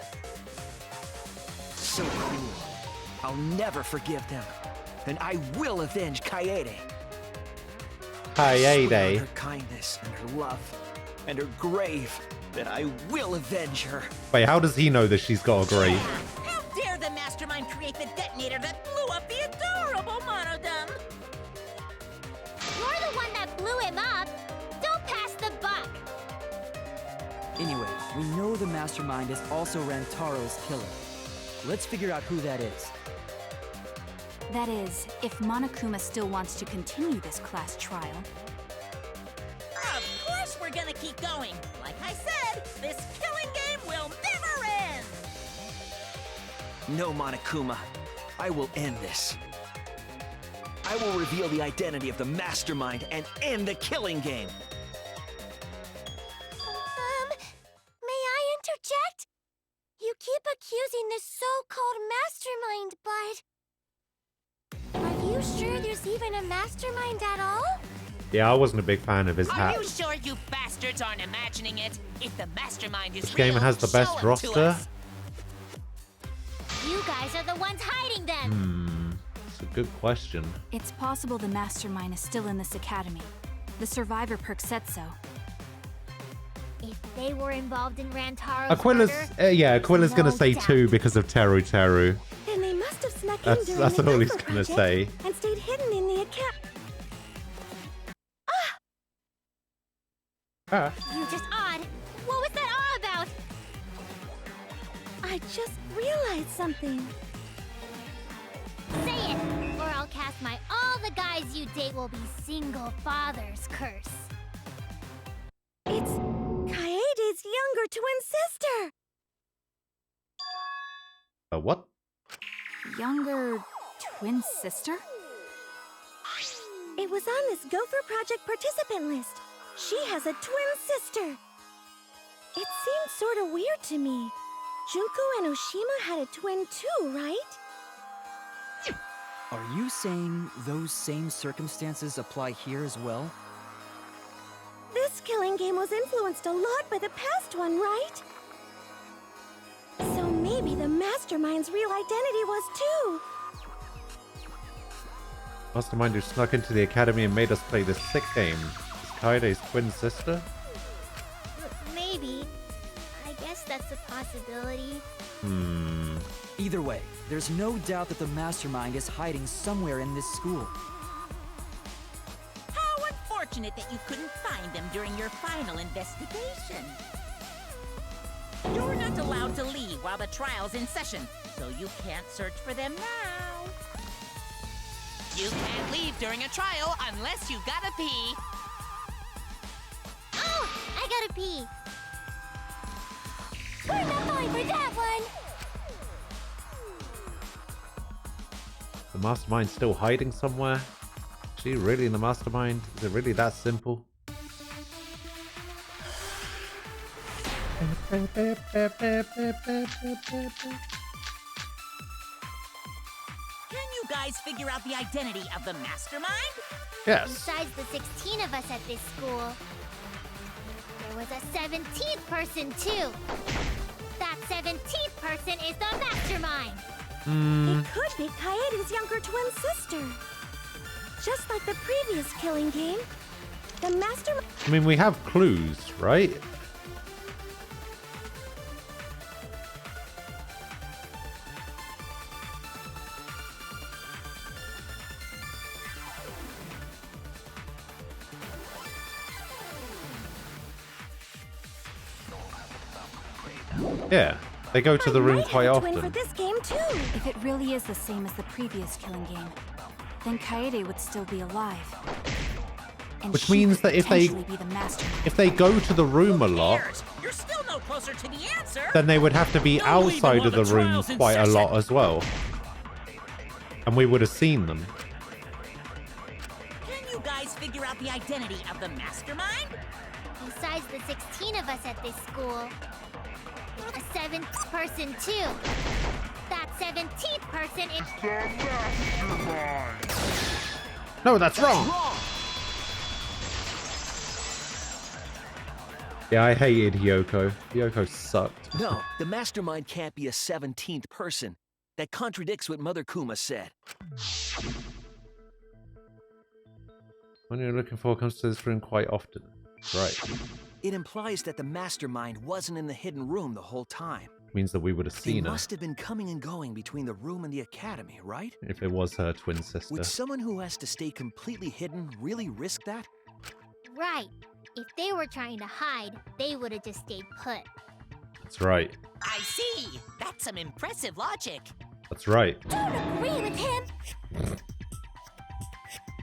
So cruel. I'll never forgive them. And I will avenge Kaede. Kaede. Her kindness and her love and her grave, that I will avenge her. Wait, how does he know that she's got a grave? How dare the mastermind create the detonator that blew up the adorable Monodum? You're the one that blew him up. Don't pass the buck. Anyway, we know the mastermind is also Rantaro's killer. Let's figure out who that is. That is, if Monokuma still wants to continue this class trial. Of course we're gonna keep going. Like I said, this killing game will never end. No, Monokuma. I will end this. I will reveal the identity of the mastermind and end the killing game. May I interject? You keep accusing this so-called mastermind, but... Are you sure there's even a mastermind at all? Yeah, I wasn't a big fan of his Are hat. you sure you bastards aren't imagining it? If the mastermind is This game real, has the best show it to roster. us. You guys are the ones hiding them. It's a good question. It's possible the mastermind is still in this academy. The survivor perk said so. If they were involved in Rantaro's Aquila's, murder, Aquila's gonna say doubt. 2 because of Teru Teru. Then they must have snuck in That's during all the he's cover gonna project say. and stayed hidden in the account. You're just odd. What was that all about? I just realized something. Say it, or I'll cast my all the guys you date will be single fathers curse. It's Kaede's younger twin sister. What? Younger twin sister? It was on this Gopher Project participant list. She has a twin sister. It seemed sort of weird to me. Junko and Oshima had a twin too, right? Are you saying those same circumstances apply here as well? This killing game was influenced a lot by the past one, right? So maybe the mastermind's real identity was too. Mastermind who snuck into the academy and made us play this sick game. Is Kaede's twin sister? Maybe. I guess that's a possibility. Either way, there's no doubt that the mastermind is hiding somewhere in this school. How unfortunate that you couldn't find them during your final investigation. You're not allowed to leave while the trial's in session, so you can't search for them now. You can't leave during a trial unless you gotta pee. Oh, I gotta pee. We're not going for that one. The mastermind's still hiding somewhere? Is she really in the mastermind? Is it really that simple? Can you guys figure out the identity of the mastermind? Yes. Besides the 16 of us at this school, there was a 17th person too. That 17th person is the mastermind. It could be Kaede's younger twin sister. Just like the previous killing game, the mastermind... I mean, we have clues, right? Yeah, they go to the room quite often. for this game too. If it really is the same as the previous killing game, then Kaede would still be alive. And Which she means could that if they potentially be the mastermind. if they go to the room a lot, You're still no closer to the answer. then they would have to be outside of the room quite a lot as well. And we would have seen them. Can you guys figure out the identity of the mastermind? Besides the 16 of us at this school, a 7th person too. That 17th person is the mastermind. No, that's wrong. Yeah, I hated Hyoko. Hyoko sucked. No, the mastermind can't be a 17th person. That contradicts what Mother Kuma said. When you're looking for comes to this room quite often. Right. It implies that the mastermind wasn't in the hidden room the whole time. Means that we would have seen They her. must have been coming and going between the room and the academy, right? If it was her twin sister. Would someone who has to stay completely hidden really risk that? Right. If they were trying to hide, they would have just stayed put. That's right. I see. That's some impressive logic. That's right. Don't agree with him.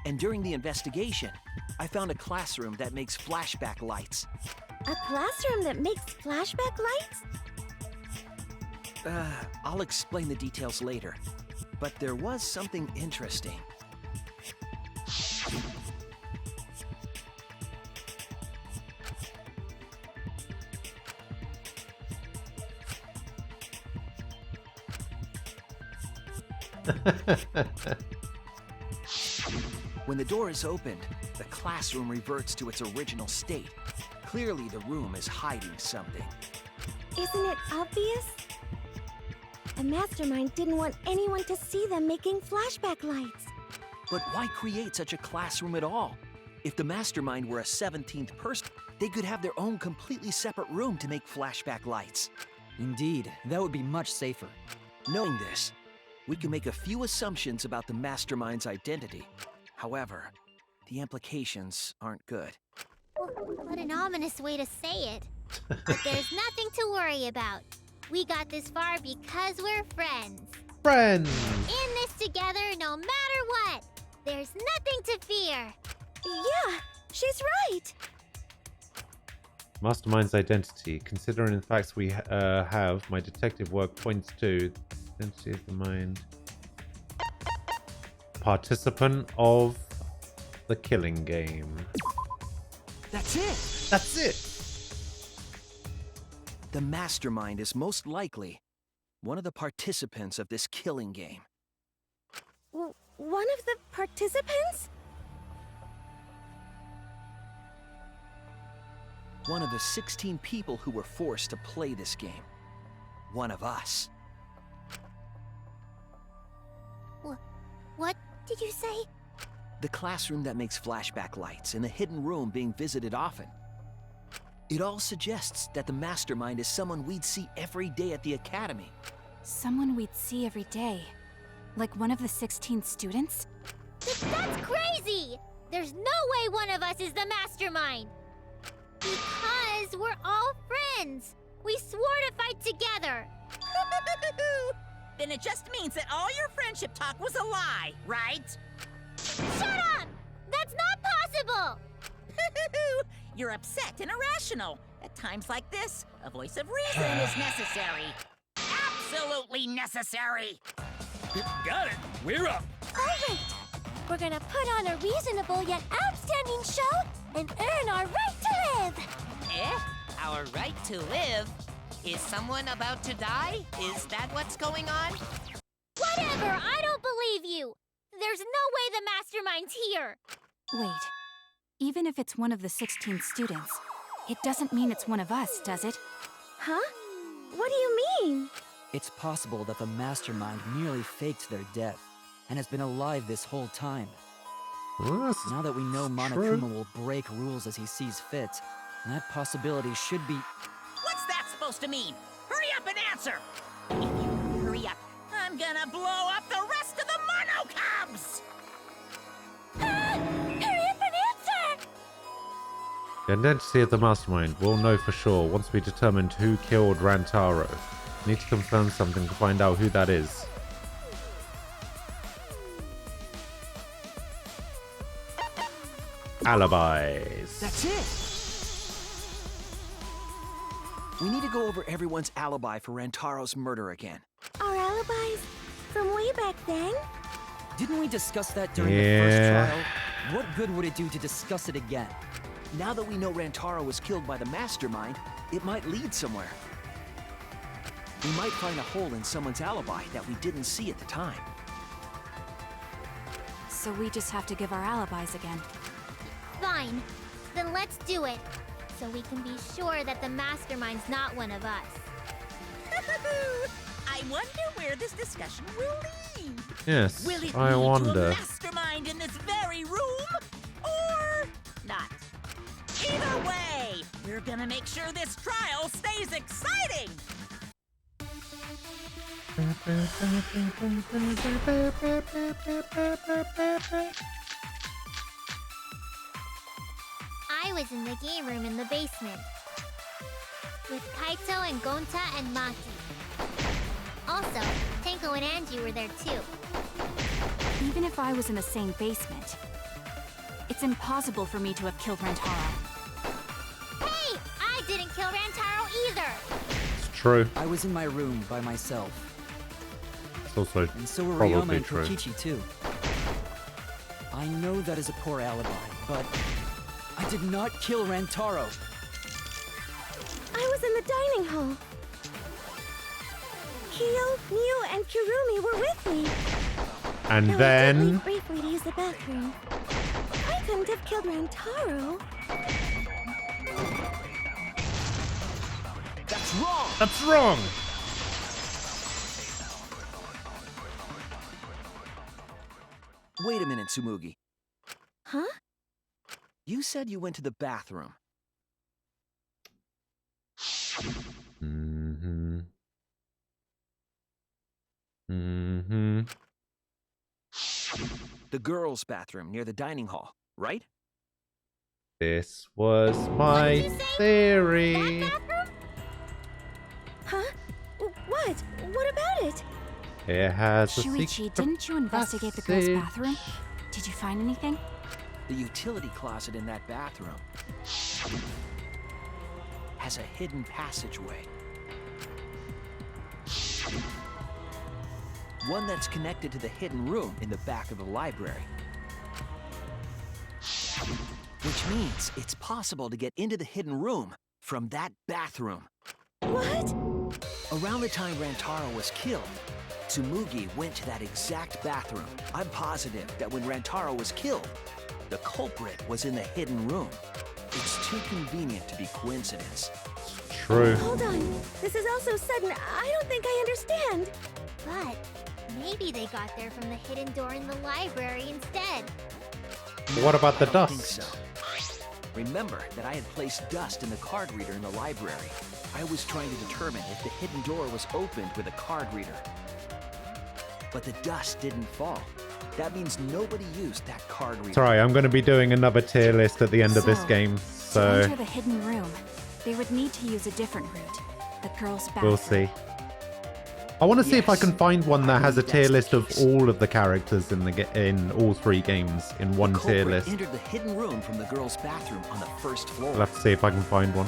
And during the investigation, I found a classroom that makes flashback lights. A classroom that makes flashback lights? I'll explain the details later. But there was something interesting. When the door is opened, the classroom reverts to its original state. Clearly, the room is hiding something. Isn't it obvious? The mastermind didn't want anyone to see them making flashback lights. But why create such a classroom at all? If the mastermind were a 17th person, they could have their own completely separate room to make flashback lights. Indeed, that would be much safer. Knowing this, we can make a few assumptions about the mastermind's identity. However, the implications aren't good. What an ominous way to say it. But there's nothing to worry about. We got this far because we're friends. Friends! In this together no matter what. There's nothing to fear. Yeah, she's right. Mastermind's identity. Considering the facts we have, my detective work points to identity of the mind. Participant of the killing game. That's it! That's it! The mastermind is most likely one of the participants of this killing game. One of the participants? One of the 16 people who were forced to play this game. One of us. What did you say? The classroom that makes flashback lights and a hidden room being visited often. It all suggests that the mastermind is someone we'd see every day at the academy. Someone we'd see every day. Like one of the 16 students? That's crazy! There's no way one of us is the mastermind! Because we're all friends! We swore to fight together! Then it just means that all your friendship talk was a lie, right? Shut up! That's not possible! You're upset and irrational. At times like this, a voice of reason is necessary. Absolutely necessary! Got it! We're up! Alright! We're gonna put on a reasonable yet outstanding show and earn our right to live! Eh? Our right to live? Is someone about to die? Is that what's going on? Whatever! I don't believe you! There's no way the mastermind's here! Wait. Even if it's one of the 16 students, it doesn't mean it's one of us, does it? Huh? What do you mean? It's possible that the mastermind merely faked their death and has been alive this whole time. Well, now that we know Monokuma will break rules as he sees fit, that possibility should be... What's that supposed to mean? Hurry up and answer! If you hurry up, I'm gonna blow up the rest of the Monocubs! Hurry up and answer! The identity of the mastermind we'll know for sure once we determined who killed Rantaro. We need to confirm something to find out who that is. Alibis. That's it! We need to go over everyone's alibi for Rantaro's murder again. Our alibis from way back then? Didn't we discuss that during the first trial? What good would it do to discuss it again? Now that we know Rantaro was killed by the mastermind, it might lead somewhere. We might find a hole in someone's alibi that we didn't see at the time. So we just have to give our alibis again. Fine. Then let's do it. So we can be sure that the mastermind's not one of us. I wonder where this discussion will lead. Yes, Will it I lead wonder. to a mastermind in this very room? Or not? Either way, we're gonna make sure this trial stays exciting! I was in the game room in the basement with Kaito and Gonta and Maki. Also, Tenko and Angie were there too. Even if I was in the same basement, it's impossible for me to have killed Rantaro. Hey! I didn't kill Rantaro either! It's true. I was in my room by myself. It's also And so were probably Ryoma and true. Kokichi too. I know that is a poor alibi, but I did not kill Rantaro. I was in the dining hall. Kyo, Miu, and Kirumi were with me. And Though I did then... leave briefly to use the bathroom. I couldn't have killed Rantaro. That's wrong! That's wrong! Wait a minute, Tsumugi. Huh? You said you went to the bathroom. Mm-hmm. Mm-hmm. The girls' bathroom near the dining hall, right? This was my theory. Huh? What? What about it? It has a Shuichi, secret didn't you investigate the girls' passage. bathroom? Did you find anything? The utility closet in that bathroom has a hidden passageway. One that's connected to the hidden room in the back of the library. Which means it's possible to get into the hidden room from that bathroom. What? Around the time Rantaro was killed, Tsumugi went to that exact bathroom. I'm positive that when Rantaro was killed, the culprit was in the hidden room. It's too convenient to be coincidence. True. Hold on. This is all so sudden. I don't think I understand. But maybe they got there from the hidden door in the library instead. What about the I don't think dust? so. Remember that I had placed dust in the card reader in the library. I was trying to determine if the hidden door was opened with a card reader. But the dust didn't fall. That means nobody used that card reader. Sorry, I'm going to be doing another tier list at the end of this game, To so enter the hidden room, they would need to use a different route. The girls' bathroom. we'll see. I want to see if I can find one that has a tier list of all of the characters in all three games in one The tier culprit list. entered the hidden room from the girls' bathroom on the first floor. I'll have to see if I can find one.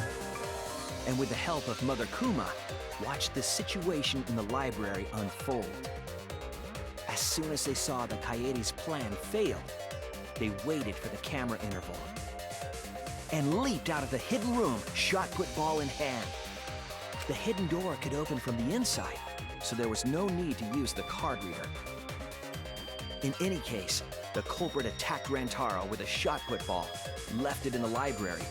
And with the help of Mother Kuma, watched the situation in the library unfold. As soon as they saw the Kaede's plan failed, they waited for the camera interval and leaped out of the hidden room, shot put ball in hand. The hidden door could open from the inside, so there was no need to use the card reader. In any case, the culprit attacked Rantaro with a shot put ball, left it in the library.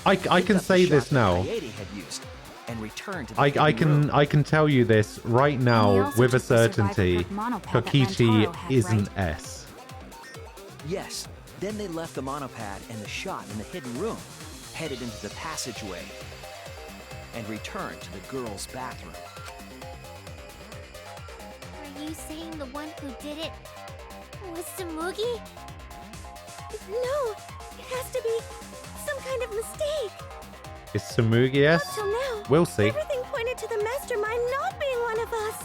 I can say this now. Kaede had used, and returned to the I hidden room. can tell you this right And he now also with a took the survivor certainty. card monopad that Kokichi Rantaro had, is an right? S. Yes, then they left the monopad and the shot in the hidden room, headed into the passageway, and returned to the girls' bathroom. Are you saying the one who did it was Tsumugi? No, it has to be some kind of mistake. Is Tsumugi Up S? till now, We'll see. everything pointed to the mastermind not being one of us.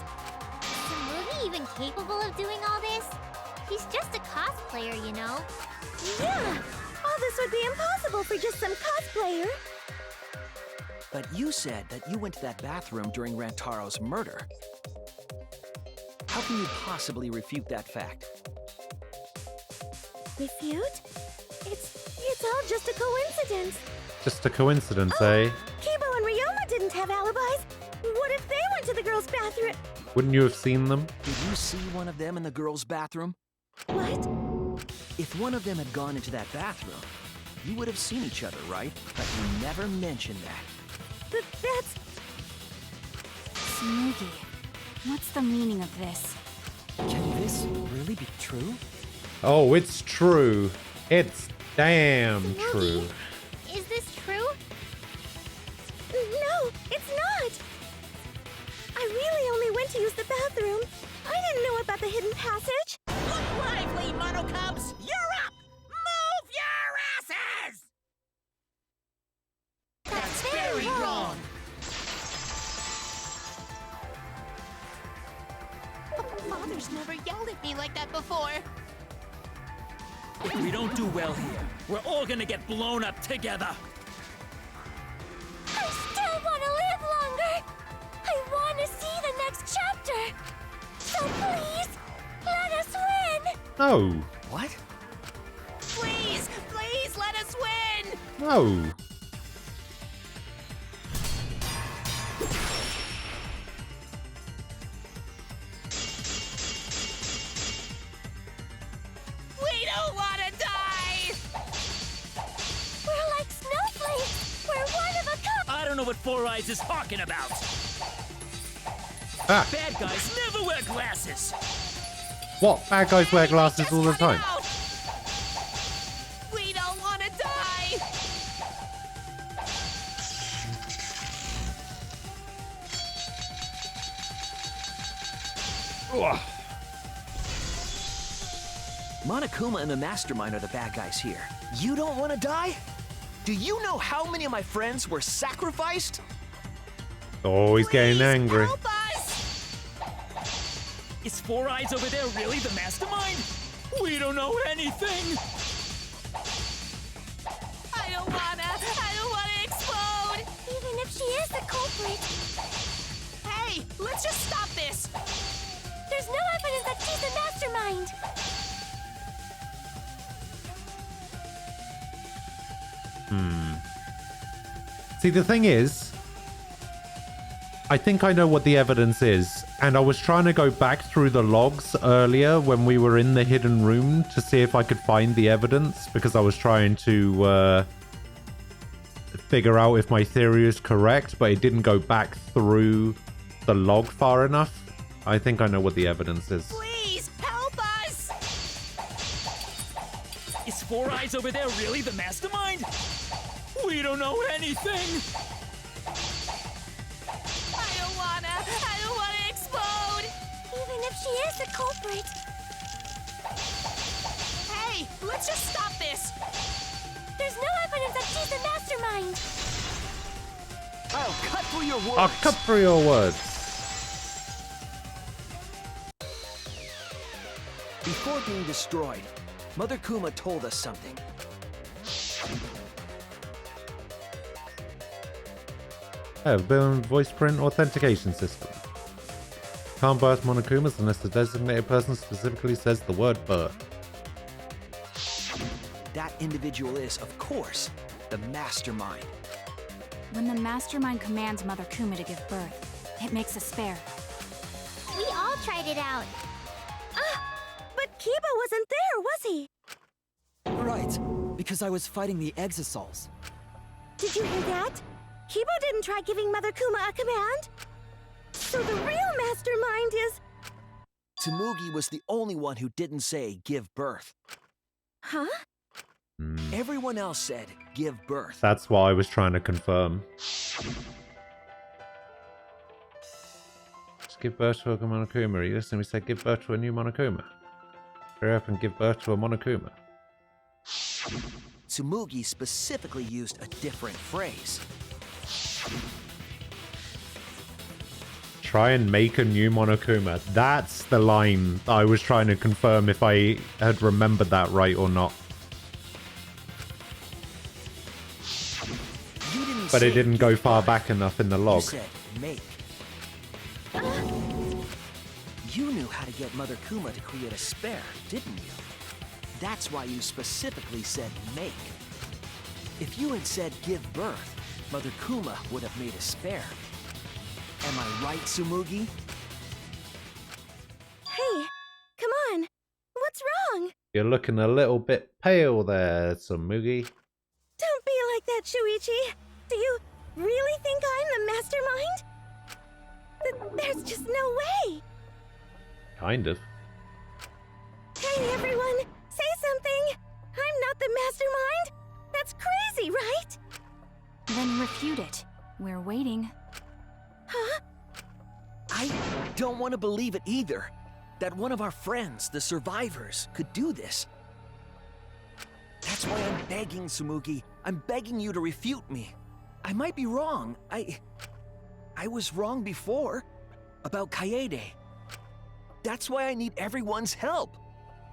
Is Tsumugi even capable of doing all this? He's just a cosplayer, you know. Yeah, all this would be impossible for just some cosplayer. But you said that you went to that bathroom during Rantaro's murder. How can you possibly refute that fact? Refute? It's all just a coincidence. Just a coincidence, eh? Kibo and Ryoma didn't have alibis. What if they went to the girls' bathroom? Wouldn't you have seen them? Did you see one of them in the girls' bathroom? What? If one of them had gone into that bathroom, you would have seen each other, right? But you never mentioned that. But that's... Smoogie, what's the meaning of this? Can this really be true? Oh, it's true. It's damn true. Is this true? No, it's not. I really only went to use the bathroom. I didn't know about the hidden passage. Look lively, Monocubs! You're up! Move your asses! That's very wrong. Father's never yelled at me like that before. If we don't do well here, we're all gonna get blown up together. I still want to live longer. I want to see the next chapter. So please, let us win. No. What? Please, please let us win! No. We don't want to die! We're like snowflakes. We're one of a kind. I don't know what Four Eyes is talking about. Ah. Bad guys never wear glasses. What? Bad guys wear glasses all the time. We don't want to die! Ugh. Monokuma and the Mastermind are the bad guys here. You don't want to die? Do you know how many of my friends were sacrificed? Oh, he's getting angry. Help us! Is Four Eyes over there really the mastermind? We don't know anything. I don't wanna explode! Even if she is the culprit, Hey, let's just stop this! there's no evidence that she's the mastermind. See, the thing is, I think I know what the evidence is, and I was trying to go back through the logs earlier when we were in the hidden room to see if I could find the evidence, because I was trying to figure out if my theory is correct, but it didn't go back through the log far enough. I think I know what the evidence is. Please, help us! Is Four Eyes over there really the mastermind? We don't know anything. I don't wanna explode! Even if she is the culprit, Hey, let's just stop this! there's no evidence that she's the mastermind. I'll cut through your words. I'll cut through your words. Before being destroyed, Mother Kuma told us something. I have built voice print authentication system. Can't birth Monokumas unless the designated person specifically says the word birth. That individual is, of course, the Mastermind. When the mastermind commands Mother Kuma to give birth, it makes a spare. We all tried it out. But Kiba wasn't there, was he? Right, because I was fighting the Exosols. Did you hear that? Kiba didn't try giving Mother Kuma a command. So the real mastermind is... Tsumugi was the only one who didn't say give birth. Huh? Everyone else said give birth. That's what I was trying to confirm. Just give birth to a Monokuma. Are you listening? We said give birth to a new Monokuma. Hurry up and give birth to a Monokuma. Tsumugi specifically used a different phrase. Try and make a new Monokuma. That's the line I was trying to confirm if I had remembered that right or not. But it didn't go far back enough in the log. You said make. You knew how to get Mother Kuma to create a spare, didn't you? That's why you specifically said make. If you had said give birth, Mother Kuma would have made a spare. Am I right, Tsumugi? Hey, come on. What's wrong? You're looking a little bit pale there, Tsumugi. Don't be like that, Shuichi. Do you really think I'm the mastermind? There's just no way. Kind of. Hey, everyone, say something. I'm not the mastermind. That's crazy, right? Then refute it. We're waiting. Huh? I don't want to believe it either. That one of our friends, the survivors, could do this. That's why I'm begging, Tsumugi. I'm begging you to refute me. I might be wrong. I was wrong before. About Kaede. That's why I need everyone's help.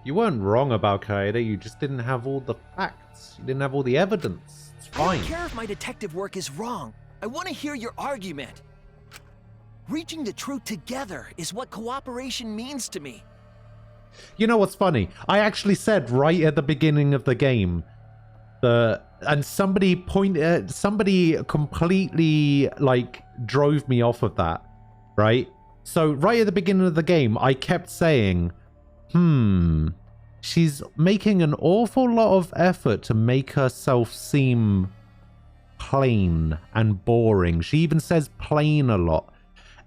You weren't wrong about Kaede, you just didn't have all the facts. You didn't have all the evidence. It's fine. I don't care if my detective work is wrong. I want to hear your argument. Reaching the truth together is what cooperation means to me. You know what's funny? I actually said right at the beginning of the game, and somebody completely like drove me off of that, right? So right at the beginning of the game, I kept saying, she's making an awful lot of effort to make herself seem plain and boring. She even says plain a lot.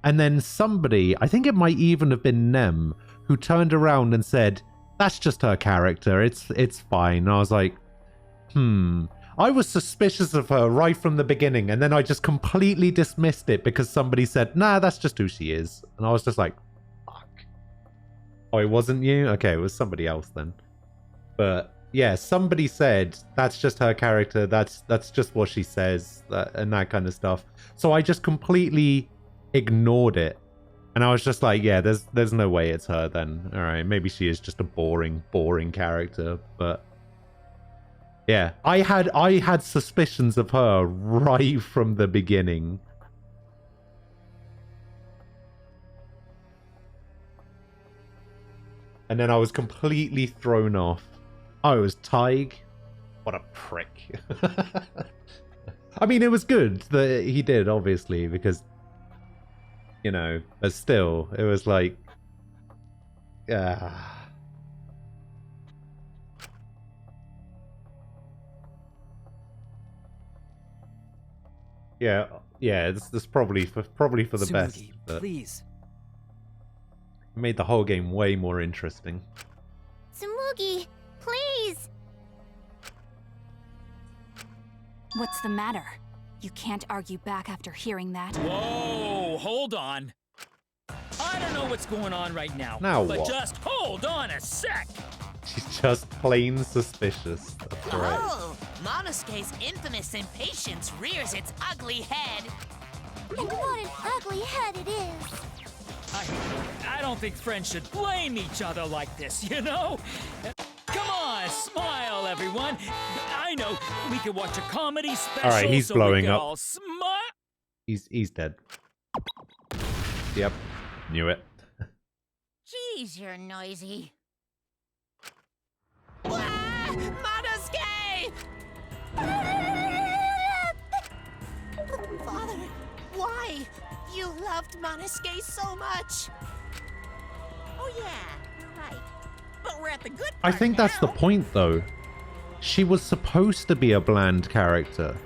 And then somebody, I think it might even have been Nem, who turned around and said, that's just her character, it's fine. And I was like, I was suspicious of her right from the beginning, and then I just completely dismissed it because somebody said, nah, that's just who she is. And I was just like, fuck. Oh, it wasn't you? Okay, it was somebody else then. But yeah, somebody said, that's just her character, that's just what she says, and that kind of stuff. So I just completely ignored it. And I was just like, yeah, there's no way it's her then. All right, maybe she is just a boring character, but yeah, I had suspicions of her right from the beginning. And then I was completely thrown off. Oh, it was Tig? What a prick. I mean, it was good that he did, obviously, because, you know, but still, it was like, yeah, it's probably for the best. But please. It made the whole game way more interesting. Tsumugi, please! What's the matter? You can't argue back after hearing that. Whoa, hold on. I don't know what's going on right now. Now but what? Just hold on a sec. She's just plain suspicious. That's right. Oh, Monosuke's infamous impatience rears its ugly head. And what an ugly head it is. I don't think friends should blame each other like this, you know? Come on, smile, everyone. I know we could watch a comedy special. All right, he's so blowing we can up. All smile. He's dead. Yep, knew it. Jeez, you're noisy. Ah, Monosuke! Father, why? You loved Monosuke so much. Oh yeah, you're right. But we're at the good part I think that's the now. point, though. She was supposed to be a bland character.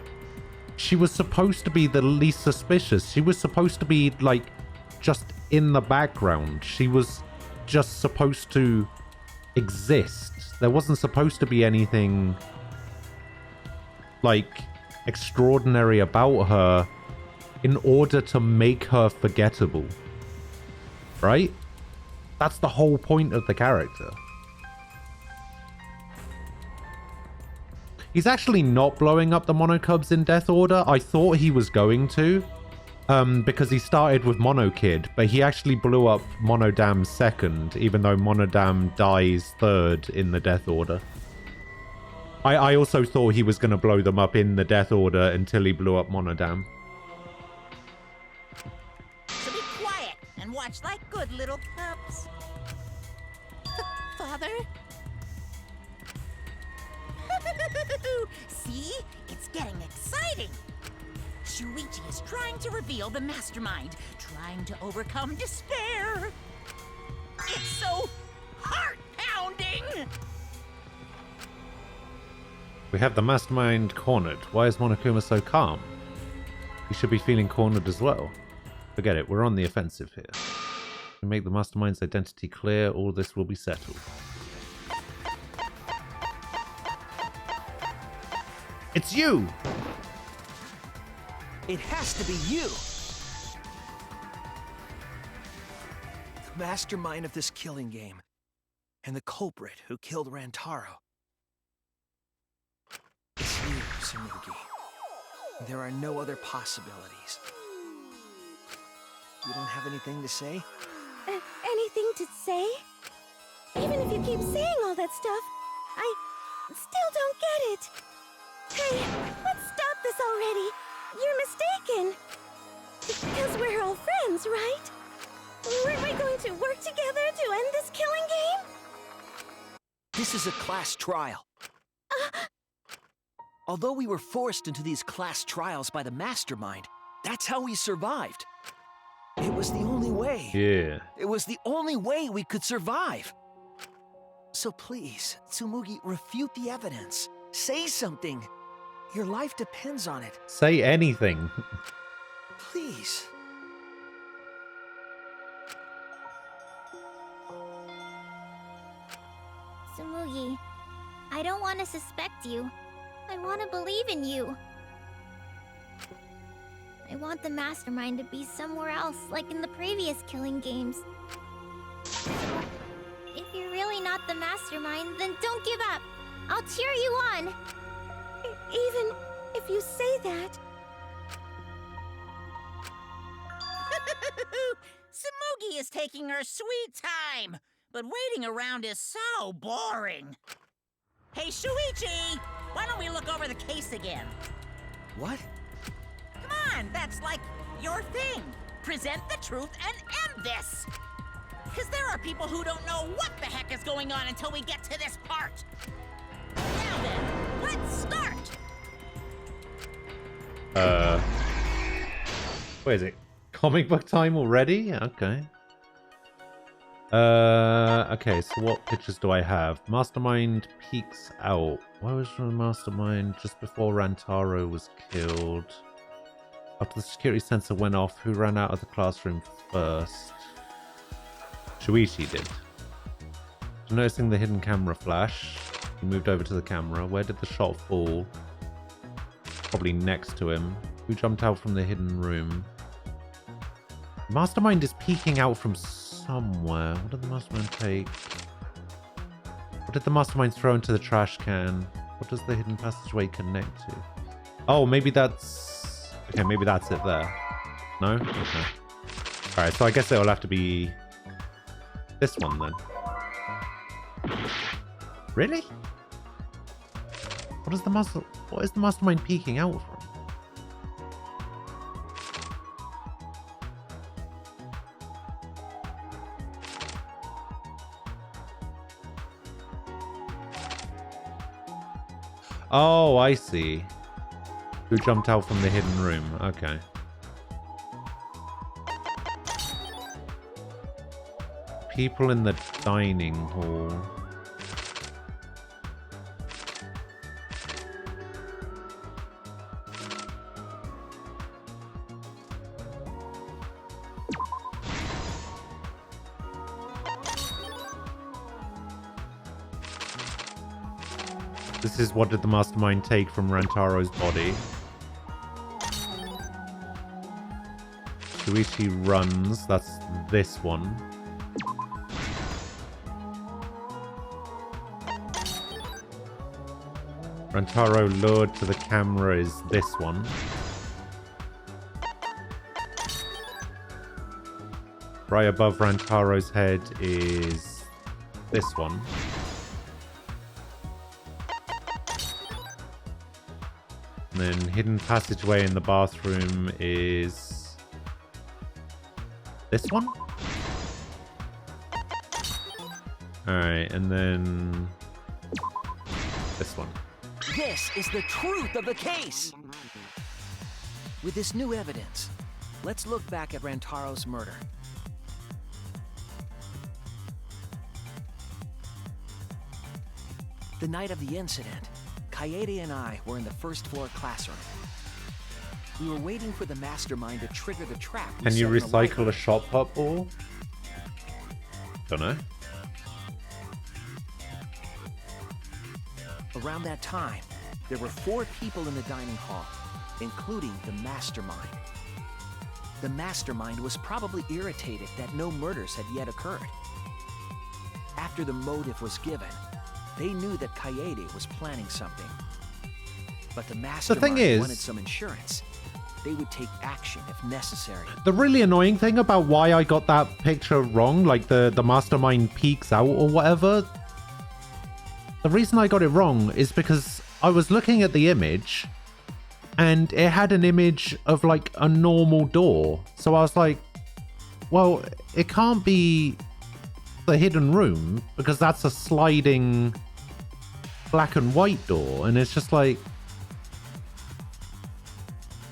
She was supposed to be the least suspicious. She was supposed to be, like, just in the background. She was just supposed to exist. There wasn't supposed to be anything, like, extraordinary about her in order to make her forgettable. Right? That's the whole point of the character. He's actually not blowing up the Monokubs in Death Order. I thought he was going to, because he started with Monokid, but he actually blew up Monodam second, even though Monodam dies third in the Death Order. I also thought he was going to blow them up in the Death Order until he blew up Monodam. So be quiet and watch like good little cubs. Father? See? It's getting exciting. Shuichi is trying to reveal the mastermind, trying to overcome despair. It's so heart-pounding! We have the mastermind cornered. Why is Monokuma so calm? He should be feeling cornered as well. Forget it, we're on the offensive here. We make the mastermind's identity clear, all this will be settled. It's you! It has to be you! The mastermind of this killing game. And the culprit who killed Rantaro. It's you, Tsumugi. There are no other possibilities. You don't have anything to say? Anything to say? Even if you keep saying all that stuff, I still don't get it. Hey, let's stop this already. You're mistaken. Because we're all friends, right? Weren't we going to work together to end this killing game? This is a class trial. Although we were forced into these class trials by the mastermind, that's how we survived. It was the only way. Yeah. It was the only way we could survive. So please, Tsumugi, refute the evidence. Say something. Your life depends on it. Say anything. Please. Tsumugi, I don't want to suspect you. I want to believe in you. I want the mastermind to be somewhere else, like in the previous killing games. So, if you're really not the mastermind, then don't give up. I'll cheer you on. Even if you say that. Tsumugi is taking her sweet time, but waiting around is so boring. Hey, Shuichi! Why don't we look over the case again? What? Come on, that's like your thing. Present the truth and end this. Because there are people who don't know what the heck is going on until we get to this part. Now then, let's start. Where is it? Comic book time already? Okay. Okay, so what pictures do I have? Mastermind peeks out. Why was the mastermind just before Rantaro was killed? After the security sensor went off, who ran out of the classroom first? Shuichi did. Noticing the hidden camera flash, he moved over to the camera. Where did the shot fall? Probably next to him. Who jumped out from the hidden room? Mastermind is peeking out from somewhere. What did the mastermind take? What did the mastermind throw into the trash can? What does the hidden passageway connect to? Oh, maybe that's... Okay, maybe that's it there. No? Okay. Alright, so I guess it'll have to be... this one then. Really? What is the mastermind peeking out from? Oh, I see. Who jumped out from the hidden room. Okay. People in the dining hall. This is what did the mastermind take from Rantaro's body. Shuichi runs. That's this one. Rantaro lured to the camera is this one. Right above Rantaro's head is this one. And then hidden passageway in the bathroom is this one. Alright, and then this one. This is the truth of the case! With this new evidence, let's look back at Rantaro's murder. The night of the incident, Kaede and I were in the first floor classroom. We were waiting for the mastermind to trigger the trap. Can you recycle a shot put ball? Don't know. Around that time, there were 4 people in the dining hall, including the mastermind. The mastermind was probably irritated that no murders had yet occurred. After the motive was given, they knew that Kaede was planning something. But the mastermind wanted some insurance. They would take action if necessary. The really annoying thing about why I got that picture wrong, like the mastermind peeks out or whatever, the reason I got it wrong is because I was looking at the image and it had an image of like a normal door. So I was like, well, it can't be the hidden room because that's a sliding black and white door. And it's just like,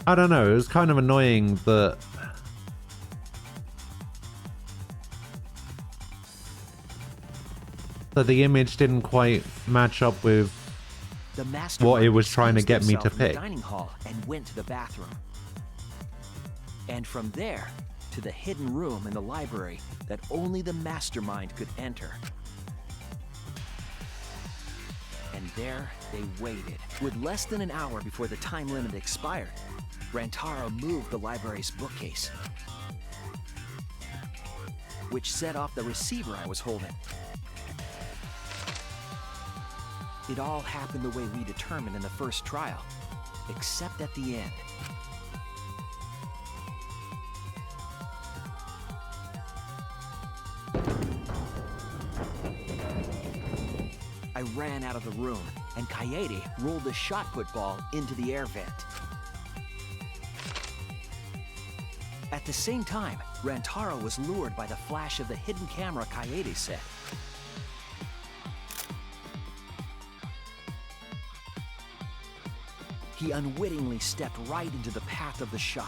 I don't know, it was kind of annoying that the image didn't quite match up with what it was trying to get me to pick. Dining hall and went to the bathroom. And from there to the hidden room in the library that only the mastermind could enter. And there they waited. With less than an hour before the time limit expired, Rantaro moved the library's bookcase, which set off the receiver I was holding. It all happened the way we determined in the first trial, except at the end. I ran out of the room, and Kaede rolled the shot put ball into the air vent. At the same time, Rantaro was lured by the flash of the hidden camera Kaede set. He unwittingly stepped right into the path of the shot.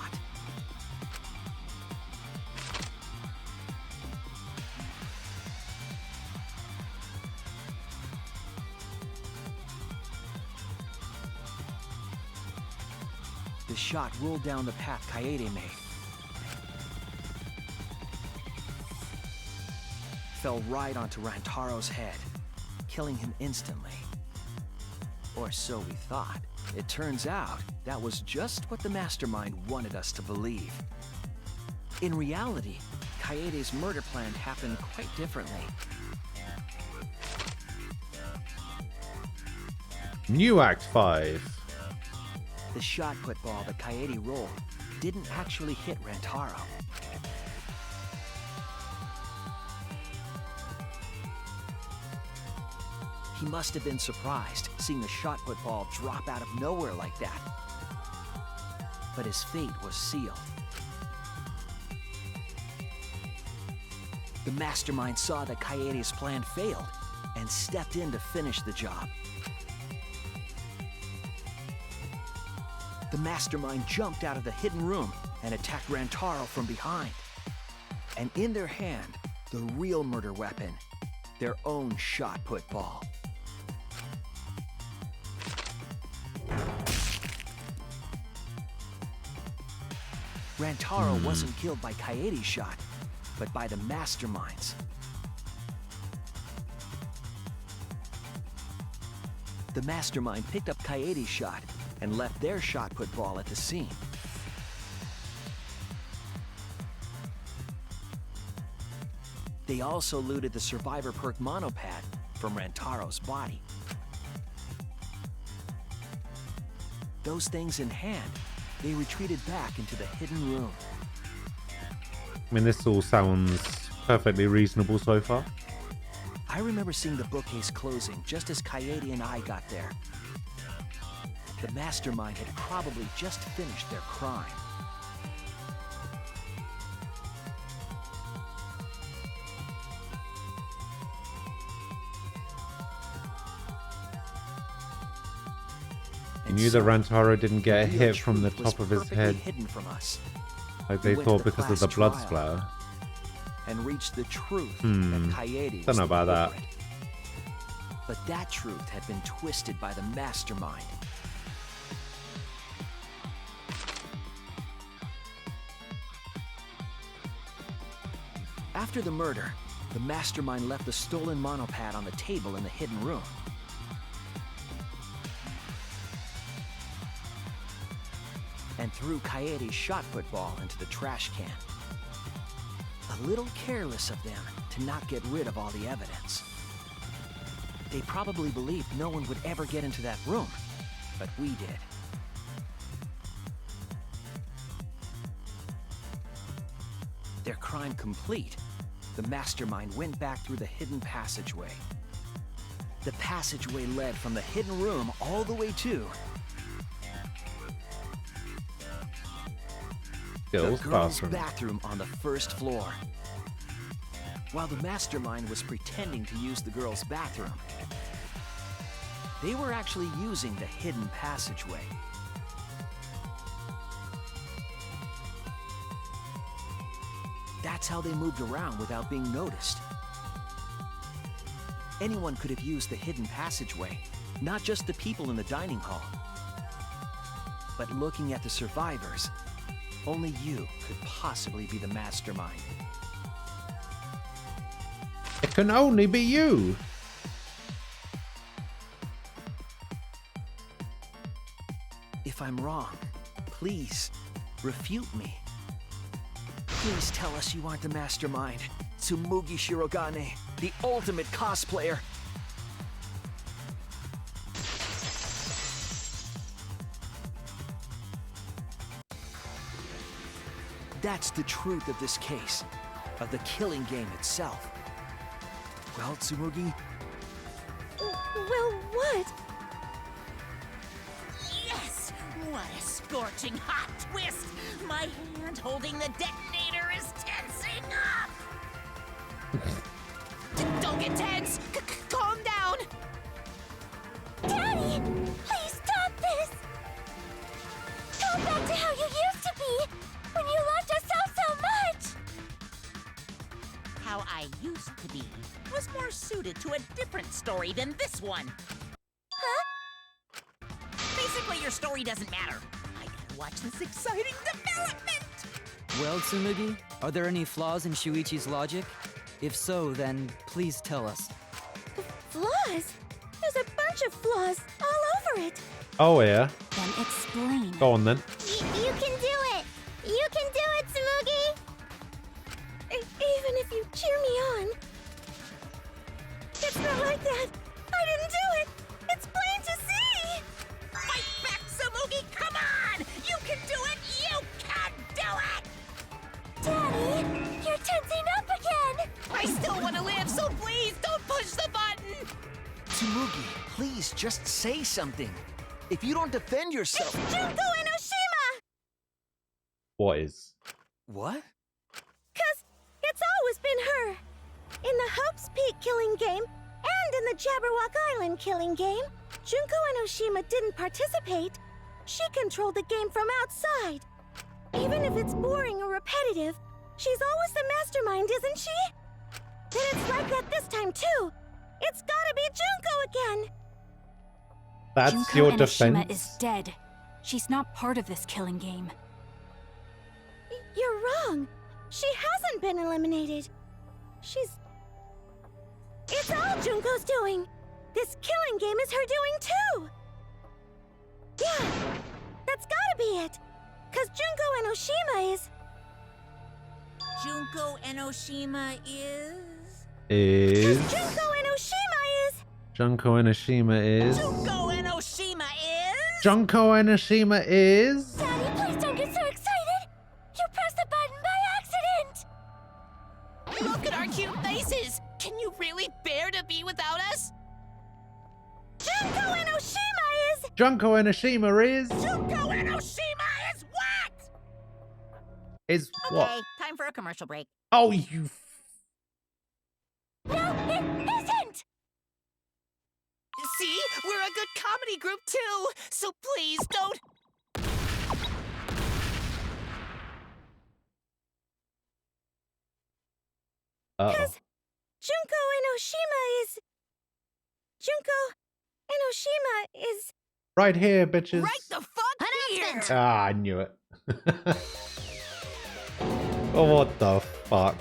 The shot rolled down the path Kaede made. Fell right onto Rantaro's head, killing him instantly. Or so we thought. It turns out that was just what the mastermind wanted us to believe. In reality, Kaede's murder plan happened quite differently. New Act 5. The shot put ball that Kaede rolled didn't actually hit Rantaro. He must have been surprised seeing the shot put ball drop out of nowhere like that. But his fate was sealed. The mastermind saw that Kaede's plan failed and stepped in to finish the job. The mastermind jumped out of the hidden room and attacked Rantaro from behind. And in their hand, the real murder weapon, their own shot put ball. Rantaro wasn't killed by Kaede's shot, but by the mastermind's. The mastermind picked up Kaede's shot and left their shot put ball at the scene. They also looted the survivor perk monopad from Rantaro's body. Those things in hand, they retreated back into the hidden room. I mean, this all sounds perfectly reasonable so far. I remember seeing the bookcase closing just as Kaede and I got there. The mastermind had probably just finished their crime. He knew that Rantaro didn't get a hit from the top of his head, hidden from us. like they thought because of the blood splatter. And reached the truth that Kaede Don't know about that. But that truth had been twisted by the mastermind. After the murder, the mastermind left the stolen monopad on the table in the hidden room. And threw Kaede's shot put ball into the trash can. A little careless of them to not get rid of all the evidence. They probably believed no one would ever get into that room, but we did. Their crime complete, the mastermind went back through the hidden passageway. The passageway led from the hidden room all the way to the girls' bathroom on the first floor. While the mastermind was pretending to use the girls' bathroom, they were actually using the hidden passageway. That's how they moved around without being noticed. Anyone could have used the hidden passageway, not just the people in the dining hall. But looking at the survivors, only you could possibly be the mastermind. It can only be you. If I'm wrong, please refute me. Please tell us you aren't the mastermind, Tsumugi Shirogane, the ultimate cosplayer. That's the truth of this case, of the killing game itself. Well, Tsumugi? Well, what? Yes! What a scorching hot twist! My hand holding the detonator is tensing up! Don't get tense! Calm down! Daddy! Please stop this! Go back to how you used to be! When you loved us so much! How I used to be was more suited to a different story than this one. Huh? Basically, your story doesn't matter. I gotta watch this exciting development! Well, Tsumugi, are there any flaws in Shuichi's logic? If so, then please tell us. Flaws? There's a bunch of flaws all over it. Oh yeah. Then explain. Go on then. You can do it! You can do it, Tsumugi! Even if you cheer me on. It's not like that. I didn't do it. It's plain to see. Fight back, Tsumugi! Come on! You can do it! You can do it! Daddy, you're tensing up again. I still want to live, so please don't push the button! Tsumugi, please just say something. If you don't defend yourself... It's Junko Enoshima! What is? What? 'Cause it's always been her. In the Hope's Peak killing game, and in the Jabberwock Island killing game, Junko Enoshima didn't participate. She controlled the game from outside. Even if it's boring or repetitive, she's always the mastermind, isn't she? Then it's like that this time too. It's gotta be Junko again. That's Junko your Enoshima defense? is dead. She's not part of this killing game. You're wrong. She hasn't been eliminated. It's all Junko's doing. This killing game is her doing too. Yeah, that's gotta be it. 'Cause Junko Enoshima is... Junko Enoshima is... Junko Enoshima is... Junko Enoshima is... Junko Enoshima is... Junko Enoshima is... Daddy, please don't get so excited. You pressed the button by accident. Look at our cute faces! Can you really bear to be without us? Junko Enoshima is... Junko Enoshima is... Junko Enoshima is what? Is what? Okay, time for a commercial break. Oh, you... No, it isn't! See? We're a good comedy group, too! So please, don't... Because Junko Enoshima is... Junko Enoshima is... Right here, bitches. Right the fuck here! Ah, I knew it. Oh, what the fuck?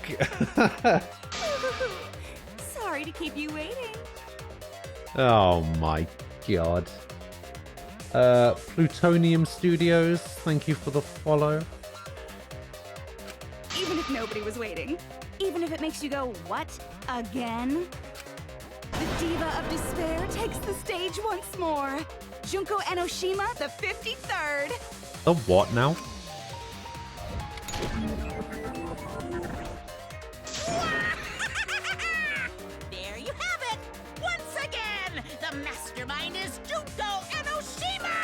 Sorry to keep you waiting. Oh my god. Plutonium Studios, thank you for the follow. Even if nobody was waiting. Even if it makes you go, what? Again? The Diva of Despair takes the stage once more. Junko Enoshima, the 53rd. The what now? There you have it! Once again, the mastermind is Junko Enoshima!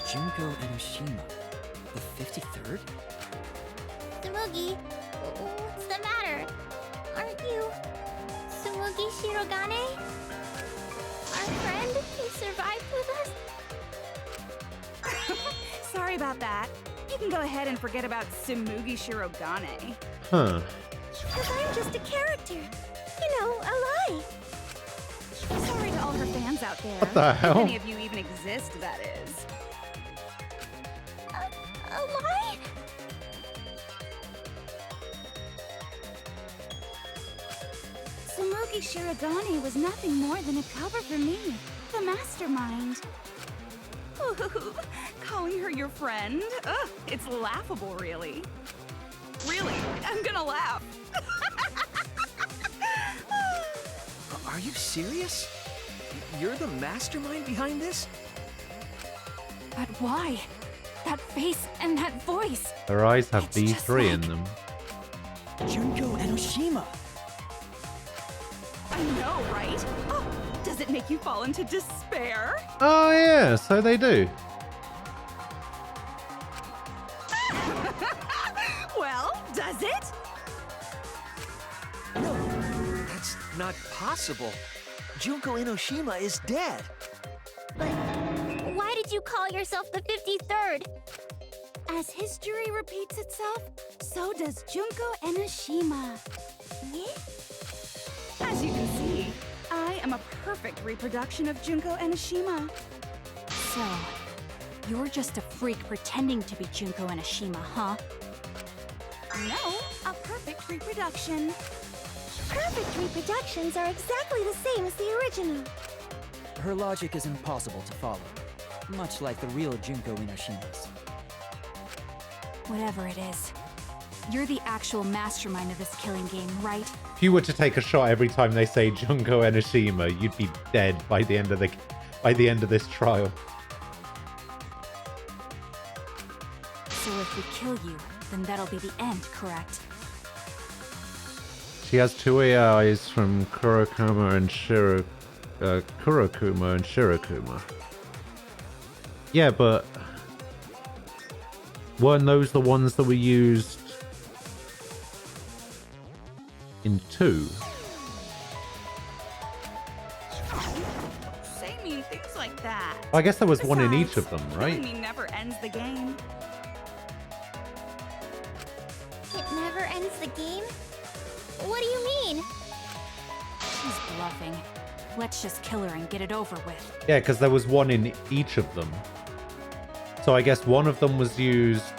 Junko Enoshima, the 53rd? Tsumugi, what's the matter? Aren't you Tsumugi Shirogane? Our friend who survived with us? Sorry about that. You can go ahead and forget about Tsumugi Shirogane. Huh. Because I'm just a character. You know, a lie. Sorry to all her fans out there. What the hell? If any of you even exist, that is. A lie? Tsumugi Shirogane was nothing more than a cover for me, the mastermind. Ooh, calling her your friend? Ugh, it's laughable, really. Really, I'm gonna laugh. Are you serious? You're the mastermind behind this? But why? That face and that voice. Her eyes have It's just V3 in like- them. Junko Enoshima! I know, right? Oh, does it make you fall into despair? Oh yeah, so they do. Well, does it? No, that's not possible. Junko Enoshima is dead. But why did you call yourself the 53rd? As history repeats itself, so does Junko Enoshima. As you can see, I am a perfect reproduction of Junko Enoshima. So, you're just a freak pretending to be Junko Enoshima, huh? No, a perfect reproduction. Perfect reproductions are exactly the same as the original. Her logic is impossible to follow, much like the real Junko Enoshima's. Whatever it is, you're the actual mastermind of this killing game, right? If you were to take a shot every time they say Junko Enoshima, you'd be dead by the end of this trial. So if we kill you, then that'll be the end, correct? She has two AIs from Kurokuma and Shirokuma. Yeah, but weren't those the ones that were used in 2? Say mean things like that. I guess there was one in each of them, right? Killing me never ends the game. It never ends the game? What do you mean? She's bluffing. Let's just kill her and get it over with. Yeah, because there was one in each of them. So I guess one of them was used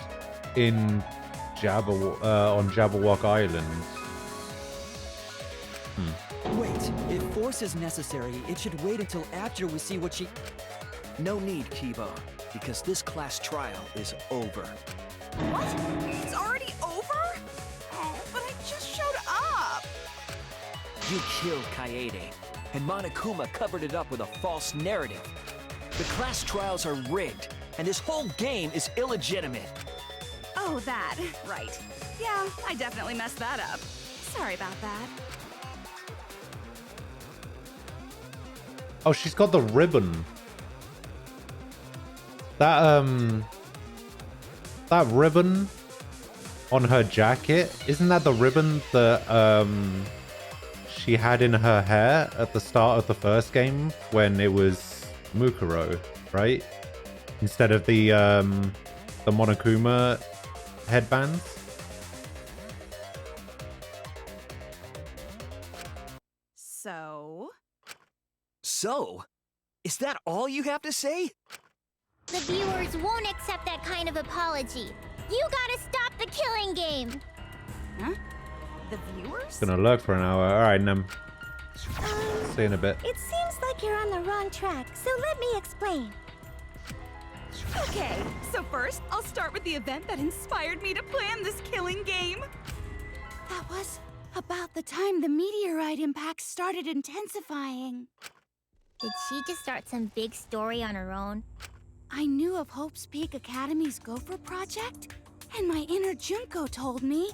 in on Jabberwock Island. Wait, if force is necessary, it should wait until after we see what she... No need, Kiba, because this class trial is over. What? It's already over? Oh, but I just showed up. You killed Kaede, and Monokuma covered it up with a false narrative. The class trials are rigged, and this whole game is illegitimate. Oh, that. Right. Yeah, I definitely messed that up. Sorry about that. Oh, she's got the ribbon. That ribbon on her jacket, isn't that the ribbon that she had in her hair at the start of the first game when it was Mukuro, right? Instead of the Monokuma headbands. So, is that all you have to say? The viewers won't accept that kind of apology. You gotta stop the killing game. Huh? The viewers? Gonna lurk for an hour. Alright, Nem. See you in a bit. It seems like you're on the wrong track, so let me explain. Okay, so first, I'll start with the event that inspired me to plan this killing game. That was about the time the meteorite impact started intensifying. Did she just start some big story on her own? I knew of Hope's Peak Academy's Gopher Project, and my inner Junko told me.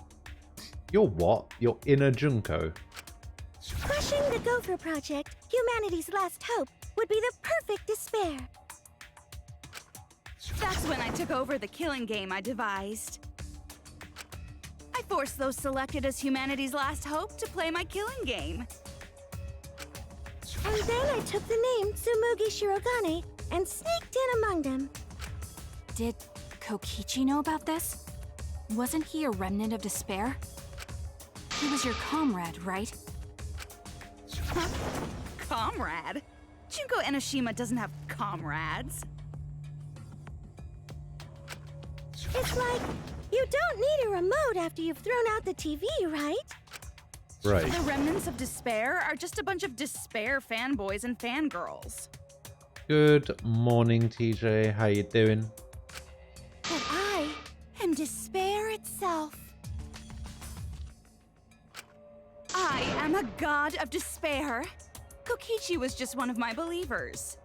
Your what? Your inner Junko? Crushing the Gopher Project, humanity's last hope, would be the perfect despair. That's when I took over the killing game I devised. I forced those selected as humanity's last hope to play my killing game. And then I took the name Tsumugi Shirogane and sneaked in among them. Did Kokichi know about this? Wasn't he a remnant of despair? He was your comrade, right? Huh? Comrade? Junko Enoshima doesn't have comrades. It's like, you don't need a remote after you've thrown out the TV, right? Right. The remnants of despair are just a bunch of despair fanboys and fangirls. Good morning, TJ. How you doing? But I am despair itself. I am a god of despair. Kokichi was just one of my believers.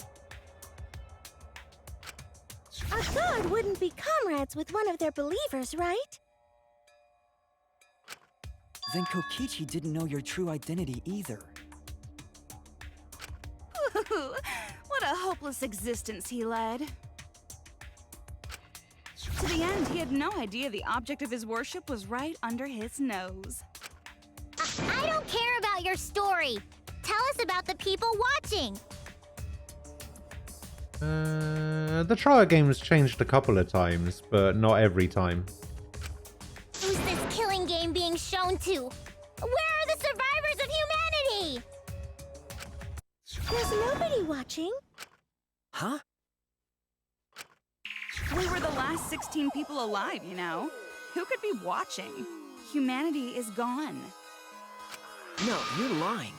A god wouldn't be comrades with one of their believers, right? Then Kokichi didn't know your true identity either. What a hopeless existence he led. To the end, he had no idea the object of his worship was right under his nose. I don't care about your story. Tell us about the people watching. The trial game's changed a couple of times, but not every time. Who's this killing game being shown to? Where are the survivors of humanity? There's nobody watching. Huh? We were the last 16 people alive, you know. Who could be watching? Humanity is gone. No, you're lying.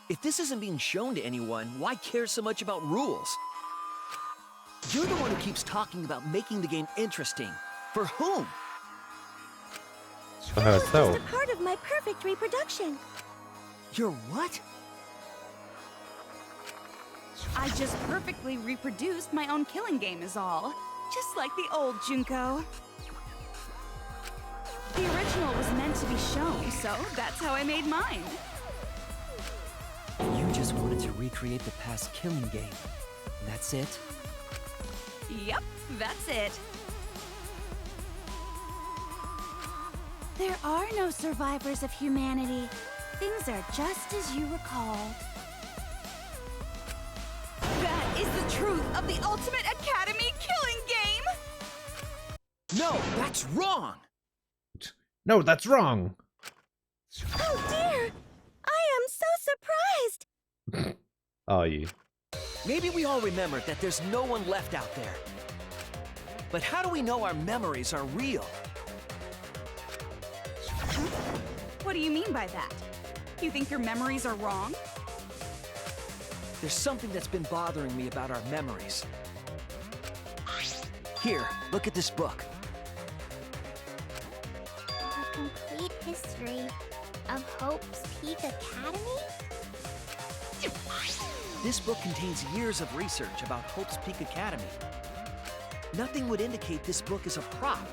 If this isn't being shown to anyone, why care so much about rules? You're the one who keeps talking about making the game interesting. For whom? For herself. Just a part of my perfect reproduction. Your what? I just perfectly reproduced my own killing game is all. Just like the old Junko. The original was meant to be shown, so that's how I made mine. You just wanted to recreate the past killing game. That's it? Yep, that's it. There are no survivors of humanity. Things are just as you recall. That is the truth of the Ultimate Academy killing game! No, that's wrong! No, that's wrong! Oh dear! I am so surprised! Are you? Maybe we all remember that there's no one left out there. But how do we know our memories are real? What do you mean by that? You think your memories are wrong? There's something that's been bothering me about our memories. Here, look at this book. A complete history of Hope's Peak Academy? This book contains years of research about Hope's Peak Academy. Nothing would indicate this book is a prop.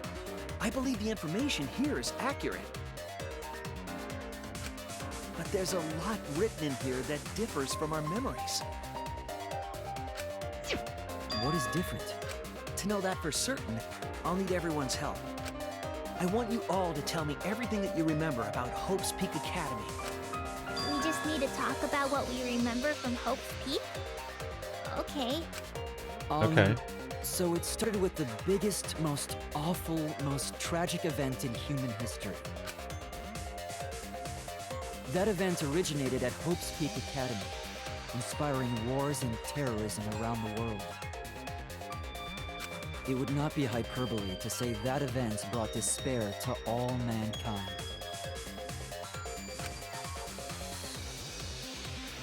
I believe the information here is accurate. But there's a lot written in here that differs from our memories. what is different? To know that for certain, I'll need everyone's help. I want you all to tell me everything that you remember about Hope's Peak Academy. We just need to talk about what we remember from Hope's Peak? Okay. Okay. So it started with the biggest, most awful, most tragic event in human history. That event originated at Hope's Peak Academy, inspiring wars and terrorism around the world. It would not be hyperbole to say that event brought despair to all mankind.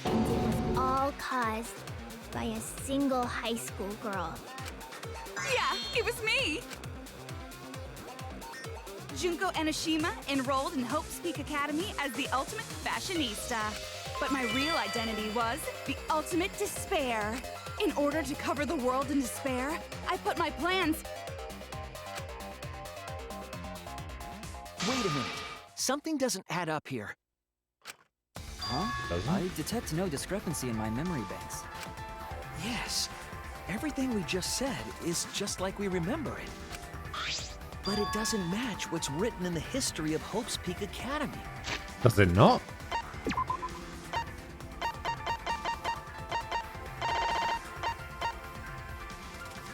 And it was all caused by a single high school girl. Yeah, it was me! Junko Enoshima enrolled in Hope's Peak Academy as the ultimate fashionista. But my real identity was the ultimate despair. In order to cover the world in despair, I put my plans... Wait a minute. Something doesn't add up here. Huh? I detect no discrepancy in my memory banks. Yes. Everything we just said is just like we remember it. But it doesn't match what's written in the history of Hope's Peak Academy. Does it not?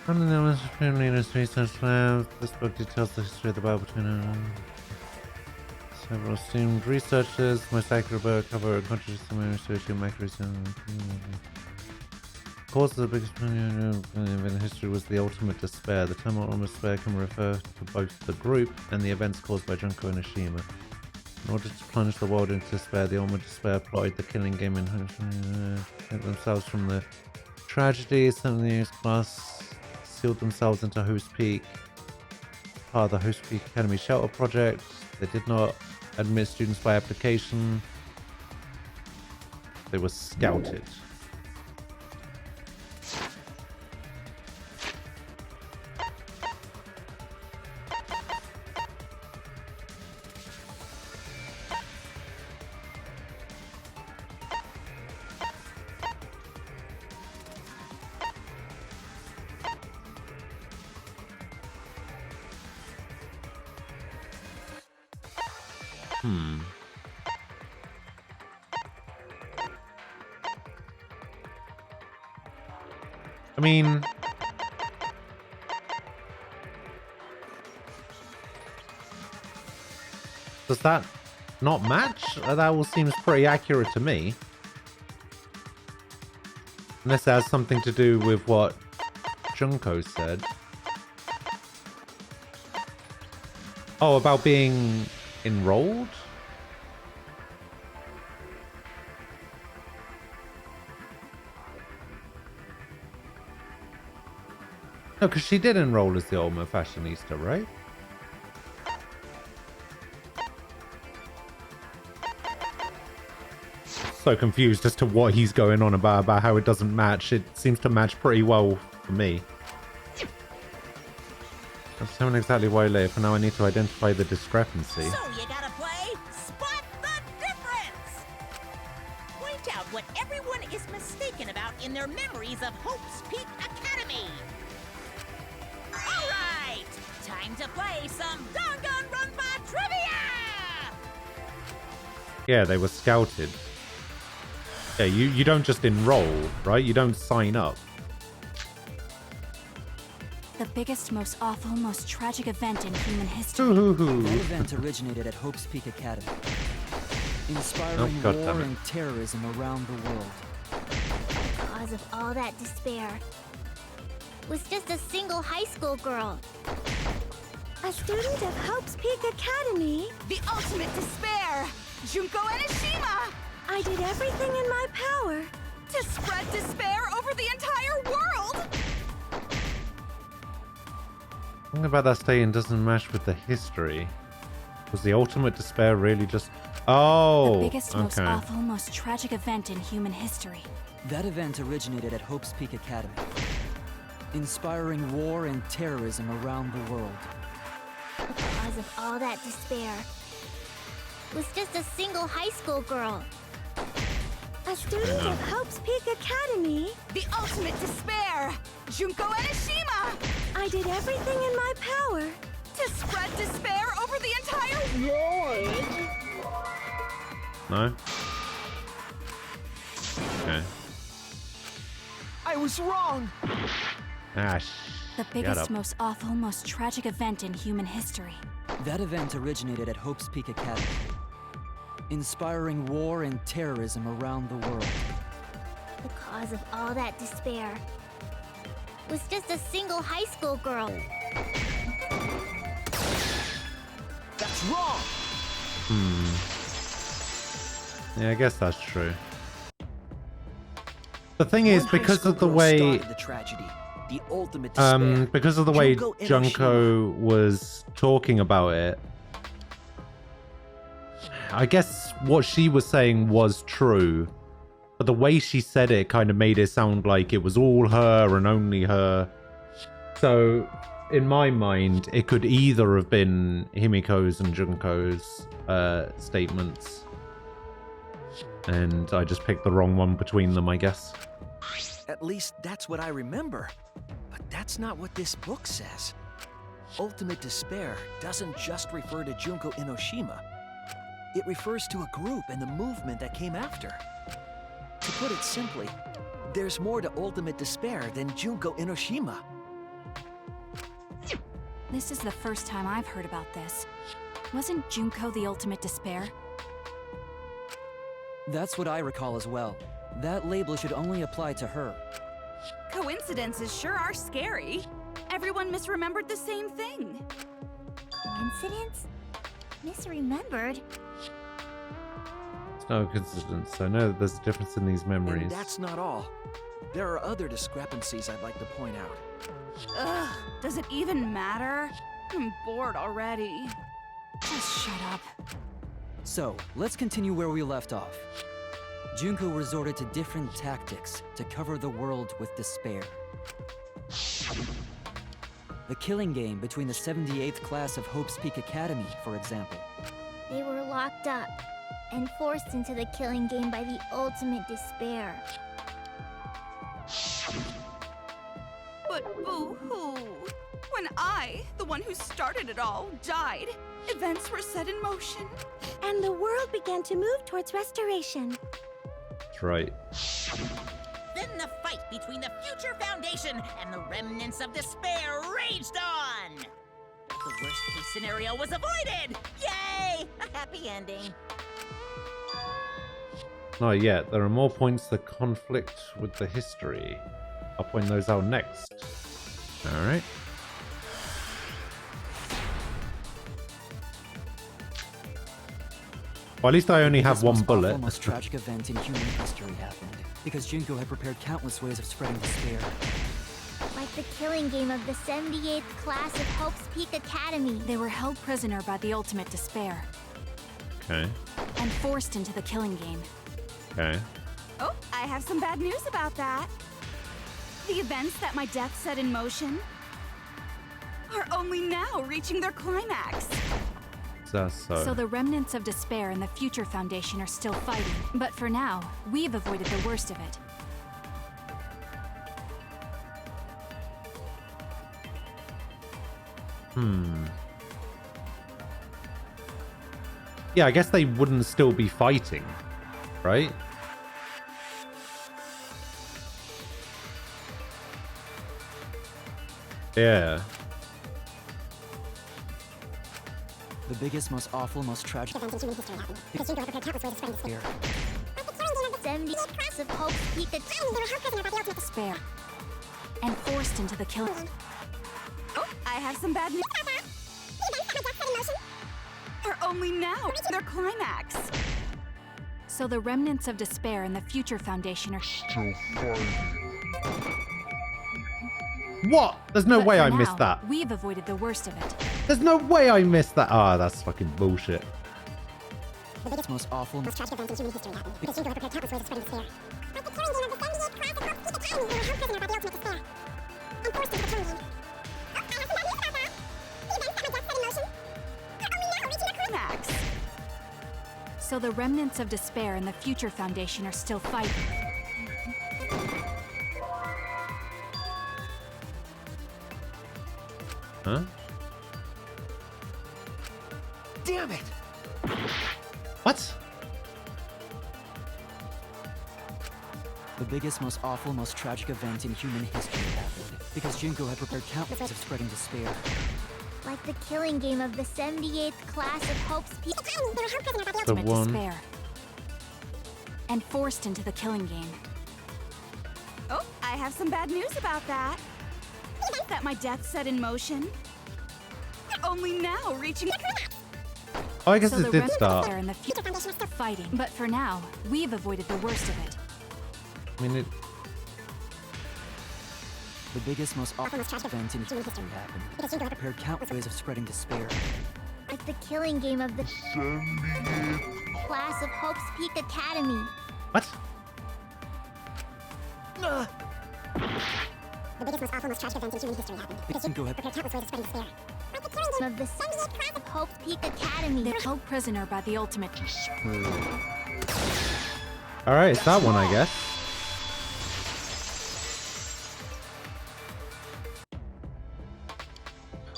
From the Netherlands Supreme Leaders Research Lab, this book details the history of the battle between several esteemed researchers. Most accurate book cover and contributes to research and macros and cause of the biggest event in history was the ultimate despair. The term ultimate despair can refer to both the group and the events caused by Junko Enoshima. In order to plunge the world into despair, the ultimate despair plotted the killing game in themselves from the tragedy. Some of the year's class sealed themselves into Hope's Peak, part of the Hope's Peak Academy Shelter Project. They did not admit students by application. They were scouted. I mean, does that not match? That all seems pretty accurate to me. Unless it has something to do with what Junko said. Oh, about being enrolled? No, because she did enroll as the ultimate fashionista, right? So confused as to what he's going on about how it doesn't match. It seems to match pretty well for me. I'm saying exactly why later. For now, I need to identify the discrepancy. So you gotta play Spot the Difference! Point out what everyone is mistaken about in their memories of Hope's Peak Academy. Alright! Time to play some Danganronpa trivia! Yeah, they were scouted. Yeah, you don't just enroll, right? You don't sign up. The biggest, most awful, most tragic event in human history. That event originated at Hope's Peak Academy, inspiring war and terrorism around the world. The cause of all that despair was just a single high school girl. A student of Hope's Peak Academy. The ultimate despair! Junko Enoshima! I did everything in my power to spread despair over the entire world! Something about that statement doesn't match with the history. Was the ultimate despair really just... Oh! The biggest, most awful, most tragic event in human history. That event originated at Hope's Peak Academy, inspiring war and terrorism around the world. The cause of all that despair was just a single high school girl. A A student of Hope's Peak Academy. The ultimate despair, Junko Enoshima! I did everything in my power to spread despair over the entire world. No? Okay. I was wrong! The biggest, most awful, most tragic event in human history. That event originated at Hope's Peak Academy, inspiring war and terrorism around the world. The cause of all that despair was just a single high school girl. That's wrong! Yeah, I guess that's true. The thing is, because of the way... The tragedy, the ultimate despair. Because of the way Junko was talking about it, I guess what she was saying was true, but the way she said it kind of made it sound like it was all her and only her. So, in my mind, it could either have been Himiko's and Junko's statements, and I just picked the wrong one between them, I guess. At least that's what I remember. But that's not what this book says. Ultimate despair doesn't just refer to Junko Enoshima. It refers to a group and the movement that came after. To put it simply, there's more to ultimate despair than Junko Enoshima. This is the first time I've heard about this. Wasn't Junko the ultimate despair? That's what I recall as well. That label should only apply to her. Coincidences sure are scary. Everyone misremembered the same thing. Coincidence? Misremembered? It's no coincidence. I know that there's a difference in these memories. And that's not all. There are other discrepancies I'd like to point out. Ugh, does it even matter? I'm bored already. Just shut up. So, let's continue where we left off. Junko resorted to different tactics to cover the world with despair. The killing game between the 78th class of Hope's Peak Academy, for example. They were locked up and forced into the killing game by the ultimate despair. But boo-hoo! When I, the one who started it all, died, events were set in motion. And the world began to move towards restoration. That's right. Then the fight between the Future Foundation and the remnants of despair raged on! The worst-case scenario was avoided! Yay! A happy ending. Not yet. There are more points that conflict with the history. I'll point those out next. Alright. Well, at least I only have one bullet. The most tragic event in human history happened because Junko had prepared countless ways of spreading despair. Like the killing game of the 78th class of Hope's Peak Academy. They were held prisoner by the ultimate despair. Okay. And forced into the killing game. Okay. Oh, I have some bad news about that. The events that my death set in motion are only now reaching their climax. So the remnants of despair and the Future Foundation are still fighting. But for now, we've avoided the worst of it. Yeah, I guess they wouldn't still be fighting, right? Yeah. The biggest, most awful, most tragic event in human history happened because Junko had prepared countless ways of spreading despair. Like the killing game of the 78th class of Hope's Peak Academy. They were held prisoner by the ultimate despair. And forced into the killing. Oh, I have some bad news. The events that my death set in motion are only now reaching their climax. So the remnants of despair and the Future Foundation are still fighting. What? There's no way I now, missed that. We've avoided the worst of it. There's no way I missed that. Ah, that's fucking bullshit. The biggest, most awful, most tragic event in human history happened because Junko had prepared countless ways of spreading despair. Like the killing game of the 78th class of Hope's Peak Academy. They were held prisoner by the ultimate despair and forced into the killing game. Oh, I have some bad news about that. The events that my death set in motion are only now reaching their climax. So So the remnants of despair and the Future Foundation are still fighting. Huh? Damn it! What? The biggest, most awful, most tragic event in human history happened because Junko had prepared countless of spreading despair. Like the killing game of the 78th class of Hope's Peak. The one. Despair. And forced into the killing game. Oh, I have some bad news about that. That my death set in motion. Only now reaching. Oh, I guess So it the did remnants start. are in the Future Foundation are still fighting. But for now, we've avoided the worst of it. I mean, it. The biggest, most awful event in human history happened because Junko had prepared countless ways of spreading despair. Like the killing game of the 78th class of Hope's Peak Academy. What? The biggest, most awful, most tragic event in human history happened because Junko had prepared countless ways of spreading despair. Like the killing game of the 78th class of Hope's Peak Academy. They're held prisoner by the ultimate. Alright, it's that one, I guess.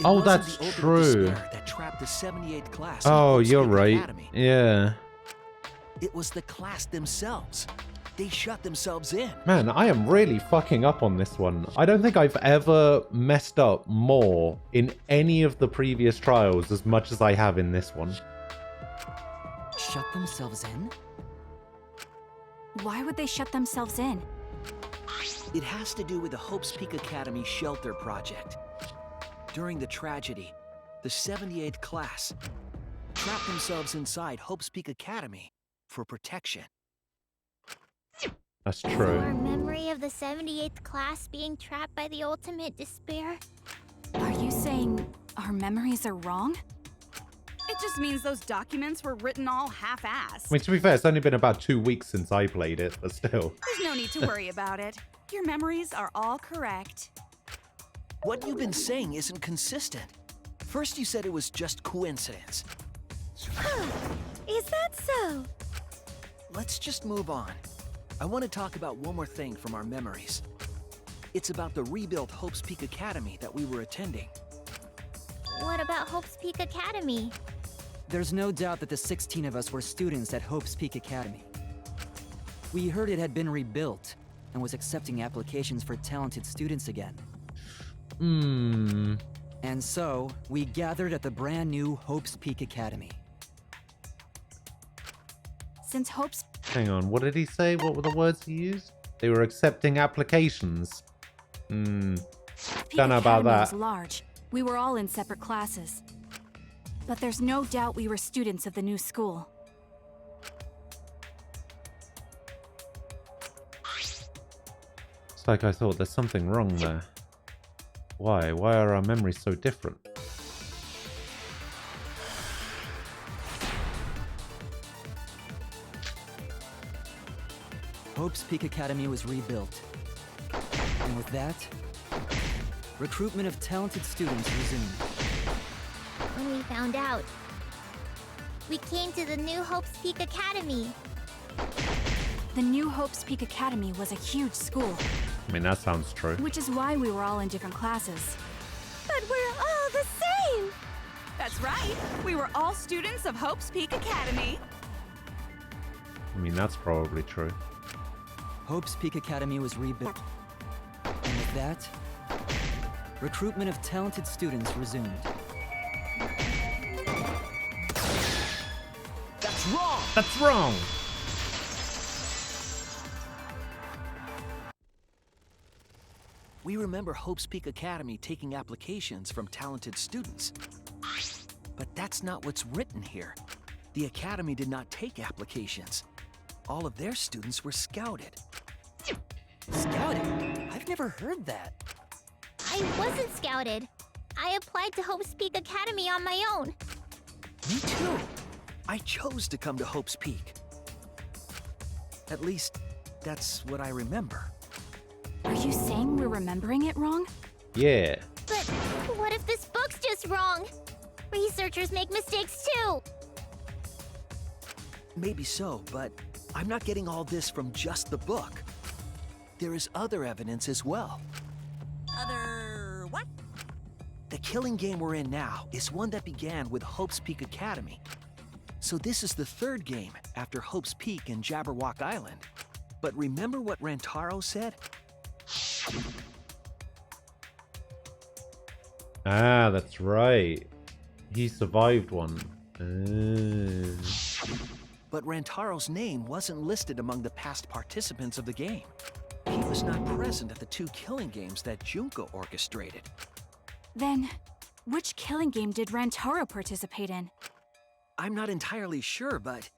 Oh, that's true. That trapped the 78th class. Oh, in you're Hope's right. Academy. Yeah. It was the class themselves. They shut themselves in. Man, I am really fucking up on this one. I don't think I've ever messed up more in any of the previous trials as much as I have in this one. Shut themselves in? Why would they shut themselves in? It has to do with the Hope's Peak Academy shelter project. During the tragedy, the 78th class trapped themselves inside Hope's Peak Academy for protection. That's So true. our memory of the 78th class being trapped by the ultimate despair? Are you saying our memories are wrong? It just means those documents were written all half-assed. I mean, to be fair, it's only been about 2 weeks since I played it, but still. There's no need to worry about it. Your memories are all correct. What you've been saying isn't consistent. First you said it was just coincidence. Is that so? Let's just move on. I want to talk about one more thing from our memories. It's about the rebuilt Hope's Peak Academy that we were attending. What about Hope's Peak Academy? There's no doubt that the 16 of us were students at Hope's Peak Academy. We heard it had been rebuilt and was accepting applications for talented students again. And so, we gathered at the brand new Hope's Peak Academy. Since Hope's Hang on, what did he say? What were the words he used? They were accepting applications. Don't know about Academy was that. large, we were all in separate classes. But there's no doubt we were students of the new school. It's like I thought there's something wrong there. Why? Why are our memories so different? Hope's Peak Academy was rebuilt. And with that, recruitment of talented students resumed. When we found out, we came to the new Hope's Peak Academy. The new Hope's Peak Academy was a huge school, I mean, that sounds true. which is why we were all in different classes. But we're all the same! That's right. We were all students of Hope's Peak Academy. I mean, that's probably true. Hope's Peak Academy was rebuilt. And with that, recruitment of talented students resumed. That's wrong! That's wrong! We remember Hope's Peak Academy taking applications from talented students. But that's not what's written here. The Academy did not take applications. All of their students were scouted. Scouted? I've never heard that. I wasn't scouted. I applied to Hope's Peak Academy on my own. Me too. I chose to come to Hope's Peak. At least, that's what I remember. Are you saying we're remembering it wrong? Yeah. But what if this book's just wrong? Researchers make mistakes too. Maybe so, but I'm not getting all this from just the book. There is other evidence as well. Other what? The killing game we're in now is one that began with Hope's Peak Academy. So this is the third game after Hope's Peak and Jabberwock Island. But remember what Rantaro said? Ah, that's right. He survived one. But Rantaro's name wasn't listed among the past participants of the game. He was not present at the 2 killing games that Junko orchestrated. Then, which killing game did Rantaro participate in? I'm not entirely sure, but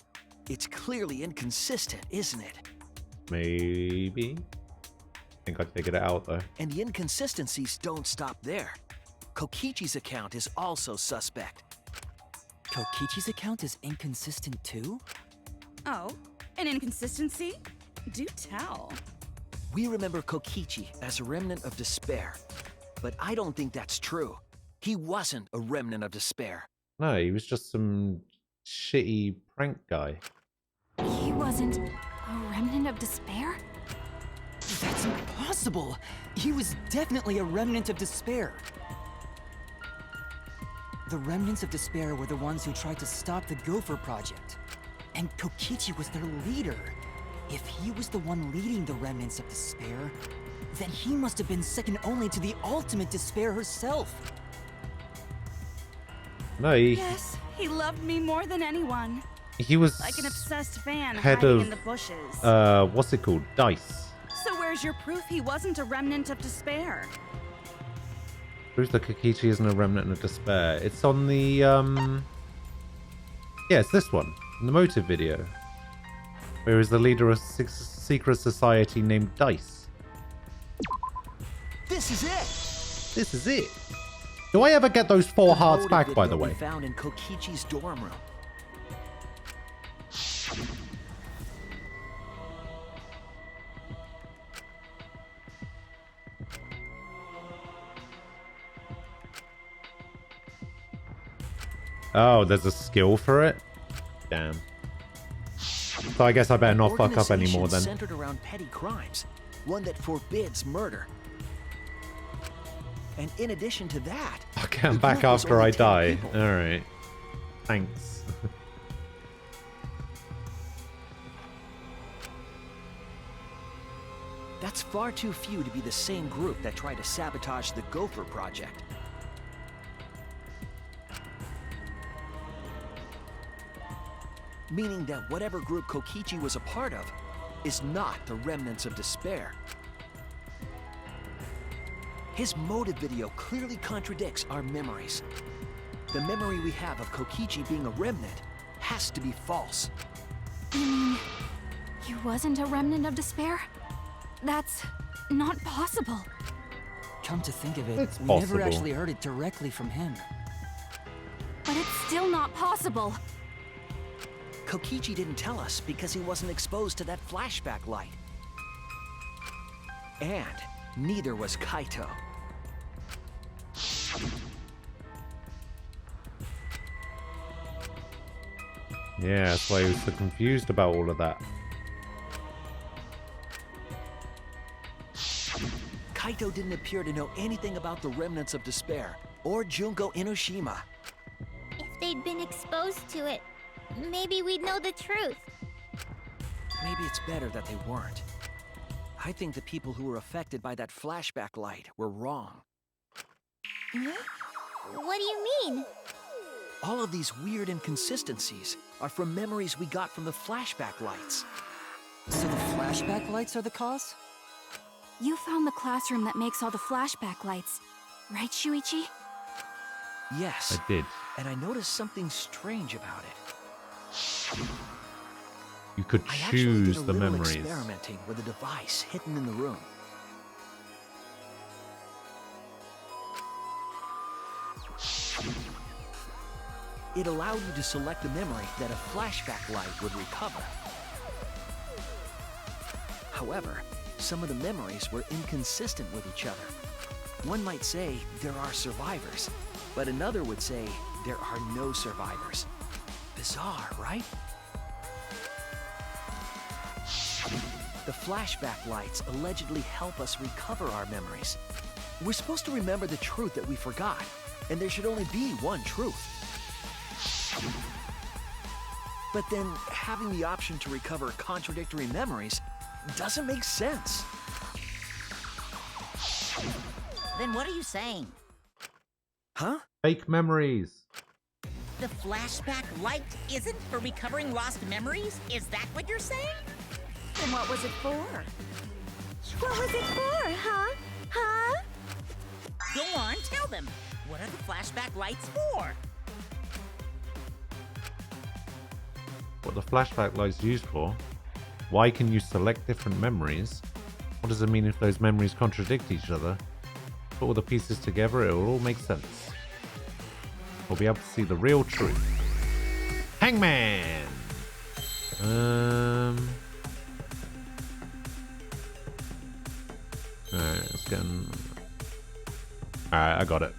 it's clearly inconsistent, isn't it? Maybe. I think I figured it out though. And the inconsistencies don't stop there. Kokichi's account is also suspect. Kokichi's account is inconsistent too? Oh, an inconsistency? Do tell. We remember Kokichi as a remnant of despair, but I don't think that's true. He wasn't a remnant of despair. No, he was just some shitty prank guy. He wasn't a remnant of despair? That's impossible! He was definitely a remnant of despair. The remnants of despair were the ones who tried to stop the Gopher Project. And Kokichi was their leader. If he was the one leading the remnants of despair, then he must have been second only to the ultimate despair herself. No, Yes, he loved me more than anyone. he was Like an obsessed fan head hiding of in the bushes. what's it called? DICE. So where's your proof he wasn't a remnant of despair? Proves that Kokichi isn't a remnant of despair. It's on the yeah, it's this one, in the motive video. Where is the leader of a secret society named DICE. This is it! This is it. Do I ever get those 4 hearts Motive back, by the video way? we found in Kokichi's dorm room. Oh, there's a skill for it? Damn. So I guess I better not fuck up anymore then. Centered around petty crimes, one that forbids murder. And in addition to that, Okay, I'm back after I die. Alright. Thanks. that's far too few to be the same group that tried to sabotage the Gopher Project. Meaning that whatever group Kokichi was a part of is not the remnants of despair. His motive video clearly contradicts our memories. The memory we have of Kokichi being a remnant has to be false. You mean he wasn't a remnant of despair? That's not possible. Come to think of it, It's we possible. never actually heard it directly from him. But it's still not possible. Kokichi didn't tell us because he wasn't exposed to that flashback light. And neither was Kaito. Yeah, that's why he was so confused about all of that. Kaito didn't appear to know anything about the remnants of despair or Junko Enoshima. If they'd been exposed to it, maybe we'd know the truth. Maybe it's better that they weren't. I think the people who were affected by that flashback light were wrong. What do you mean? All of these weird inconsistencies are from memories we got from the flashback lights. So the flashback lights are the cause? You found the classroom that makes all the flashback lights, right, Shuichi? Yes. I did. And I noticed something strange about it. You could I actually did choose a the little memories. experimenting with a device hidden in the room. It allowed you to select a memory that a flashback light would recover. However, some of the memories were inconsistent with each other. One might say there are survivors, but another would say there are no survivors. Bizarre, right? The flashback lights allegedly help us recover our memories. We're supposed to remember the truth that we forgot, and there should only be one truth. But then, having the option to recover contradictory memories doesn't make sense. Then what are you saying? Huh? Fake memories. The flashback light isn't for recovering lost memories? Is that what you're saying? Then what was it for? What was it for, huh? Huh? Go on, tell them. What are the flashback lights for? What the flashback light's used for? Why can you select different memories? What does it mean if those memories contradict each other? Put all the pieces together, it will all make sense. We'll be able to see the real truth. Hangman! Alright, let's get in. Alright, I got it.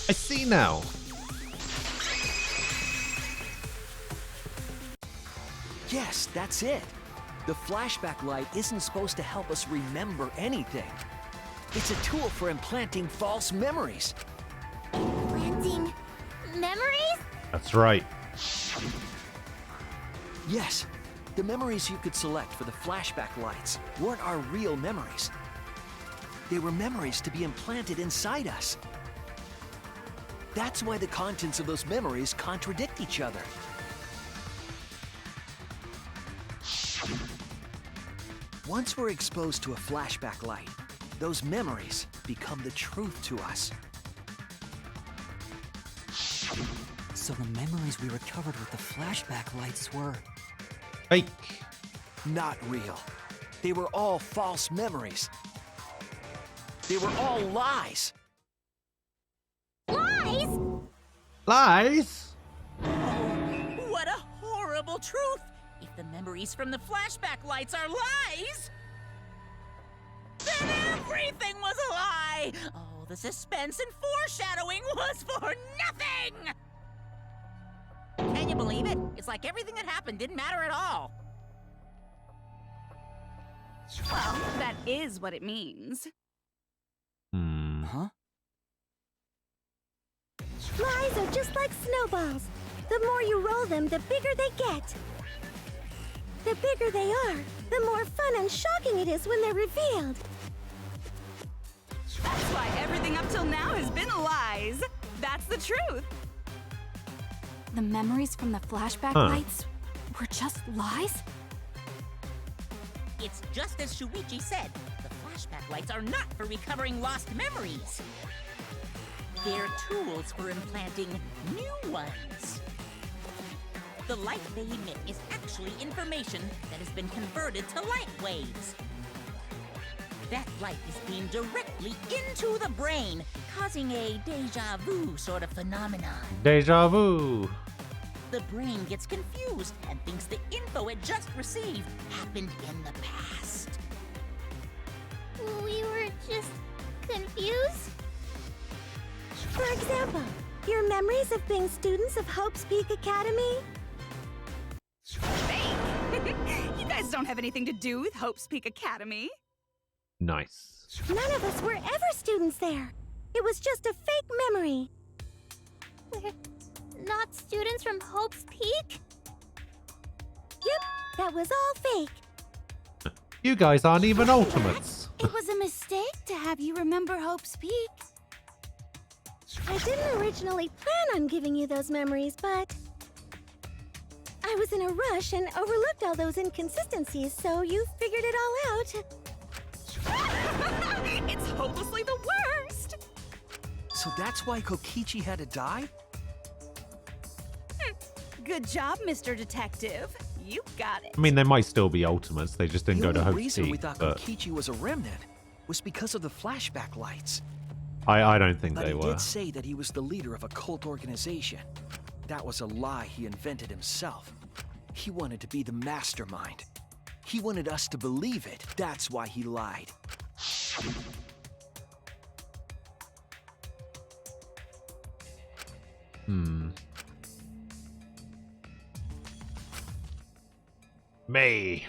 I see now. Yes, that's it. The flashback light isn't supposed to help us remember anything. It's a tool for implanting false memories. Planting memories? That's right. Yes, the memories you could select for the flashback lights weren't our real memories. They were memories to be implanted inside us. That's why the contents of those memories contradict each other. Once we're exposed to a flashback light, those memories become the truth to us. So the memories we recovered with the flashback lights were... fake. Not real. They were all false memories. They were all lies. Lies? Lies? Oh, what a horrible truth! If the memories from the flashback lights are lies, then everything was a lie! Oh, the suspense and foreshadowing was for nothing! Can you believe it? It's like everything that happened didn't matter at all. Well, that is what it means. Huh? Lies are just like snowballs. The more you roll them, the bigger they get. The bigger they are, the more fun and shocking it is when they're revealed. That's why everything up till now has been lies. That's the truth. The memories from the flashback lights were just lies? It's just as Shuichi said. The flashback lights are not for recovering lost memories. They're tools for implanting new ones. The light they emit is actually information that has been converted to light waves. That light is beamed directly into the brain, causing a deja vu sort of phenomenon. Deja vu. The brain gets confused and thinks the info it just received happened in the past. We were just confused? For example, your memories of being students of Hope's Peak Academy? Fake! You guys don't have anything to do with Hope's Peak Academy. Nice. None of us were ever students there. It was just a fake memory. We're not students from Hope's Peak? Yep, that was all fake. You guys aren't even ultimates. It was a mistake to have you remember Hope's Peak. I didn't originally plan on giving you those memories, but I was in a rush and overlooked all those inconsistencies, so you figured it all out. It's hopelessly the worst! So that's why Kokichi had to die? Good job, Mr. Detective. You got it. I mean, they might still be ultimates. They just didn't go to The Hope's reason we Peak. thought But Kokichi was a remnant was because of the flashback lights. I don't think But they he were. did say that he was the leader of a cult organization. That was a lie he invented himself. He wanted to be the mastermind. He wanted us to believe it. That's why he lied. Me.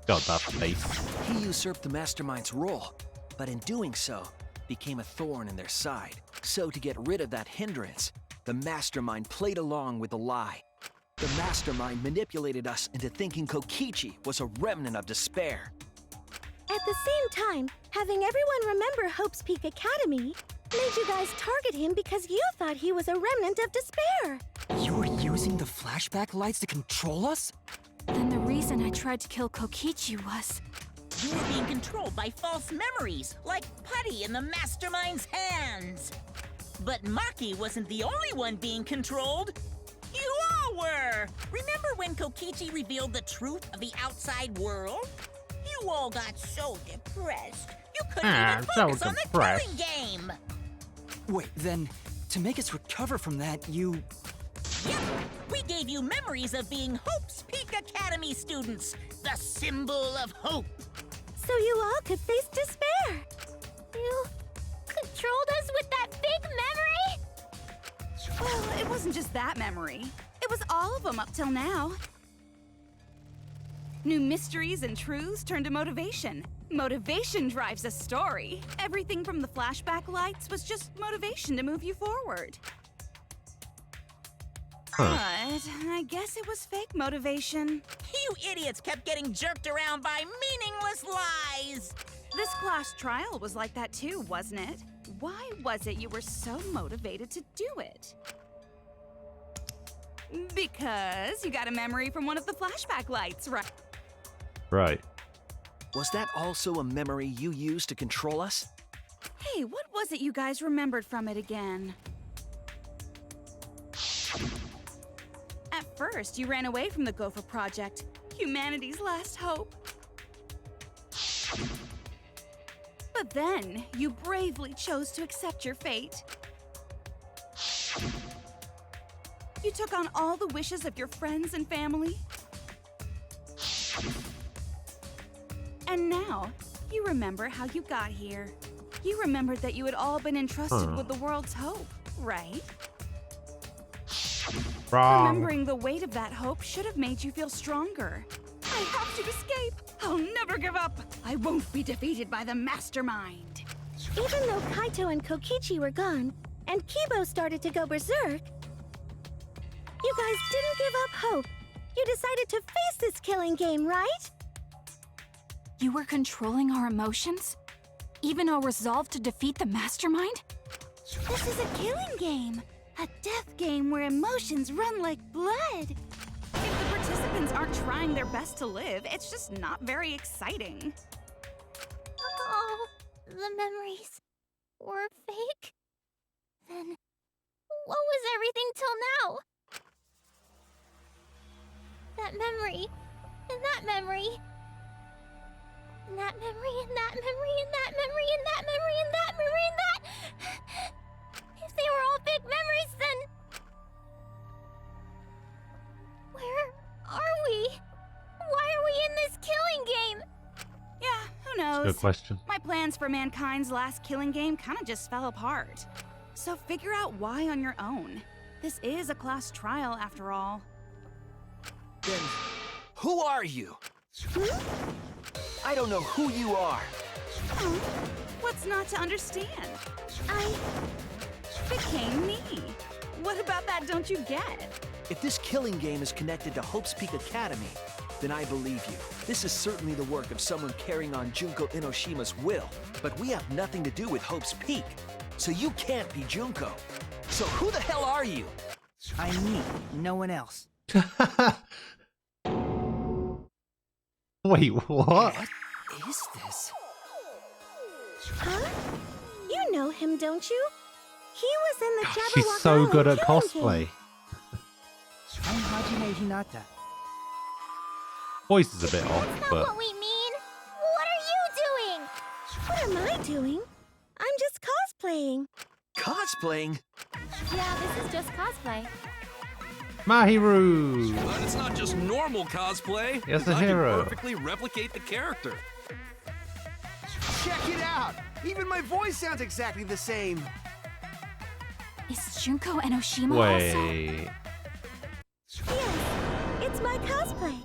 God, that face. He usurped the Mastermind's role, but in doing so, became a thorn in their side. So to get rid of that hindrance, the Mastermind played along with the lie. The Mastermind manipulated us into thinking Kokichi was a remnant of despair. At the same time, having everyone remember Hope's Peak Academy made you guys target him because you thought he was a remnant of despair. You were using the flashback lights to control us? Then the reason I tried to kill Kokichi was... You were being controlled by false memories, like putty in the Mastermind's hands. But Maki wasn't the only one being controlled. You all were! Remember when Kokichi revealed the truth of the outside world? You all got so depressed. You couldn't even focus on the killing game. Wait, then, to make us recover from that, you... Yep, we gave you memories of being Hope's Peak Academy students, the symbol of hope. So you all could face despair. You controlled us with that big memory? Well, it wasn't just that memory. It was all of them up till now. New mysteries and truths turn to motivation. Motivation drives a story. Everything from the flashback lights was just motivation to move you forward. But I guess it was fake motivation. You idiots kept getting jerked around by meaningless lies. This class trial was like that too, wasn't it? Why was it you were so motivated to do it? Because you got a memory from one of the flashback lights, right? Right. Was that also a memory you used to control us? Hey, what was it you guys remembered from it again? At first, you ran away from the Gopher Project, humanity's last hope. But then, you bravely chose to accept your fate. You took on all the wishes of your friends and family. And now, you remember how you got here. You remembered that you had all been entrusted with the world's hope, right? Wrong. Remembering the weight of that hope should have made you feel stronger. I have to escape. I'll never give up. I won't be defeated by the Mastermind. Even though Kaito and Kokichi were gone, and Kibo started to go berserk, you guys didn't give up hope. You decided to face this killing game, right? You were controlling our emotions? Even our resolve to defeat the Mastermind? This is a killing game. A death game where emotions run like blood. If the participants aren't trying their best to live, it's just not very exciting. Oh, the memories were fake? Then what was everything till now? That memory, and that memory, and that memory, and that memory, and that memory, and that memory, and that memory, and that... If they were all fake memories, then... Where are we? Why are we in this killing game? Yeah, who knows? Good question. My plans for mankind's last killing game kind of just fell apart. So figure out why on your own. This is a class trial, after all. Then, who are you? I don't know who you are. What's not to understand? I became me. What about that don't you get? If this killing game is connected to Hope's Peak Academy, then I believe you. This is certainly the work of someone carrying on Junko Enoshima's will, but we have nothing to do with Hope's Peak, so you can't be Junko. So who the hell are you? I'm me, no one else. Wait, what? What is this? Huh? You know him, don't you? He was in the Jabberwock She's so Island good at killing cosplay. game. I'm Hajime Hinata. Voice is a bit off, That's not but what we mean. What are you doing? What am I doing? I'm just cosplaying. Cosplaying? Yeah, this is just cosplay. Mahiru! But it's not just normal cosplay. Yes, a I can hero. perfectly replicate the character. Check it out! Even my voice sounds exactly the same. Is Junko Enoshima also? Wait. Yes, it's my cosplay.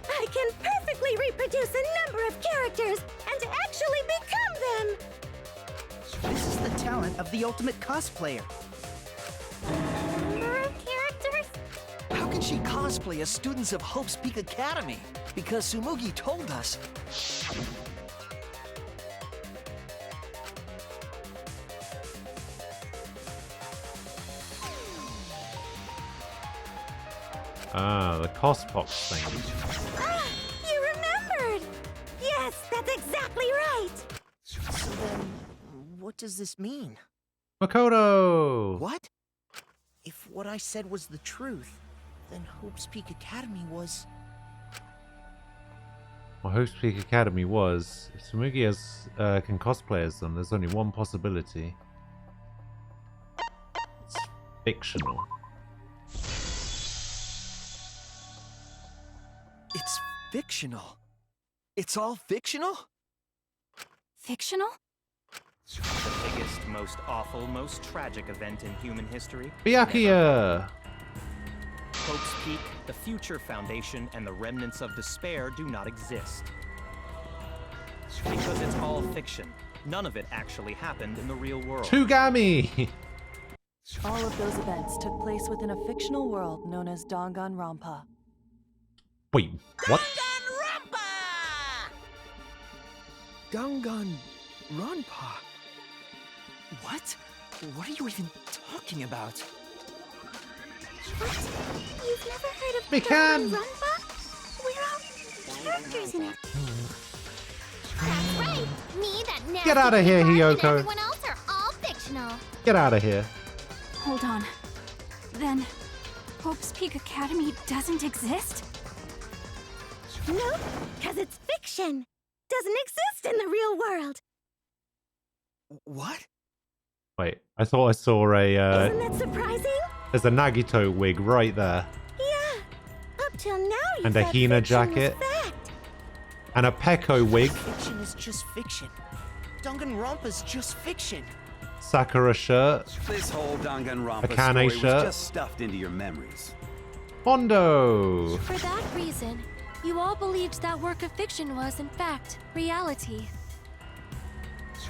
I can perfectly reproduce a number of characters and actually become them. This is the talent of the ultimate cosplayer. Number of characters? How can she cosplay as students of Hope's Peak Academy? Because Tsumugi told us. Ah, the Cospox thing. Ah, you remembered! Yes, that's exactly right! So then, what does this mean? Makoto! What? If what I said was the truth, then Hope's Peak Academy was... Well, Hope's Peak Academy was. If Tsumugi can cosplay as them, there's only one possibility. It's fictional. It's fictional. It's all fictional? Fictional? The biggest, most awful, most tragic event in human history. Byakuya! Hope's Peak, the Future Foundation, and the remnants of despair do not exist. Because it's all fiction. None of it actually happened in the real world. Tugami! All of those events took place within a fictional world known as Danganronpa. Wait, what? Danganronpa? What? What are you even talking about? What? You've never heard of Mikan! Danganronpa? We're all characters in it. That's right. Me, that nasty Get outta here, Picard, Hiyoko. and everyone else are all fictional. Get out of here. Hold on. Then, Hope's Peak Academy doesn't exist? Nope, because it's fiction. Doesn't exist in the real world. What? Wait, I thought I saw a, Isn't that surprising? there's a Nagito wig right there. Yeah. Up till now, you And a thought Hina fiction was jacket. fact. And a Peko wig. Fiction is just fiction. Danganronpa's just fiction. Sakura shirt. This whole Danganronpa A Kane story shirt. was just stuffed into your memories. Hondo! For that reason, you all believed that work of fiction was, in fact, reality.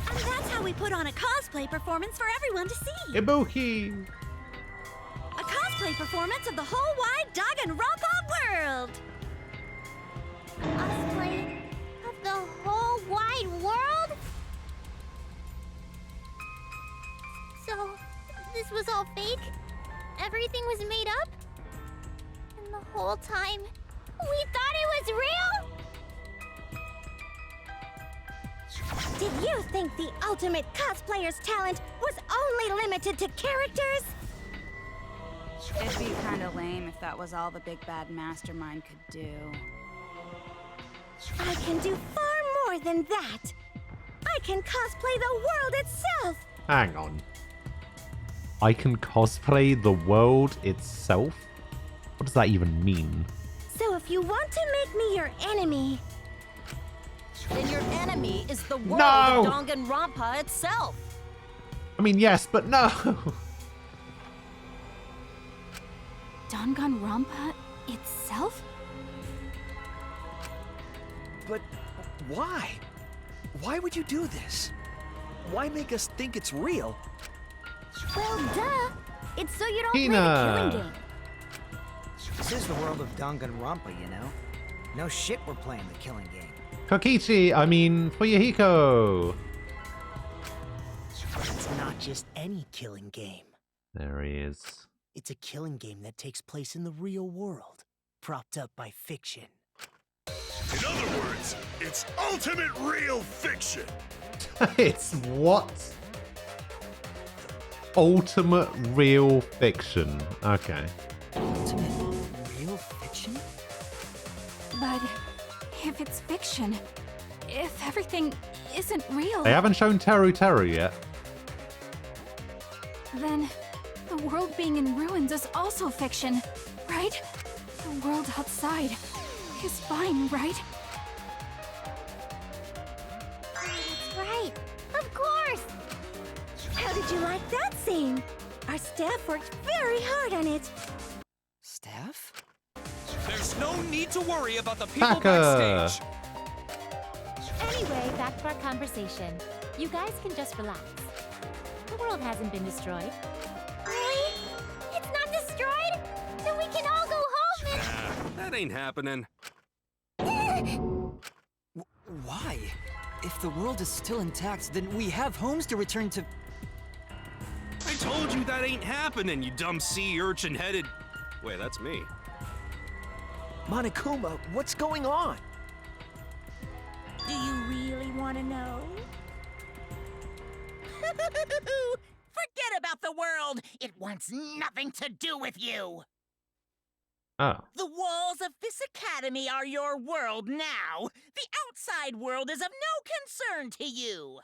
And that's how we put on a cosplay performance for everyone to see. Ibuki! A cosplay performance of the whole wide Danganronpa world. Cosplay of the whole wide world? So, this was all fake? Everything was made up? And the whole time, we thought it was real? Did you think the ultimate cosplayer's talent was only limited to characters? It'd be kind of lame if that was all the big bad mastermind could do. I can do far more than that. I can cosplay the world itself. Hang on. I can cosplay the world itself? What does that even mean? So if you want to make me your enemy, Then your enemy is the world No! of Danganronpa itself. I mean, yes, but no! Danganronpa itself? But why? Why would you do this? Why make us think it's real? well, duh. It's so you don't play the Hina. killing game. This is the world of Danganronpa, you know? No shit we're playing the killing game. Kokichi, I mean, Fuyuhiko! But it's not just any killing game. There he is. It's a killing game that takes place in the real world, propped up by fiction. In other words, it's ultimate real fiction. It's what? Ultimate real fiction. Okay. Ultimate real fiction? But if it's fiction, if everything isn't real. They haven't shown Teru Teru yet. Then the world being in ruins is also fiction, right? The world outside is fine, right? That's right. Of course. How did you like that scene? Our staff worked very hard on it. Staff? There's no need to worry about the people Taka. backstage. Anyway, back to our conversation. You guys can just relax. The world hasn't been destroyed. Really? It's not destroyed? Then we can all go home and... That ain't happening. Why? If the world is still intact, then we have homes to return to. I told you that ain't happening, you dumb sea urchin-headed... Wait, that's me. Monokuma, what's going on? Do you really want to know? Forget about the world! It wants nothing to do with you! Oh. The walls of this academy are your world now! The outside world is of no concern to you!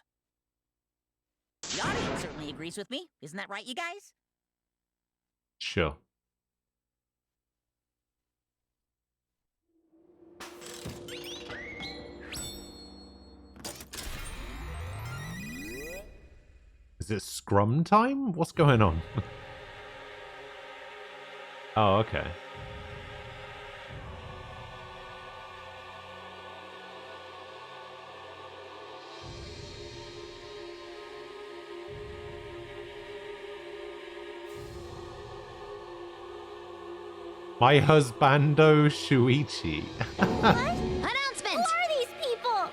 The audience certainly agrees with me. Isn't that right, you guys? Sure. Is it scrum time? What's going on? Oh, okay. My husbando Shuichi. Announcement! Who are these people?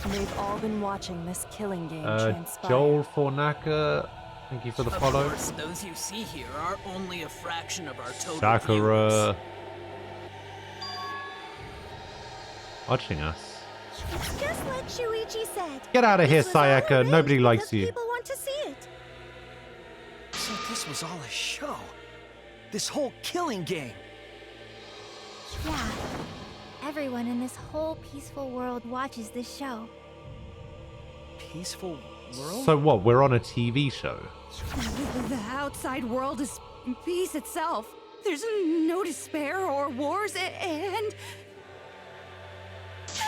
They've all been watching this killing game transpire. Joel Fornaka, thank you for the follow. Of course, those you see here are only a fraction of our total Sakura. viewers. Watching us. It's just like Shuichi said. Get out of here, This was all Sayaka. arranged Nobody likes because you. People want to see it. So this was all a show. This whole killing game. Yeah. Everyone in this whole peaceful world watches this show. Peaceful world? So what? We're on a TV show. The outside world is peace itself. There's no despair or wars, and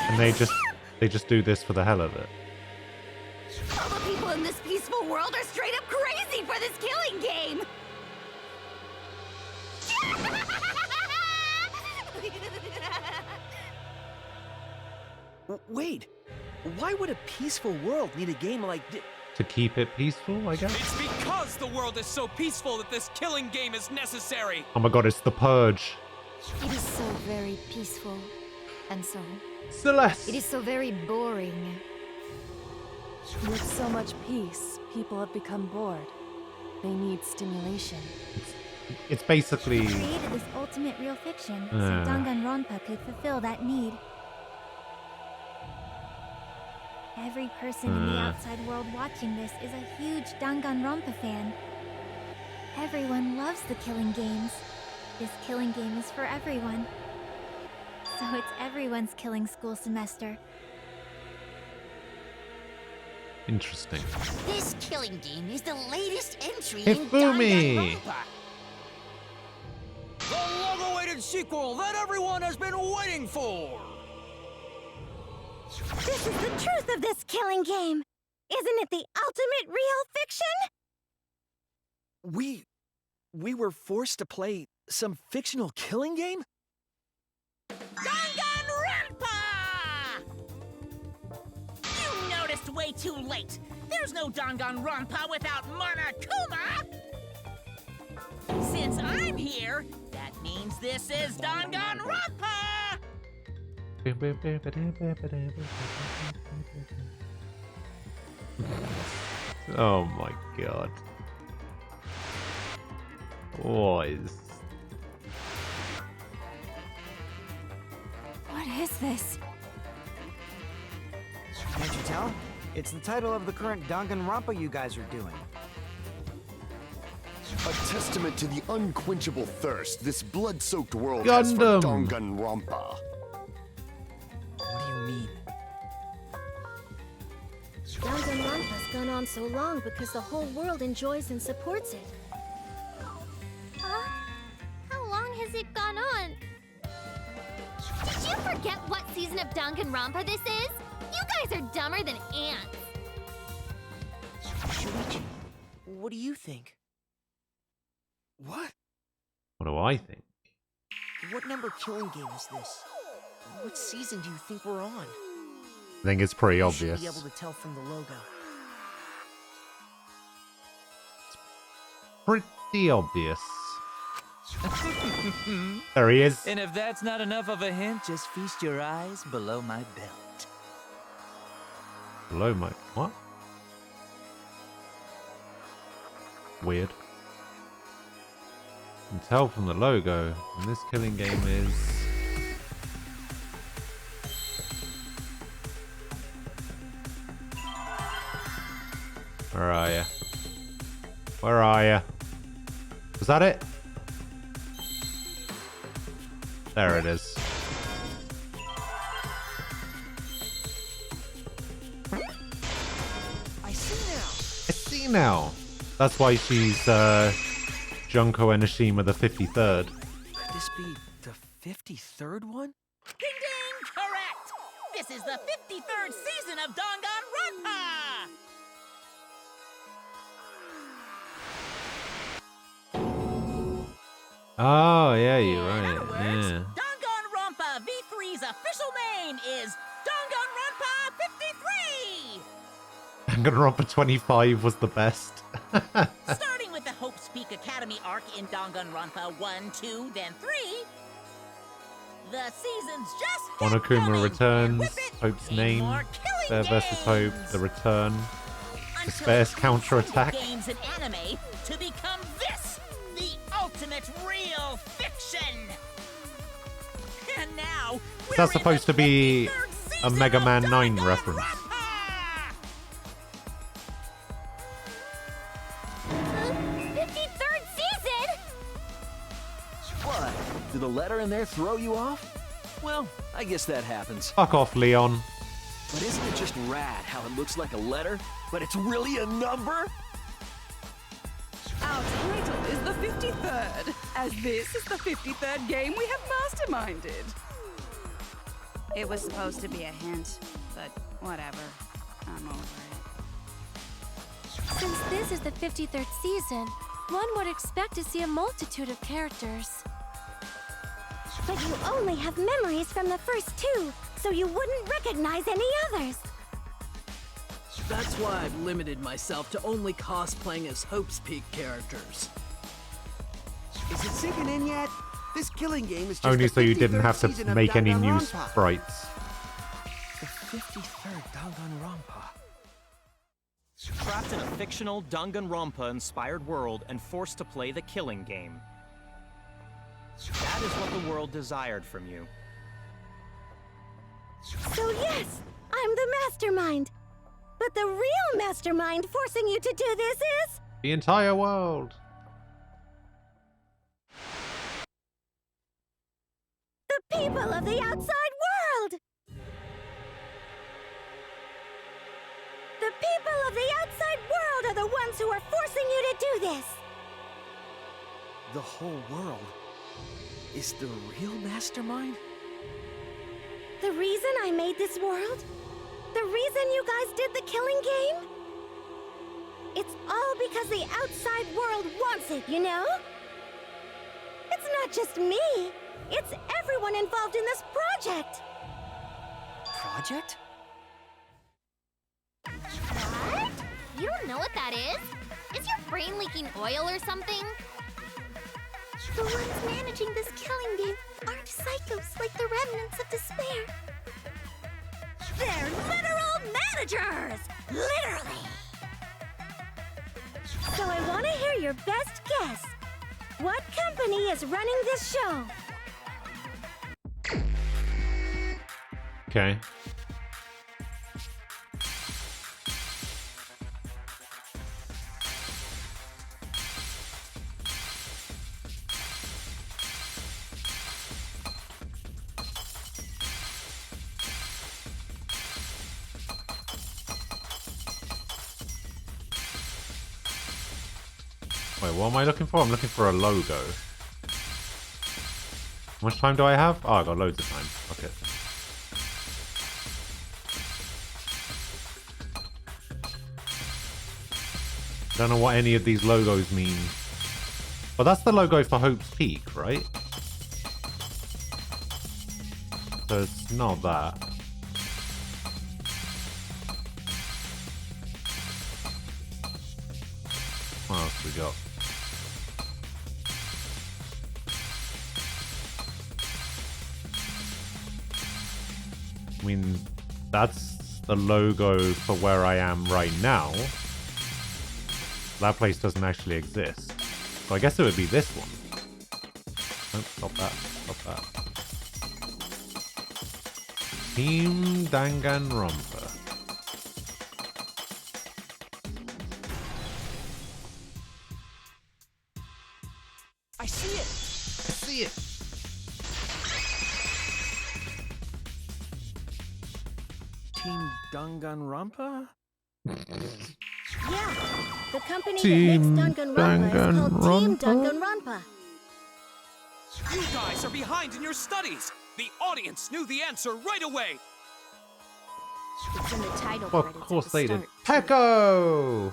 And they just do this for the hell of it. all the people in this peaceful world are straight up crazy for this killing game. Wait, why would a peaceful world need a game like this? To keep it peaceful, I guess? It's because the world is so peaceful that this killing game is necessary. Oh my god, it's the Purge. It is so very peaceful. And so... Celeste! It is so very boring. With so much peace, people have become bored. They need stimulation. It's basically... We created this ultimate real fiction so Uh. Danganronpa could fulfill that need. Every person in the outside world watching this is a huge Danganronpa fan. Everyone loves the killing games. This killing game is for everyone. So it's everyone's killing school semester. Interesting. This killing game is the latest entry Hifumi! in Danganronpa. The long-awaited sequel that everyone has been waiting for! This is the truth of this killing game. Isn't it the ultimate real fiction? We were forced to play some fictional killing game? Danganronpa! You noticed way too late. There's no Danganronpa without Monokuma! Since I'm here, that means this is Danganronpa! Oh my god. What is... What is this? Can't you tell? It's the title of the current Danganronpa you guys are doing. A testament to the unquenchable thirst this blood-soaked world has for Gundam. Danganronpa. What do you mean? gone on so long because the whole world enjoys and supports it. Huh? How long has it gone on? Did you forget what season of Danganronpa this is? You guys are dumber than ants. Shuichi, what do you think? What? What do I think? What number killing game is this? What season do you think we're on? I think it's pretty You obvious. should be able to tell from the logo. Pretty obvious. There he is. And if that's not enough of a hint, just feast your eyes below my belt. Below my... What? Weird. You can tell from the logo, and this killing game is... Where are ya? Where are ya? Was that it? There it is. I see now. I see now. That's why she's Junko Enoshima the 53rd. Could this be the 53rd one? Ding ding! Correct! This is the 53rd season of Danganronpa! Oh, yeah, you're right. Yeah. Danganronpa V3's official name is Danganronpa 53! Danganronpa 25 was the best. Starting with the Hope's Peak Academy arc in Danganronpa 1, 2, then 3, the season's just Monokuma returns. Hope's name. There versus Hope. The return. Despair's counterattack. games and anime to become this, the ultimate real fiction. And now, Is that supposed to be a Mega Man 9 reference? 53rd season? What? Did the letter in there throw you off? Well, I guess that happens. Fuck off, Leon. But isn't it just rad how it looks like a letter, but it's really a number? Our title is the 53rd, as this is the 53rd game we have masterminded. It was supposed to be a hint, but whatever. I'm over it. Since this is the 53rd season, one would expect to see a multitude of characters. But you only have memories from the first two, so you wouldn't recognize any others. That's why I've limited myself to only cosplaying as Hope's Peak characters. Is it sinking in yet? This killing game is just Only the so you didn't 53rd have season to of make any new Danganronpa. sprites. The 53rd Danganronpa. Trapped in a fictional Danganronpa-inspired world and forced to play the killing game. That is what the world desired from you. So yes, I'm the mastermind. But the real mastermind forcing you to do this is... The entire world. the people of the outside world! The people of the outside world are the ones who are forcing you to do this! The whole world is the real mastermind? The reason I made this world? The reason you guys did the killing game? It's all because the outside world wants it, you know? It's not just me. It's everyone involved in this project. Project? What? You don't know what that is? Is your brain leaking oil or something? The ones managing this killing game aren't psychos like the remnants of despair. They're literal managers! Literally! So I want to hear your best guess. What company is running this show? Okay. Wait, what am I looking for? I'm looking for a logo. How much time do I have? Oh, I got loads of time. Okay. Don't know what any of these logos mean. But that's the logo for Hope's Peak, right? So it's not that. What else we got? I mean, that's the logo for where I am right now. That place doesn't actually exist. So I guess it would be this one. Nope, stop that. Stop that. Team Danganronpa. I see it! I see it! Team Danganronpa? Yeah, the company Team that makes Danganronpa is called Team Danganronpa. You guys are behind in your studies! The audience knew the answer right away! It's in the title Well, credits of course at the they did. start. Pecco!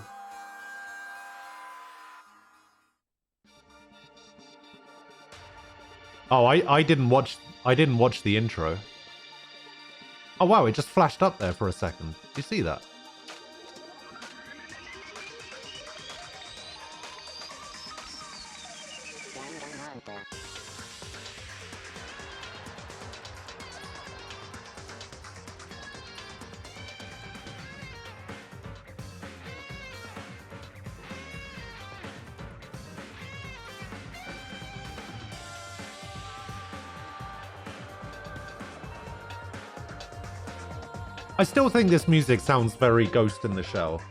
Oh, I didn't watch the intro. Oh wow, it just flashed up there for a second. Did you see that? I still think this music sounds very Ghost in the Shell.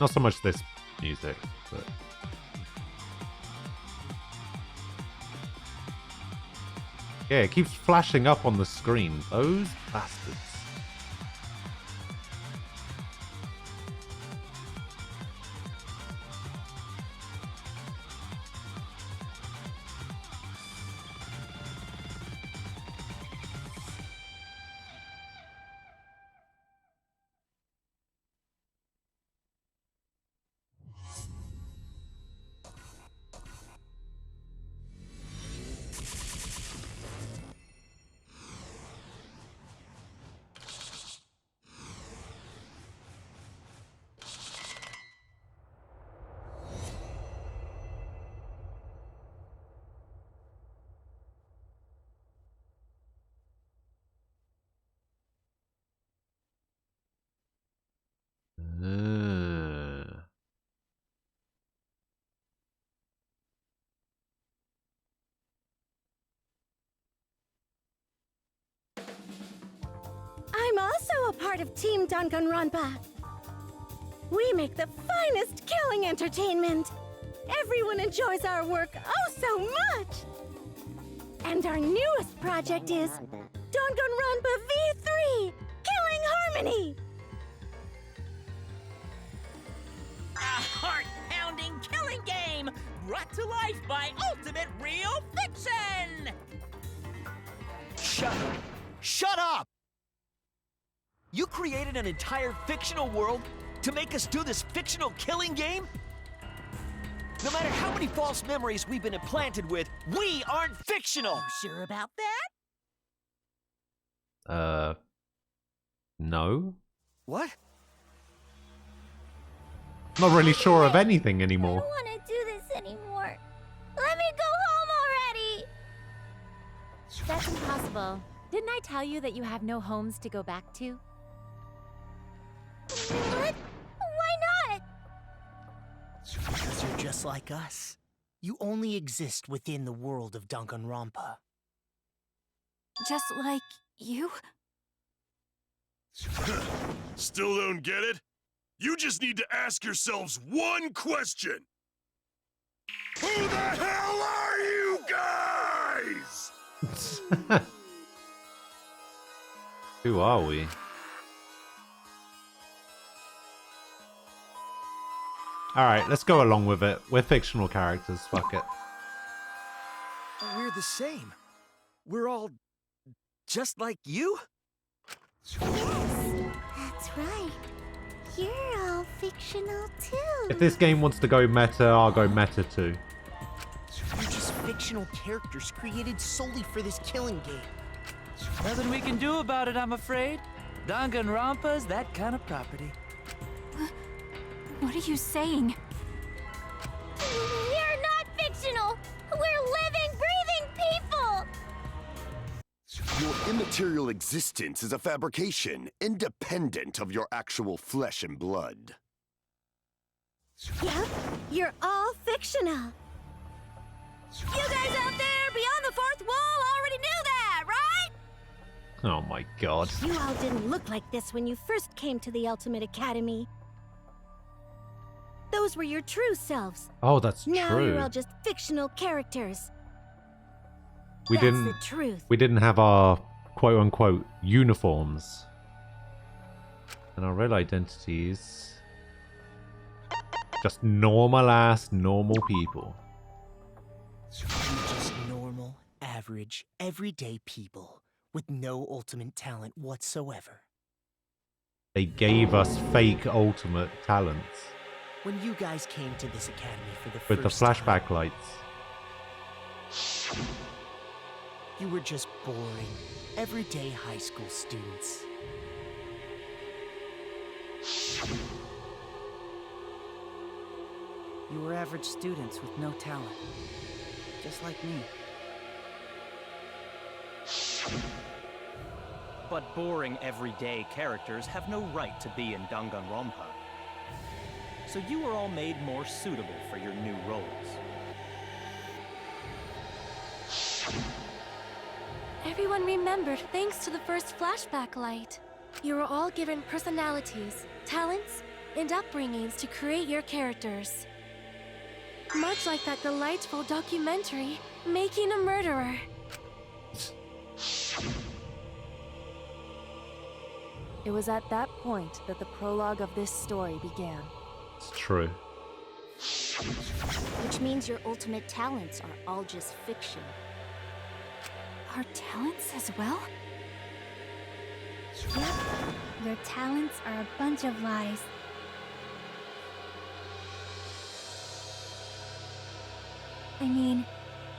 Not so much this music, but... Yeah, it keeps flashing up on the screen. Those bastards. I'm also a part of Team Danganronpa. We make the finest killing entertainment. Everyone enjoys our work oh so much. And our newest project is Danganronpa V3, Killing Harmony. A heart-pounding killing game brought to life by Ultimate Real Fiction! Shut up! Shut up! You created an entire fictional world to make us do this fictional killing game? No matter how many false memories we've been implanted with, we aren't fictional! You sure about that? No? What? Not really sure of anything anymore. I don't want to do this anymore. Let me go home already! That's impossible. Didn't I tell you that you have no homes to go back to? What? Why not? Because you're just like us. You only exist within the world of Danganronpa. Just like you? Still don't get it? You just need to ask yourselves one question. Who the hell are you guys? Who are we? Alright, let's go along with it. We're fictional characters, fuck it. We're the same. We're all just like you? That's right. You're all fictional too. If this game wants to go meta, I'll go meta too. You're just fictional characters created solely for this killing game. Nothing we can do about it, I'm afraid. Danganronpa's that kind of property. What are you saying? We're not fictional! We're living, breathing people! Your immaterial existence is a fabrication, independent of your actual flesh and blood. Yep, you're all fictional. You guys out there beyond the fourth wall already knew that, right? Oh my god. You all didn't look like this when you first came to the Ultimate Academy. Those were your true selves. Oh, that's now true. You're all just fictional characters. We That's didn't the truth. we didn't have our quote unquote uniforms. And our real identities. Just normal people. You're just normal, average, everyday people with no ultimate talent whatsoever. They gave us fake ultimate talents. When you guys came to this academy for the With the first time, flashback lights. you were just boring, everyday high school students. You were average students with no talent. Just like me. But boring everyday characters have no right to be in Danganronpa. So you were all made more suitable for your new roles. Everyone remembered thanks to the first flashback light. You were all given personalities, talents, and upbringings to create your characters. Much like that delightful documentary, Making a Murderer. It was at that point that the prologue of this story began. It's true. Which means your ultimate talents are all just fiction. Our talents as well? Yep. Your talents are a bunch of lies. I mean,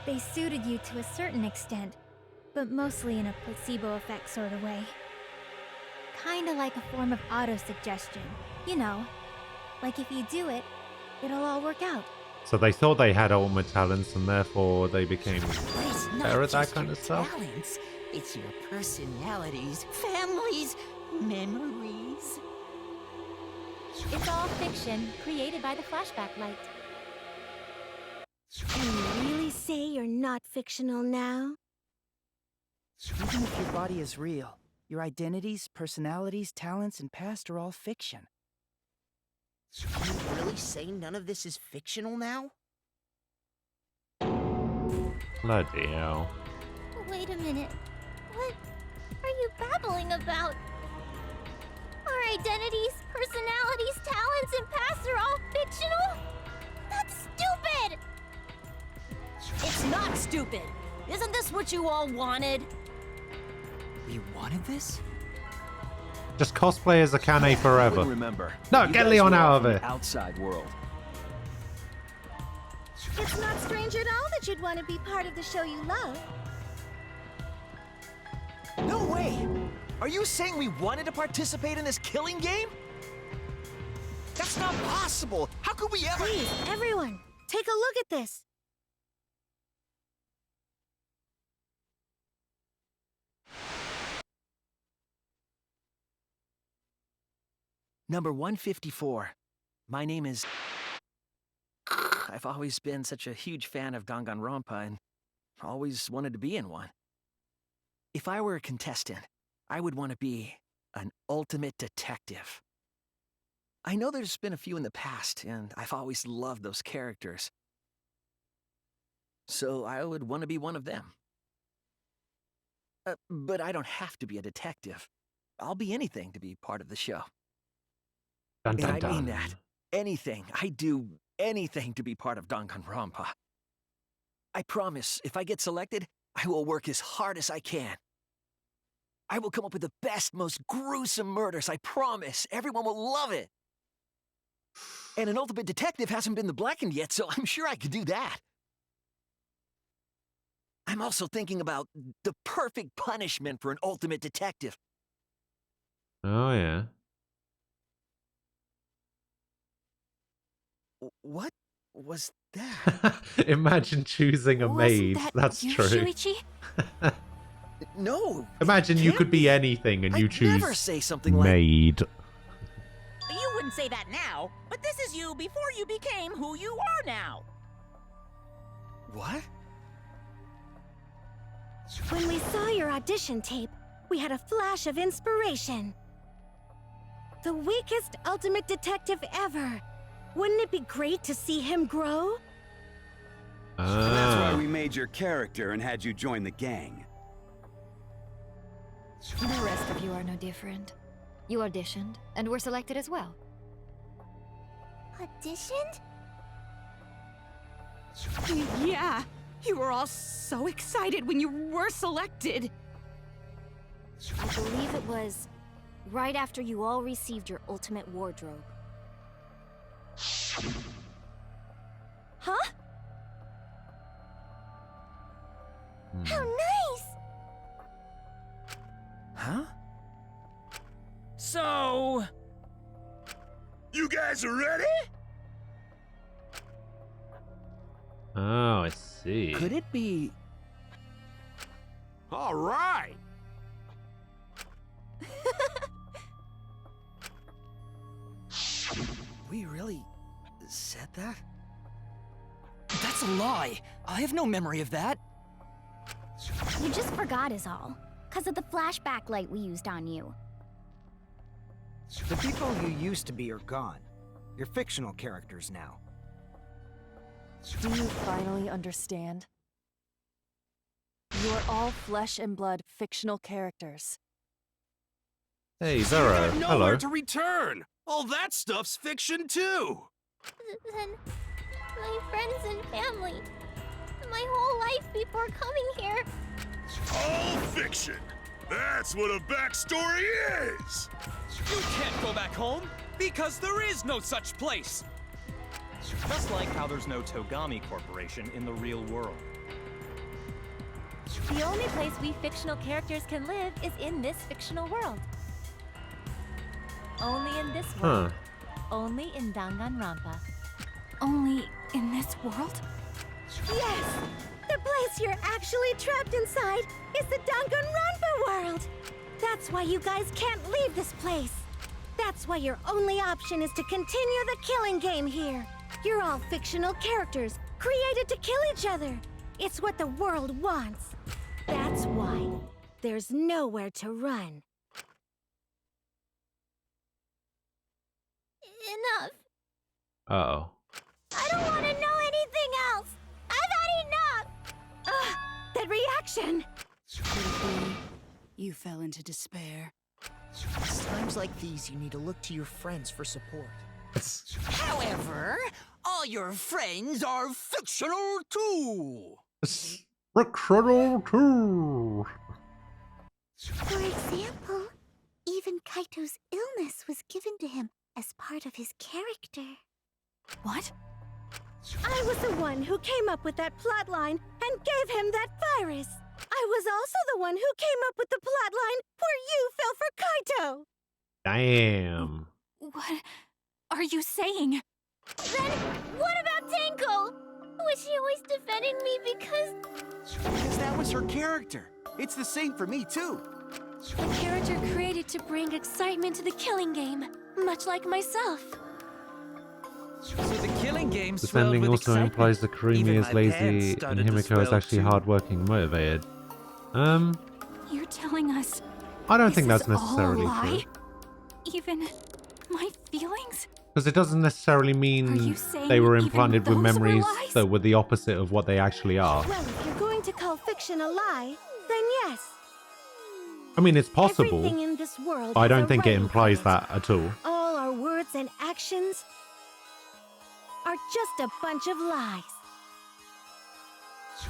they suited you to a certain extent, but mostly in a placebo effect sort of way. Kinda like a form of auto-suggestion. You know, like if you do it, it'll all work out. So they thought they had ultimate talents and therefore they became But it's not better at that just kind your of stuff. talents, it's your personalities, families, memories. It's all fiction, created by the flashback light. Can you really say you're not fictional now? Even if your body is real, your identities, personalities, talents, and past are all fiction. Can you really say none of this is fictional now? Bloody hell. Wait a minute. What are you babbling about? Our identities, personalities, talents, and pasts are all fictional? That's stupid! It's not stupid. Isn't this what you all wanted? We wanted this? Just cosplay as Akane forever. Remember. No, you get guys Leon were all out of from it. the outside world. It's not strange at all that you'd want to be part of the show you love. No way! Are you saying we wanted to participate in this killing game? That's not possible! How could we ever— Please, everyone, take a look at this. Number 154. My name is... I've always been such a huge fan of Danganronpa and always wanted to be in one. If I were a contestant, I would want to be an ultimate detective. I know there's been a few in the past, and I've always loved those characters. So I would want to be one of them. But I don't have to be a detective. I'll be anything to be part of the show. Dun, And dun, I mean dun. that. anything. I'd do anything to be part of Danganronpa. I promise, if I get selected, I will work as hard as I can. I will come up with the best, most gruesome murders, I promise. Everyone will love it. And an ultimate detective hasn't been the blackened yet, so I'm sure I could do that. I'm also thinking about the perfect punishment for an ultimate detective. Oh, yeah. What was that? Imagine choosing a maid. That's true. Shuichi? No. Imagine you could be anything and you choose never say something like maid. You wouldn't say that now, but this is you before you became who you are now. What? When we saw your audition tape, we had a flash of inspiration. The weakest ultimate detective ever. Wouldn't it be great to see him grow? And that's why we made your character and had you join the gang. The rest of you are no different. You auditioned, and were selected as well. Auditioned? Yeah, you were all so excited when you were selected. I believe it was right after you all received your ultimate wardrobe. Huh? How nice! Huh? So... You guys are ready? Oh, I see. Could it be... All right. We really said that? That's a lie. I have no memory of that. You just forgot is all. 'Cause of the flashback light we used on you. The people you used to be are gone. You're fictional characters now. Do you finally understand? You are all flesh and blood fictional characters. Hey, You Zero. got nowhere Hello. to return. All that stuff's fiction too. Then my friends and family. My whole life before coming here. All fiction. That's what a backstory is. You can't go back home, because there is no such place. Just like how there's no Togami Corporation in the real world. The only place we fictional characters can live is in this fictional world. Only in this world. Only in Danganronpa. Only in this world? Yes! The place you're actually trapped inside is the Danganronpa world! That's why you guys can't leave this place. That's why your only option is to continue the killing game here. You're all fictional characters, created to kill each other. It's what the world wants. That's why there's nowhere to run. Enough. Uh-oh. I don't want to know anything else. I've had enough. Ugh, that reaction! Could it be you fell into despair? It's times like these you need to look to your friends for support. However, all your friends are fictional too. Fictional too. For example, even Kaito's illness was given to him as part of his character. What? I was the one who came up with that plotline and gave him that virus. I was also the one who came up with the plotline where you fell for Kaito. Damn. What are you saying? Then what about Tenko? Was she always defending me because... Because that was her character. It's the same for me, too. A character created to bring excitement to the killing game, much like myself. So the killing game's Defending also implies that Kurumi Even is my lazy pants and started to Himiko is swell actually too. hardworking, motivated. You're telling us I don't this think that's is all a necessarily lie? true. Even my feelings? Because it doesn't necessarily Are mean you saying they were even implanted with those were memories lies? that were the opposite of what they actually are. Well, if you're going to call fiction a lie, then yes. I mean, it's possible. Everything in this world But I has don't a think it writing implies credit. that at all. All our words and actions, are just a bunch of lies.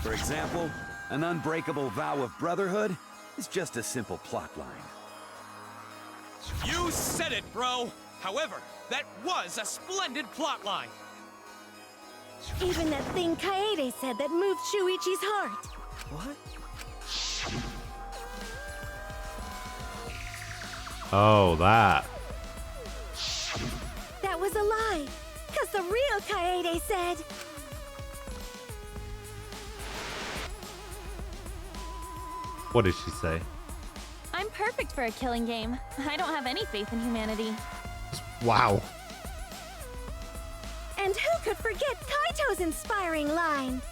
For example, an unbreakable vow of brotherhood is just a simple plotline. You said it, bro! However, that was a splendid plotline! Even that thing Kaede said that moved Shuichi's heart. What? Oh, that. That was a lie, because the real Kaede said... What did she say? I'm perfect for a killing game. I don't have any faith in humanity. Wow. And who could forget Kaito's inspiring line?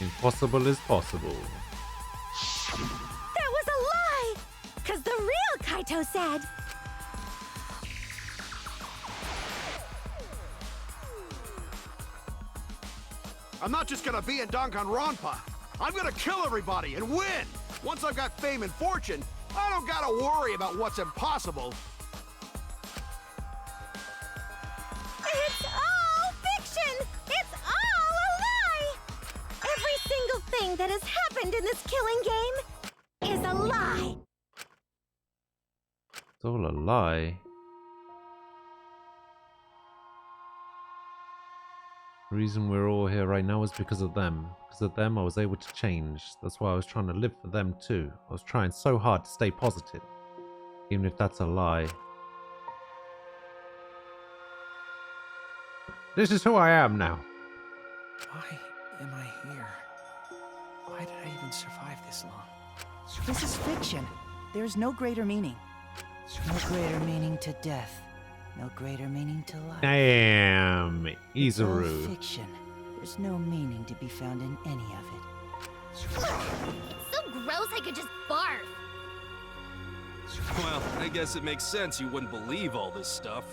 Impossible is possible. That was a lie! Because the real Kaito said... I'm not just gonna be in Danganronpa. I'm gonna kill everybody and win! Once I've got fame and fortune, I don't gotta worry about what's impossible. It's all fiction! It's all a lie! Every single thing that has happened in this killing game is a lie! It's all a lie. The reason we're all here right now is because of them. Because of them, I was able to change. That's why I was trying to live for them too. I was trying so hard to stay positive. Even if that's a lie. This is who I am now. Why am I here? Why did I even survive this long? This is fiction. There's no greater meaning. No greater meaning to death. No greater meaning to life. Damn, It's all Izuru. fiction. There's no meaning to be found in any of it. It's so gross I could just barf. Well, I guess it makes sense you wouldn't believe all this stuff.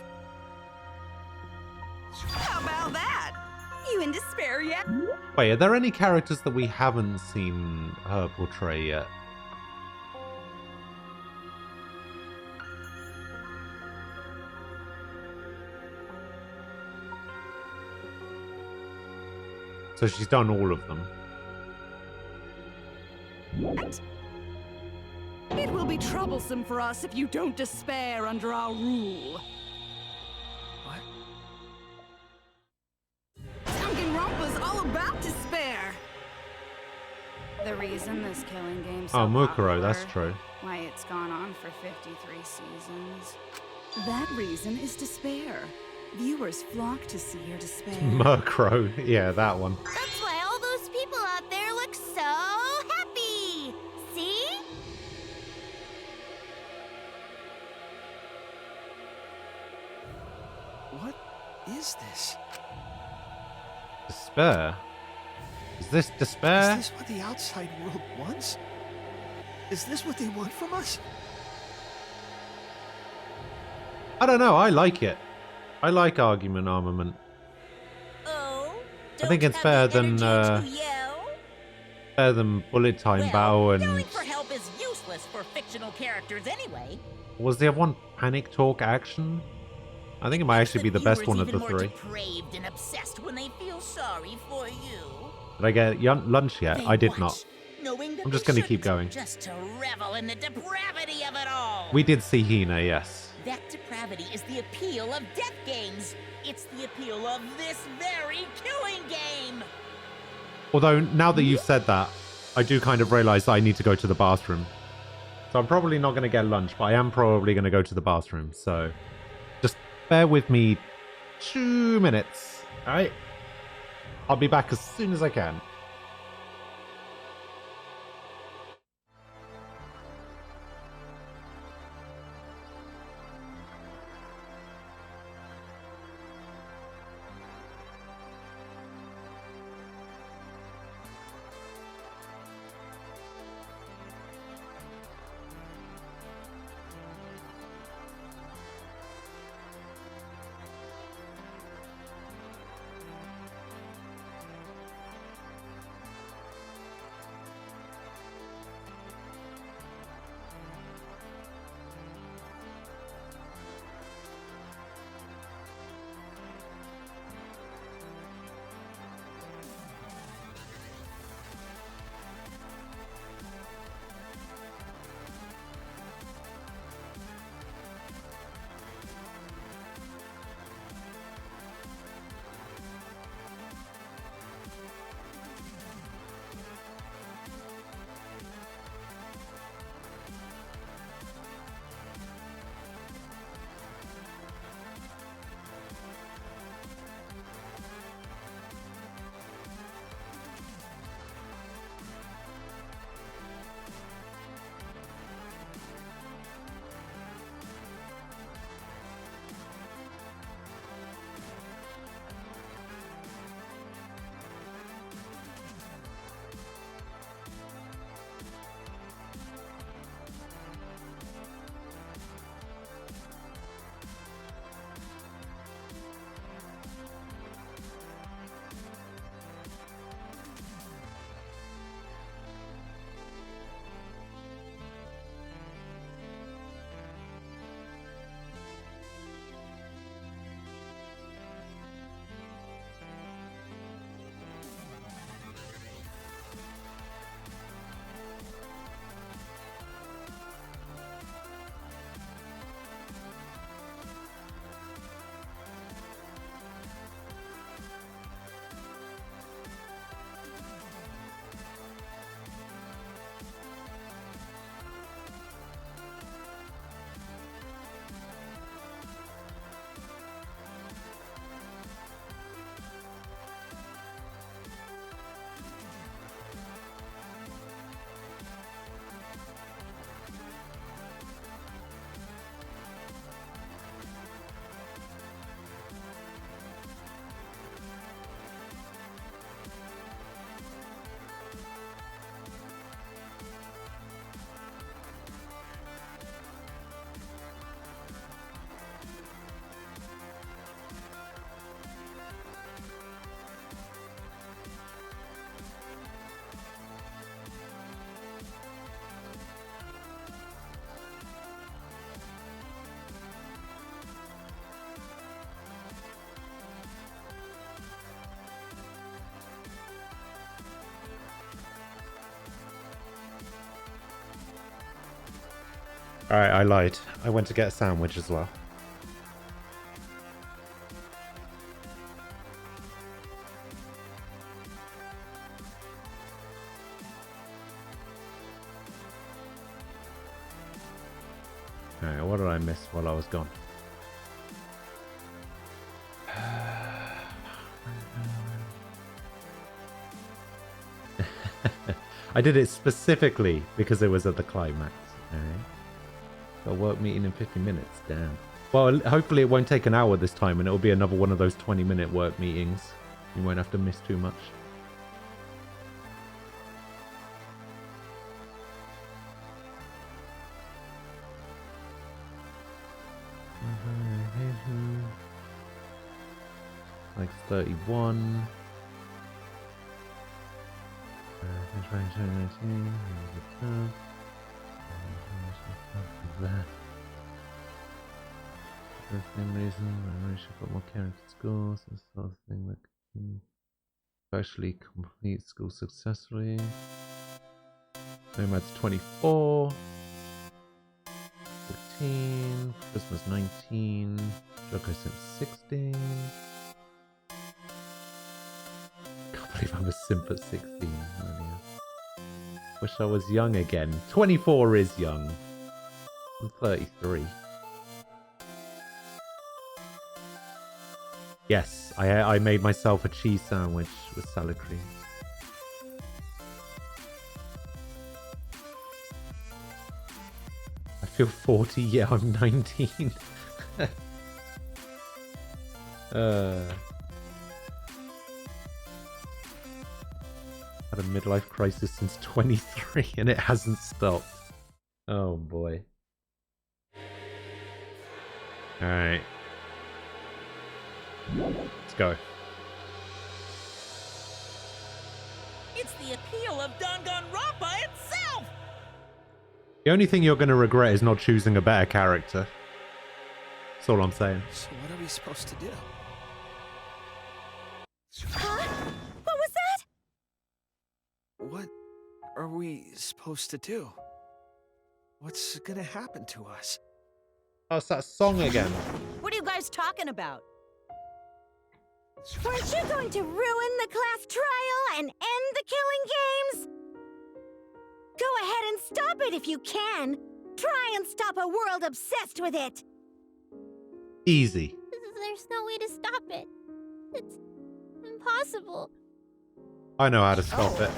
How about that? You in despair yet? Wait, are there any characters that we haven't seen her portray yet? So she's done all of them. What? It will be troublesome for us if you don't despair under our rule. What? Danganronpa's all about despair. The reason this killing game's so Oh, Mukuro, popular, that's true. why it's gone on for 53 seasons. That reason is despair. Viewers flock to see your despair. Murkrow, yeah, that one. That's why all those people out there look so happy. See? What is this? Despair? Is this despair? Is this what the outside world wants? Is this what they want from us? I don't know, I like it. I like argument armament. Oh, I think it's better than bullet time battle and yelling for help is useless for fictional characters anyway. was the other one panic talk action? I think it might actually be the best one of the Even more three. depraved and obsessed when they feel sorry for you. Did I get lunch yet? They I did watch, not. knowing that I'm just they going to keep shouldn't, going. Just to revel in the depravity of it all. We did see Hina, yes. That depravity is the appeal of death games. It's the appeal of this very killing game. Although, now that you've said that, I do kind of realize that I need to go to the bathroom. So I'm probably not going to get lunch, but I am probably going to go to the bathroom. So just bear with me 2 minutes, alright? I'll be back as soon as I can. Alright, I lied. I went to get a sandwich as well. Alright, what did I miss while I was gone? I did it specifically because it was at the climax. Alright. Got a work meeting in 50 minutes. Damn. Well, hopefully it won't take an hour this time and it'll be another one of those 20-minute work meetings. You won't have to miss too much. Like 31. For the same reason, I should put more care into school. So it's the sort of thing that can actually complete school successfully. Nomad's 24. 14. Christmas 19. Joko Sims 16. Can't believe I'm a simp at 16. Oh, yeah. Wish I was young again. 24 is young. I'm 33. Yes, I made myself a cheese sandwich with salad cream. I feel 40. Yeah, I'm 19. Had a midlife crisis since 23 and it hasn't stopped. Oh boy. Alright. Let's go. It's the appeal of Danganronpa itself! The only thing you're going to regret is not choosing a better character. That's all I'm saying. So what are we supposed to do? Huh? What was that? What are we supposed to do? What's gonna happen to us? Oh, it's that song again. What are you guys talking about? Weren't you going to ruin the class trial and end the killing games? Go ahead and stop it if you can. Try and stop a world obsessed with it. Easy. There's no way to stop it. It's impossible. I know how to stop it.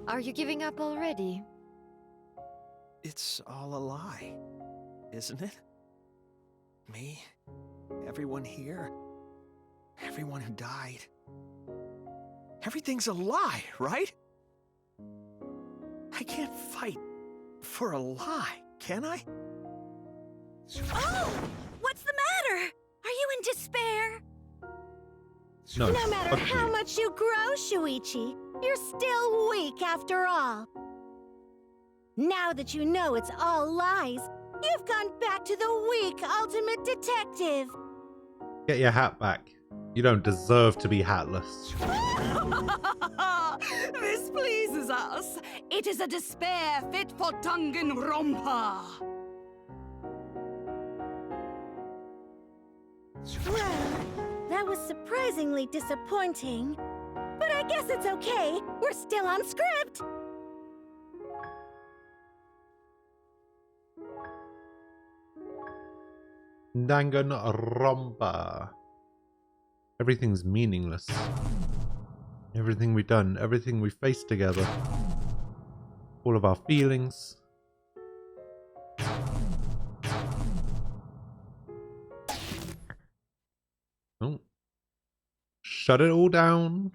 Are you giving up already? It's all a lie, isn't it? Me, everyone here, everyone who died. Everything's a lie, right? I can't fight for a lie, can I? Oh! What's the matter? Are you in despair? No, No matter fuck how you. much you grow, Shuichi, you're still weak after all. Now that you know it's all lies, you've gone back to the weak ultimate detective. Get your hat back. You don't deserve to be hatless. This pleases us. It is a despair fit for Danganronpa. Well, that was surprisingly disappointing. But I guess it's okay. We're still on script. Danganronpa. Everything's meaningless. Everything we've done, everything we faced together. All of our feelings. Oh. Shut it all down.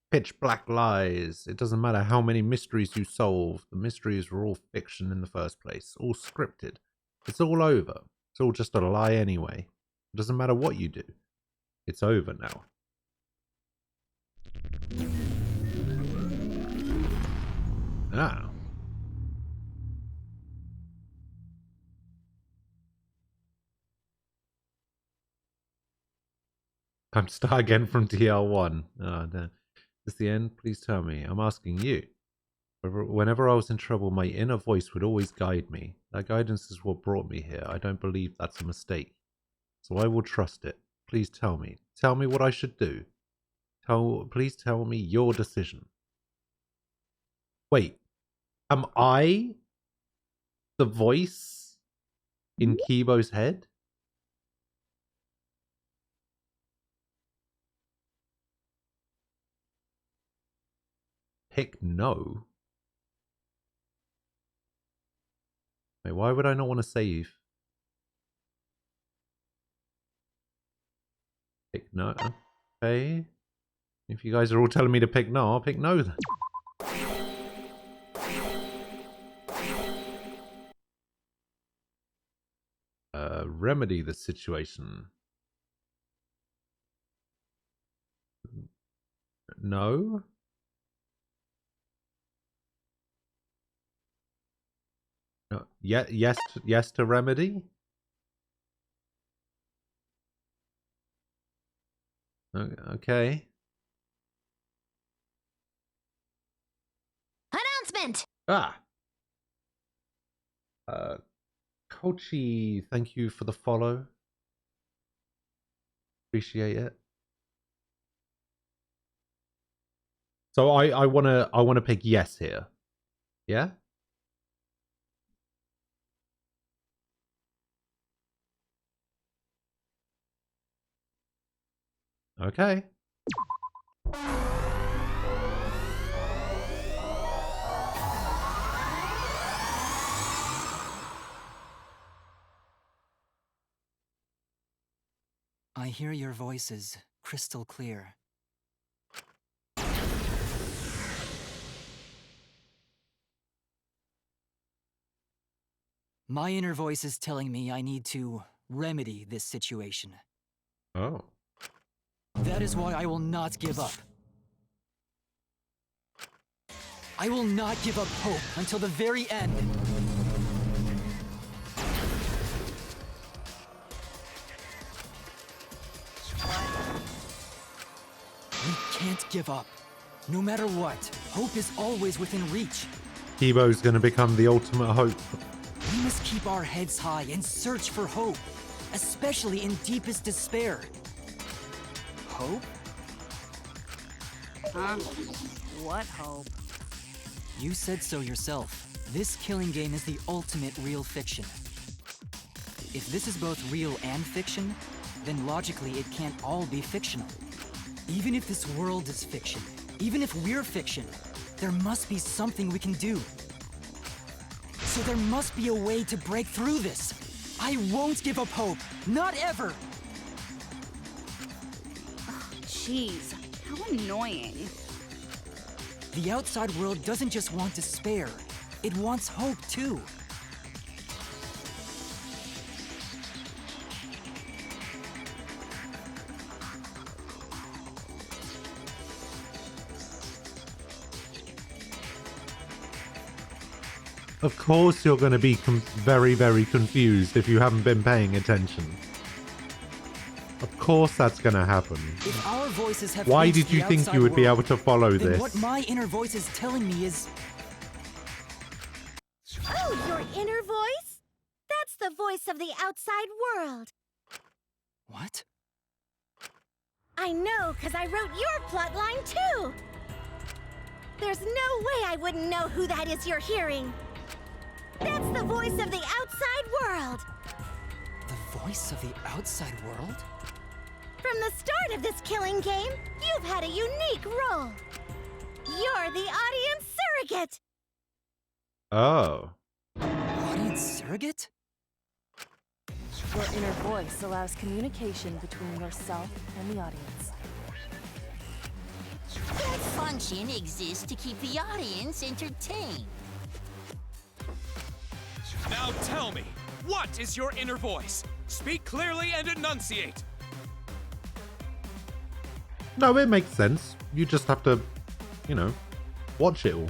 Pitch black lies. It doesn't matter how many mysteries you solve. The mysteries were all fiction in the first place. All scripted. It's all over. It's all just a lie anyway. It doesn't matter what you do. It's over now. Ah. I'm start again from DL1. Oh, no. Is this the end? Please tell me. I'm asking you. Whenever I was in trouble, my inner voice would always guide me. That guidance is what brought me here. I don't believe that's a mistake. So I will trust it. Please tell me. Tell me what I should do. Please tell me your decision. Wait. Am I the voice in Kibo's head? Pick no. Wait, why would I not want to save? Pick no. Okay. If you guys are all telling me to pick no, I'll pick no then. Remedy the situation. No? No. Yeah, yes to remedy? Okay. Announcement! Ah! Kochi, thank you for the follow. Appreciate it. So I wanna pick yes here. Yeah? Okay. I hear your voices crystal clear. My inner voice is telling me I need to remedy this situation. Oh. That is why I will not give up. I will not give up hope until the very end. We can't give up. No matter what, hope is always within reach. Kibo's gonna become the ultimate hope. We must keep our heads high and search for hope, especially in deepest despair. Hope? Huh? What hope? You said so yourself. This killing game is the ultimate real fiction. If this is both real and fiction, then logically it can't all be fictional. Even if this world is fiction, even if we're fiction, there must be something we can do. So there must be a way to break through this. I won't give up hope. Not ever. Jeez, how annoying. The outside world doesn't just want despair. It wants hope too. Of course you're going to be very, very confused if you haven't been paying attention. Of course that's going to happen. If our voices have Why reached did you the think outside you would be world, able to follow then this? what my inner voice is telling me is... Oh, your inner voice? That's the voice of the outside world. What? I know, because I wrote your plotline too. There's no way I wouldn't know who that is you're hearing. That's the voice of the outside world. The voice of the outside world? From the start of this killing game, you've had a unique role. You're the audience surrogate. Oh. Audience surrogate? Your inner voice allows communication between yourself and the audience. That function exists to keep the audience entertained. Now tell me, what is your inner voice? Speak clearly and enunciate. No, it makes sense. You just have to, you know, watch it all.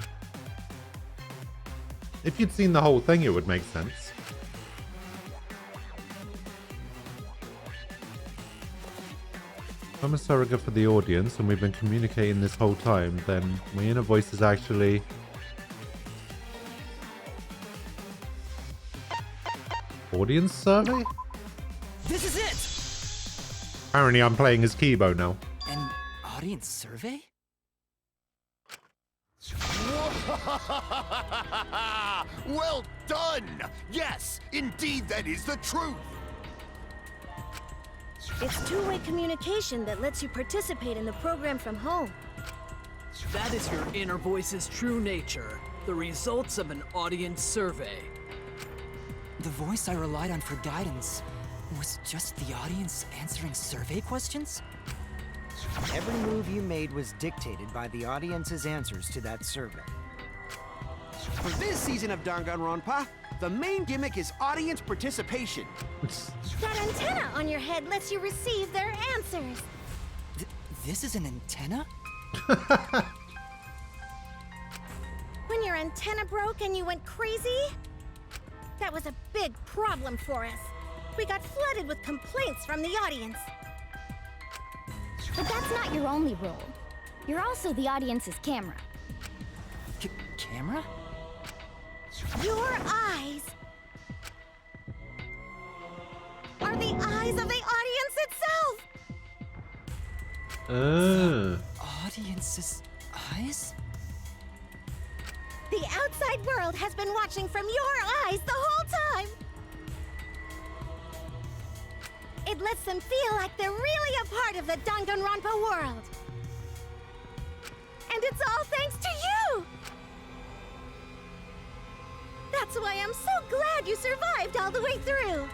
If you'd seen the whole thing, it would make sense. If I'm a surrogate for the audience and we've been communicating this whole time, then my inner voice is actually Audience survey? This is it! Apparently I'm playing as Kibo now. An audience survey? Well done! Yes, indeed that is the truth! It's two-way communication that lets you participate in the program from home. That is your inner voice's true nature. The results of an audience survey. The voice I relied on for guidance was just the audience answering survey questions? Every move you made was dictated by the audience's answers to that survey. For this season of Danganronpa, the main gimmick is audience participation. That antenna on your head lets you receive their answers. This is an antenna? When your antenna broke and you went crazy? That was a big problem for us. We got flooded with complaints from the audience. But that's not your only role. You're also the audience's camera. Camera? Your eyes are the eyes of the audience itself! Audience's eyes? The outside world has been watching from your eyes the whole time! It lets them feel like they're really a part of the Danganronpa world. And it's all thanks to you! That's why I'm so glad you survived all the way through.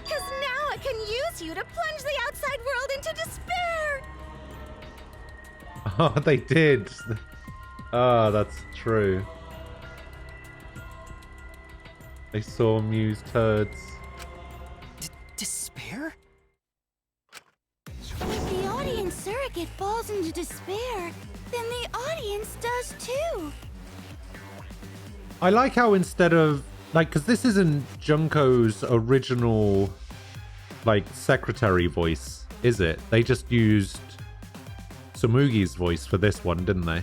Because now I can use you to plunge the outside world into despair! Oh, they did. Oh, that's true. They saw Mew's turds. Despair? If the audience surrogate falls into despair, then the audience does too. I like how instead of, like, because this isn't Junko's original, like, secretary voice, is it? They just used Tsumugi's voice for this one, didn't they?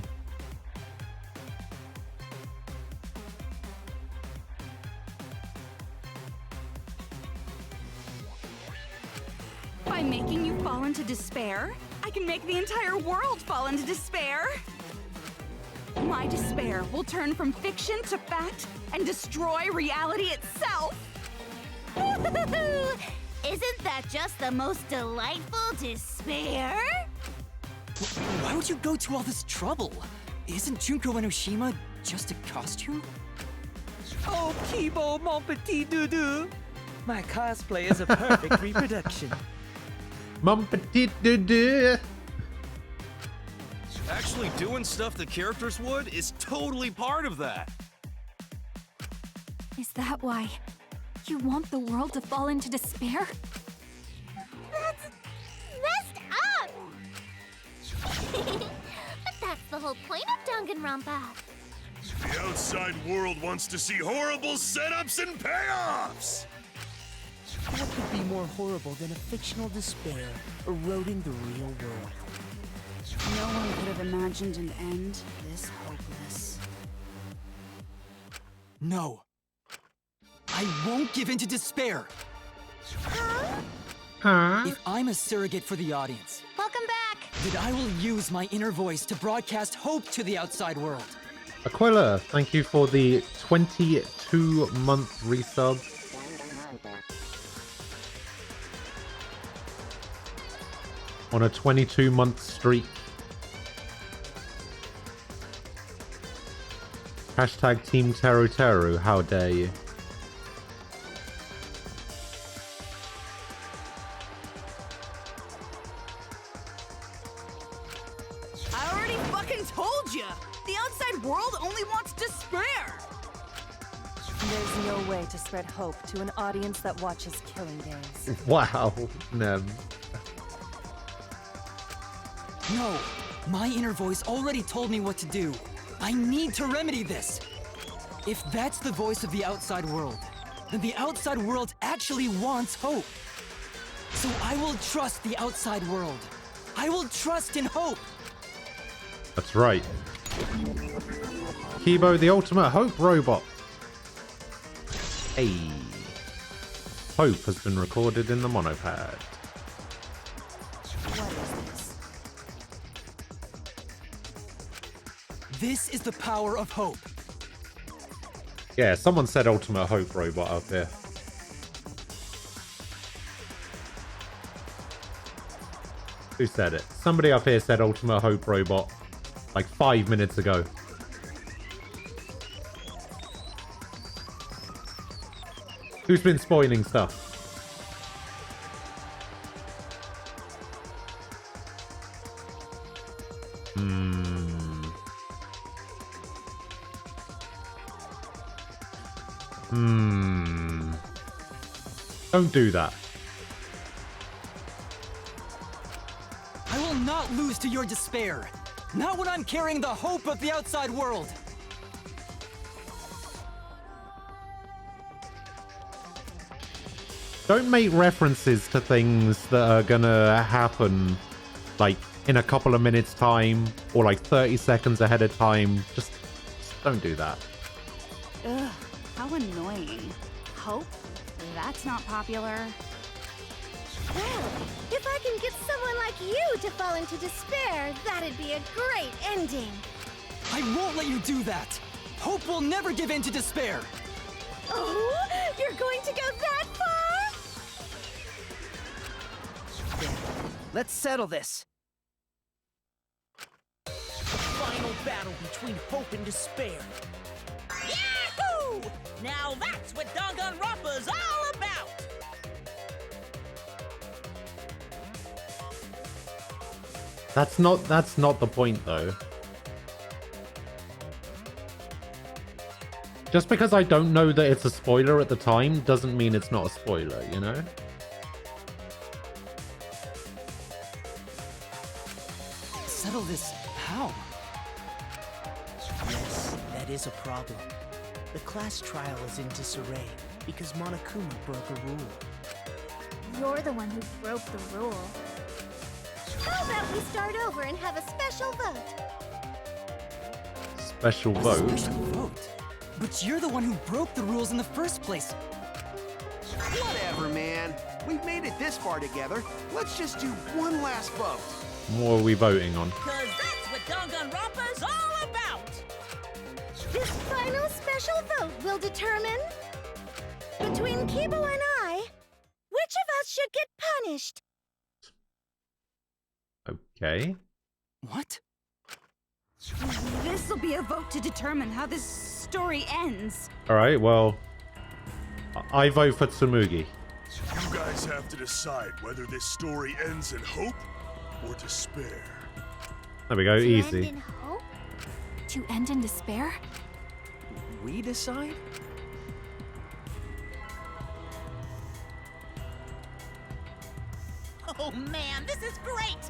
By making you fall into despair, I can make the entire world fall into despair. My despair will turn from fiction to fact and destroy reality itself. Isn't that just the most delightful despair? Why would you go to all this trouble? Isn't Junko Enoshima just a costume? Oh, Kibo, mon petit doudou. My cosplay is a perfect reproduction. Mon petit doudou. Actually doing stuff the characters would is totally part of that. Is that why you want the world to fall into despair? That's messed up! But that's the whole point of Danganronpa. The outside world wants to see horrible setups and payoffs! What could be more horrible than a fictional despair eroding the real world? No one could have imagined an end this hopeless. No. I won't give in to despair. If I'm a surrogate for the audience, Welcome back! then I will use my inner voice to broadcast hope to the outside world. Aquila, thank you for the 22-month resub. On a 22-month streak. Hashtag Team Teru Teru, how dare you. I already fucking told you! The outside world only wants despair! There's no way to spread hope to an audience that watches killing games. Wow, Nem. No, my inner voice already told me what to do. I need to remedy this. If that's the voice of the outside world, then the outside world actually wants hope. So I will trust the outside world. I will trust in hope. That's right. Kibo, the ultimate hope robot. Hey. Hope has been recorded in the monopad. What is this? This is the power of hope. Yeah, someone said Ultimate Hope robot up here. Who said it? Somebody up here said Ultimate Hope robot like 5 minutes ago. Who's been spoiling stuff? Don't do that. I will not lose to your despair. Not when I'm carrying the hope of the outside world. Don't make references to things that are gonna happen like in a couple of minutes time or like 30 seconds ahead of time. Just don't do that. Ugh, how annoying. Hope? That's not popular. Well, if I can get someone like you to fall into despair, that'd be a great ending. I won't let you do that. Hope will never give in to despair. Oh, you're going to go that far? There. Let's settle this. The final battle between hope and despair. Yahoo! Now that's what Danganronpa's all about! That's not the point though. Just because I don't know that it's a spoiler at the time doesn't mean it's not a spoiler, you know? Settle this how? Yes, that is a problem. The class trial is in disarray because Monokuma broke a rule. You're the one who broke the rule. How about we start over and have a special vote? Special vote? Special vote? But you're the one who broke the rules in the first place. Whatever, man. We've made it this far together. Let's just do one last vote. What are we voting on? Cause that's what Danganronpa's all about! This final special vote will determine, between Kibo and I, which of us should get punished. Okay. What? This'll be a vote to determine how this story ends. Alright, well, I vote for Tsumugi. You guys have to decide whether this story ends in hope or despair. There we go, easy. End in hope? To end in despair? We decide? Oh man, this is great!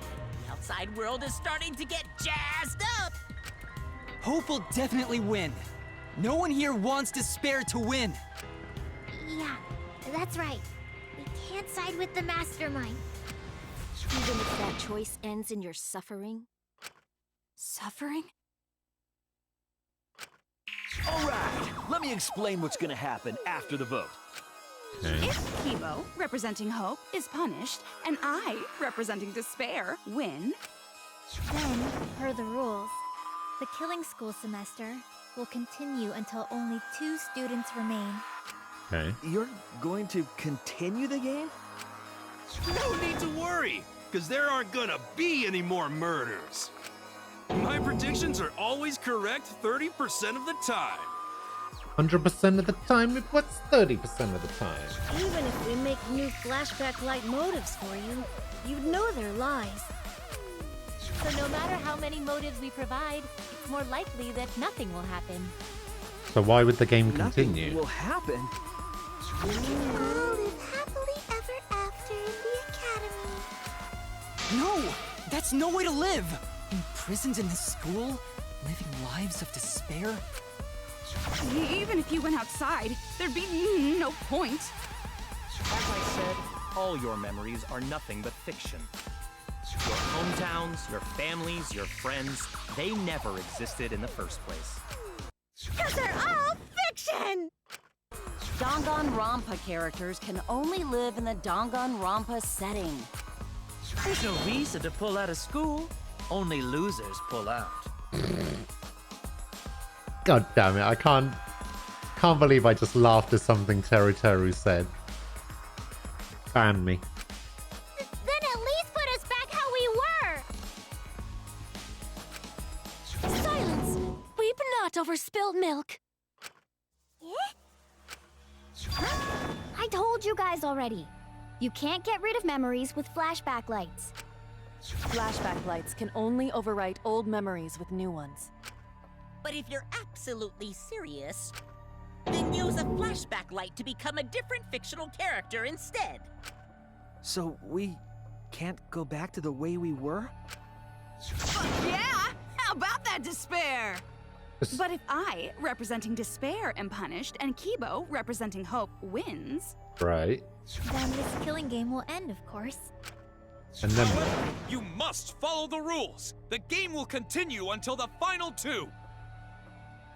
The outside world is starting to get jazzed up! Hope will definitely win. No one here wants despair to win. Yeah, that's right. We can't side with the mastermind. Even if that choice ends in your suffering? Suffering? All right, let me explain what's gonna happen after the vote. Okay. If Kibo, representing hope, is punished, and I, representing despair, win, Then, per the rules, the killing school semester will continue until only 2 students remain. Okay. You're going to continue the game? No need to worry, because there aren't gonna be any more murders. My predictions are always correct 30% of the time. 100% of the time, what's 30% of the time? Even if we make new flashback-like motives for you, you'd know they're lies. So no matter how many motives we provide, it's more likely that nothing will happen. So why would the game Nothing continue? will happen. We can all live happily ever after in the academy. No! That's no way to live! Imprisoned in this school? Living lives of despair? even if you went outside, there'd be no point. As I said, all your memories are nothing but fiction. Your hometowns, your families, your friends, they never existed in the first place. 'Cause they're all fiction! Danganronpa characters can only live in the Danganronpa setting. There's no reason to pull out of school. Only losers pull out. God damn it, I can't believe I just laughed at something Teru said. Ban me. Then at least put us back how we were! Silence! Weep not over spilled milk. I told you guys already. You can't get rid of memories with flashback lights. Flashback lights can only overwrite old memories with new ones. But if you're absolutely serious, then use a flashback light to become a different fictional character instead. So we can't go back to the way we were? Yeah! How about that despair? But if I, representing despair, am punished, and Kibo, representing hope, wins... Right. Then this killing game will end, of course. And then... However, you must follow the rules. The game will continue until the final 2.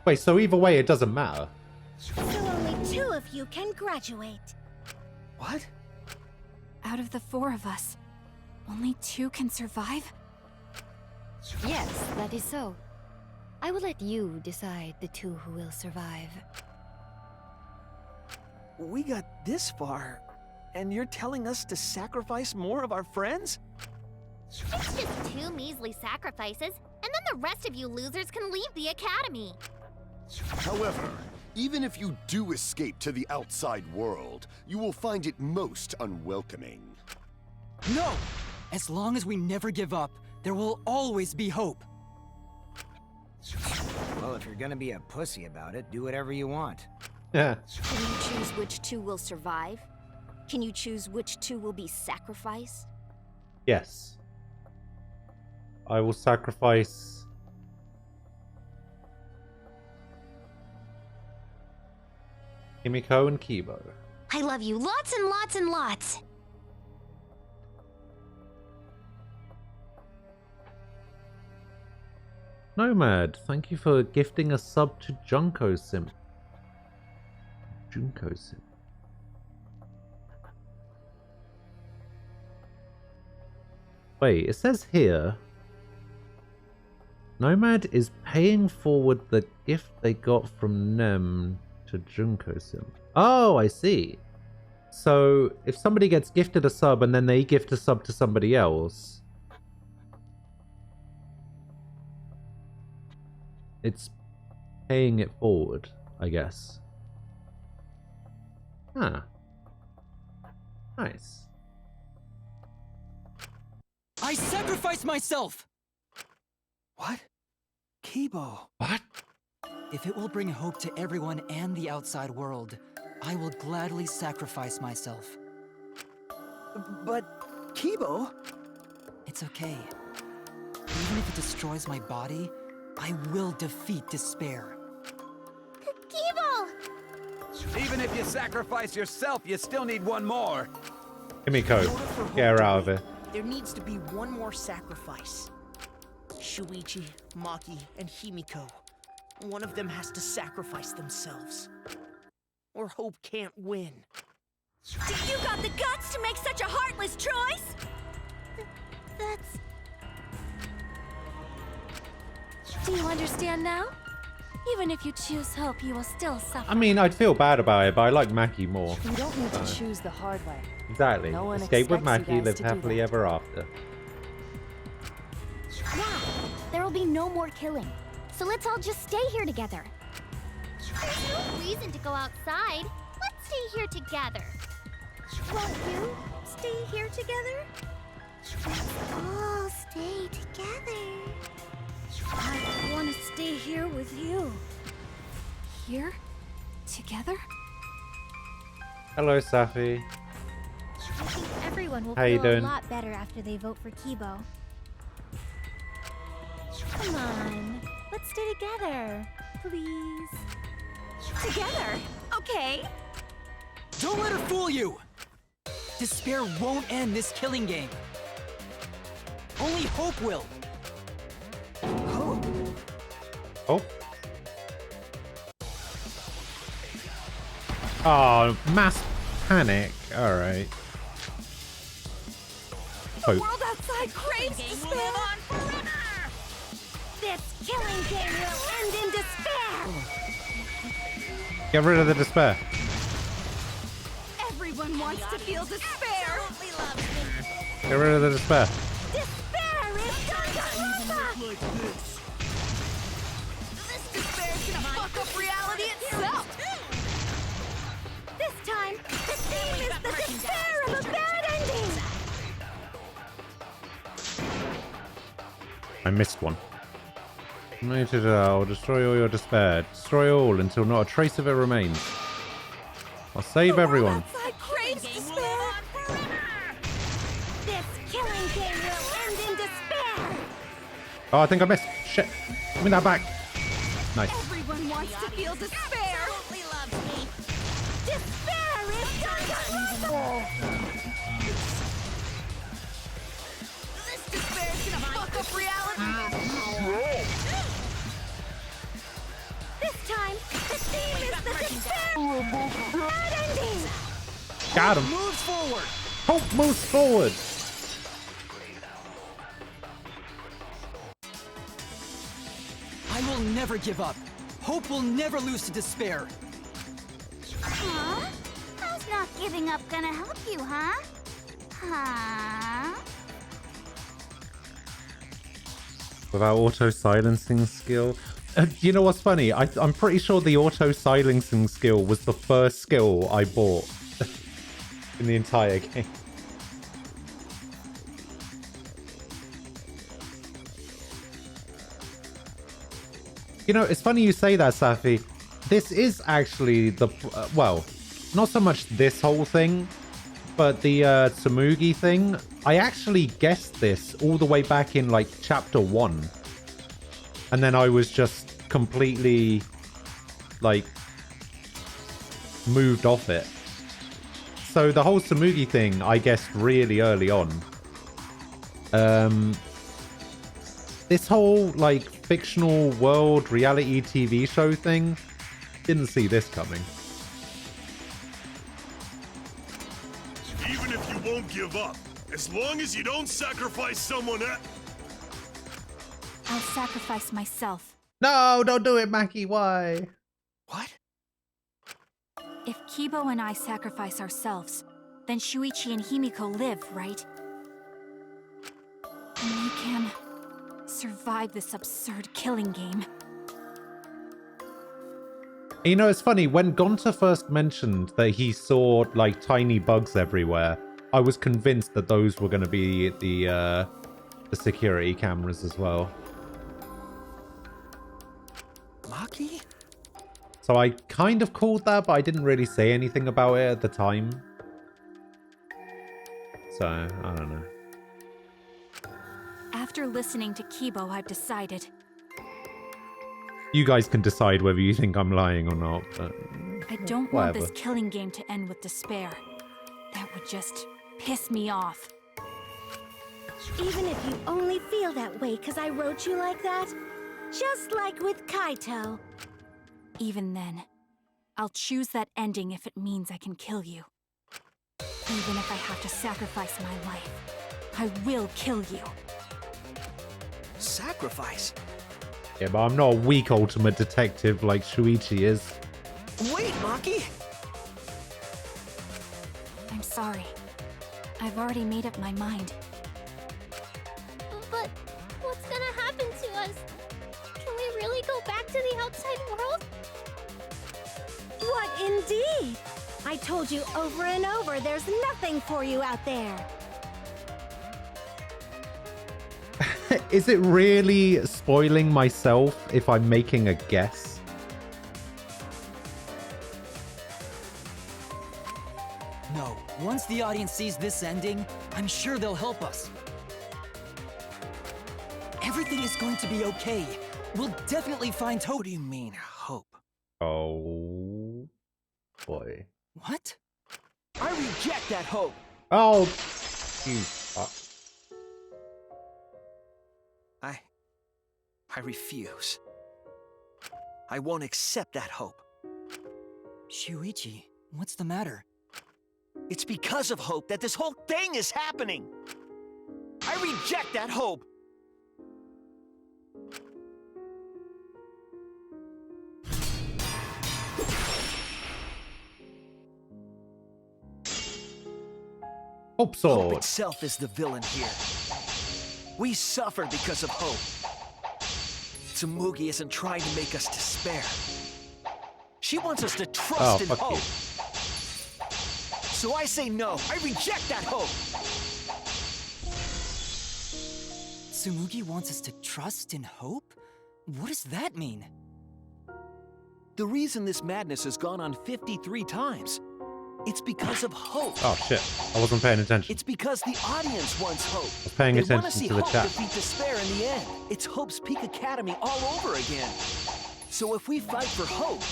Wait, so either way, it doesn't matter. So only 2 of you can graduate. What? Out of the 4 of us, only 2 can survive? Yes, that is so. I will let you decide the 2 who will survive. We got this far, and you're telling us to sacrifice more of our friends? It's just 2 measly sacrifices, and then the rest of you losers can leave the academy. However, even if you do escape to the outside world, you will find it most unwelcoming. No! As long as we never give up, there will always be hope. Well, if you're gonna be a pussy about it, do whatever you want. Yeah. Can you choose which 2 will survive? Can you choose which 2 will be sacrificed? Yes. I will sacrifice... Himiko and Kibo. I love you lots and lots and lots. Nomad, thank you for gifting a sub to Junko Sim. Junko Sim. Wait, it says here Nomad is paying forward the gift they got from Nem to Junko Sim. Oh, I see. So if somebody gets gifted a sub and then they gift a sub to somebody else, it's paying it forward, I guess. Huh. Nice. I sacrifice myself! What? Kibo. What? If it will bring hope to everyone and the outside world, I will gladly sacrifice myself. But, Kibo... It's okay. Even if it destroys my body, I will defeat despair. Kibo! Even if you sacrifice yourself, you still need one more. Himiko, get her out of it. There needs to be one more sacrifice. Shuichi, Maki, and Himiko. One of them has to sacrifice themselves. Or Hope can't win. You got the guts to make such a heartless choice? That's... Do you understand now? Even if you choose hope, you will still suffer. I mean, I'd feel bad about it, but I like Maki more. You don't need to choose the hard way. Exactly. No one Escape with expects you Maki, guys live to do happily that. ever after. Yeah, there will be no more killing. So let's all just stay here together. There's no reason to go outside. Let's stay here together. Won't you stay here together? Let's all stay together. I want to stay here with you. Here? Together? Hello, Safi. I think everyone will How you feel doing? a lot better after they vote for Kibo. Come on, let's stay together, please. Together? Okay. Don't let her fool you! Despair won't end this killing game. Only hope will. Hope? Oh. Oh, mass panic. All right. The world outside craves despair. This killing game will end in despair. Get rid of the despair. Everyone wants to feel despair. Get rid of the despair. Despair is Danganronpa! This despair is gonna fuck up reality itself. This time, the theme is the despair of a bad ending. I missed one. Noted, I'll destroy all your despair. Destroy all until not a trace of it remains. I'll save everyone. Outside craves despair. This killing game will end in despair. Oh, I think I missed. Shit. Give me that back. Nice. Everyone wants to feel despair. Despair is Danganronpa! This despair is gonna fuck up reality. This time, the theme is the despair of a bad ending. Got him. Moves forward. Hope moves forward. I will never give up. Hope will never lose to despair. Huh? How's not giving up gonna help you, huh? Huh? Without auto-silencing skill. You know what's funny? I'm pretty sure the auto-silencing skill was the first skill I bought in the entire game. You know, it's funny you say that, Safi. This is actually the... well, not so much this whole thing, but the Tsumugi thing. I actually guessed this all the way back in, like, Chapter 1. And then I was just completely, like, moved off it. So the whole Tsumugi thing, I guessed really early on. This whole, like, fictional world reality TV show thing, didn't see this coming. Even if you won't give up, as long as you don't sacrifice someone else. I'll sacrifice myself. No, don't do it, Maki. Why? What? If Kibo and I sacrifice ourselves, then Shuichi and Himiko live, right? And we can survive this absurd killing game. You know, it's funny, when Gonta first mentioned that he saw, like, tiny bugs everywhere, I was convinced that those were going to be the security cameras as well. Maki? So I kind of called that, but I didn't really say anything about it at the time. So, I don't know. After listening to Kibo, I've decided. You guys can decide whether you think I'm lying or not, but... I don't want whatever. this killing game to end with despair. That would just piss me off. Even if you only feel that way because I wrote you like that, just like with Kaito. Even then, I'll choose that ending if it means I can kill you. Even if I have to sacrifice my life, I will kill you. Sacrifice? Yeah, but I'm not a weak ultimate detective like Shuichi is. Wait, Maki! I'm sorry. I've already made up my mind. But what's gonna happen to us? Can we really go back to the outside world? What indeed? I told you over and over there's nothing for you out there. Is it really spoiling myself if I'm making a guess? No, once the audience sees this ending, I'm sure they'll help us. Everything is going to be okay. We'll definitely find hope. What do you mean, hope? Oh, boy. What? I reject that hope! Oh, you fuck. I refuse. I won't accept that hope. Shuichi, What's the matter? It's because of hope that this whole thing is happening. I reject that hope. Hope sword. Hope itself is the villain here. We suffer because of hope. Tsumugi isn't trying to make us despair. She wants us to trust in hope. So I say no. I reject that hope. Tsumugi wants us to trust in hope? What does that mean? The reason this madness has gone on 53 times, it's because of hope. Oh shit, I wasn't paying attention. It's because the audience wants hope. I was paying attention to the chat. They want to see hope defeat despair in the end. It's Hope's Peak Academy all over again. So if we fight for hope,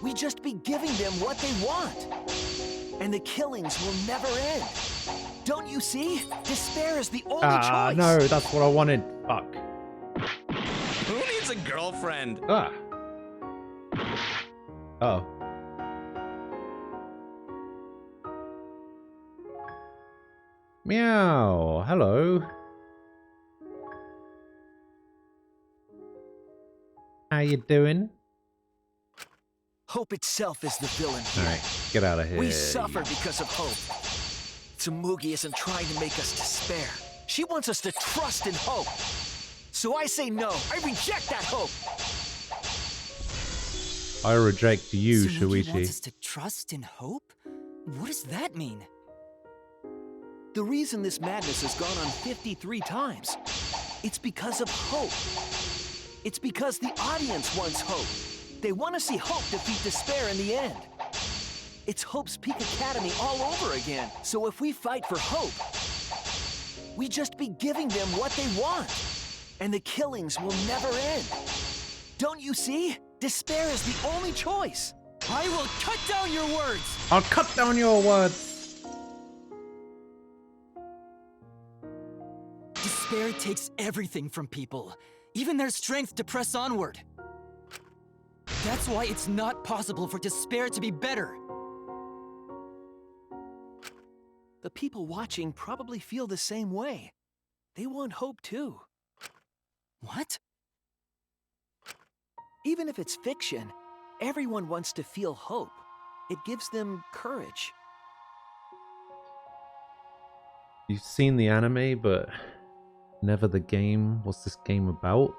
we just be giving them what they want. And the killings will never end. Don't you see? Despair is the only choice. No, that's what I wanted. Fuck. Who needs a girlfriend? Ah. Oh. Meow. Hello. How you doing? Hope itself is the villain here. Alright, get out of here. We suffer because of hope. Tsumugi isn't trying to make us despair. She wants us to trust in hope. So I say no. I reject that hope. I reject you, Tsumugi wants us Shuichi. to trust in hope? What does that mean? The reason this madness has gone on 53 times, it's because of hope. It's because the audience wants hope. They want to see hope defeat despair in the end. It's Hope's Peak Academy all over again. So if we fight for hope, we just be giving them what they want. And the killings will never end. Don't you see? Despair is the only choice. I will cut down your words. I'll cut down your words. Despair takes everything from people, even their strength to press onward. That's why it's not possible for despair to be better. The people watching probably feel the same way. They want hope too. What? Even if it's fiction, everyone wants to feel hope. It gives them courage. You've seen the anime, but never the game. What's this game about?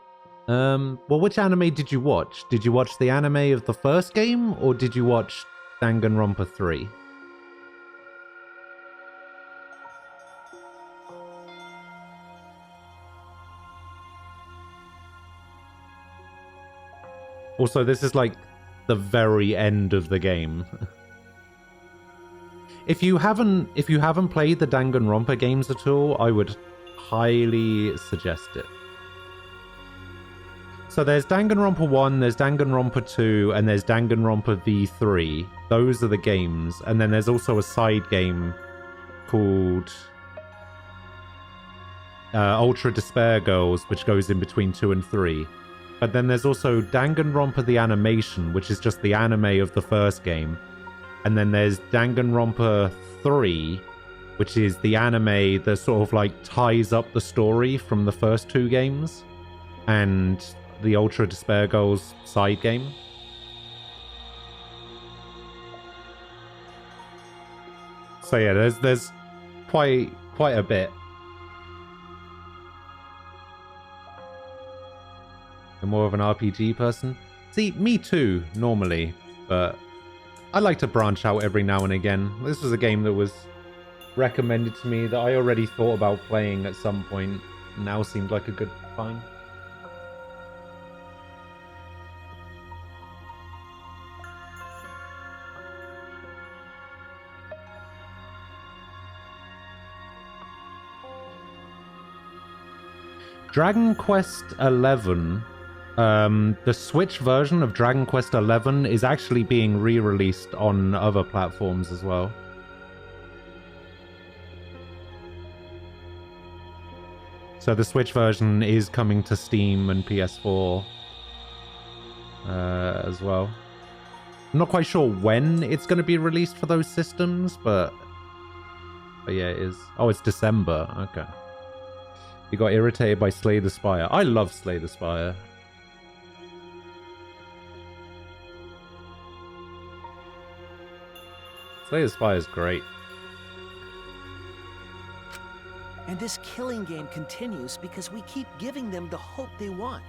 Well, which anime did you watch? Did you watch the anime of the first game, or did you watch Danganronpa 3? Also, this is like the very end of the game. If you haven't played the Danganronpa games at all, I would highly suggest it. So there's Danganronpa 1, there's Danganronpa 2, and there's Danganronpa V3. Those are the games. And then there's also a side game called Ultra Despair Girls, which goes in between 2 and 3. But then there's also Danganronpa the Animation, which is just the anime of the first game. And then there's Danganronpa 3, which is the anime that sort of like ties up the story from the first two games. And the Ultra Despair Girls side game. So yeah, there's quite a bit. You're more of an RPG person? See, me too, normally, but I like to branch out every now and again. This was a game that was recommended to me that I already thought about playing at some point. Now seemed like a good time. Dragon Quest XI, the Switch version of Dragon Quest XI is actually being re-released on other platforms as well. So the Switch version is coming to Steam and PS4 as well. I'm not quite sure when it's going to be released for those systems, but yeah, it is. Oh, it's December. Okay. You got irritated by Slay the Spire. I love Slay the Spire. Slay the Spire is great. And this killing game continues because we keep giving them the hope they want.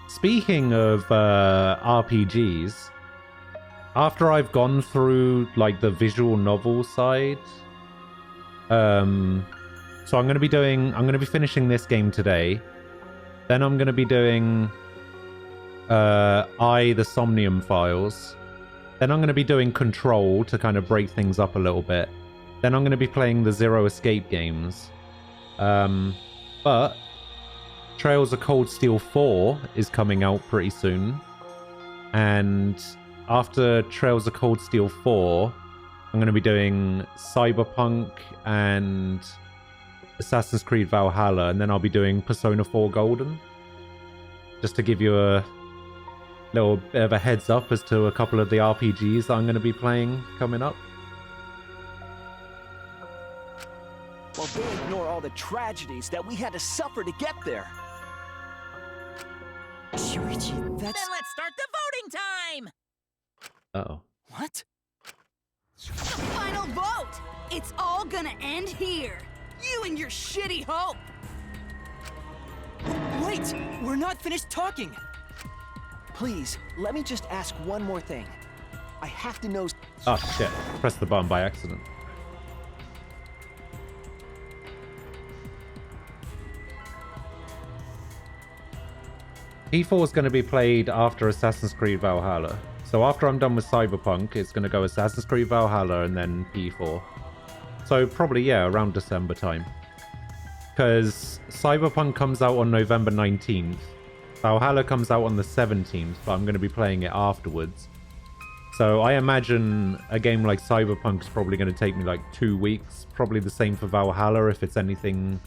Speaking of RPGs, after I've gone through like the visual novel side, so I'm going to be finishing this game today. Then I'm going to be doing the Somnium Files. Then I'm going to be doing Control to kind of break things up a little bit. Then I'm going to be playing the Zero Escape games. But Trails of Cold Steel 4 is coming out pretty soon. And after Trails of Cold Steel 4, I'm going to be doing Cyberpunk and Assassin's Creed Valhalla. And then I'll be doing Persona 4 Golden. Just to give you a little bit of a heads up as to a couple of the RPGs that I'm going to be playing coming up. While they ignore all the tragedies that we had to suffer to get there. Shuichi, Then let's start the voting time! Uh-oh. What? The final vote! It's all gonna end here. You and your shitty hope. Wait! We're not finished talking! Please, let me just ask one more thing. I have to know... Oh, shit. Press the button by accident. P4 is going to be played after Assassin's Creed Valhalla. So after I'm done with Cyberpunk, it's going to go Assassin's Creed Valhalla and then P4. So probably, yeah, around December time. Because Cyberpunk comes out on November 19th. Valhalla comes out on the 17th, but I'm going to be playing it afterwards. So I imagine a game like Cyberpunk is probably going to take me like 2 weeks. Probably the same for Valhalla if it's anything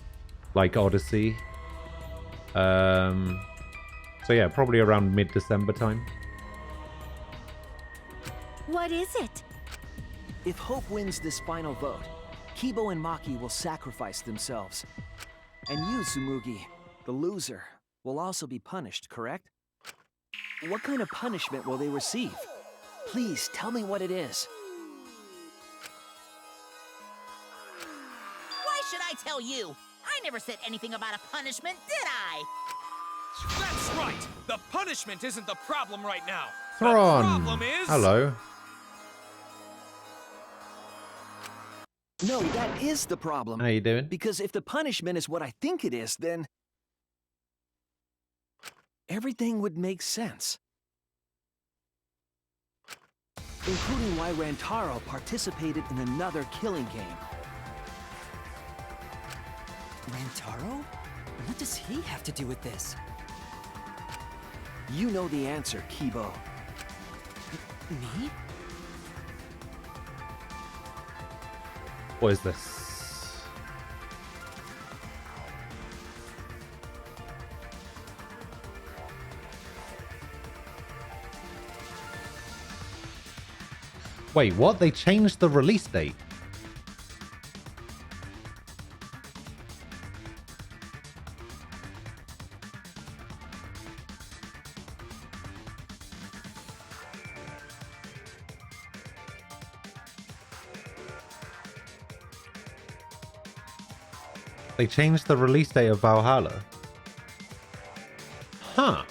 like Odyssey. So yeah, probably around mid-December time. What is it? If Hope wins this final vote, Kibo and Maki will sacrifice themselves. And you, Tsumugi, the loser, will also be punished, correct? What kind of punishment will they receive? Please, tell me what it is. Why should I tell you? I never said anything about a punishment, did I? That's right! The punishment isn't the problem right now. Thron! The problem is... Hello. No, that is the problem. How you doing? Because if the punishment is what I think it is, then... everything would make sense. Including why Rantaro participated in another killing game. Rantaro? What does he have to do with this? You know the answer, Kibo. Me? What is this? Wait, what? They changed the release date? They changed the release date of Valhalla. Huh.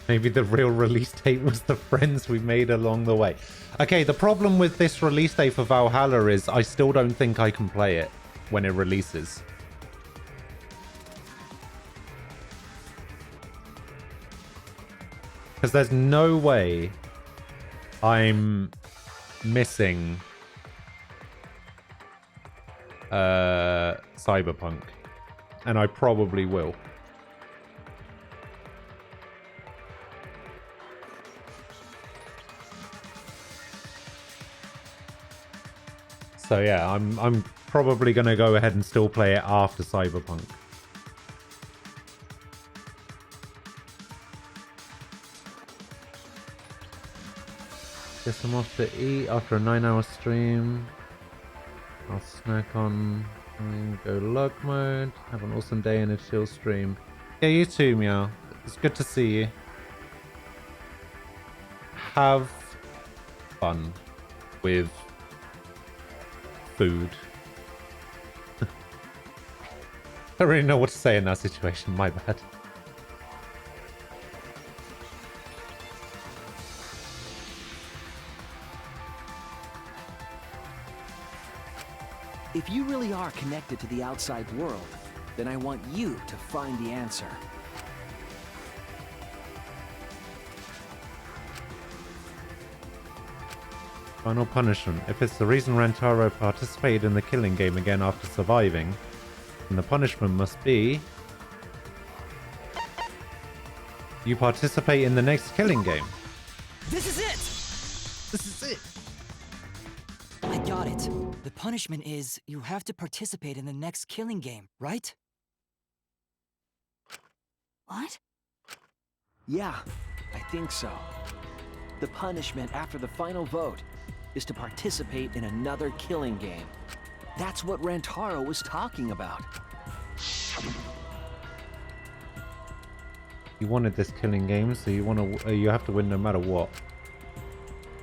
Maybe the real release date was the friends we made along the way. Okay, the problem with this release date for Valhalla is I still don't think I can play it when it releases. Because there's no way I'm missing Cyberpunk. And I probably will. So yeah, I'm probably gonna go ahead and still play it after Cyberpunk. Get some off to eat after a 9-hour stream. I'll snack on and go log mode. Have an awesome day and a chill stream. Yeah, you too, Meow. It's good to see you. Have fun with food. Don't really know what to say in that situation, my bad. If you really are connected to the outside world, then I want you to find the answer. Final punishment. If it's the reason Rantaro participated in the killing game again after surviving, then the punishment must be... you participate in the next killing game. This is it! This is it! I got it. The punishment is you have to participate in the next killing game, right? What? Yeah, I think so. The punishment after the final vote is to participate in another killing game. That's what Rantaro was talking about. You wanted this killing game, so you have to win no matter what.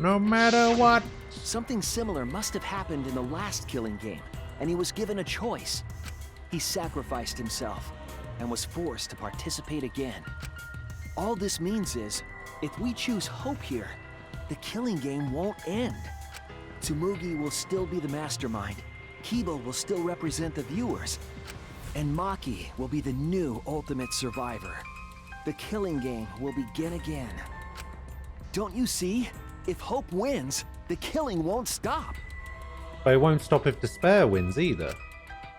No matter what! Something similar must have happened in the last killing game, and he was given a choice. He sacrificed himself and was forced to participate again. All this means is, if we choose Hope here, the killing game won't end. Tsumugi will still be the mastermind, Kibo will still represent the viewers, and Maki will be the new ultimate survivor. The killing game will begin again. Don't you see? If Hope wins, the killing won't stop. But it won't stop if Despair wins either.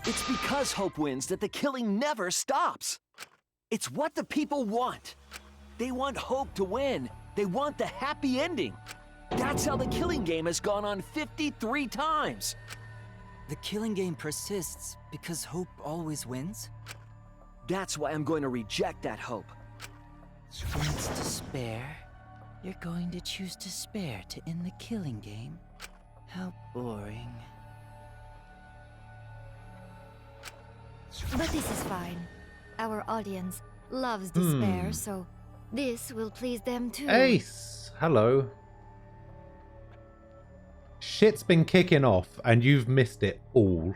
It's because Hope wins that the killing never stops. It's what the people want. They want Hope to win. They want the happy ending. That's how the killing game has gone on 53 times. The killing game persists because Hope always wins? That's why I'm going to reject that hope. When it's despair, you're going to choose despair to end the killing game? How boring. But this is fine. Our audience loves despair, so this will please them too. Ace! Hello. Shit's been kicking off, and you've missed it all.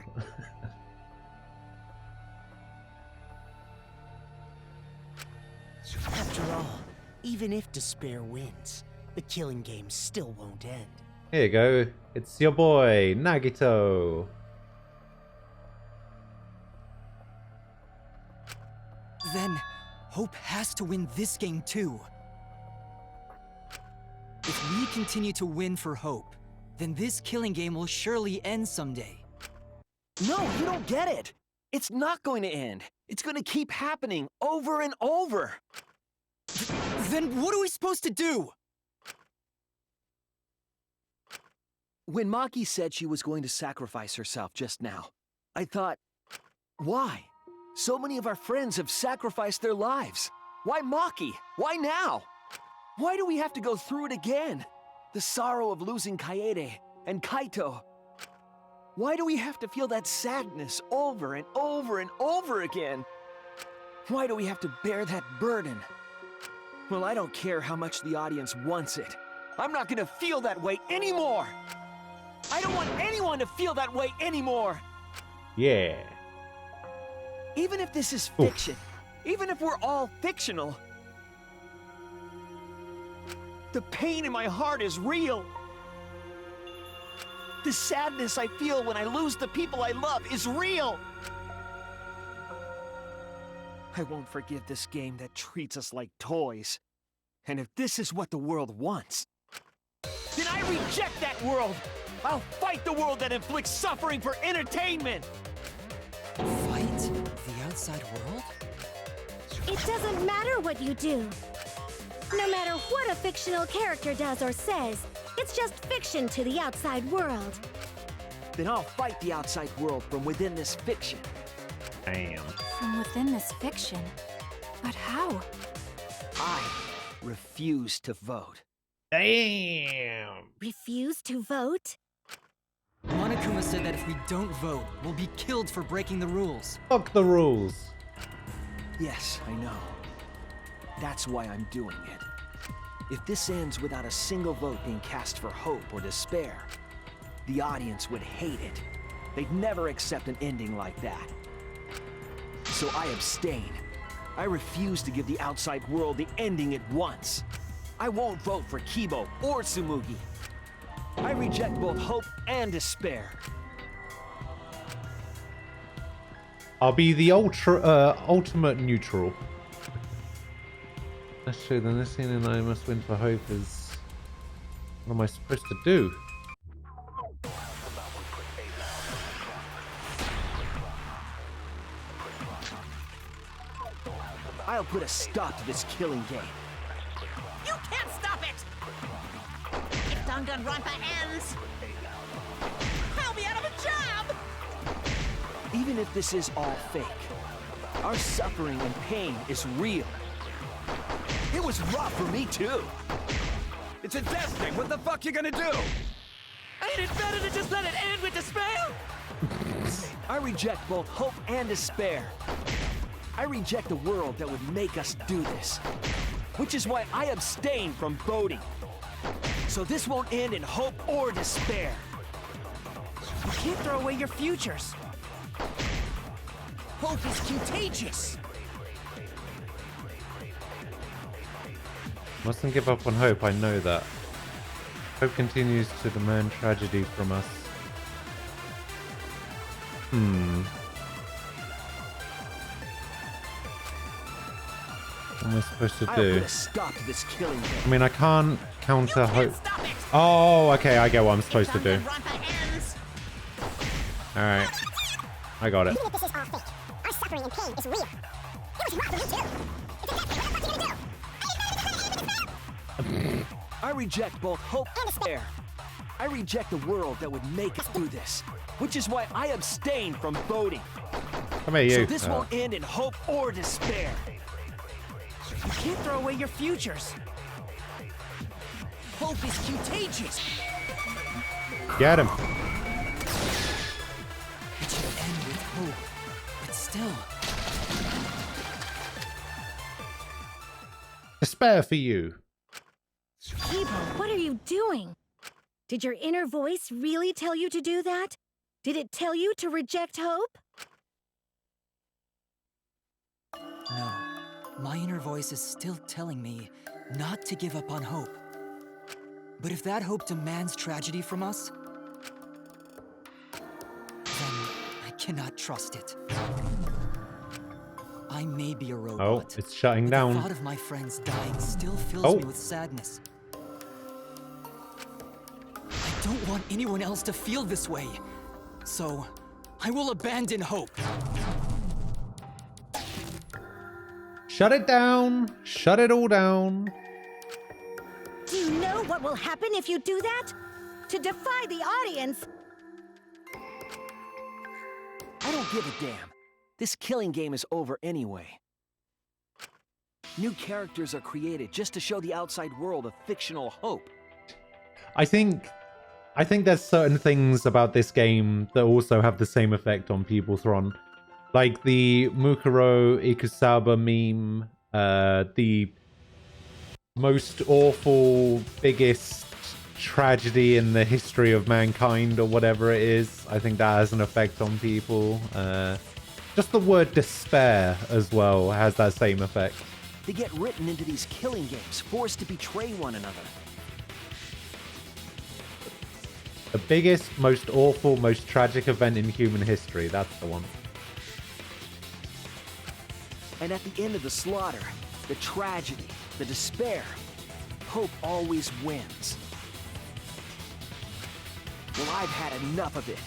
After all, even if despair wins, the killing game still won't end. Here you go. It's your boy, Nagito. Then, Hope has to win this game too. If we continue to win for Hope, then this killing game will surely end someday. No, you don't get it. It's not going to end. It's going to keep happening over and over. Then what are we supposed to do? When Maki said she was going to sacrifice herself just now, I thought, why? So many of our friends have sacrificed their lives. Why Maki? Why now? Why do we have to go through it again? The sorrow of losing Kaede and Kaito. Why do we have to feel that sadness over and over and over again? Why do we have to bear that burden? Well, I don't care how much the audience wants it. I'm not gonna feel that way anymore! I don't want anyone to feel that way anymore! Yeah. Even if this is fiction, even if we're all fictional, the pain in my heart is real. The sadness I feel when I lose the people I love is real. I won't forgive this game that treats us like toys. And if this is what the world wants, then I reject that world! I'll fight the world that inflicts suffering for entertainment! Fight the outside world? It doesn't matter what you do. No matter what a fictional character does or says, it's just fiction to the outside world. then I'll fight the outside world from within this fiction. Damn. From within this fiction? But how? I refuse to vote. Damn. Refuse to vote? Monokuma said that if we don't vote, we'll be killed for breaking the rules. Fuck the rules. Yes, I know. That's why I'm doing it. If this ends without a single vote being cast for hope or despair, the audience would hate it. They'd never accept an ending like that. So I abstain. I refuse to give the outside world the ending it wants. I won't vote for Kibo or Tsumugi. I reject both hope and despair. I'll be the ultimate neutral. That's true, then this scene and I must win for hope is... What am I supposed to do? I'll put a stop to this killing game. You can't stop it! If Danganronpa ends, I'll be out of a job! Even if this is all fake, our suffering and pain is real. It was rough for me too. It's a death thing. What the fuck you gonna do? Ain't it better to just let it end with despair? I reject both hope and despair. I reject a world that would make us do this. Which is why I abstain from voting. So this won't end in hope or despair. You can't throw away your futures. Hope is contagious. Mustn't give up on hope, I know that. Hope continues to demand tragedy from us. What am I supposed to do? I'll put a stop to this killing game. I mean, I can't counter hope. Oh, okay, I get what I'm supposed to do. Alright. I got it. Even if this is all fake, our suffering and pain is real. It was rough for me too. It's a death thing. What the fuck are you gonna do? I reject both hope and despair. I reject a world that would make us do this. Which is why I abstain from voting. Come here, you. So this won't end in hope or despair. You can't throw away your futures. Hope is contagious. Get him. It should end with hope, but still. Despair for you. Kibo, what are you doing? Did your inner voice really tell you to do that? Did it tell you to reject hope? No. My inner voice is still telling me not to give up on hope. But if that hope demands tragedy from us, then I cannot trust it. I may be a robot. Oh, it's shutting but down. The thought of my friends dying still fills me with sadness. I don't want anyone else to feel this way. So, I will abandon hope. Shut it down. Shut it all down. Do you know what will happen if you do that? To defy the audience. I don't give a damn. This killing game is over anyway. New characters are created just to show the outside world a fictional hope. I think there's certain things about this game that also have the same effect on people, Thron. Like the Mukuro Ikusaba meme, the most awful, biggest tragedy in the history of mankind, or whatever it is. I think that has an effect on people. Just the word despair as well has that same effect. They get written into these killing games, forced to betray one another. The biggest, most awful, most tragic event in human history. That's the one. And at the end of the slaughter, the tragedy, the despair, hope always wins. Well, I've had enough of it.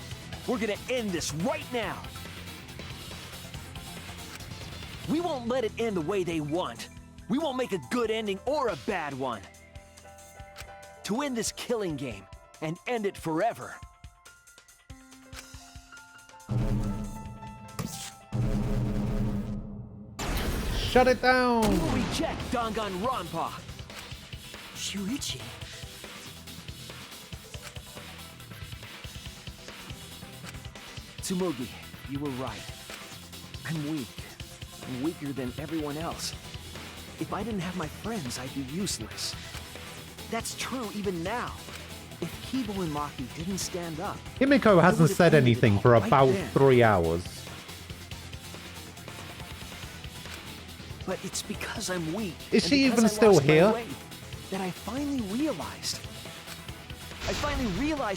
We're gonna end this right now. We won't let it end the way they want. We won't make a good ending or a bad one. To end this killing game and end it forever, Shut it down! You reject Danganronpa. Shuichi. Tsumugi, you were right. I'm weak. I'm weaker than everyone else. If I didn't have my friends, I'd be useless. That's true even now. If Kibo and Maki didn't stand up... Himiko hasn't said anything for about 3 hours. But it's because I'm weak. Is she even still here? That I finally realized.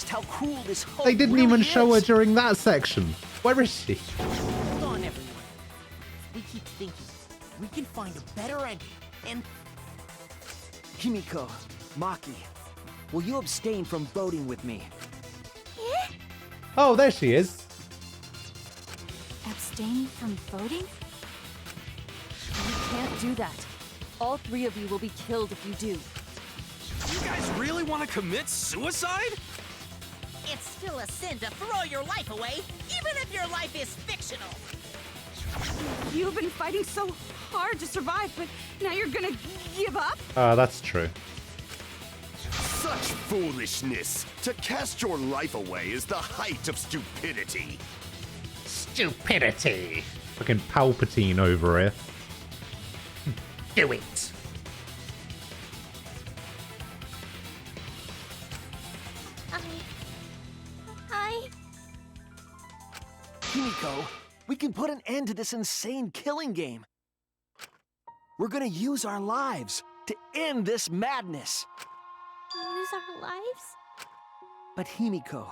How cruel this hope They didn't really even is. show her during that section. Where is she? Hold on, everyone. We keep thinking. We can find a better ending, and... Himiko, Maki, will you abstain from voting with me? Oh, there she is. Abstain from voting? You can't do that. All 3 of you will be killed if you do. You guys really want to commit suicide? It's still a sin to throw your life away, even if your life is fictional. You've been fighting so hard to survive, but now you're gonna give up? That's true. Such foolishness! To cast your life away is the height of stupidity. Stupidity. Fucking Palpatine over here. Do it. Hi. Himiko, we can put an end to this insane killing game. We're gonna use our lives to end this madness. Use our lives? But Himiko,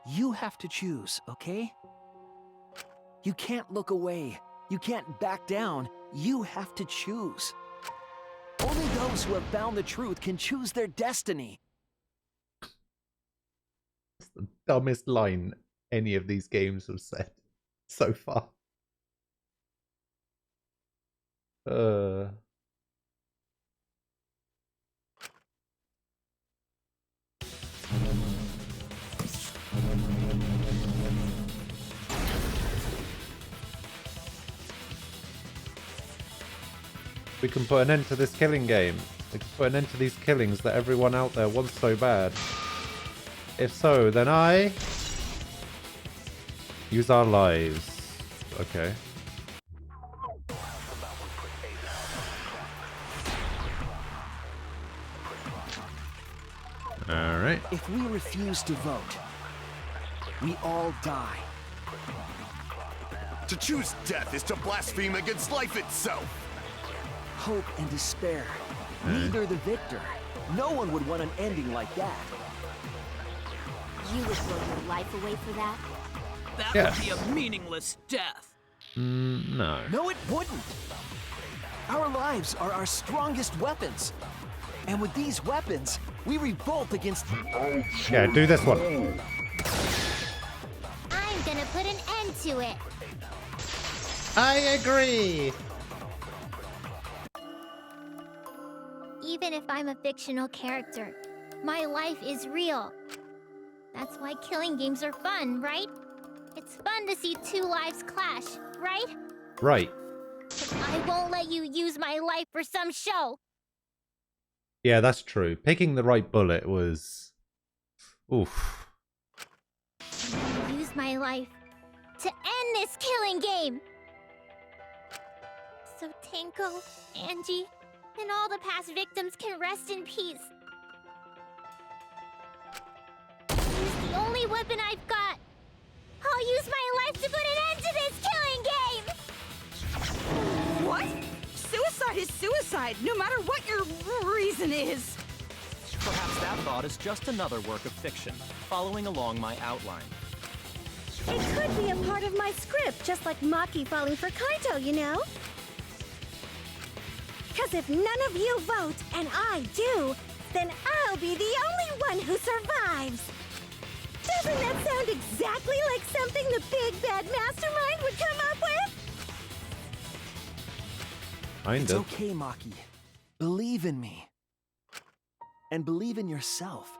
you have to choose, okay? You can't look away. You can't back down. You have to choose. Only those who have found the truth can choose their destiny. It's the dumbest line any of these games have said so far. We can put an end to this killing game. We can put an end to these killings that everyone out there wants so bad. If so, then I... use our lives. Okay. Alright. If we refuse to vote, we all die. To choose death is to blaspheme against life itself. Hope and despair. Neither the victor. No one would want an ending like that. You would throw your life away for that? That Yes. would be a meaningless death. No. No, it wouldn't. Our lives are our strongest weapons. And with these weapons, we revolt against... Yeah, do this one. I'm gonna put an end to it. I agree. Even if I'm a fictional character, my life is real. That's why killing games are fun, right? It's fun to see 2 lives clash, right? Right. I won't let you use my life for some show. Yeah, that's true. Picking the right bullet was... oof. Use my life to end this killing game. So Tenko, Angie, and all the past victims can rest in peace. Use the only weapon I've got. I'll use my life to put an end to this killing game! What? Suicide is suicide, no matter what your reason is. Perhaps that thought is just another work of fiction, following along my outline. It could be a part of my script, just like Maki falling for Kaito, you know? Because if none of you vote, and I do, then I'll be the only one who survives. Doesn't that sound exactly like something the big bad mastermind would come up with? It's okay, Maki. Believe in me. And believe in yourself,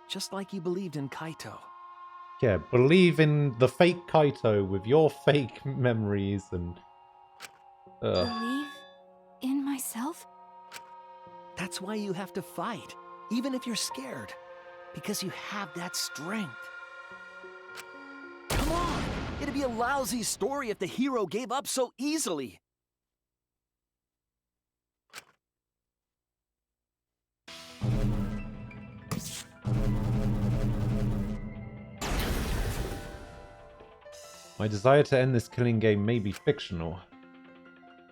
just like you believed in Kaito. Yeah, believe in the fake Kaito with your fake memories and... Believe That's why you have to fight, even if you're scared. Because you have that strength. Come on! It'd be a lousy story if the hero gave up so easily. My desire to end this killing game may be fictional.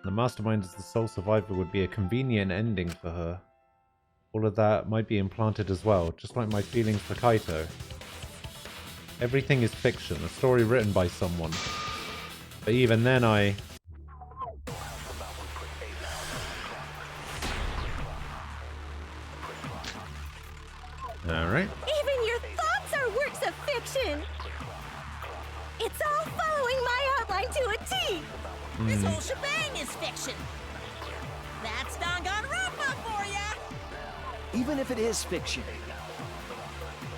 The mastermind as the sole survivor would be a convenient ending for her. All of that might be implanted as well, just like my feelings for Kaito. Everything is fiction, a story written by someone. But even then Alright. Even your thoughts are works of fiction! It's all following my outline to a T! This whole shebang is fiction. That's Danganronpa for ya! Even if it is fiction,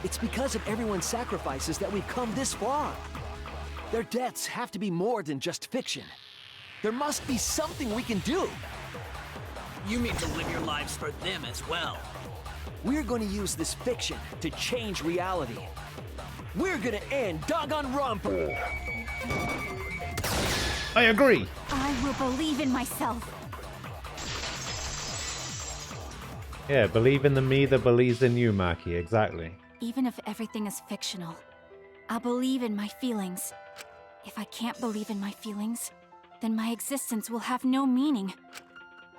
it's because of everyone's sacrifices that we've come this far. Their deaths have to be more than just fiction. There must be something we can do. You mean to live your lives for them as well? We're going to use this fiction to change reality. We're going to end Danganronpa. I agree. I will believe in myself. Yeah, believe in the me that believes in you, Maki. Exactly. Even if everything is fictional, I'll believe in my feelings. If I can't believe in my feelings, then my existence will have no meaning.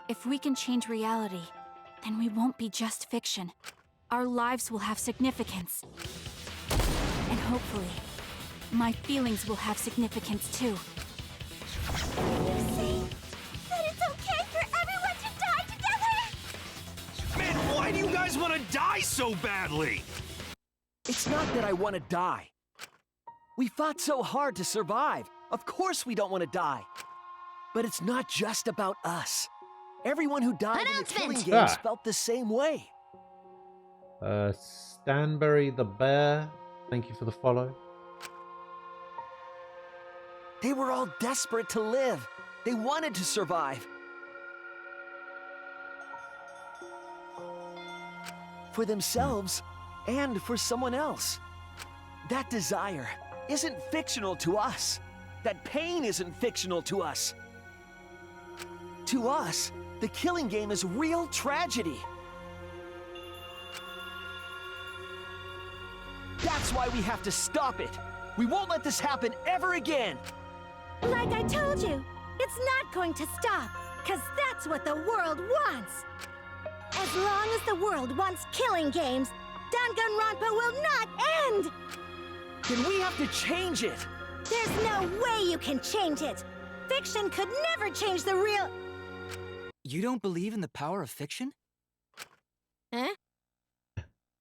If we can change reality, then we won't be just fiction. Our lives will have significance. And hopefully, my feelings will have significance too. You say that it's okay for everyone to die together? Man, why do you guys want to die so badly? It's not that I want to die. We fought so hard to survive. Of course we don't want to die. But it's not just about us. Everyone who died in the killing games felt the same way. Stanbury the Bear, thank you for the follow. They were all desperate to live. They wanted to survive. For themselves and for someone else. That desire isn't fictional to us. That pain isn't fictional to us. To us, the killing game is real tragedy. That's why we have to stop it. We won't let this happen ever again. Like I told you, it's not going to stop, because that's what the world wants. As long as the world wants killing games, Danganronpa will not end! Then we have to change it. There's no way you can change it. Fiction could never change the real... You don't believe in the power of fiction? Eh?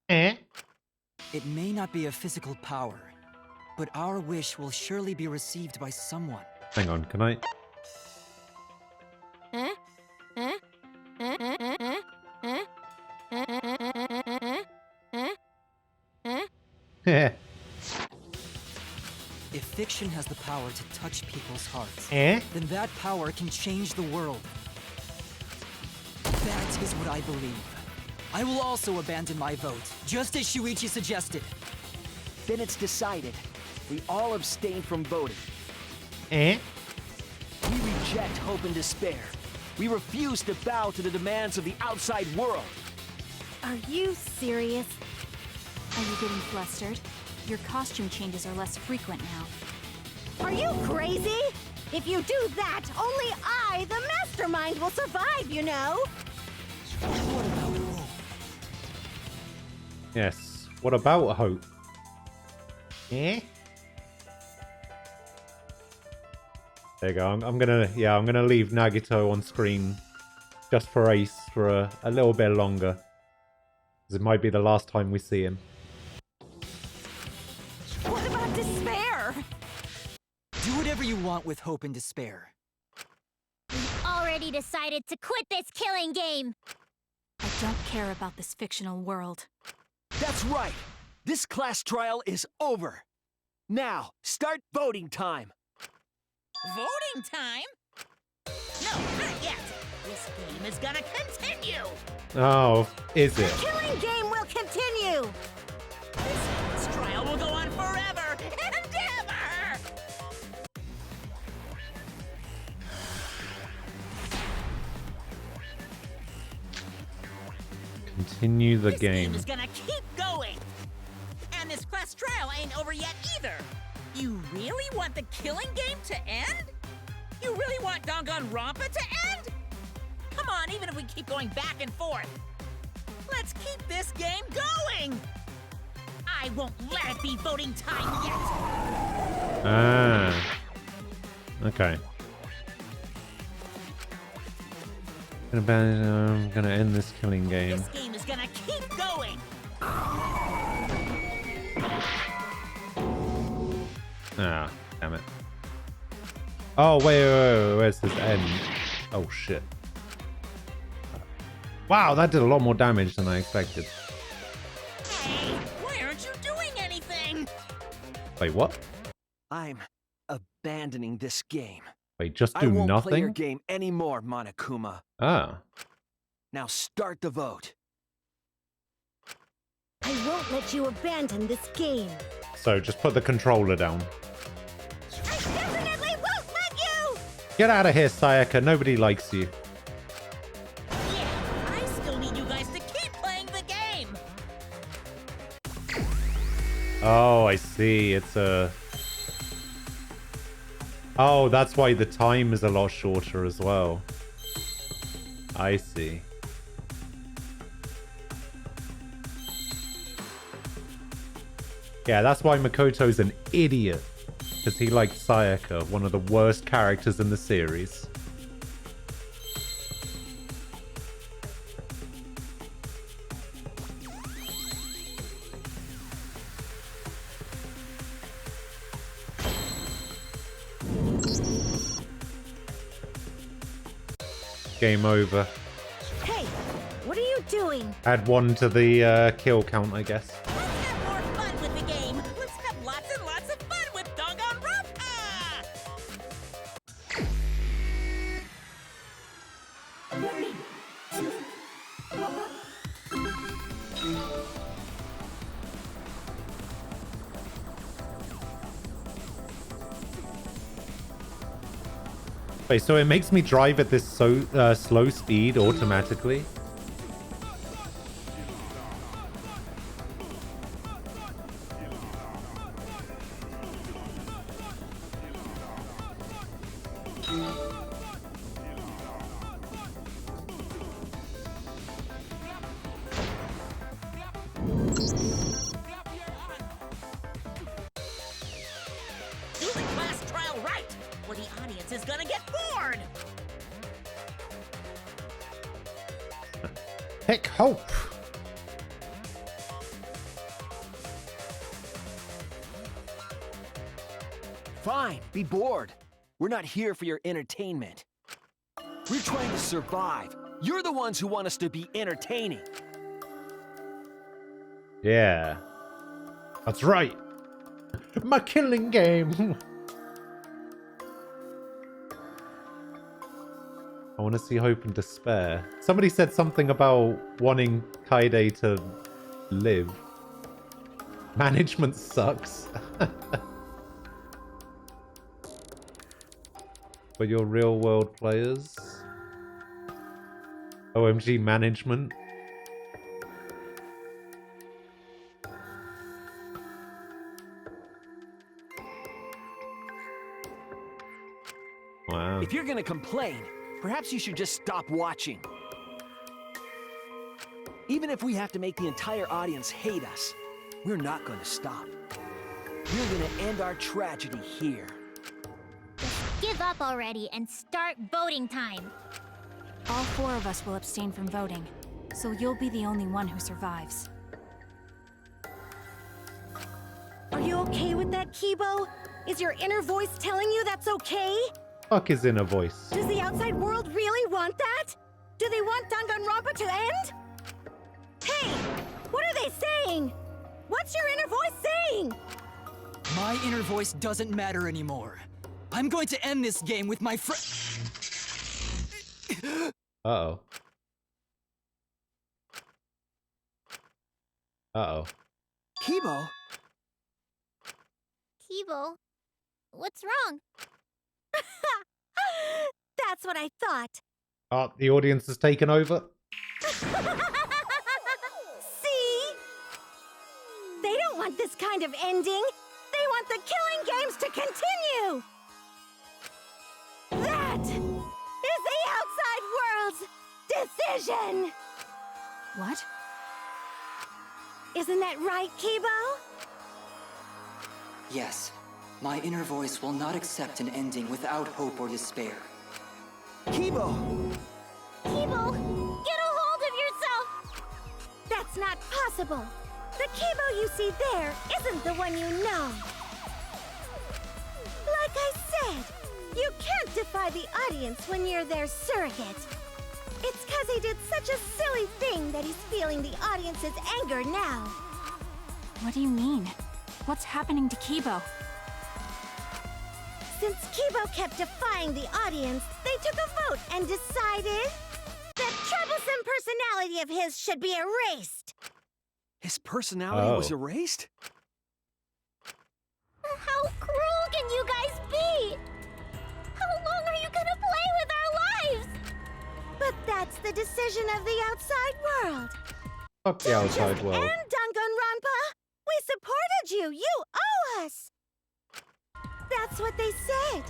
Eh? It may not be a physical power, but our wish will surely be received by someone. Hang on, can I... Eh? Eh? Eh? Eh? Eh? Eh? Eh? Eh? Eh? If fiction has the power to touch people's hearts, Eh? then that power can change the world. That is what I believe. I will also abandon my vote, just as Shuichi suggested. Then it's decided. We all abstain from voting. Eh? We reject hope and despair. We refuse to bow to the demands of the outside world. Are you serious? Are you getting flustered? Your costume changes are less frequent now. Are you crazy? If you do that, only I, the mastermind, will survive, you know? What about hope? Yes. What about hope? Eh? There you go. I'm gonna leave Nagito on screen just for Ace for a little bit longer. Because it might be the last time we see him. What about despair? Do whatever you want with hope and despair. We've already decided to quit this killing game. I don't care about this fictional world. That's right. This class trial is over. Now, start voting time. Voting time? No, not yet. We'll This game is gonna continue! Oh, is it? The killing game will continue! This trial will go on forever and ever! Continue the This game. is gonna keep going! And this class trial ain't over yet either! You really want the killing game to end? You really want Danganronpa to end? Come on, even if we keep going back and forth. Let's keep this game going! I won't let it be voting time yet! Ah. Okay. I'm gonna end this killing game. This game is gonna keep going! Ah, damn it. Oh, wait, where's this end? Oh, shit. Wow, that did a lot more damage than I expected. Hey, why aren't you doing anything? Wait, what? I'm abandoning this game. Wait, just I do won't nothing? play your game anymore, Monokuma. Ah. Now start the vote. I won't let you abandon this game. So just put the controller down. I definitely won't let you! Get out of here, Sayaka. Nobody likes you. Yeah, I still need you guys to keep playing the game! Oh, I see. It's a... Oh, that's why the time is a lot shorter as well. I see. Yeah, that's why Makoto's an idiot. Because he liked Sayaka, one of the worst characters in the series. Game over. Hey, what are you doing? Add 1 to the kill count, I guess. Let's have more fun with the game! Let's have lots and lots of fun with Danganronpa! Wait, so it makes me drive at this slow speed automatically? Do the class trial right, or the audience is gonna get bored! Heck, hope! Fine, be bored. We're not here for your entertainment. We're trying to survive. You're the ones who want us to be entertaining. Yeah. That's right. My killing game. I want to see hope and despair. Somebody said something about wanting Kaede to live. Management sucks. But you're real world players. OMG management. Wow. If you're gonna complain, perhaps you should just stop watching. Even if we have to make the entire audience hate us, we're not gonna stop. We're gonna end our tragedy here. Give up already and start voting time. All 4 of us will abstain from voting, so you'll be the only one who survives. Are you okay with that, Kibo? Is your inner voice telling you that's okay? Fuck his inner voice. Does the outside world really want that? Do they want Danganronpa to end? Hey! What are they saying? What's your inner voice saying? My inner voice doesn't matter anymore. I'm going to end this game with my friend. Uh-oh. Uh-oh. Kibo? Kibo, what's wrong? That's what I thought. Oh, the audience has taken over. See? They don't want this kind of ending. They want the killing games to continue. That is the outside world's decision. What? Isn't that right, Kibo? Yes. My inner voice will not accept an ending without hope or despair. Kibo! Kibo, get a hold of yourself! That's not possible. The Kibo you see there isn't the one you know. Like I said, you can't defy the audience when you're their surrogate. It's because he did such a silly thing that he's feeling the audience's anger now. What do you mean? What's happening to Kibo? Since Kibo kept defying the audience, they took a vote and decided that troublesome personality of his should be erased. His personality was erased? How cruel can you guys be? How long are you gonna play with our lives? But that's the decision of the outside world. Fuck the outside world. And Danganronpa, we supported you. You owe us. That's what they said.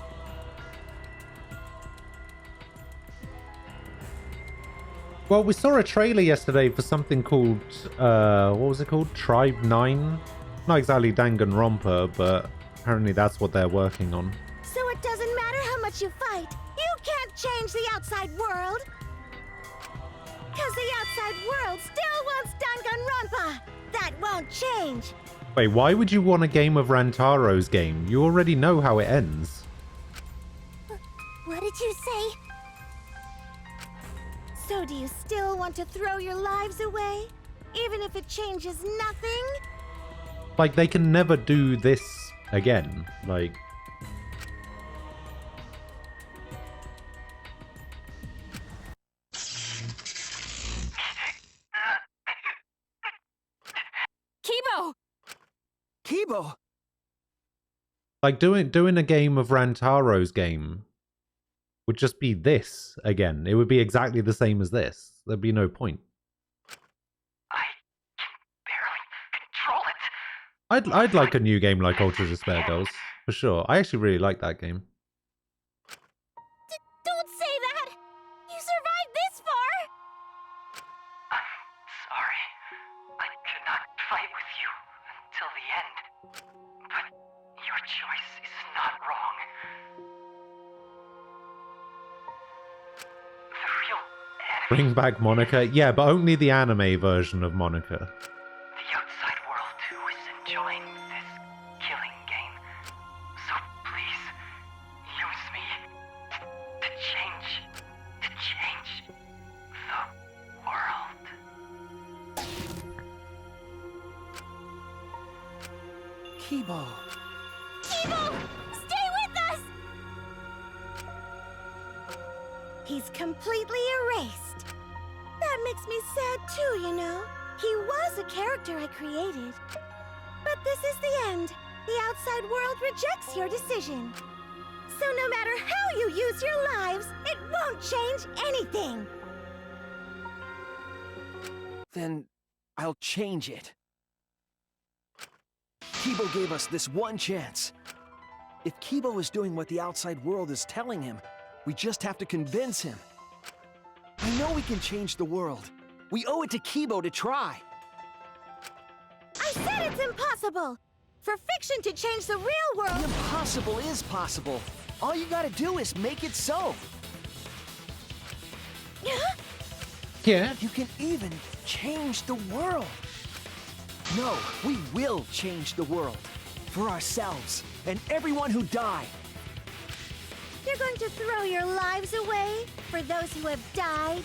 Well, we saw a trailer yesterday for something called, what was it called? Tribe 9? Not exactly Danganronpa, but apparently that's what they're working on. So it doesn't matter how much you fight, you can't change the outside world. Because the outside world still wants Danganronpa. That won't change. Wait, why would you want a game of Rantaro's game? You already know how it ends. What did you say? So do you still want to throw your lives away? Even if it changes nothing? Like, they can never do this again. Like... Kibo! Kibo! Like, doing a game of Rantaro's game would just be this again. It would be exactly the same as this. There'd be no point. I'd like a new game like Ultra Despair Girls, for sure. I actually really like that game. Don't say that! You survived this far! Sorry. I could not fight with you until the end. But your choice is not wrong. The real enemy... Bring back Monica. Yeah, but only the anime version of Monica. The outside world too is enjoying this killing game. So please, use me to change the world. Kibo. Kibo! Stay with us! He's completely erased. That makes me sad too, you know. He was a character I created. But this is the end. The outside world rejects your decision. So no matter how you use your lives, it won't change anything. Then I'll change it. Kibo gave us this one chance. If Kibo is doing what the outside world is telling him, we just have to convince him. I know we can change the world. We owe it to Kibo to try. I said it's impossible. For fiction to change the real world... The impossible is possible. All you gotta do is make it so. Yeah. You can even change the world. No, we will change the world. For ourselves and everyone who died. You're going to throw your lives away for those who have died?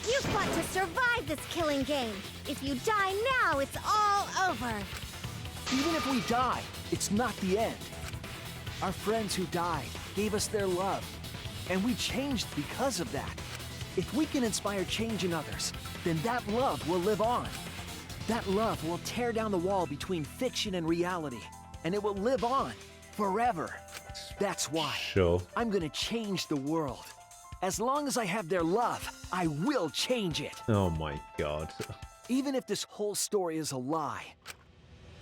You've fought to survive this killing game. If you die now, it's all over. Even if we die, it's not the end. Our friends who died gave us their love, and we changed because of that. If we can inspire change in others, then that love will live on. That love will tear down the wall between fiction and reality, and it will live on forever. That's why I'm gonna change the world. As long as I have their love, I will change it. Oh my god. Even if this whole story is a lie,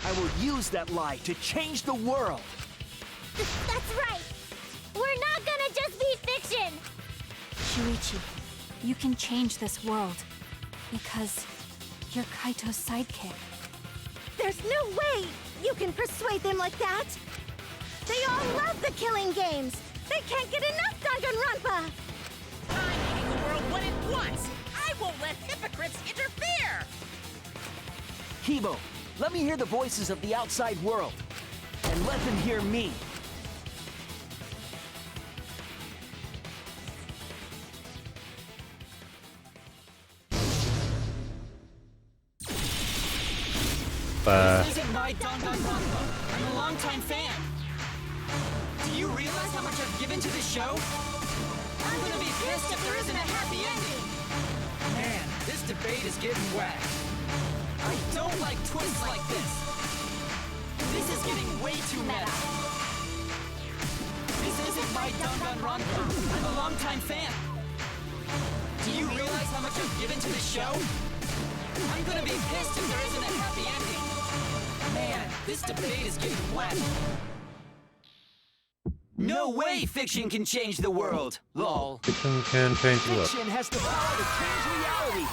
I will use that lie to change the world. That's right! We're not gonna just be fiction! Shuichi, you can change this world. Because you're Kaito's sidekick. There's no way you can persuade them like that! They all love the killing games! They can't get enough Danganronpa! I'm hitting the world when it wants! I won't let hypocrites interfere! Kibo, let me hear the voices of the outside world. And let them hear me. This isn't my Danganronpa. I'm a longtime fan. Do you realize how much I've given to the show? I'm gonna be pissed if there isn't a happy ending! Man, this debate is getting whacked. I don't like twists like this! This is getting way too meta! This isn't my Danganronpa. I'm a longtime fan. Do you realize how much I've given to the show? I'm gonna be pissed if there isn't a happy ending! Man, this debate is getting whacked. No way fiction can change the world, lol. Fiction can change the world. Fiction has the power to change reality.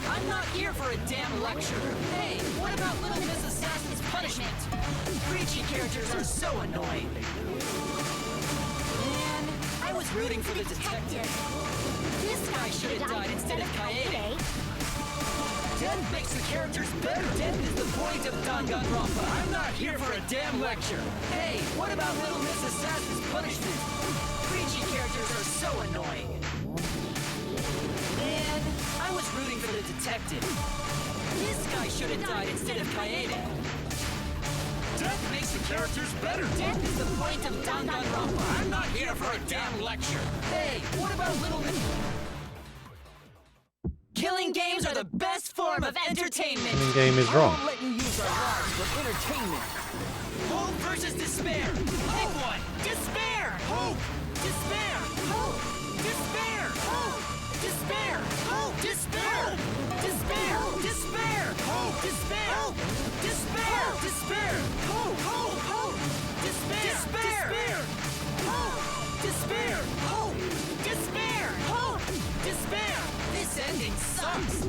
I'm not here for a damn lecture. Hey, what about Little Miss Assassin's punishment? Preachy characters are so annoying. Man, I was rooting for the detective. This guy should have died instead of Kaede. Death makes the characters better. Death is the point of Danganronpa. I'm not here for a damn lecture. Hey, what about Little Miss Assassin's punishment? Preachy characters are so annoying. Man, I was rooting for the detective. This guy should have died instead of Kaede. Death makes the characters better. Death is the point of Danganronpa. I'm not here for a damn lecture. Hey, what about Little Miss... Killing games are the best form of entertainment! Killing game is wrong. I won't let you use our lives for entertainment. Hope versus despair! Pick one! Despair! Hope! Despair! Hope! Despair! Hope! Despair! Hope! Despair! Despair! Despair! Hope! Despair! Despair! Despair! Hope! Hope! Hope! Despair! Despair! Hope! Despair! Hope! Despair! Hope! Despair! This ending sucks!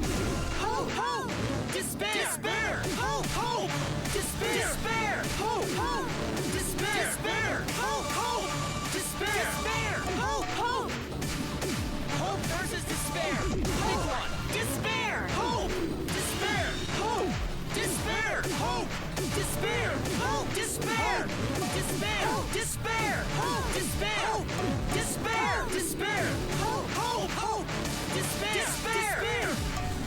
Hope! Hope! Despair! Despair! Hope! Hope! Despair! Despair! Hope! Hope! Despair! Despair! Hope! Hope! Despair! Despair! Hope! Hope! Hope versus despair! Pick one! Despair! Hope! Despair! Hope! Despair! Hope! Despair! Hope! Despair! Despair! Despair! Hope! Despair! Despair! Despair! Hope! Hope! Hope! Despair! Despair!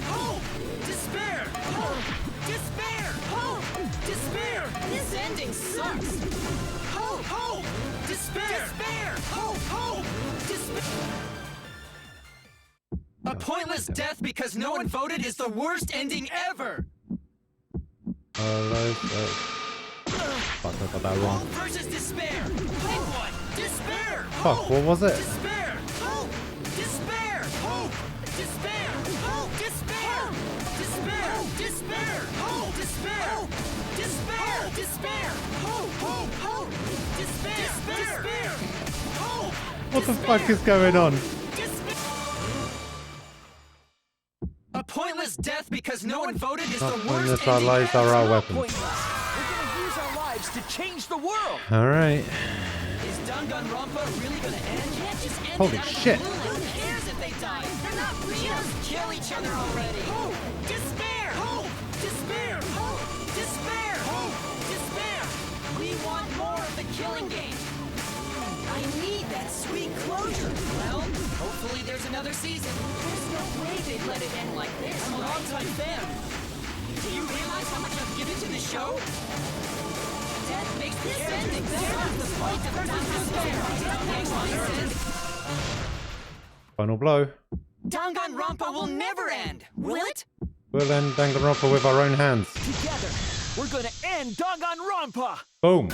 Hope! Despair! Hope! Despair! Hope! Despair! This ending sucks! Hope! Hope! Despair! Despair! Hope! Hope! Despair! A pointless death because no one voted is the worst ending ever! Fuck, I got that wrong. Hope versus despair! Pick one! Despair! Fuck, what was it? Despair! Hope! Despair! Hope! Despair! Hope! Despair! Despair! Despair! Hope! Despair! Despair! Despair! Hope! Hope! Hope! Despair! Despair! Hope! What the fuck is going on? A pointless death because no one voted is the worst Pointless, ending our lives are our weapons. We're gonna use our lives to change the world. Alright. Is Danganronpa really gonna end? Can't just end Holy it out shit. Of the blue. Who cares if they die? They're not real. Just kill each other already. Hope! Despair! Hope! Despair! Hope! Despair! Hope! Despair! We want more of the killing game. I need that sweet closure. Well, hopefully there's another season. There's no way they'd let it end like this. I'm a longtime fan. Do you realize how much I've given to the show? Death makes this ending suck. The point of despair. Death makes this ending. Final blow. Danganronpa will never end, will it? We'll end Danganronpa with our own hands. Together, we're gonna end Danganronpa! Boom.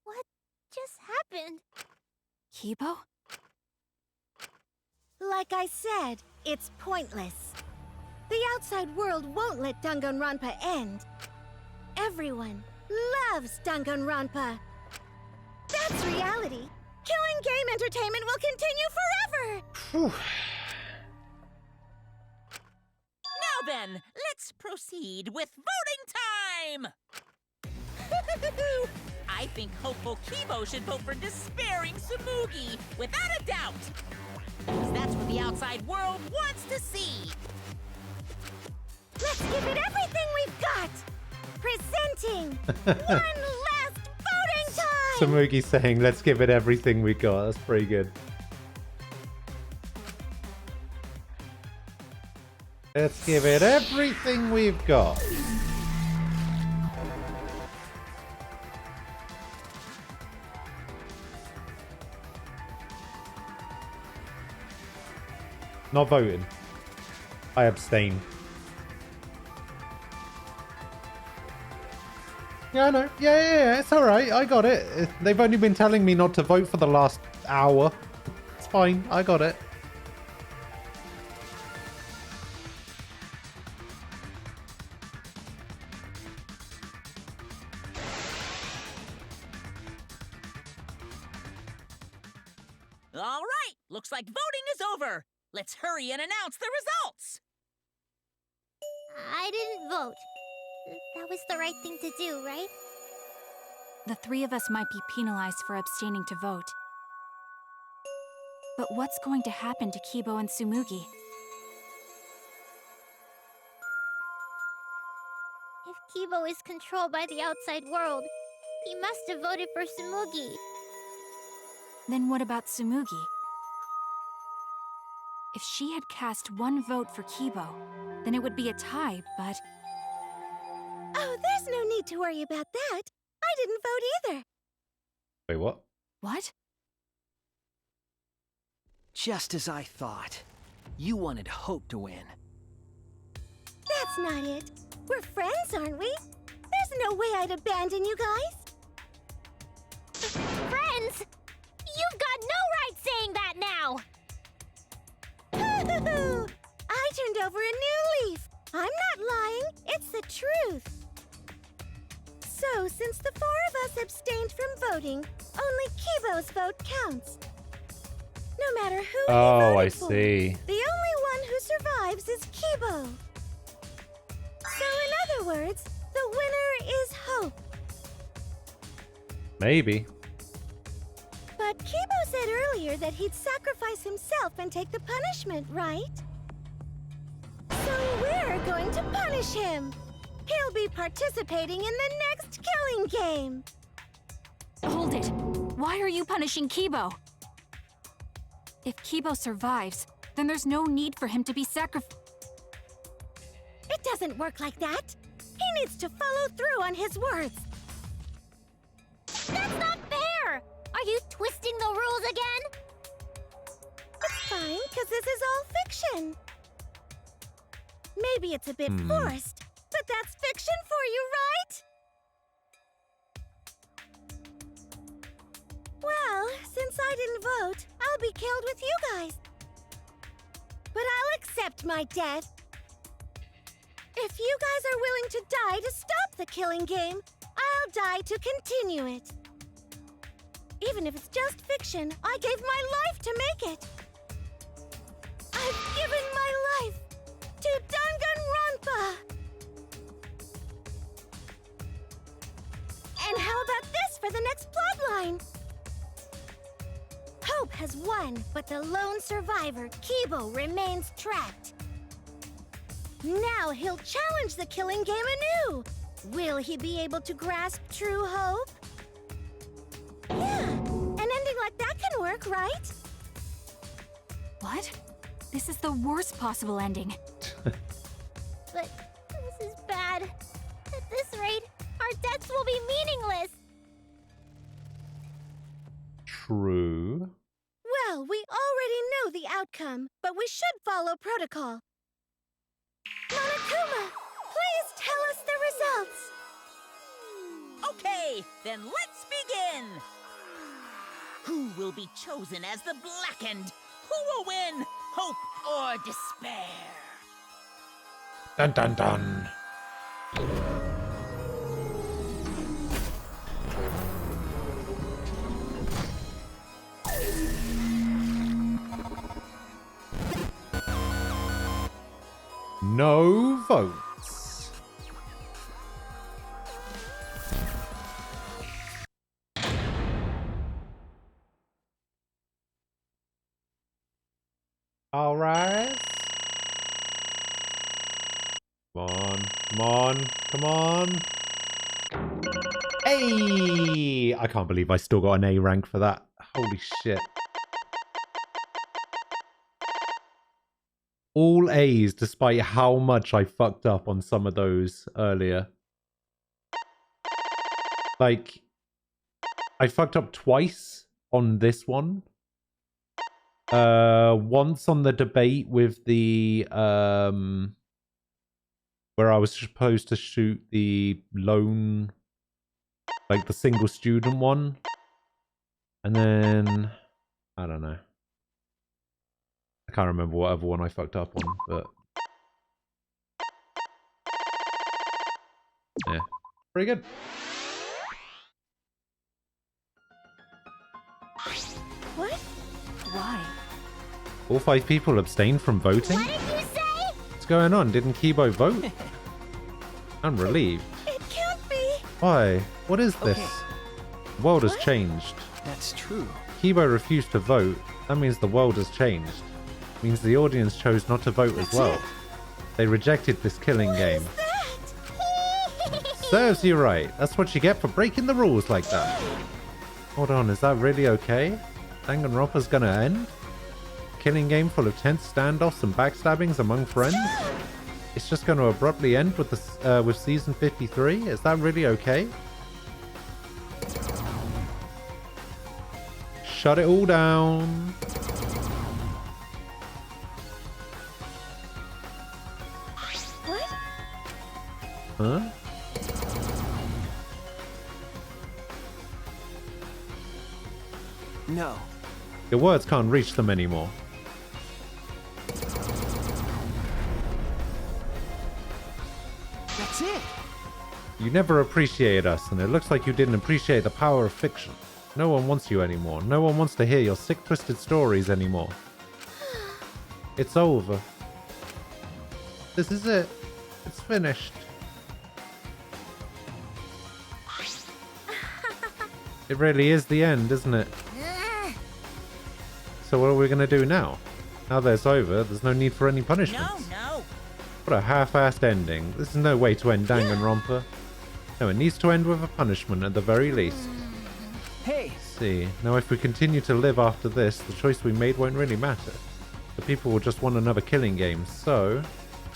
What just happened? Kibo? Like I said, it's pointless. The outside world won't let Danganronpa end. Everyone loves Danganronpa. That's reality. Killing game entertainment will continue forever! Now then, let's proceed with voting time! I think hopeful Kibo should vote for despairing Tsumugi, without a doubt! Because that's what the outside world wants to see! Let's give it everything we've got! Presenting one last voting time! Tsumugi saying, let's give it everything we got. That's pretty good. Let's give it everything we've got. Not voting. I abstain. Yeah, I know. Yeah, it's alright. I got it. They've only been telling me not to vote for the last hour. It's fine. I got it. All right, looks like voting is over. Let's hurry and announce the results. I didn't vote. That was the right thing to do, right? The three of us might be penalized for abstaining to vote. But what's going to happen to Kibo and Tsumugi? If Kibo is controlled by the outside world, he must have voted for Tsumugi. Then what about Tsumugi? If she had cast one vote for Kibo, then it would be a tie, but... Oh, there's no need to worry about that. I didn't vote either. Wait, what? What? Just as I thought. You wanted Hope to win. That's not it. We're friends, aren't we? There's no way I'd abandon you guys. Friends? You've got no right saying that now! I turned over a new leaf. I'm not lying. It's the truth. So, since the four of us abstained from voting, only Kibo's vote counts. No matter who he voted I for, see. the only one who survives is Kibo. So, in other words, the winner is Hope. Maybe. But Kibo said earlier that he'd sacrifice himself and take the punishment, right? So we're going to punish him. He'll be participating in the next killing game. Hold it! Why are you punishing Kibo? If Kibo survives, then there's no need for him to be sacrificed. It doesn't work like that. He needs to follow through on his words. That's not fair! Are you twisting the rules again? It's fine, because this is all fiction. Maybe it's a bit forced, but that's fiction for you, right? Well, since I didn't vote, I'll be killed with you guys. But I'll accept my death. If you guys are willing to die to stop the killing game, I'll die to continue it. Even if it's just fiction, I gave my life to make it. I've given my life to Danganronpa! And how about this for the next plotline? Hope has won, but the lone survivor, Kibo, remains trapped. Now he'll challenge the killing game anew. Will he be able to grasp true hope? Yeah, an ending like that can work, right? What? This is the worst possible ending. But This is bad. At this rate, our deaths will be meaningless. True. Well, we already know the outcome, but we should follow protocol. Monokuma, please tell us the results. Okay, then let's begin. Who will be chosen as the Blackened? Who will win? Hope or despair? Dun dun dun. No votes. All right. Come on, come on, come on. Hey! I can't believe I still got an A rank for that. Holy shit. All A's despite how much I fucked up on some of those earlier. Like, I fucked up twice on this one. Once on the debate with the, where I was supposed to shoot the lone, like the single student one. And then, I don't know. I can't remember what other one I fucked up on, but yeah, pretty good. What? Why? All 5 people abstained from voting? What did you say? What's going on? Didn't Kibo vote? I'm relieved. It can't be. Why? What is this? Okay. The world has changed. That's true. Kibo refused to vote. That means the world has changed. Means the audience chose not to vote as well. They rejected this killing game. Serves you right. That's what you get for breaking the rules like that. Hold on, is that really okay? Danganronpa's gonna end? Killing game full of tense standoffs and backstabbings among friends? It's just gonna abruptly end with the with season 53? Is that really okay? Shut it all down. What? Huh? No. Your words can't reach them anymore. That's it. You never appreciated us, and it looks like you didn't appreciate the power of fiction. No one wants you anymore. No one wants to hear your sick, twisted stories anymore. It's over. This is it. It's finished. It really is the end, isn't it? So what are we going to do now? Now that it's over, there's no need for any punishments. No. What a half-assed ending. This is no way to end Danganronpa. No, it needs to end with a punishment at the very least. Hey! See, now if we continue to live after this, the choice we made won't really matter. The people will just want another killing game, so...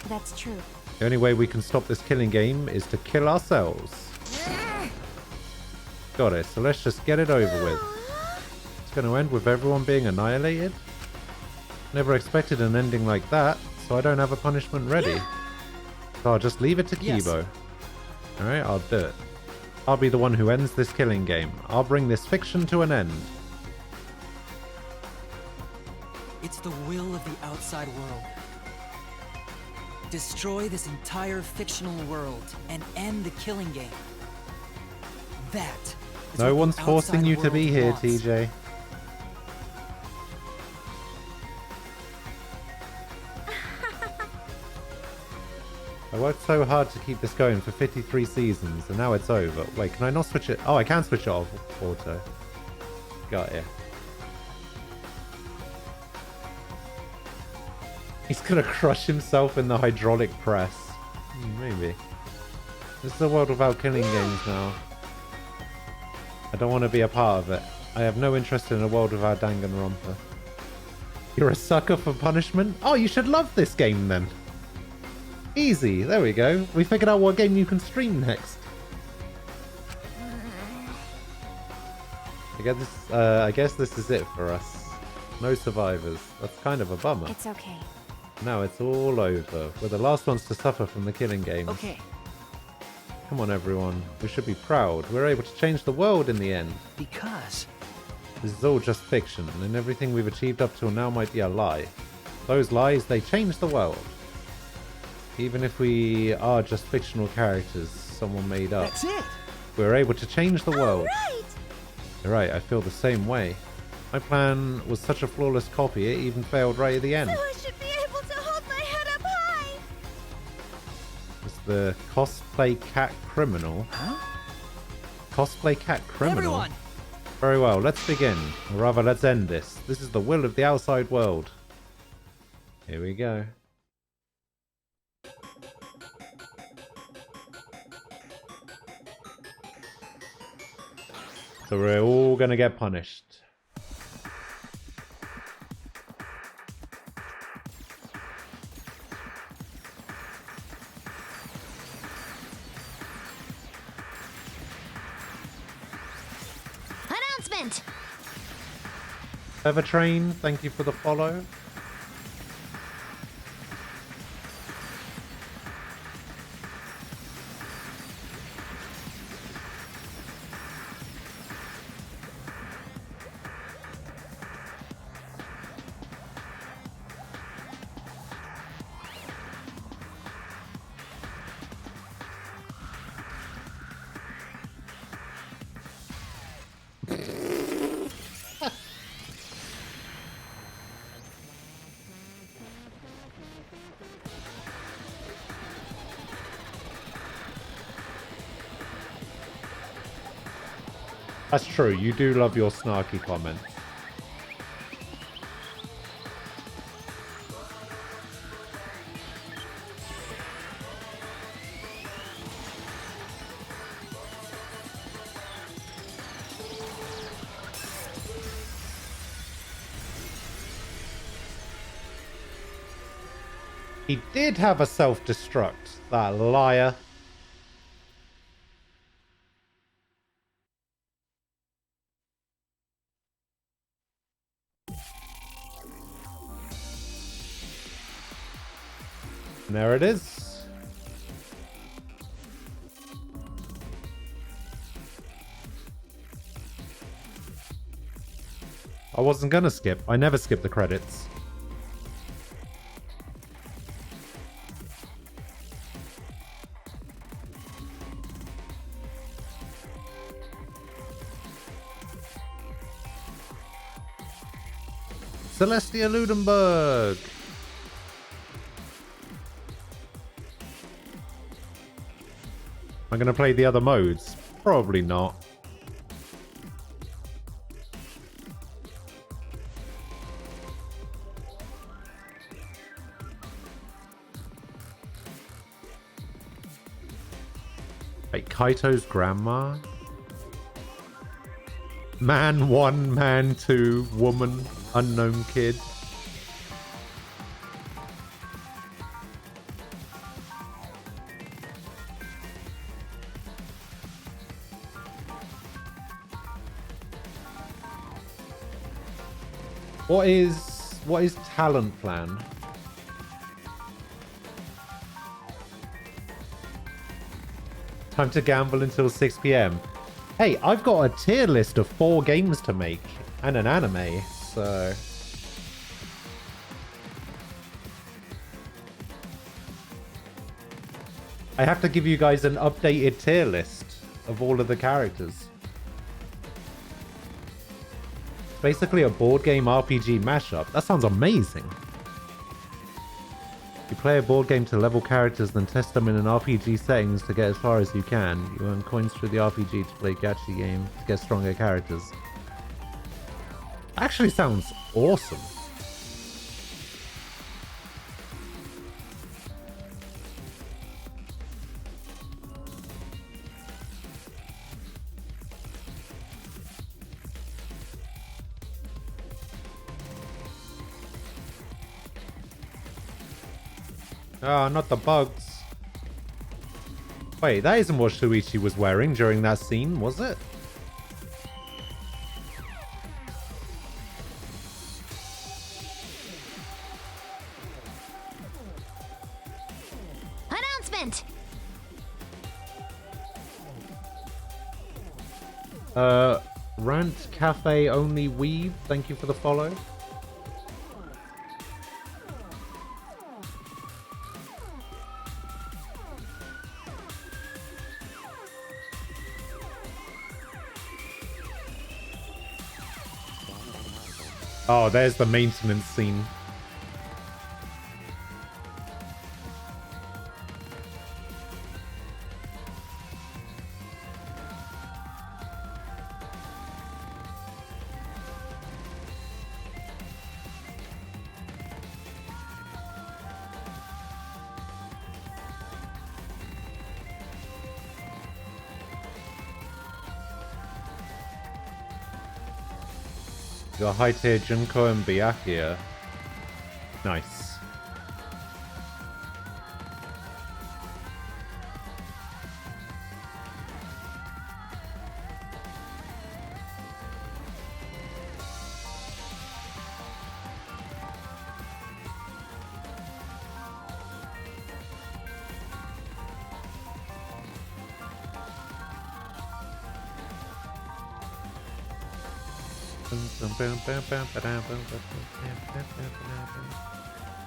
That's true. The only way we can stop this killing game is to kill ourselves. Got it, so let's just get it over with. It's going to end with everyone being annihilated? Never expected an ending like that, so I don't have a punishment ready. So I'll just leave it to Kibo. Alright, I'll do it. I'll be the one who ends this killing game. I'll bring this fiction to an end. It's the will of the outside world. Destroy this entire fictional world and end the killing game. That is No what one's the forcing outside you to be world here, wants. TJ. I worked so hard to keep this going for 53 seasons, and now it's over. Wait, can I not switch it? Oh, I can switch it off auto. Got ya. He's gonna crush himself in the hydraulic press. Maybe. This is a world without killing games now. I don't want to be a part of it. I have no interest in a world without Danganronpa. You're a sucker for punishment? Oh, you should love this game then. Easy. There we go. We figured out what game you can stream next. I guess this is it for us. No survivors. That's kind of a bummer. It's okay. Now it's all over. We're the last ones to suffer from the killing games. Okay. Come on, everyone. We should be proud. We're able to change the world in the end. Because this is all just fiction, and everything we've achieved up till now might be a lie. Those lies, they change the world. Even if we are just fictional characters someone made up. That's it. We're able to change the world. Right. You're right, I feel the same way. My plan was such a flawless copy, it even failed right at the end. So I should be able to hold my head up high. It's the cosplay cat criminal. Huh? Cosplay cat criminal? Everyone! Very well, let's begin. Or rather, let's end this. This is the will of the outside world. Here we go. So we're all gonna get punished. Announcement! Evertrain, thank you for the follow. That's true, you do love your snarky comments. He did have a self-destruct, that liar. And there it is. I wasn't gonna skip. I never skip the credits. Celestia Ludenberg. Am I going to play the other modes? Probably not. Wait, Kaito's grandma? Man 1, man 2, woman, unknown kid. What is talent plan? Time to gamble until 6 PM. Hey, I've got a tier list of 4 games to make and an anime, so I have to give you guys an updated tier list of all of the characters. Basically a board game RPG mashup. That sounds amazing. You play a board game to level characters, then test them in an RPG settings to get as far as you can. You earn coins through the RPG to play gacha game to get stronger characters. Actually sounds awesome. Ah, not the bugs. Wait, that isn't what Shuichi was wearing during that scene, was it? Announcement! Rant Cafe Only Weave, thank you for the follow. Oh, there's the maintenance scene. You got high tier Junko and Byakuya. Nice.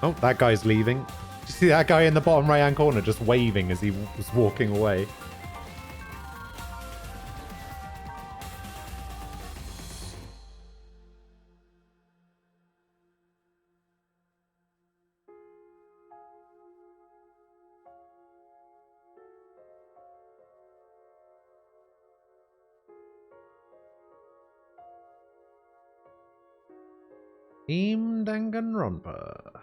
Oh, that guy's leaving. Did you see that guy in the bottom right hand corner just waving as he was walking away? Team Danganronpa.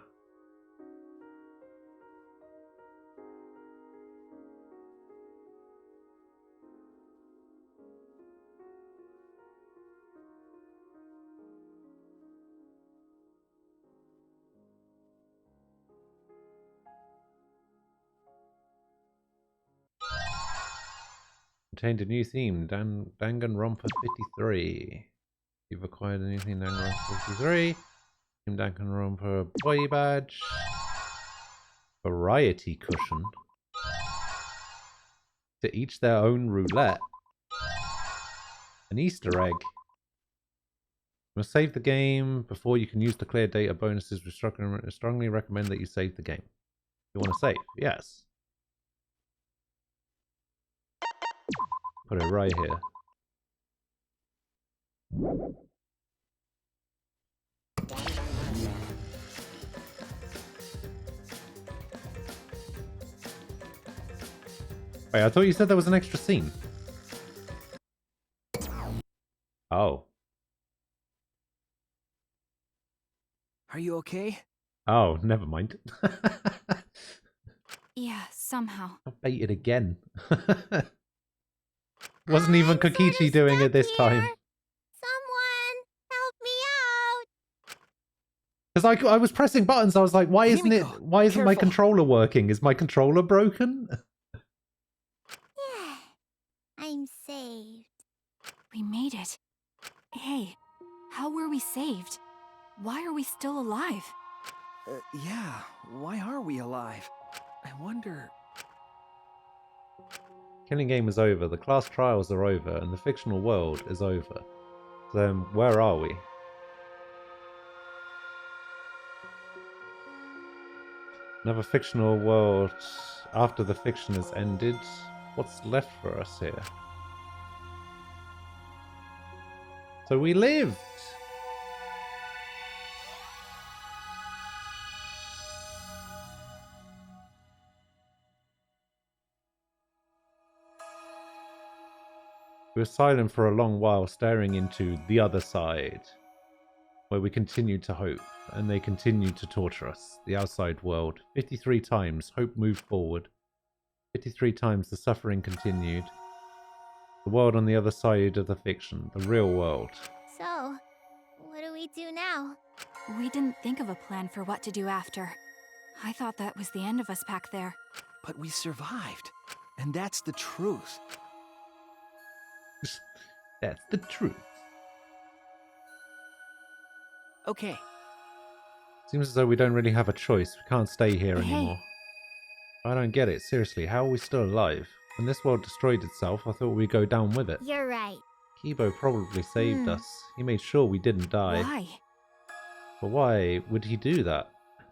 Obtained a new theme, Danganronpa 53. You've acquired anything Danganronpa 53. Team Danganronpa boy badge. Variety cushion. To each their own roulette. An Easter egg. You must save the game before you can use the clear data bonuses. We strongly recommend that you save the game. You want to save? Yes. Put it right here. Wait, I thought you said there was an extra scene. Oh. Are you okay? Oh, never mind. Yeah, somehow. I baited again. Wasn't even Kokichi doing it this time. Someone help me out! Because I was pressing buttons, I was like, why isn't it? Why isn't my controller working? Is my controller broken? Yeah, I'm saved. We made it. Hey, how were we saved? Why are we still alive? Yeah, why are we alive? I wonder... Killing game is over, the class trials are over, and the fictional world is over. Then where are we? Another fictional world after the fiction has ended. What's left for us here? So we lived! We were silent for a long while, staring into the other side, where we continued to hope, and they continued to torture us. The outside world. 53 times, hope moved forward. 53 times the suffering continued. The world on the other side of the fiction, the real world. So, what do we do now? We didn't think of a plan for what to do after. I thought that was the end of us back there. But we survived. And that's the truth. That's the truth. Okay. Seems as though we don't really have a choice. We can't stay here Hey. anymore. I don't get it. Seriously, how are we still alive? When this world destroyed itself, I thought we'd go down with it. You're right. Kibo probably saved us. He made sure we didn't die. Why? But why would he do that?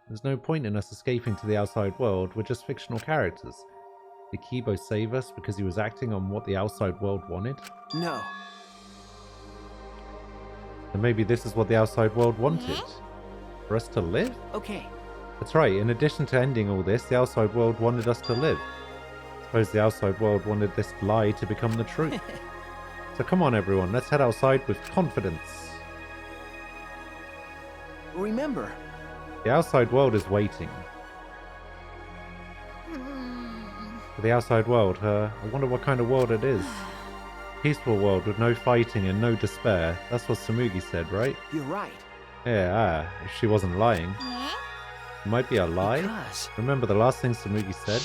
There's no point in us escaping to the outside world. We're just fictional characters. Did Kibo save us because he was acting on what the outside world wanted? No. And maybe this is what the outside world wanted. For us to live? Okay. That's right, in addition to ending all this, the outside world wanted us to live. Suppose the outside world wanted this lie to become the truth. So come on everyone, let's head outside with confidence. Remember, The outside world is waiting. For the outside world, I wonder what kind of world it is. Peaceful world with no fighting and no despair. That's what Samugi said, right? you're right. Yeah, if she wasn't lying. It might be a lie. Because Remember the last thing Samugi said?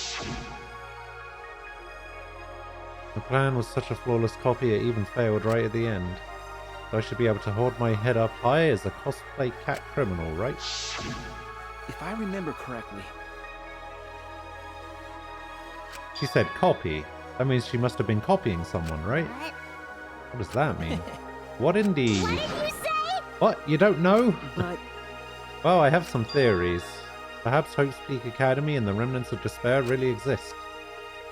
The plan was such a flawless copy it even failed right at the end. So I should be able to hold my head up high as a cosplay cat criminal, right? if I remember correctly, She said copy. That means she must have been copying someone, right? What does that mean? What indeed? What did you say? What? You don't know? but Well, I have some theories. Perhaps Hope's Peak Academy and the Remnants of Despair really exist.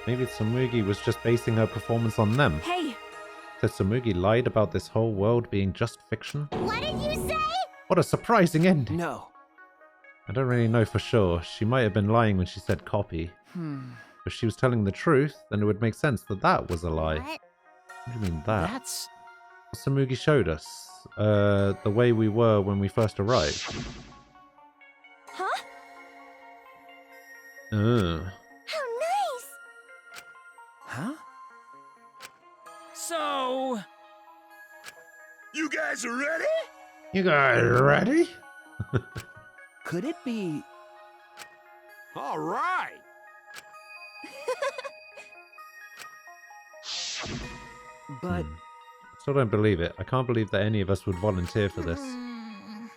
Maybe Samugi was just basing her performance on them. Hey! So Samugi lied about this whole world being just fiction? What did you say? What a surprising ending! no. I don't really know for sure. She might have been lying when she said copy. If she was telling the truth, then it would make sense that that was a lie. What? What do you mean that? That's Samugi showed us. The way we were when we first arrived. Huh? How nice! huh? So, You guys are ready? You guys ready? Could it be? All right. But Still don't believe it. I can't believe that any of us would volunteer for this.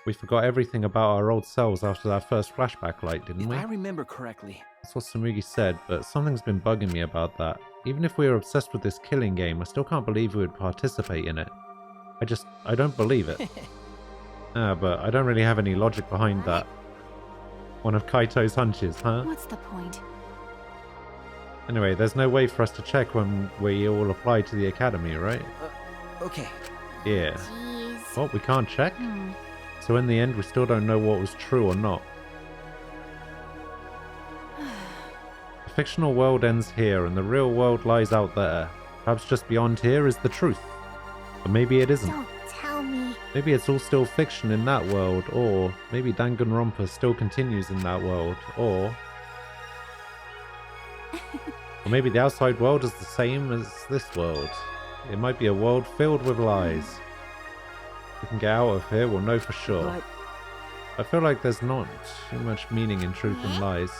We forgot everything about our old selves after that first flashback light, didn't if we? I remember correctly, That's what Samugi said, but something's been bugging me about that. Even if we were obsessed with this killing game, I still can't believe we would participate in it. I don't believe it. But I don't really have any logic behind that. One of Kaito's hunches, huh? What's the point? Anyway, there's no way for us to check when we all apply to the academy, right? okay. Yeah. Jeez. What, we can't check? So in the end, we still don't know what was true or not. The fictional world ends here, and the real world lies out there. Perhaps just beyond here is the truth. But maybe it isn't. Don't tell me. Maybe it's all still fiction in that world, or maybe Danganronpa still continues in that world, or maybe the outside world is the same as this world. It might be a world filled with lies. If we can get out of here, we'll know for sure. But I feel like there's not too much meaning in truth and lies.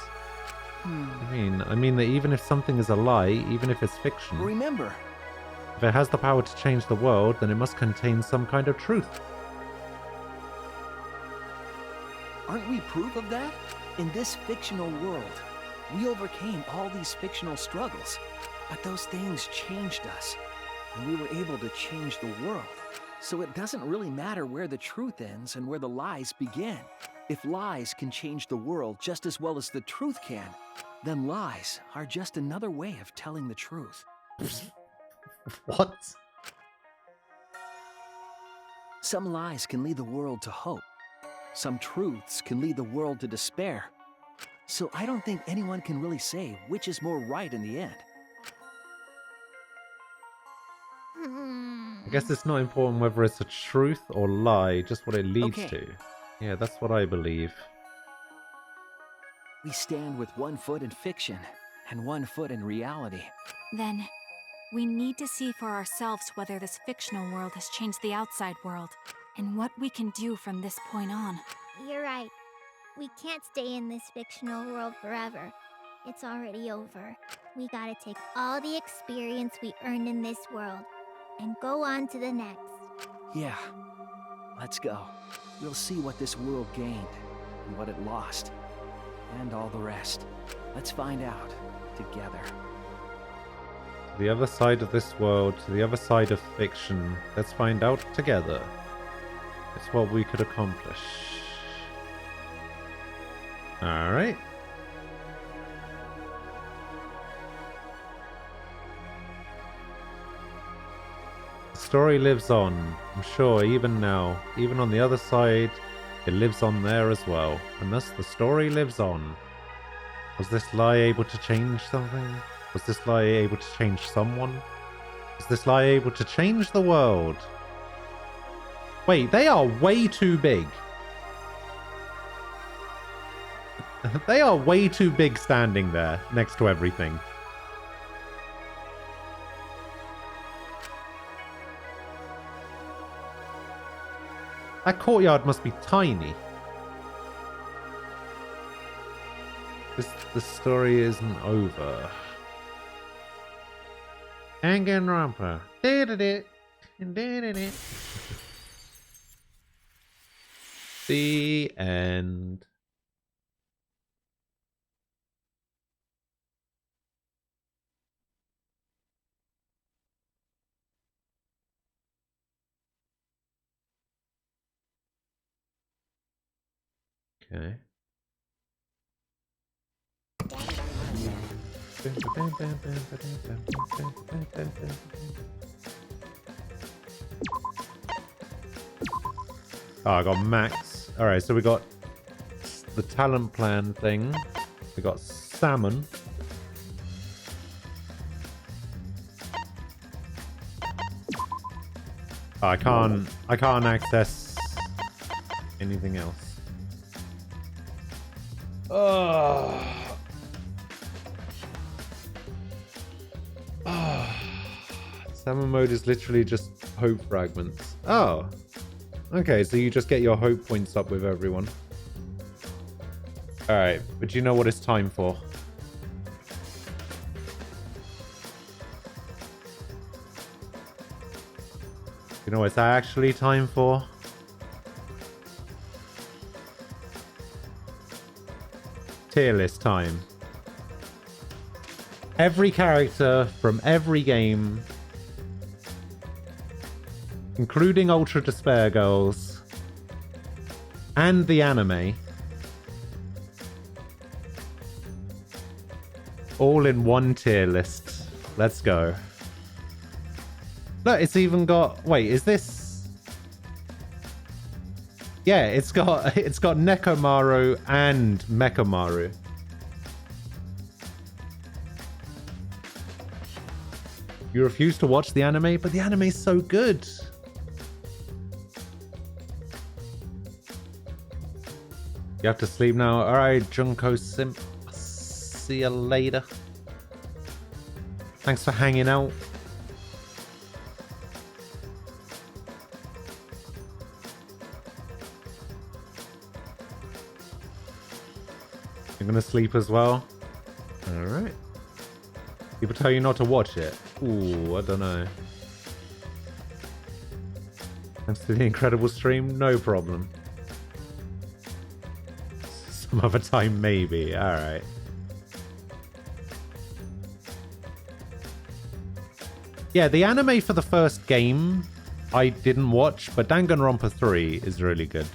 I mean that even if something is a lie, even if it's fiction, remember, if it has the power to change the world, then it must contain some kind of truth. aren't we proof of that? In this fictional world, we overcame all these fictional struggles, but those things changed us, and we were able to change the world. So it doesn't really matter where the truth ends and where the lies begin. If lies can change the world just as well as the truth can, then lies are just another way of telling the truth. What? Some lies can lead the world to hope. Some truths can lead the world to despair. So I don't think anyone can really say which is more right in the end. I guess it's not important whether it's a truth or lie, just what it leads Okay. to. Yeah, that's what I believe. We stand with one foot in fiction and one foot in reality. Then, we need to see for ourselves whether this fictional world has changed the outside world, and what we can do from this point on. You're right. We can't stay in this fictional world forever. It's already over. We gotta take all the experience we earned in this world and go on to the next. Yeah, let's go. We'll see what this world gained and what it lost, and all the rest. Let's find out together. To the other side of this world, to the other side of fiction. Let's find out together. It's what we could accomplish. Alright. The story lives on. I'm sure even now, even on the other side, it lives on there as well. And thus the story lives on. Was this lie able to change something? Was this lie able to change someone? Was this lie able to change the world? Wait, they are way too big. They are way too big standing there next to everything. That courtyard must be tiny. This story isn't over. Danganronpa. The end. Okay. Oh, I got Max. Alright, so we got the talent plan thing. We got salmon. Oh, I can't access anything else. Salmon mode is literally just hope fragments. Oh. Okay, so you just get your hope points up with everyone. Alright, but you know what it's time for? You know what it's actually time for? Tier list time. Every character from every game, including Ultra Despair Girls and the anime, all in one tier list. Let's go. Look, it's even got... Wait, is this... Yeah, it's got Nekomaru and Mekamaru. You refuse to watch the anime, but the anime's so good. You have to sleep now. Alright, Junko Simp. See you later. Thanks for hanging out. You're gonna sleep as well? Alright. People tell you not to watch it. Ooh, I don't know. Thanks to the incredible stream, no problem. Some other time, maybe. Alright. Yeah, the anime for the first game I didn't watch, but Danganronpa 3 is really good.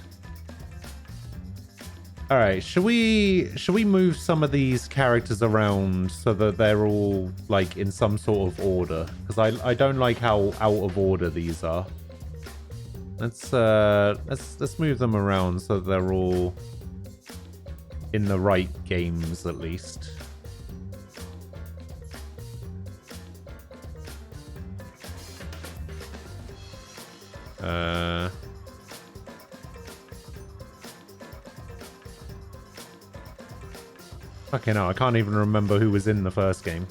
Alright, should we move some of these characters around so that they're all like in some sort of order? Because I don't like how out of order these are. Let's move them around so they're all in the right games at least. Okay, no, I can't even remember who was in the first game.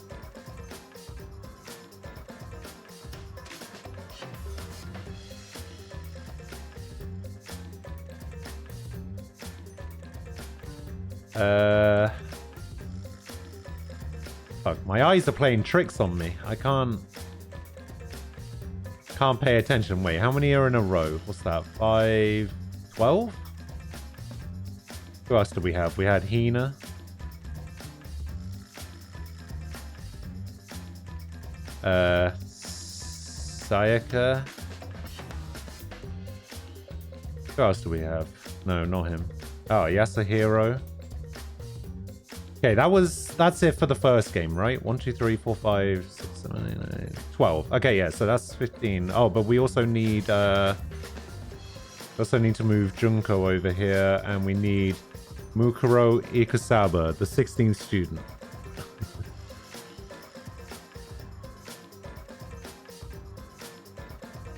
Fuck, my eyes are playing tricks on me. I can't pay attention. Wait, how many are in a row? What's that? 5, 12? Who else did we have? We had Hina. Sayaka. Who else do we have? No, not him. Oh, Yasuhiro. Okay, that's it for the first game, right? 1, 2, 3, 4, 5, 6, 7, 8, 9, 12. Okay, yeah, so that's 15. Oh, but we also need to move Junko over here, and we need Mukuro Ikusaba, the 16th student.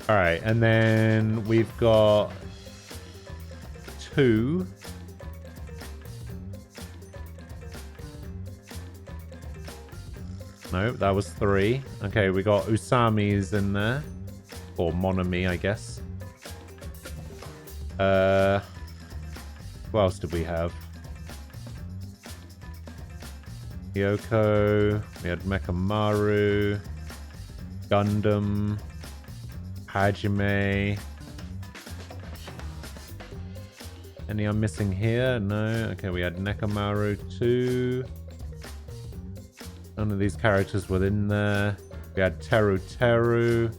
Alright, and then we've got 2. No, that was 3. Okay, we got Usami's in there. Or Monami, I guess. Who else did we have? Yoko. We had Mekamaru. Gundam. Hajime. Any I'm missing here? No. Okay, we had Nekamaru 2. None of these characters were in there. We had Teru Teru.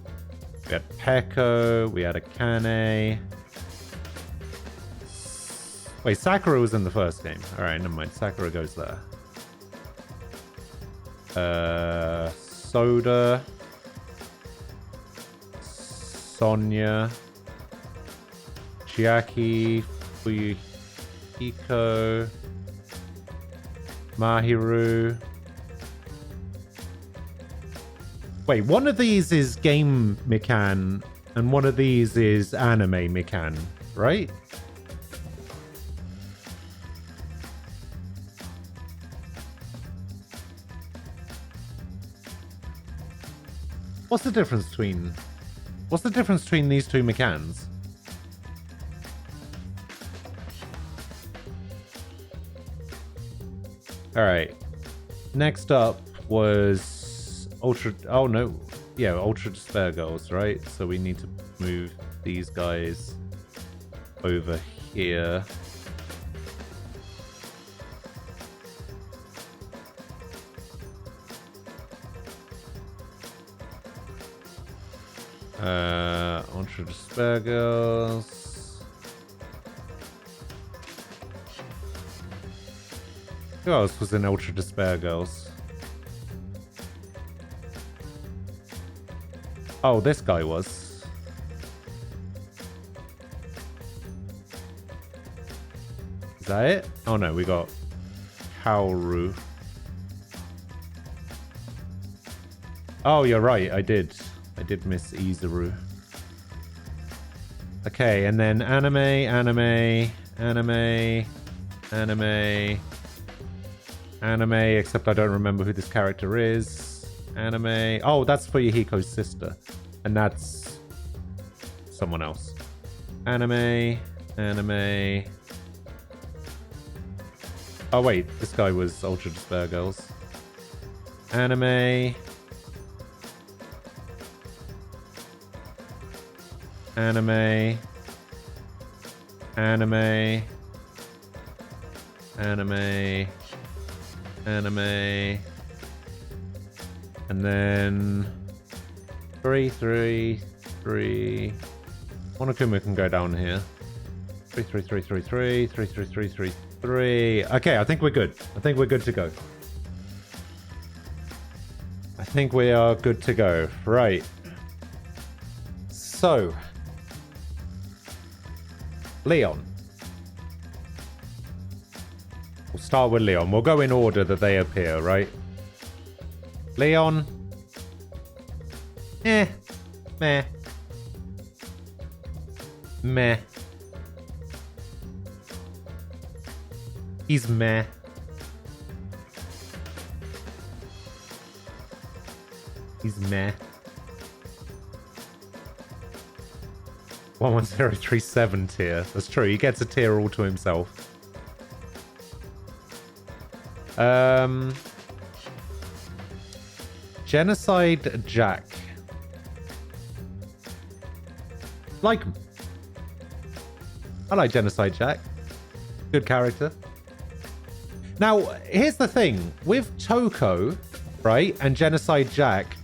We had Peko. We had Akane. Wait, Sakura was in the first game. Alright, never mind. Sakura goes there. Soda. Sonya. Chiaki. Fuyuhiko. Mahiru. Wait, one of these is game Mikan, and one of these is anime Mikan, right? What's the difference between these two Mikans? Alright. Next up was Ultra... Oh, no. Yeah, Ultra Despair Girls, right? So we need to move these guys over here. Ultra Despair Girls. Who else was in Ultra Despair Girls? Oh, this guy was. Is that it? Oh no, we got Kaoru. Oh, you're right, I did miss Izuru. Okay, and then anime, except I don't remember who this character is. Anime. Oh, that's Fuyuhiko's sister. And that's someone else. Anime. Oh, wait. This guy was Ultra Despair Girls. Anime. And then 3. Monokuma can go down here. 3. Okay, I think we're good. I think we're good to go. I think we are good to go. Right. So, Leon. We'll start with Leon. We'll go in order that they appear, right? Leon. Meh. He's meh. He's meh. 11037 tier. That's true. He gets a tier all to himself. Genocide Jack. Like him. I like Genocide Jack. Good character. Now, here's the thing. With Toko, right, and Genocide Jack,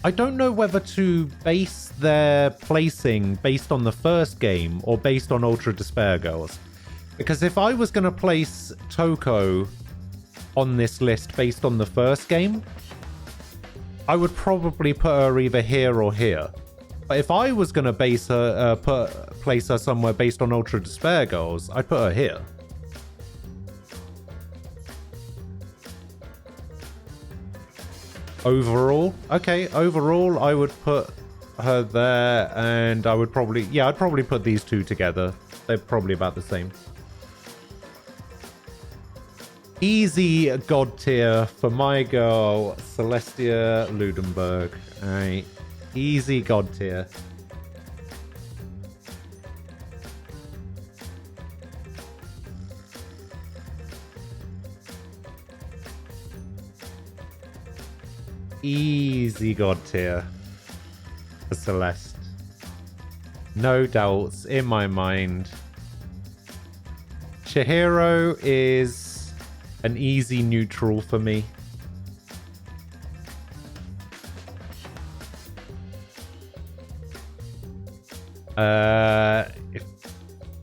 I don't know whether to base their placing based on the first game or based on Ultra Despair Girls. Because if I was going to place Toko on this list based on the first game, I would probably put her either here or here. But if I was going to base her, place her somewhere based on Ultra Despair Girls, I'd put her here. Overall, okay, overall, I would put her there, and I would probably, yeah, I'd probably put these two together. They're probably about the same. Easy god tier for my girl, Celestia Ludenberg. Alright, easy god tier. Easy god tier for Celeste. No doubts in my mind. Chihiro is an easy neutral for me.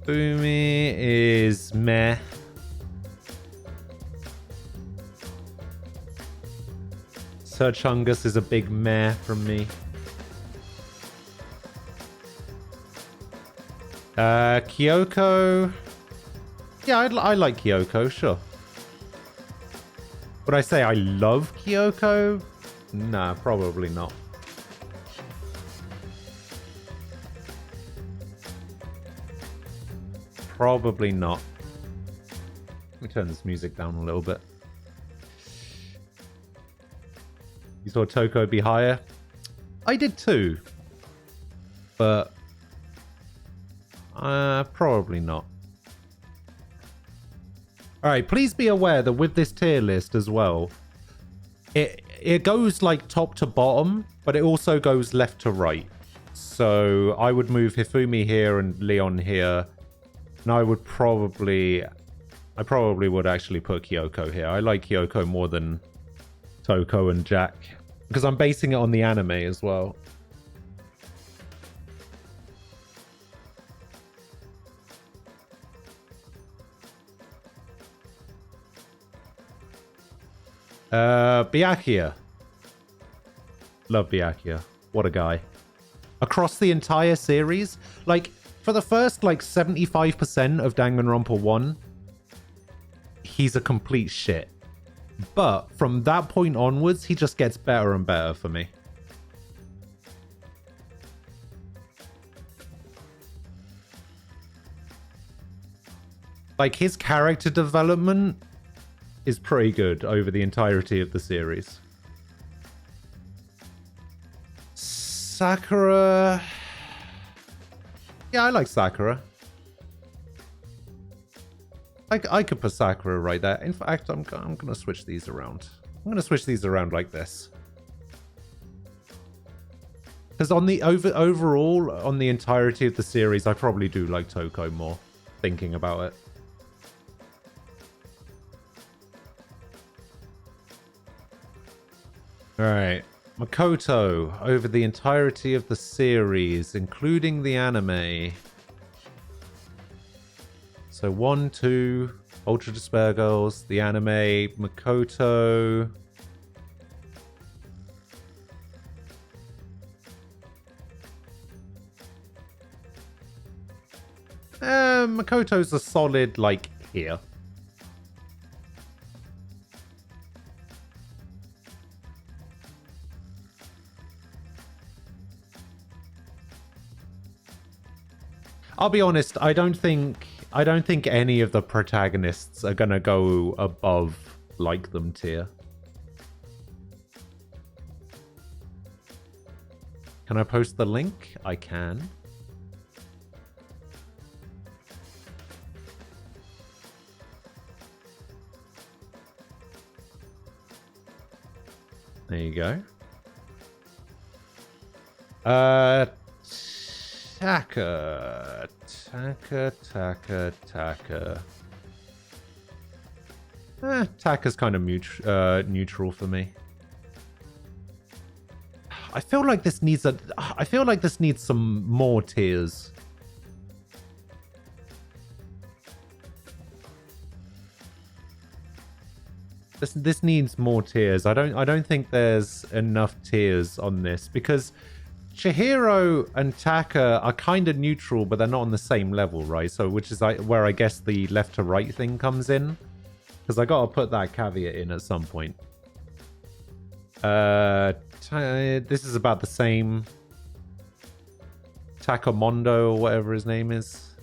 Ifumi is meh. Sir Chungus is a big meh from me. Kyoko. Yeah, I like Kyoko, sure. Would I say I love Kyoko? Nah, probably not. Probably not. Let me turn this music down a little bit. You saw Toko be higher? I did too. But probably not. Alright, please be aware that with this tier list as well, it goes like top to bottom, but it also goes left to right. So I would move Hifumi here and Leon here. And I probably would actually put Kyoko here. I like Kyoko more than Toko and Jack, because I'm basing it on the anime as well. Byakuya. Love Byakuya. What a guy. Across the entire series, like, for the first, like, 75% of Danganronpa 1, he's a complete shit. But from that point onwards, he just gets better and better for me. Like, his character development is pretty good over the entirety of the series. Sakura... Yeah, I like Sakura. I could put Sakura right there. In fact, I'm going to switch these around. I'm going to switch these around like this. Because on the overall, on the entirety of the series, I probably do like Toko more, thinking about it. Alright. Makoto, over the entirety of the series, including the anime. So 1, 2, Ultra Despair Girls, the anime, Makoto. Makoto's a solid, like, here. I'll be honest, I don't think any of the protagonists are gonna go above like them tier. Can I post the link? I can. There you go. Taka. Taka's kind of neutral for me. I feel like this needs some more tiers. This needs more tiers. I don't think there's enough tiers on this because Chihiro and Taka are kind of neutral, but they're not on the same level, right? So, which is where I guess the left to right thing comes in, because I gotta put that caveat in at some point. This is about the same. Takamondo or whatever his name is.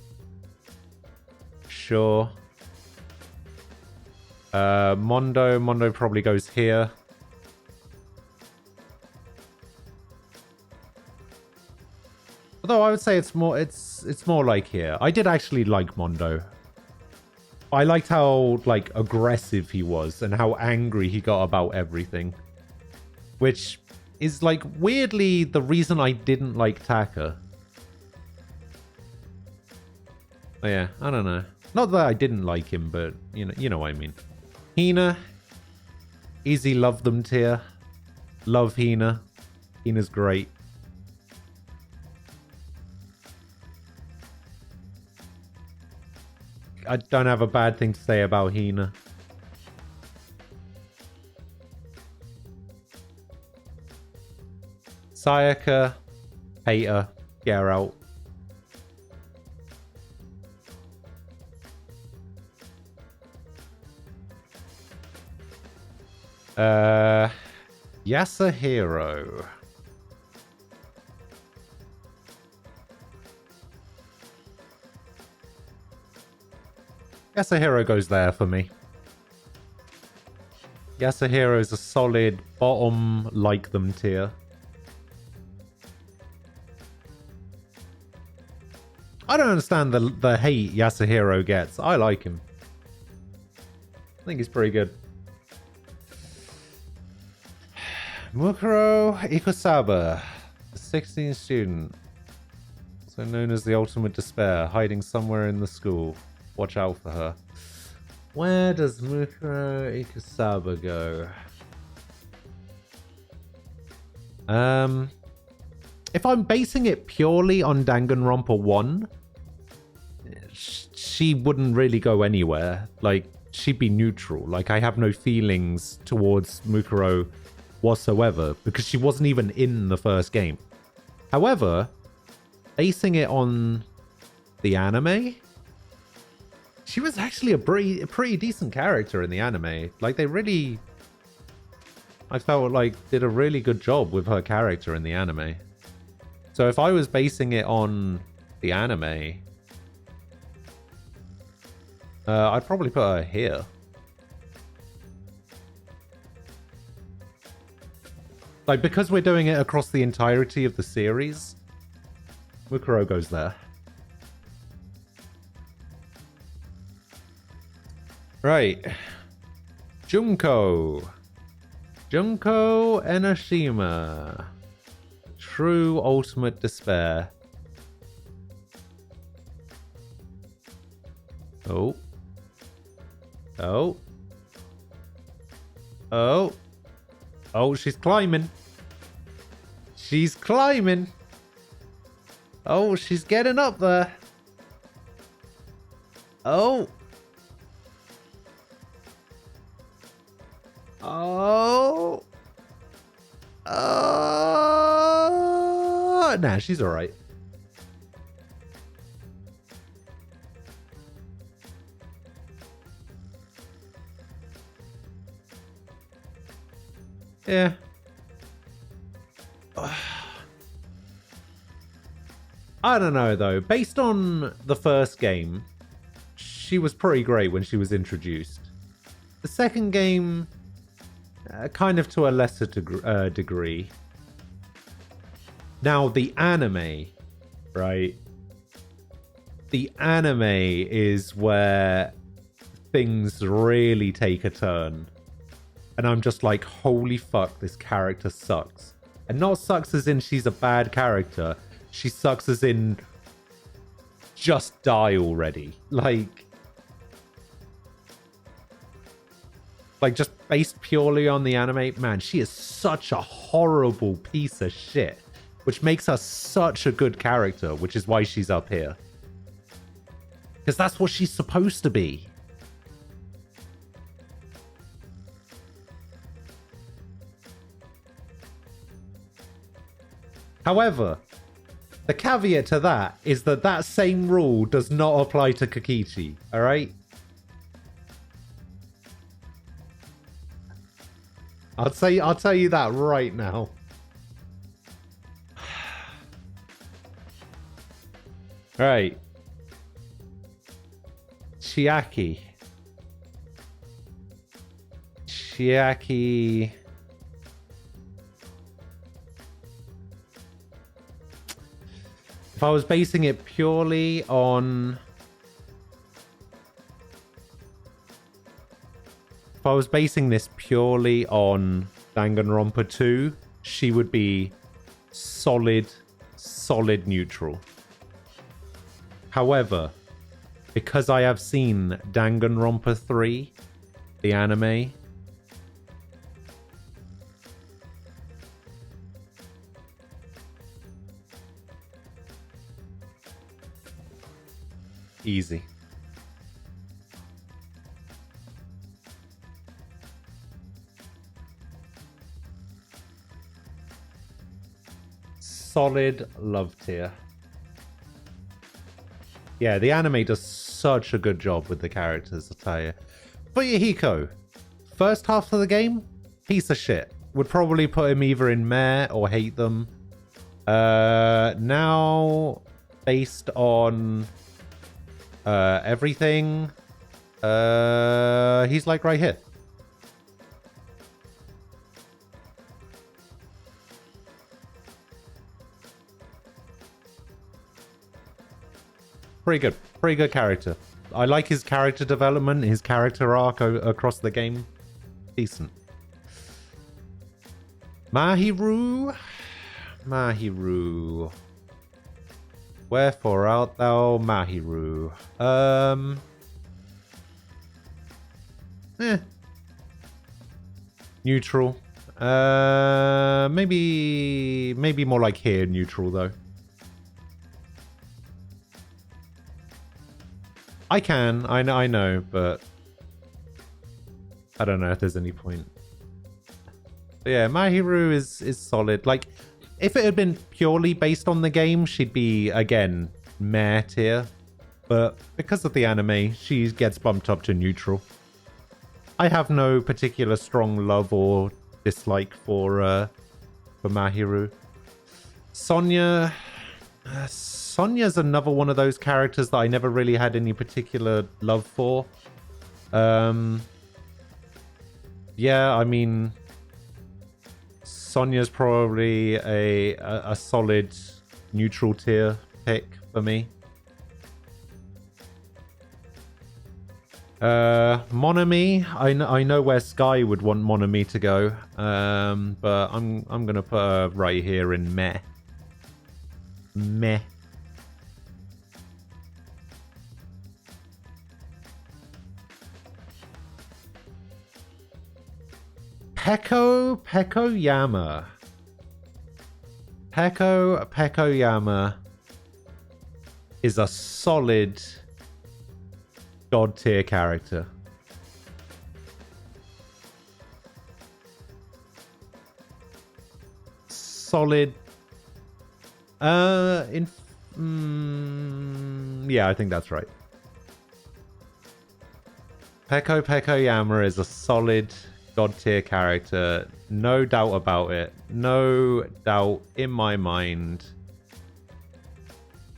Sure. Mondo probably goes here. Although I would say it's more like here. I did actually like Mondo. I liked how like aggressive he was and how angry he got about everything. Which is like weirdly the reason I didn't like Taka. But yeah, I don't know. Not that I didn't like him, but you know what I mean. Hina, easy love them tier. Love Hina. Hina's great. I don't have a bad thing to say about Hina. Sayaka, hater, get her out. Yasuhiro. Yasuhiro goes there for me. Yasuhiro is a solid bottom like them tier. I don't understand the hate Yasuhiro gets. I like him. I think he's pretty good. Mukuro Ikusaba, the 16th student, also known as the Ultimate Despair, hiding somewhere in the school. Watch out for her. Where does Mukuro Ikusaba go? If I'm basing it purely on Danganronpa 1, she wouldn't really go anywhere. Like, she'd be neutral. Like, I have no feelings towards Mukuro whatsoever because she wasn't even in the first game. However, basing it on the anime, she was actually a pretty decent character in the anime. Like, they really, I felt like, did a really good job with her character in the anime. So if I was basing it on the anime, I'd probably put her here. Like, because we're doing it across the entirety of the series, Mukuro goes there. Right. Junko. Junko Enoshima. True ultimate despair. Oh. Oh. Oh. Oh, she's climbing. She's climbing. Oh, she's getting up there. Oh. Oh. Oh. Nah, she's all right. Yeah. I don't know, though. Based on the first game, she was pretty great when she was introduced. The second game, kind of to a lesser degree. Now, the anime, right? The anime is where things really take a turn. And I'm just like, holy fuck, this character sucks. And not sucks as in she's a bad character. She sucks as in just die already. Like just based purely on the anime, man, she is such a horrible piece of shit. Which makes her such a good character, which is why she's up here. Because that's what she's supposed to be. However, the caveat to that is that that same rule does not apply to Kokichi, alright? I'll tell you that right now. Alright. Chiaki. If I was basing it purely on... If I was basing this purely on Danganronpa 2, she would be solid neutral. However, because I have seen Danganronpa 3, the anime, easy. Solid love tier. Yeah, the anime does such a good job with the characters, I'll tell you. But Yahiko, first half of the game, piece of shit. Would probably put him either in meh or hate them. Now, based on everything, he's like right here. Pretty good character. I like his character development, his character arc across the game. Decent. Mahiru. Wherefore art thou, Mahiru? Neutral. Maybe more like here neutral though. I know, but I don't know if there's any point. But yeah, Mahiru is solid. Like, if it had been purely based on the game, she'd be, again, meh tier. But because of the anime, she gets bumped up to neutral. I have no particular strong love or dislike for Mahiru. Sonya... Sonya's another one of those characters that I never really had any particular love for. Yeah, I mean, Sonya's probably a solid neutral tier pick for me. Monami, I know where Sky would want Monami to go, but I'm gonna put her right here in meh. Meh. Pekoyama. Pekoyama is a solid god tier character. Solid. Yeah, I think that's right. Pekoyama is a solid god tier character, no doubt about it. No doubt in my mind.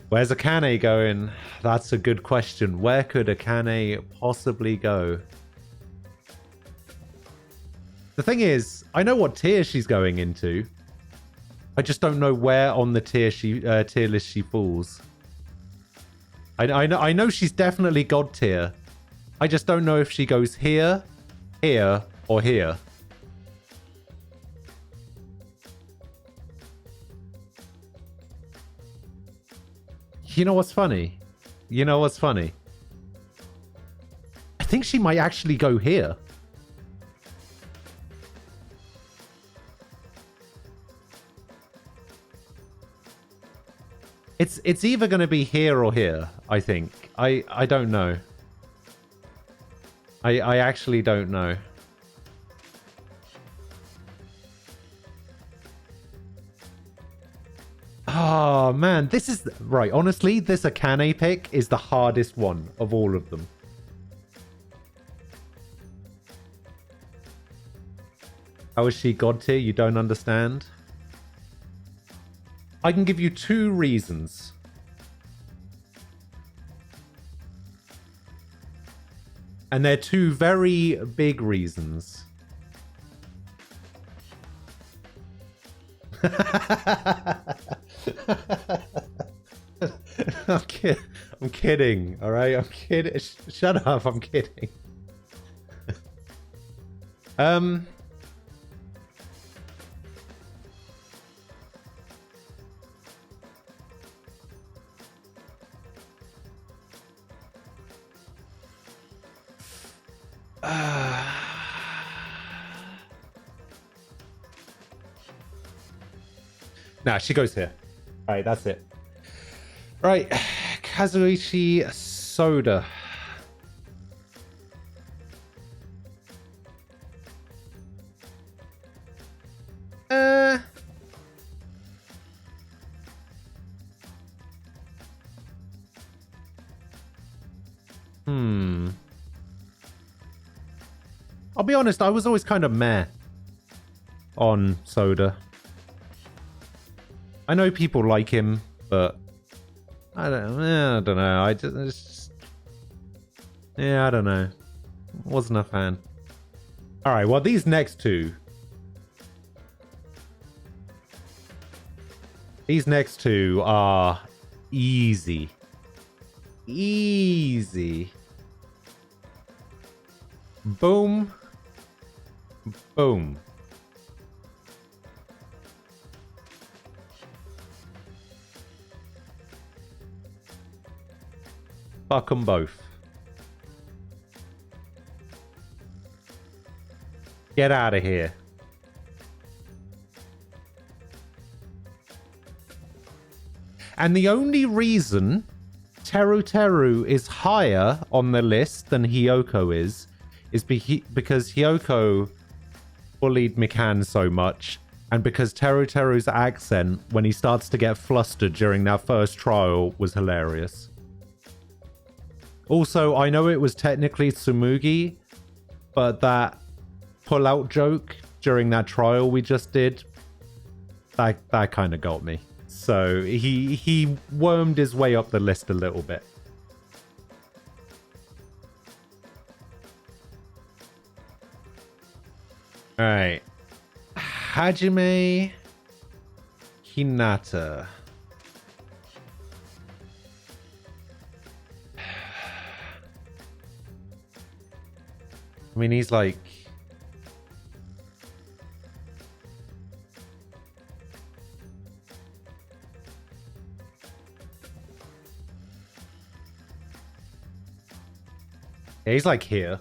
Where's Akane going? That's a good question. Where could Akane possibly go? The thing is, I know what tier she's going into. I just don't know where on the tier list she falls. I know she's definitely god tier. I just don't know if she goes here, here, or here. You know what's funny? You know what's funny? I think she might actually go here. It's either going to be here or here, I think. I don't know. I actually don't know. Oh, man. This is... Right, honestly, this Akane pick is the hardest one of all of them. How is she God tier? You don't understand? I can give you 2 reasons. And they're 2 very big reasons. I'm kidding, all right? I'm kidding. Shut up, I'm kidding. Nah, she goes here. All right, that's it. Right, Kazuichi Soda. I'll be honest, I was always kind of meh on Soda. I know people like him, but I don't know. I just yeah, I don't know. Wasn't a fan. All right, well, these next 2. These next 2 are easy. Easy. Boom. Boom. Fuck them both. Get out of here. And the only reason Teru Teru is higher on the list than Hyoko is because Hyoko bullied Mikan so much, and because Teru Teru's accent, when he starts to get flustered during that first trial, was hilarious. Also, I know it was technically Tsumugi, but that pull-out joke during that trial we just did, that kind of got me. So he wormed his way up the list a little bit. All right. Hajime Hinata. I mean, he's like... Yeah, he's like here.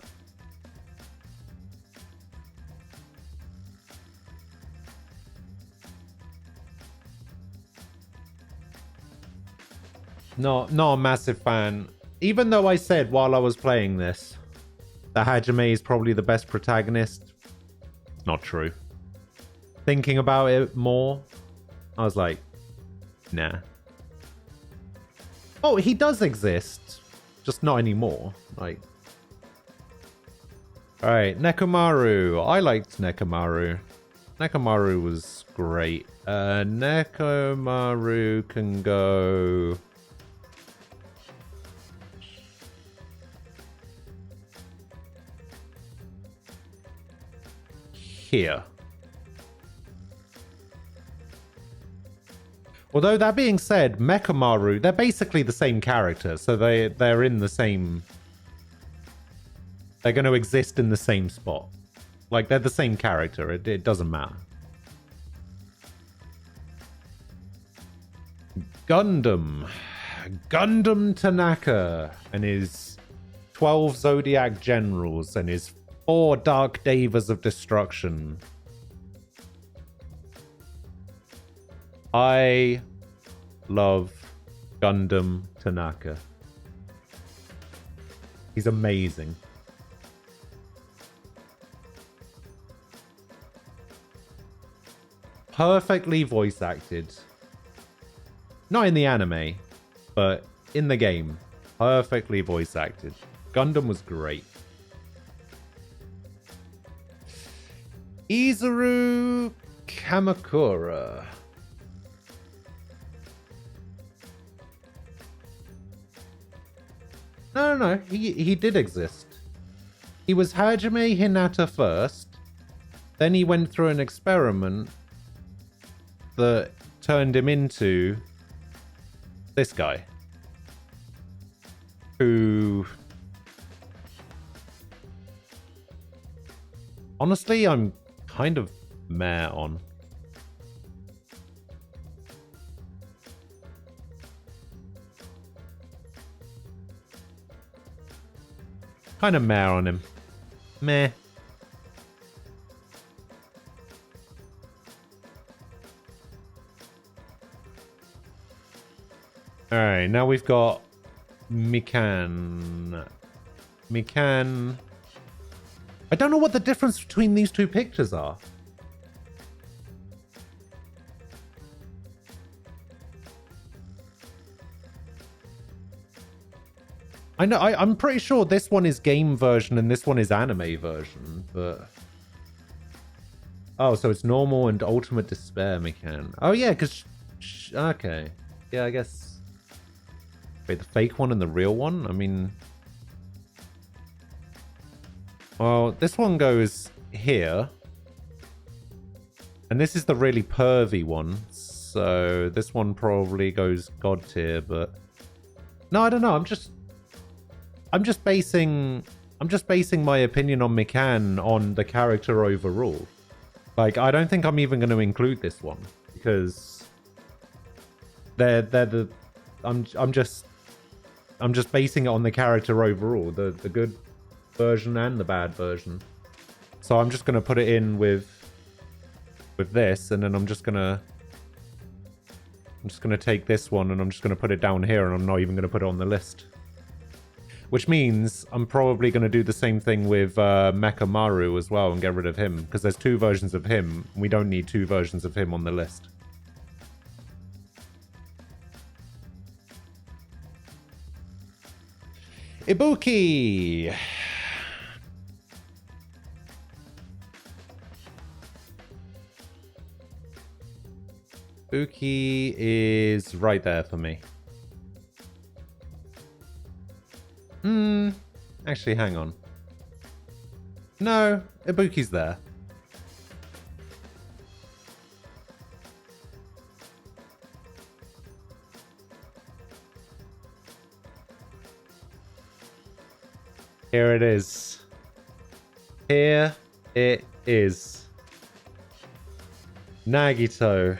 Not a massive fan. Even though I said while I was playing this that Hajime is probably the best protagonist, it's not true. Thinking about it more, I was like, nah. Oh, he does exist, just not anymore. Like, all right, Nekomaru. I liked Nekomaru. Nekomaru was great. Nekomaru can go... here. Although that being said, Mechamaru, they're basically the same character, so they're in the same... They're going to exist in the same spot. Like, they're the same character. It doesn't matter. Gundam. Gundam Tanaka and his 12 Zodiac Generals and his 4 Dark Devas of Destruction. I love Gundam Tanaka. He's amazing. Perfectly voice acted. Not in the anime, but in the game. Perfectly voice acted. Gundam was great. Izuru Kamakura. No. He did exist. He was Hajime Hinata first. Then he went through an experiment that turned him into this guy. Who... honestly, I'm kind of meh on. Kind of meh on him. Meh. Alright, now we've got Mikan. Mikan. I don't know what the difference between these two pictures are. I know, I'm pretty sure this one is game version and this one is anime version, but... oh, so it's normal and ultimate despair, Mikan. Oh yeah, because... okay. Yeah, I guess... wait, the fake one and the real one? I mean... well, this one goes here. And this is the really pervy one. So this one probably goes god tier, but... no, I don't know. I'm just basing my opinion on Mikan on the character overall. Like, I don't think I'm even going to include this one because they're the I'm just basing it on the character overall, the good version and the bad version. So I'm just going to put it in with this, and then I'm just going to take this one and I'm just going to put it down here, and I'm not even going to put it on the list. Which means I'm probably going to do the same thing with Mechamaru as well and get rid of him, because there's 2 versions of him. We don't need 2 versions of him on the list. Ibuki! Ibuki is right there for me. Actually, hang on. No, Ibuki's there. Here it is. Here it is. Nagito.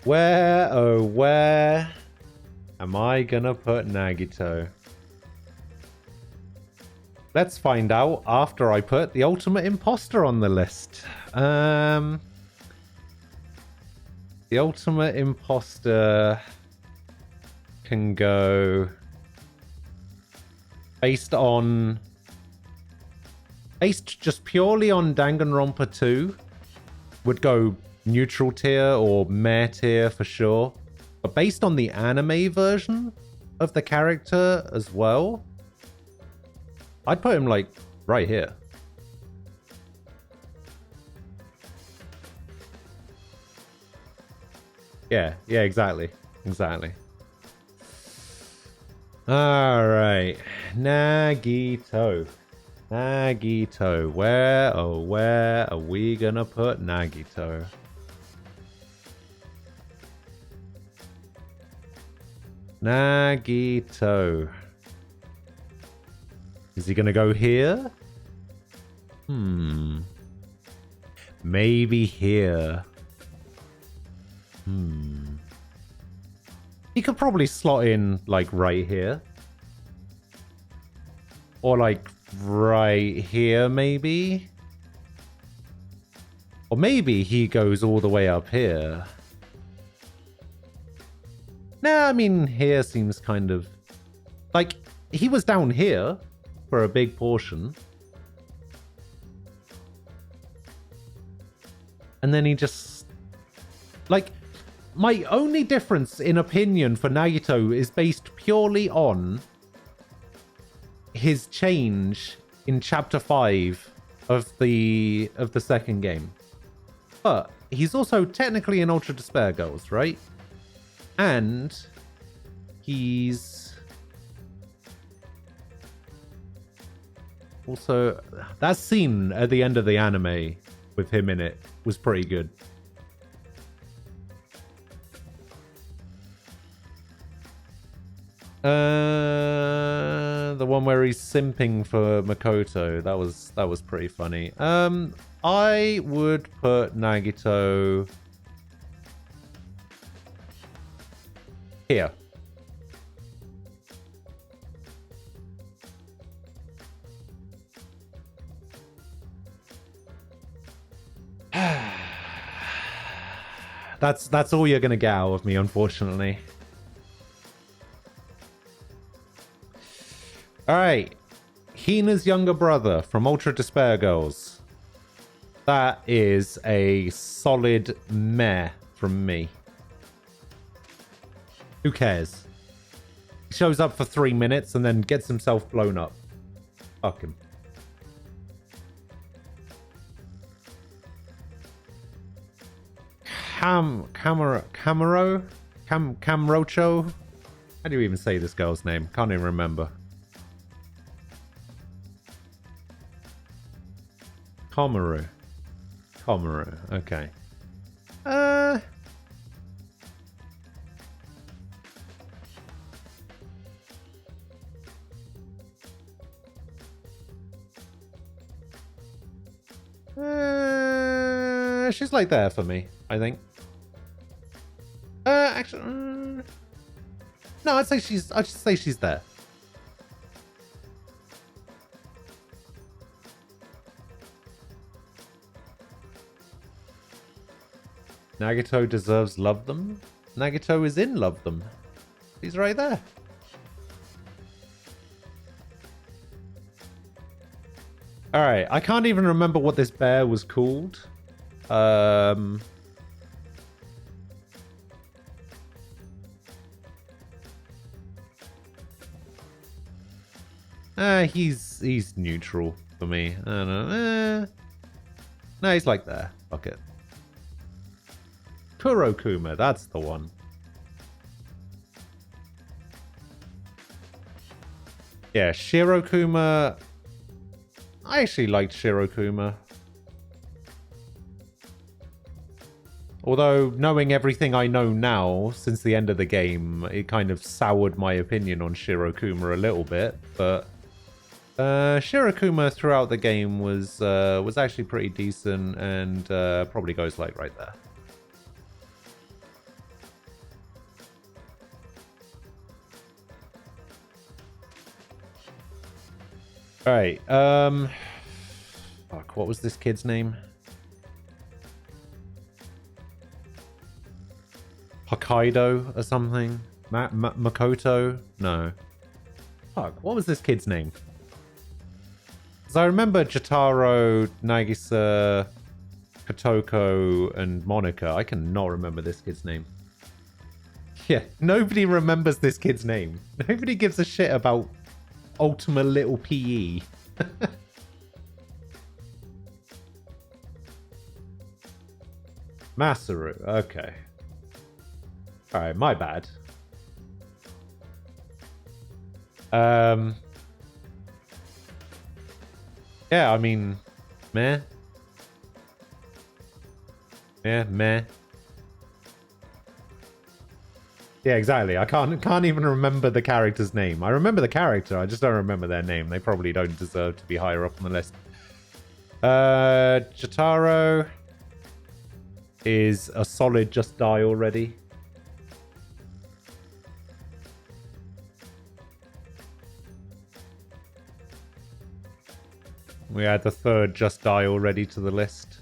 Where, oh where am I gonna put Nagito? Let's find out after I put the Ultimate Imposter on the list. The Ultimate Imposter can go based just purely on Danganronpa 2, would go neutral tier or meh tier for sure. But based on the anime version of the character as well, I'd put him like right here. Yeah, exactly. All right, Nagito. Where are we gonna put Nagito? Nagito. Is he gonna go here? Maybe here. He could probably slot in, like, right here. Or, like, right here, maybe? Or maybe he goes all the way up here. Nah, I mean, here seems kind of... Like, he was down here for a big portion. And then he just... Like, my only difference in opinion for Nagito is based purely on his change in Chapter 5 of the second game. But he's also technically in Ultra Despair Girls, right? And he's also... That scene at the end of the anime with him in it was pretty good. The one where he's simping for Makoto, that was pretty funny. I would put Nagito here. That's all you're gonna get out of me, unfortunately. Alright. Hina's younger brother from Ultra Despair Girls. That is a solid meh from me. Who cares? He shows up for 3 minutes and then gets himself blown up. Fuck him. Camrocho? How do you even say this girl's name? Can't even remember. Komaru, okay. She's like there for me, I think. Actually, no, I'd just say she's there. Nagito deserves love them. Nagito is in love them. He's right there. Alright, I can't even remember what this bear was called. He's neutral for me. I don't know. No, he's like there. Fuck it. Kurokuma, that's the one. Yeah, Shirokuma. I actually liked Shirokuma. Although, knowing everything I know now, since the end of the game, it kind of soured my opinion on Shirokuma a little bit, but... Shirokuma throughout the game was actually pretty decent, and probably goes like right there. Alright, fuck, what was this kid's name? Hokkaido or something? Makoto? No. Fuck, what was this kid's name? Because I remember Jotaro, Nagisa, Kotoko, and Monica. I cannot remember this kid's name. Yeah, nobody remembers this kid's name. Nobody gives a shit about Ultima Little PE. Masaru, okay. Alright, my bad. Yeah, I mean, meh. Yeah, meh. Yeah, exactly. I can't even remember the character's name. I remember the character, I just don't remember their name. They probably don't deserve to be higher up on the list. Jotaro is a solid just die already. We add the third Just Dial ready to the list.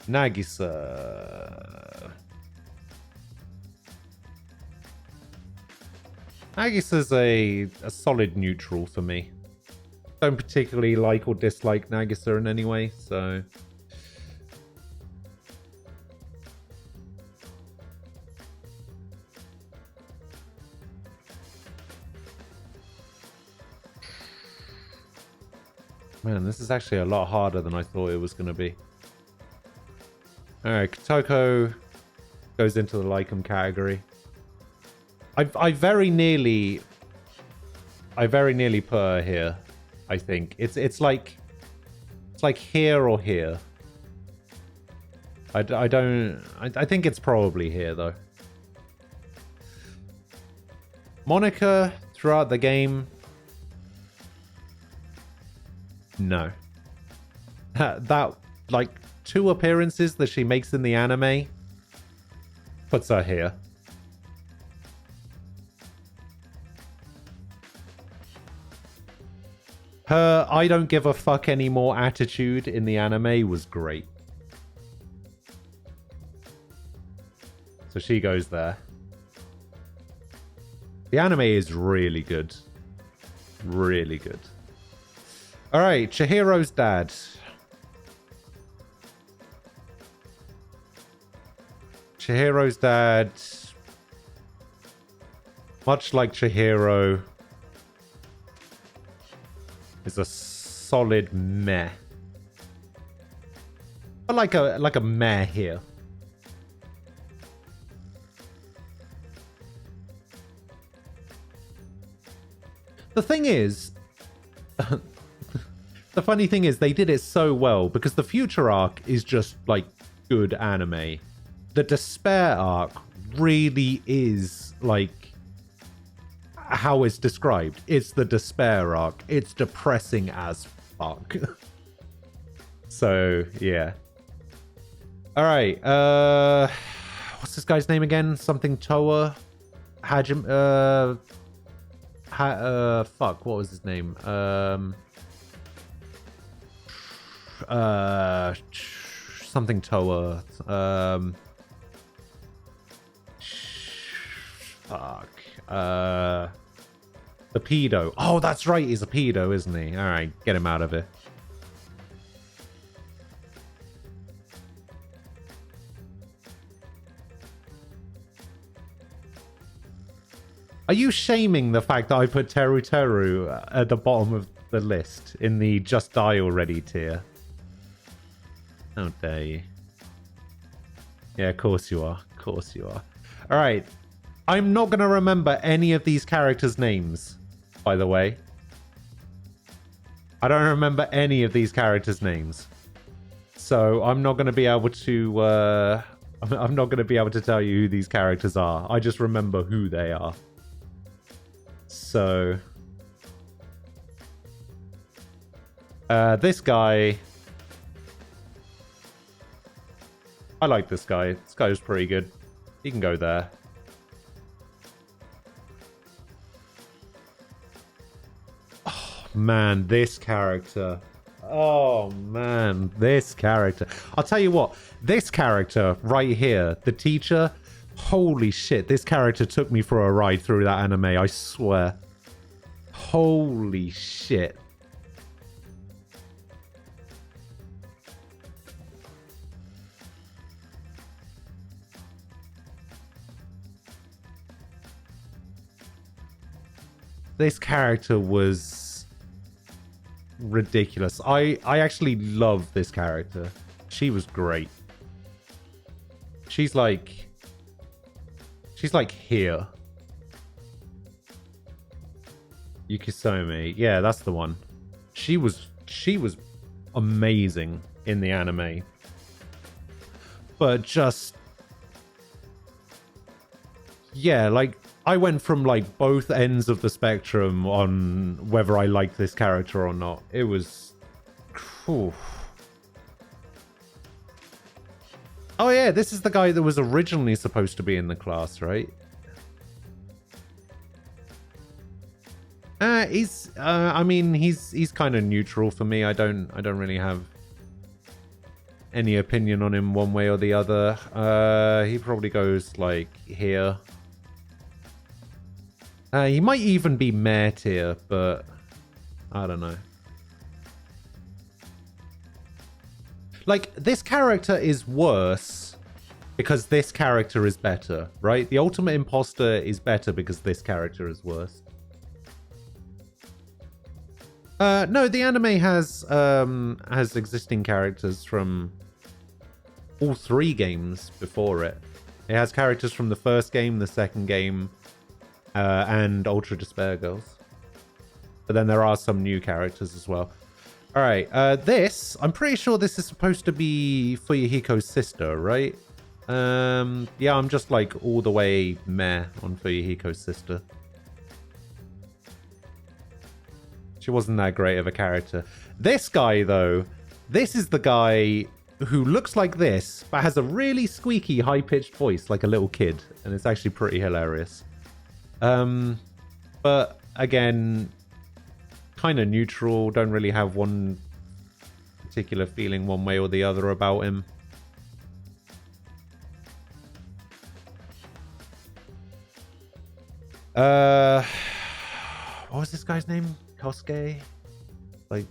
Nagisa. Nagisa's a solid neutral for me. Don't particularly like or dislike Nagisa in any way, so... Man, this is actually a lot harder than I thought it was going to be. Alright, Kotoko goes into the Lycum category. I very nearly put her here, I think. It's like here or here. I think it's probably here though. Monica throughout the game, no. That like 2 appearances that she makes in the anime puts her here. Her I don't give a fuck anymore attitude in the anime was great. So she goes there. The anime is really good. Really good. Alright, Chihiro's dad. Chihiro's dad, much like Chihiro, is a solid meh. But like a meh here. The thing is, the funny thing is they did it so well because the future arc is just like good anime. The despair arc really is like how it's described. It's the despair arc. It's depressing as fuck. So, yeah. Alright, what's this guy's name again? Something Toa? Hajim, fuck, what was his name? Something Toa. Fuck. The pedo. Oh, that's right, he's a pedo, isn't he? Alright, get him out of it. Are you shaming the fact that I put Teru Teru at the bottom of the list in the Just Die Already tier? How dare you? Yeah, of course you are. Of course you are. Alright. I'm not going to remember any of these characters' names, by the way. I don't remember any of these characters' names. So I'm not going to be able to... I'm not going to be able to tell you who these characters are. I just remember who they are. So... this guy... I like this guy. This guy was pretty good. He can go there. Man, this character. Oh, man, this character. I'll tell you what, this character right here, the teacher, holy shit, this character took me for a ride through that anime, I swear. Holy shit. This character was... ridiculous. I actually love this character. She was great. She's like here. Yukisomi. Yeah, that's the one. She was amazing in the anime. But just... yeah, like I went from like both ends of the spectrum on whether I liked this character or not. It was... Whew. Oh yeah, this is the guy that was originally supposed to be in the class, right? I mean, he's kind of neutral for me. I don't really have any opinion on him one way or the other. He probably goes like here. He might even be meh tier, but I don't know. Like, this character is worse because this character is better, right? The Ultimate Imposter is better because this character is worse. No, the anime has existing characters from all 3 games before it. It has characters from the first game, the second game, and Ultra Despair Girls. But then there are some new characters as well. Alright, I'm pretty sure this is supposed to be Fuyuhiko's sister, right? Yeah, I'm just like all the way meh on Fuyuhiko's sister. She wasn't that great of a character. This guy, though, this is the guy who looks like this, but has a really squeaky, high-pitched voice like a little kid, and it's actually pretty hilarious. But again, kind of neutral, don't really have one particular feeling one way or the other about him. What was this guy's name? Kosuke? Like...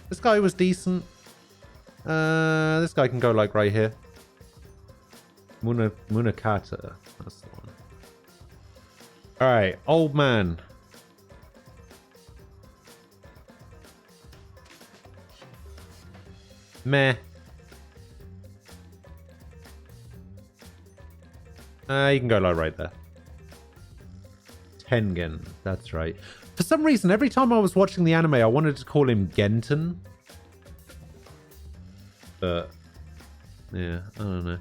This guy was decent. This guy can go like right here. Munakata. That's the one. Alright, old man. Meh. You can go like right there. Tengen, that's right. For some reason, every time I was watching the anime, I wanted to call him Genten. But, yeah, I don't know.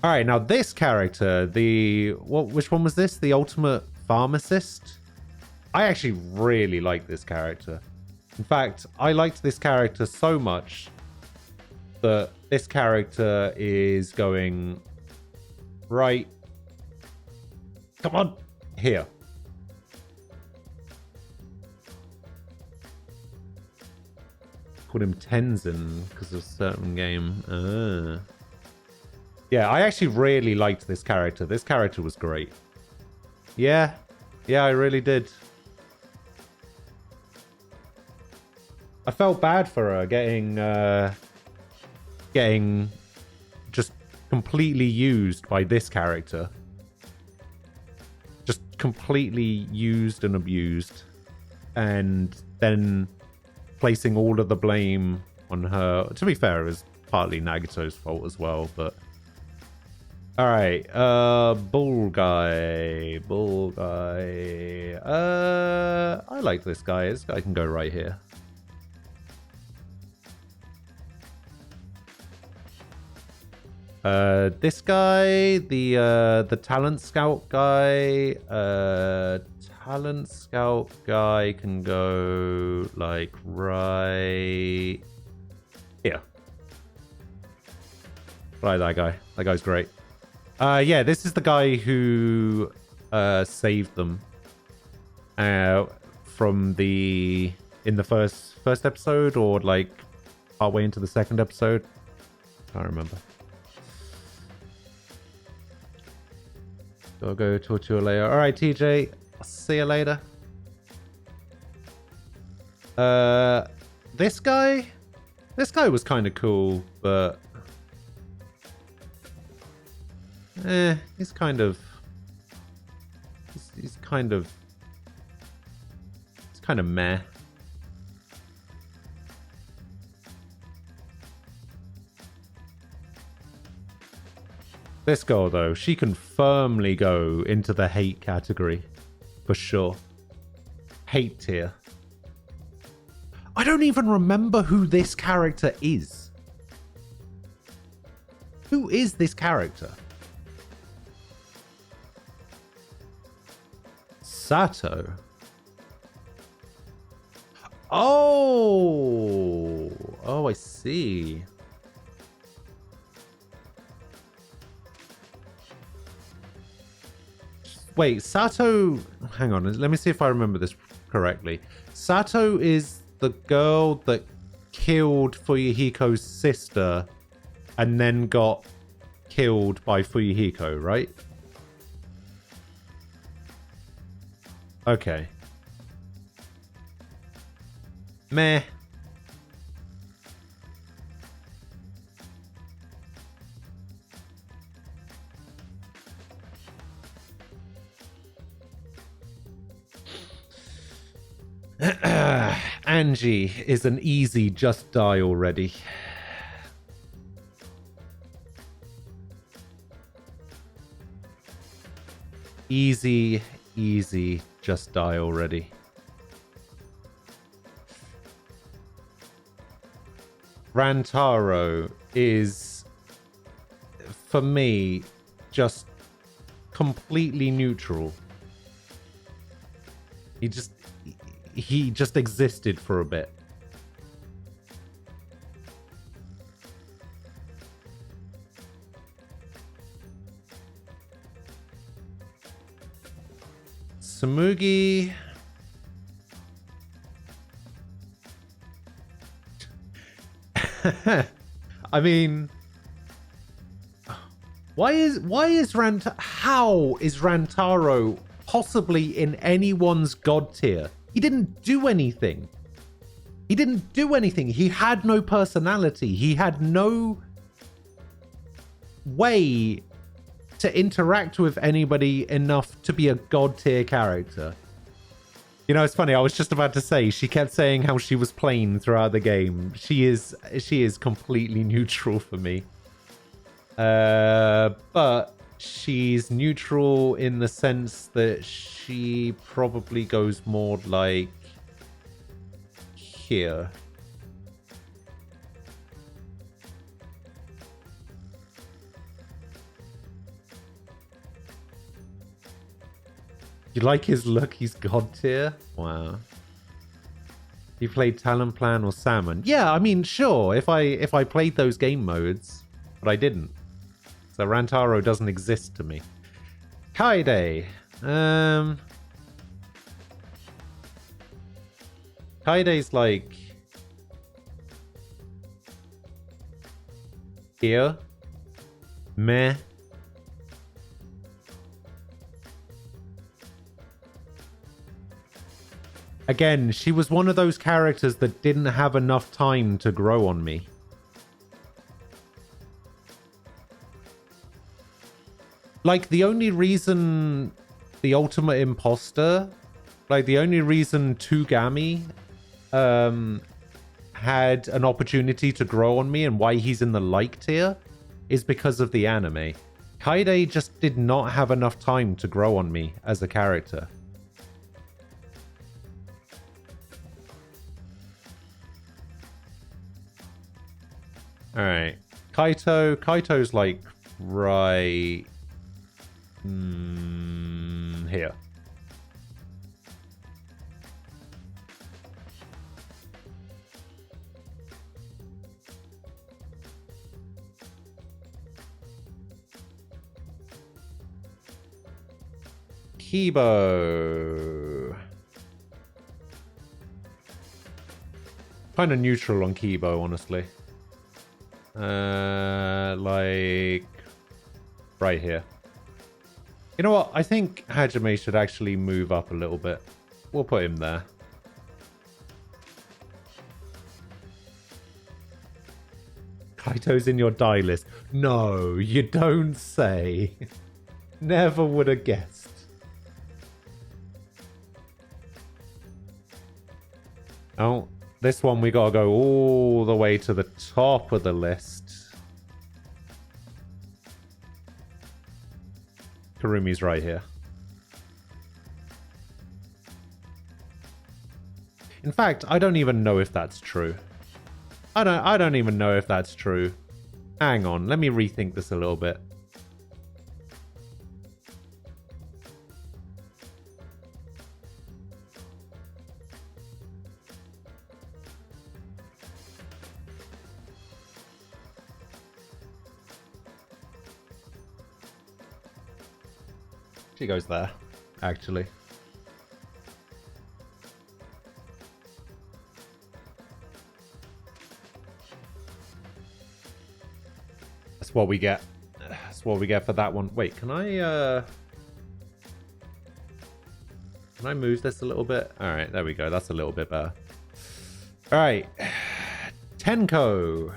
Alright, now this character, which one was this? The Ultimate Pharmacist? I actually really like this character. In fact, I liked this character so much that this character is going right. Come on, here. Called him Tenzin because of a certain game. Yeah, I actually really liked this character. This character was great. Yeah, I really did. I felt bad for her getting just completely used by this character. Just completely used and abused. And then placing all of the blame on her. To be fair, it was partly Nagato's fault as well, but... Alright, Bull Guy. I like this guy. This guy can go right here. This guy, the talent scout guy, can go like right here. Right, that guy. That guy's great. Yeah, this is the guy who saved them from in the first episode, or like partway into the second episode. Can't remember. So I'll go talk to you later. All right, TJ. I'll see you later. This guy was kind of cool, but he's kind of meh. This girl, though, she can firmly go into the hate category. For sure. Hate tier. I don't even remember who this character is. Who is this character? Sato. Oh, I see. Wait, Sato... Hang on, let me see if I remember this correctly. Sato is the girl that killed Fuyuhiko's sister and then got killed by Fuyuhiko, right? Okay. Meh. Angie is an easy just die already. Easy, just die already. Rantaro is, for me, just completely neutral. He just existed for a bit. Samugi. I mean, how is Rantaro possibly in anyone's god tier? He didn't do anything. He didn't do anything. He had no personality. He had no way to interact with anybody enough to be a god tier character. You know, it's funny. I was just about to say, she kept saying how she was plain throughout the game. She is completely neutral for me. But she's neutral in the sense that she probably goes more like here. You like his look? He's god tier? Wow. You played Talonplan or Salmon? Yeah, I mean, sure. If I played those game modes, but I didn't. So Rantaro doesn't exist to me. Kaide. Kaide's like here. Meh. Again, she was one of those characters that didn't have enough time to grow on me. Like, the only reason the Ultimate Imposter, like, the only reason Tugami had an opportunity to grow on me and why he's in the like tier is because of the anime. Kaide just did not have enough time to grow on me as a character. Alright. Kaito's like right here. Kibo. Kind of neutral on Kibo, honestly. Like right here. You know what? I think Hajime should actually move up a little bit. We'll put him there. Kaito's in your die list. No, you don't say. Never would have guessed. Oh, this one we gotta go all the way to the top of the list. Kurumi's right here. In fact, I don't even know if that's true. I don't even know if that's true. Hang on, let me rethink this a little bit. She goes there. actually. That's what we get. That's what we get for that one. Wait, can I move this a little bit? Alright, there we go. That's a little bit better. Alright. Tenko.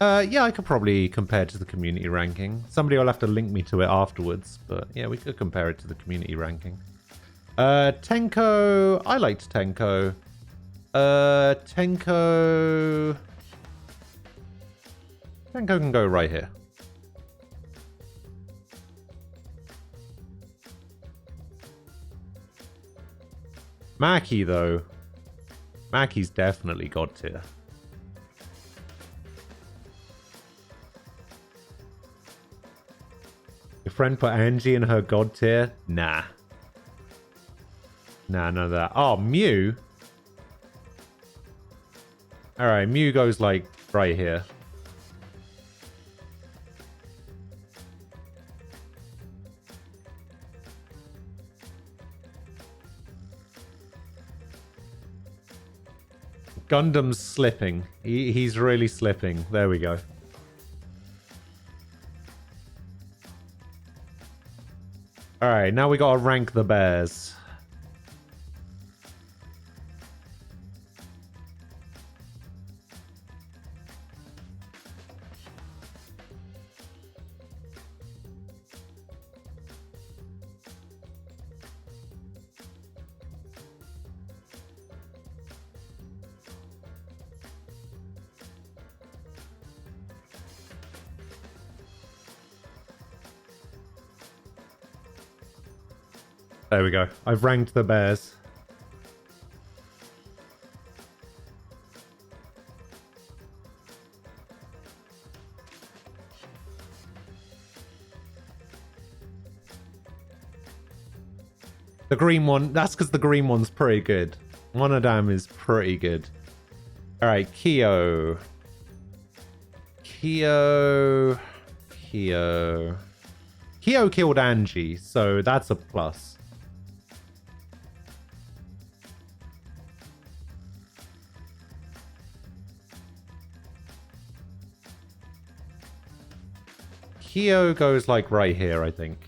Yeah, I could probably compare to the community ranking. Somebody will have to link me to it afterwards, but yeah, we could compare it to the community ranking. Tenko. I liked Tenko. Tenko can go right here. Maki, though. Maki's definitely God tier. Your friend put Angie in her God tier? Nah. Nah, none of that. Oh, Mew? Alright, Mew goes, like, right here. Gundam's slipping. He's really slipping. There we go. Alright, now we gotta rank the bears. There we go. I've ranked the bears. The green one, that's because the green one's pretty good. Monodam is pretty good. Alright, Kyo. Kyo killed Angie, so that's a plus. Kyo goes like right here, I think.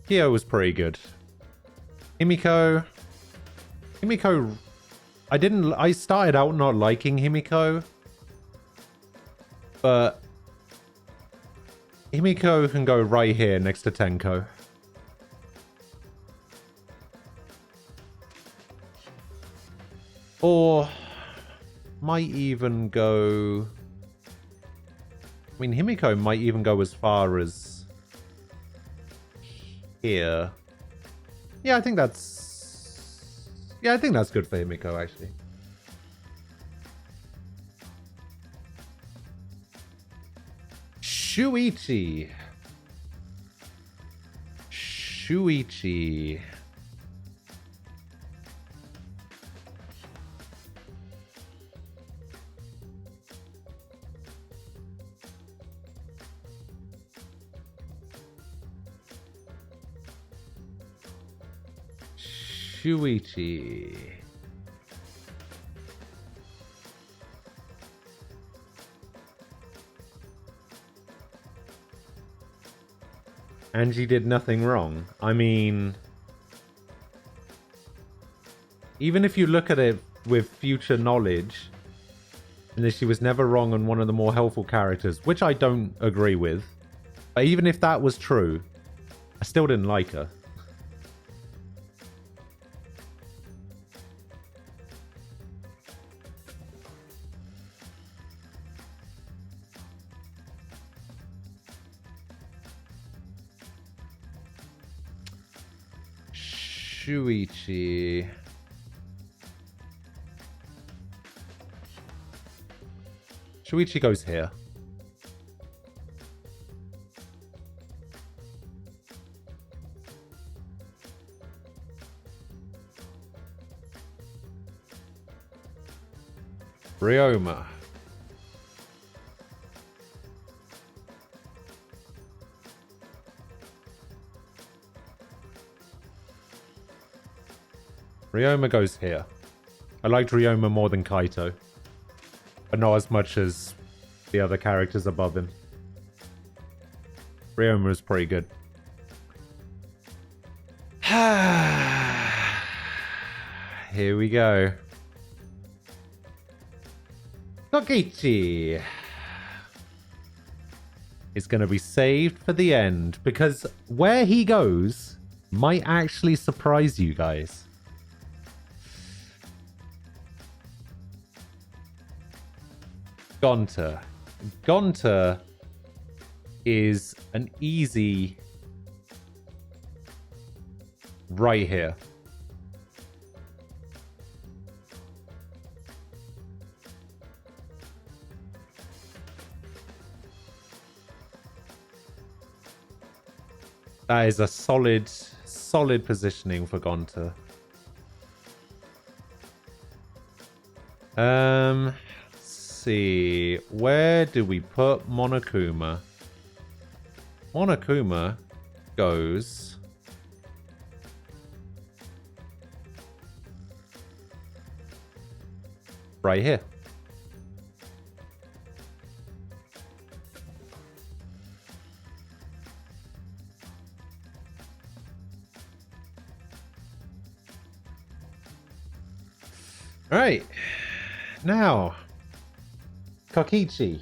Kyo was pretty good. Himiko, I started out not liking Himiko, but Himiko can go right here next to Tenko. Or might even go... I mean, Himiko might even go as far as here. Yeah, I think that's... Yeah, I think that's good for Himiko, actually. Shuichi. Shuichi. Angie did nothing wrong. I mean, even if you look at it with future knowledge, and that she was never wrong on one of the more helpful characters, which I don't agree with, but even if that was true, I still didn't like her. Shuichi. Shuichi goes here. Ryoma. Ryoma goes here. I liked Ryoma more than Kaito. But not as much as the other characters above him. Ryoma was pretty good. Here we go. Kokichi is going to be saved for the end because where he goes might actually surprise you guys. Gonta. Gonta is an easy right here. That is a solid positioning for Gonta. Let's see. Where do we put Monokuma? Monokuma goes right here. All right. Now, Kokichi.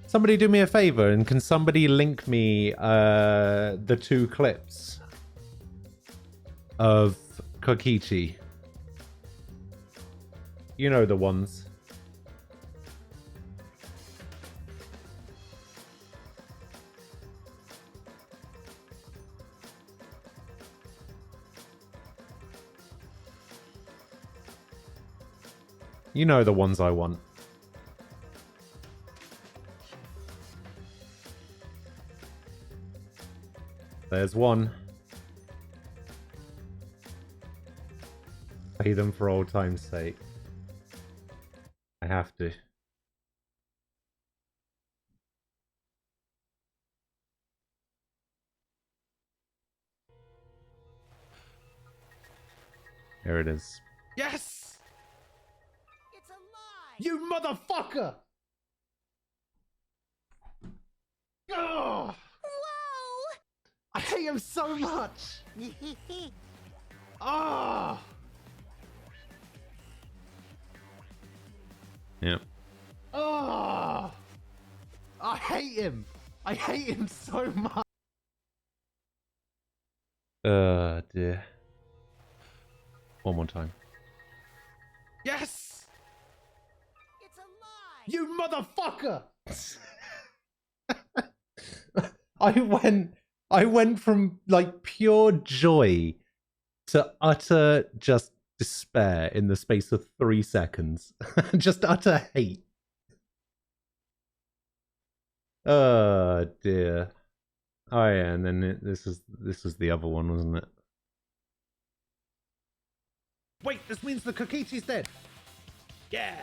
Somebody do me a favor and can somebody link me the 2 clips of Kokichi? You know the ones. You know the ones I want. There's one. Play them for old time's sake. I have to. Here it is. Yes! You motherfucker! Oh! Whoa! I hate him so much! Oh! Yep. Oh! I hate him! I hate him so much! Dear. One more time. Yes! You motherfucker! I went from like pure joy to utter just despair in the space of 3 seconds. Just utter hate. Oh dear. Oh yeah, and then this was the other one, wasn't it? Wait, this means the Kokichi's dead. Yeah.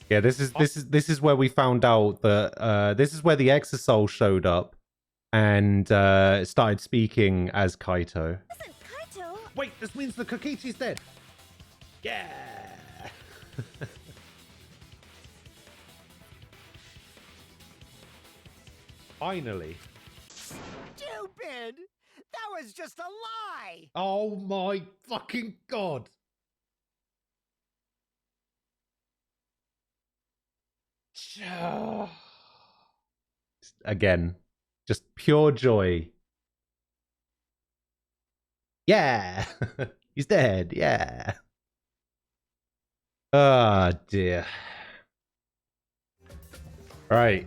Yeah, this is where we found out that this is where the Exosoul showed up and started speaking as Kaito. Listen, Kaito. Wait, this means the Kokichi's dead. Yeah. Finally. Stupid! That was just a lie! Oh my fucking god. Again, just pure joy. Yeah. He's dead. Yeah. Oh dear. Right.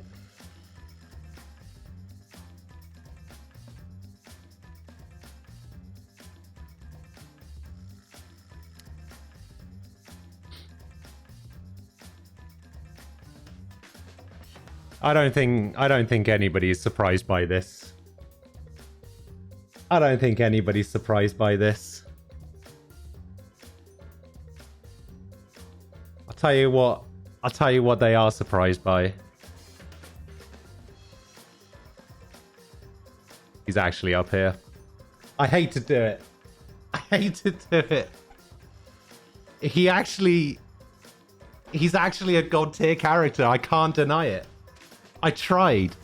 I don't think anybody is surprised by this. I don't think anybody's surprised by this. I'll tell you what they are surprised by. He's actually up here. I hate to do it. I hate to do it. He's actually a god tier character. I can't deny it. I tried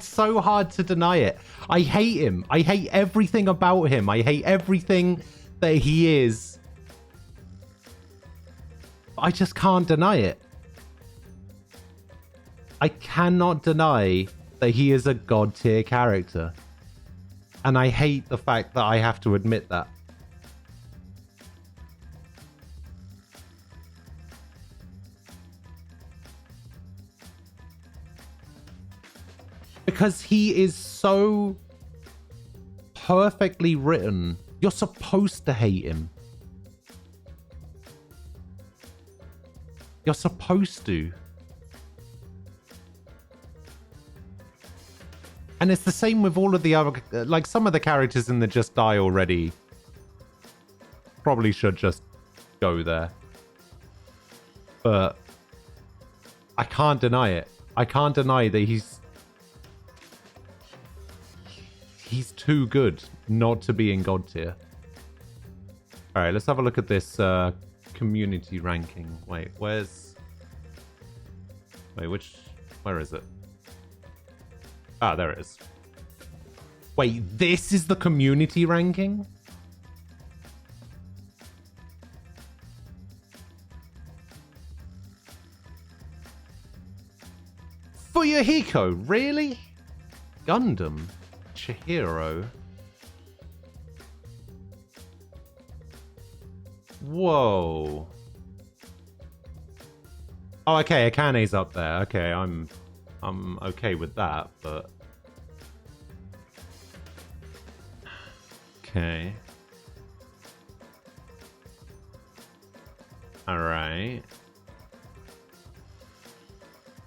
so hard to deny it. I hate him. I hate everything about him. I hate everything that he is. I just can't deny it. I cannot deny that he is a god tier character. And I hate the fact that I have to admit that. Because he is so perfectly written. You're supposed to hate him. You're supposed to. And it's the same with all of the other... Like, some of the characters in the Just Die Already probably should just go there. But I can't deny it. I can't deny that he's too good not to be in God tier. Alright, let's have a look at this community ranking. Wait, where is it? Ah, there it is. Wait, this is the community ranking? Fuyuhiko, really? Gundam? Chihiro? Whoa. Oh, okay, Akane's up there. Okay, I'm okay with that, but... Okay. Alright.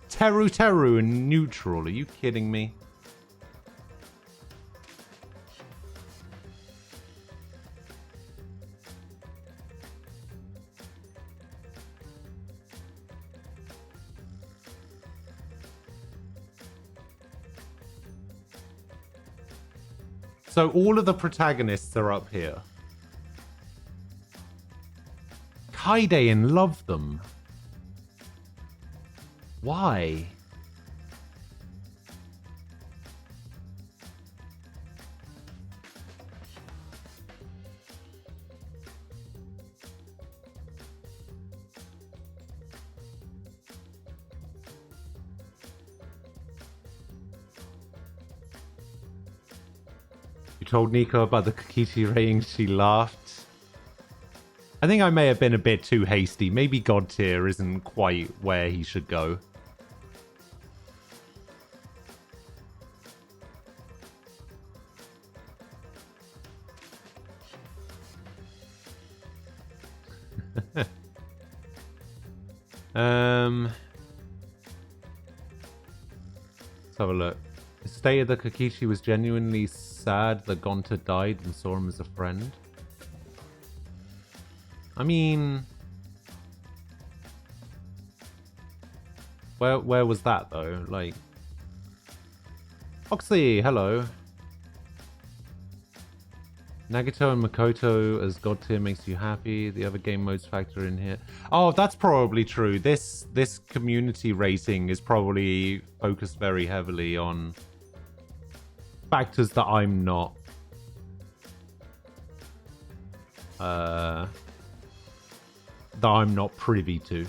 Teru and neutral, are you kidding me? So all of the protagonists are up here. Kaiden loved them. Why? Told Nico about the Kakichi rating, she laughed. I think I may have been a bit too hasty. Maybe God tier isn't quite where he should go. Let's have a look. The state of the Kakichi was genuinely sad that Gonta died and saw him as a friend. I mean... Where was that, though? Like... Oxley, hello. Nagito and Makoto as God tier makes you happy. The other game modes factor in here. Oh, that's probably true. This community rating is probably focused very heavily on factors that I'm not privy to.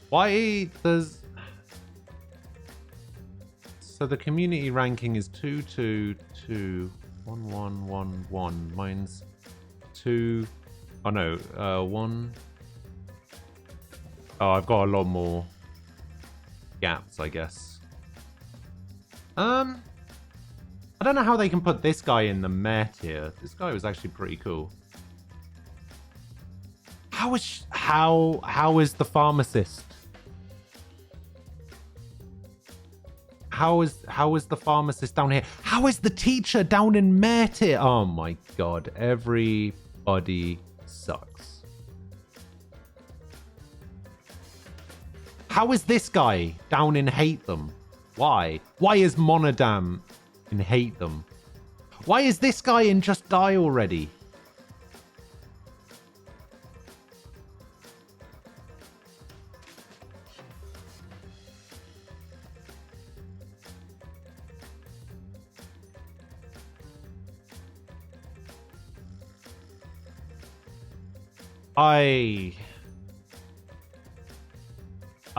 Why does... So the community ranking is 2, 2, 2, 1, 1, 1, 1. Mine's 2... Oh no, 1... Oh, I've got a lot more gaps, I guess. I don't know how they can put this guy in the meh tier. This guy was actually pretty cool. How is the pharmacist? How is the pharmacist down here? How is the teacher down in Mertir? Oh my god, everybody sucks. How is this guy down in Hate Them? Why? Why is Monodam in Hate Them? Why is this guy in Just Die Already?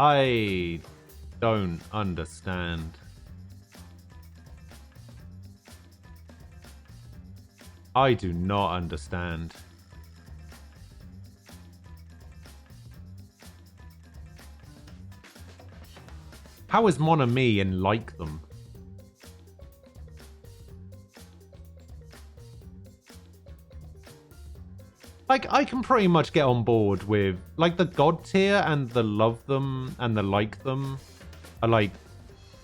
I don't understand. I do not understand. How is Mon Ami in Like Them? Like, I can pretty much get on board with, like, the God tier and the Love Them and the Like Them are, like,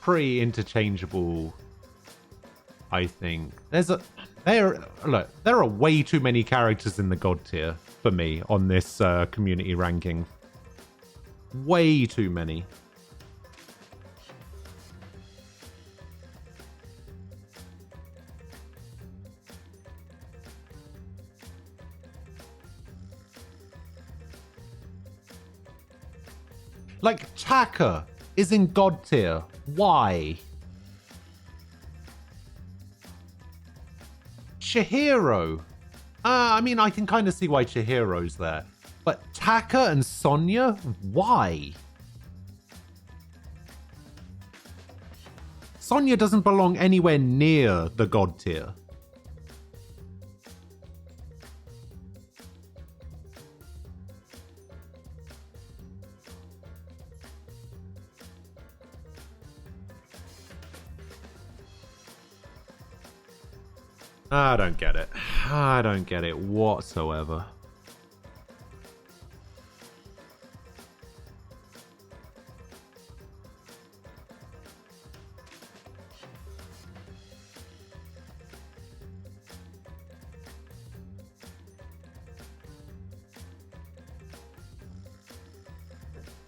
pretty interchangeable, I think. There are way too many characters in the God tier for me on this community ranking. Way too many. Like, Taka is in God tier. Why? Chihiro. I mean, I can kind of see why Chihiro's there. But Taka and Sonya? Why? Sonya doesn't belong anywhere near the God tier. I don't get it. I don't get it whatsoever.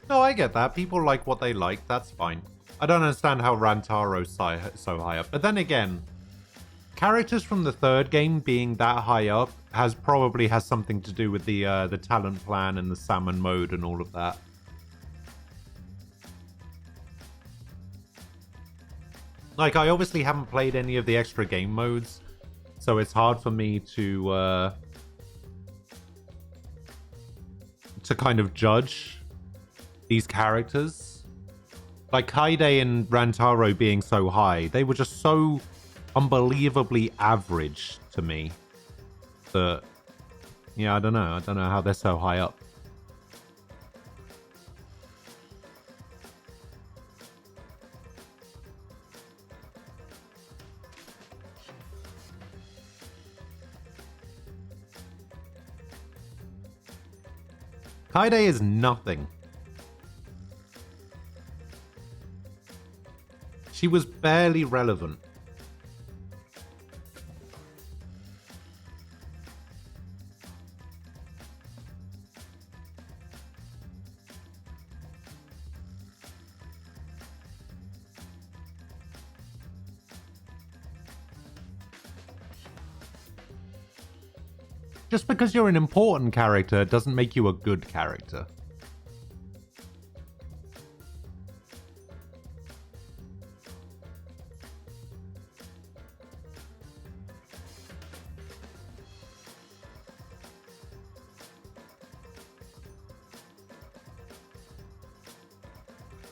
No, I get that. People like what they like. That's fine. I don't understand how Rantaro's so high up. But then again, characters from the third game being that high up probably has something to do with the talent plan and the salmon mode and all of that. Like, I obviously haven't played any of the extra game modes, so it's hard for me to kind of judge these characters. Like Kaide and Rantaro being so high, they were just so unbelievably average to me that, yeah, I don't know how they're so high up. Kaide is nothing. She was barely relevant. Just because you're an important character doesn't make you a good character.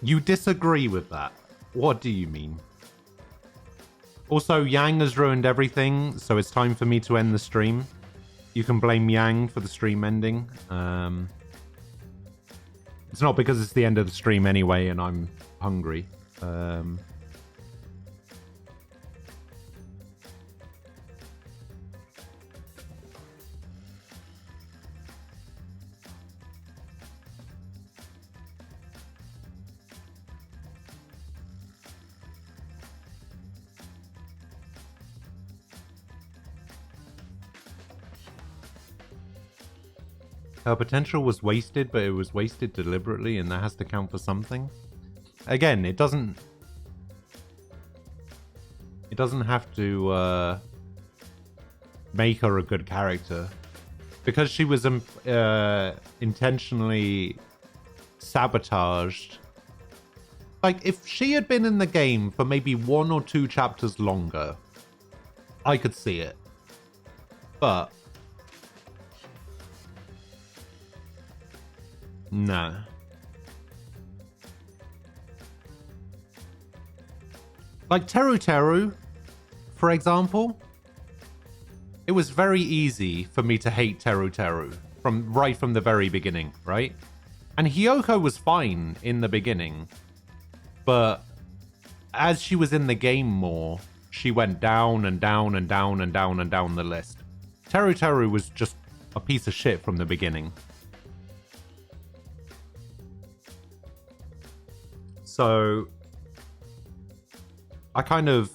You disagree with that? What do you mean? Also, Yang has ruined everything, so it's time for me to end the stream. You can blame Yang for the stream ending. It's not because it's the end of the stream anyway and I'm hungry. Her potential was wasted, but it was wasted deliberately, and that has to count for something. Again, it doesn't have to make her a good character. Because she was intentionally sabotaged. Like, if she had been in the game for maybe 1 or 2 chapters longer, I could see it. But nah. Like Teru Teru, for example, it was very easy for me to hate Teru Teru right from the very beginning, right? And Hyoko was fine in the beginning, but as she was in the game more, she went down and down and down and down and down the list. Teru Teru was just a piece of shit from the beginning. So I kind of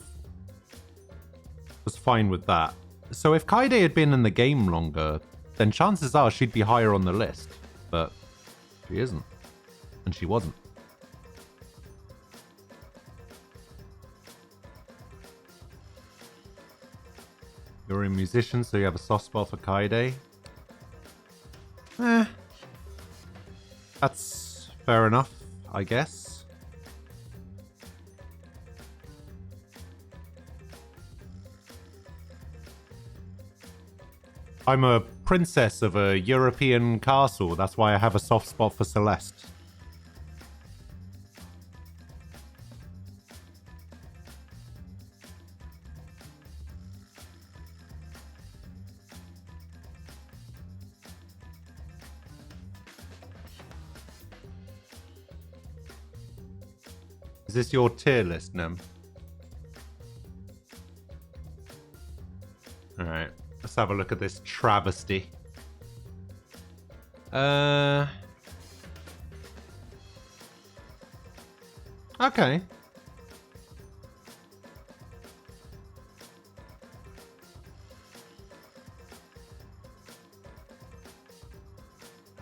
was fine with that. So if Kaede had been in the game longer, then chances are she'd be higher on the list. But she isn't. And she wasn't. You're a musician, so you have a soft spot for Kaede. That's fair enough, I guess. I'm a princess of a European castle. That's why I have a soft spot for Celeste. Is this your tier list, Nem? Alright. Let's have a look at this travesty. Okay.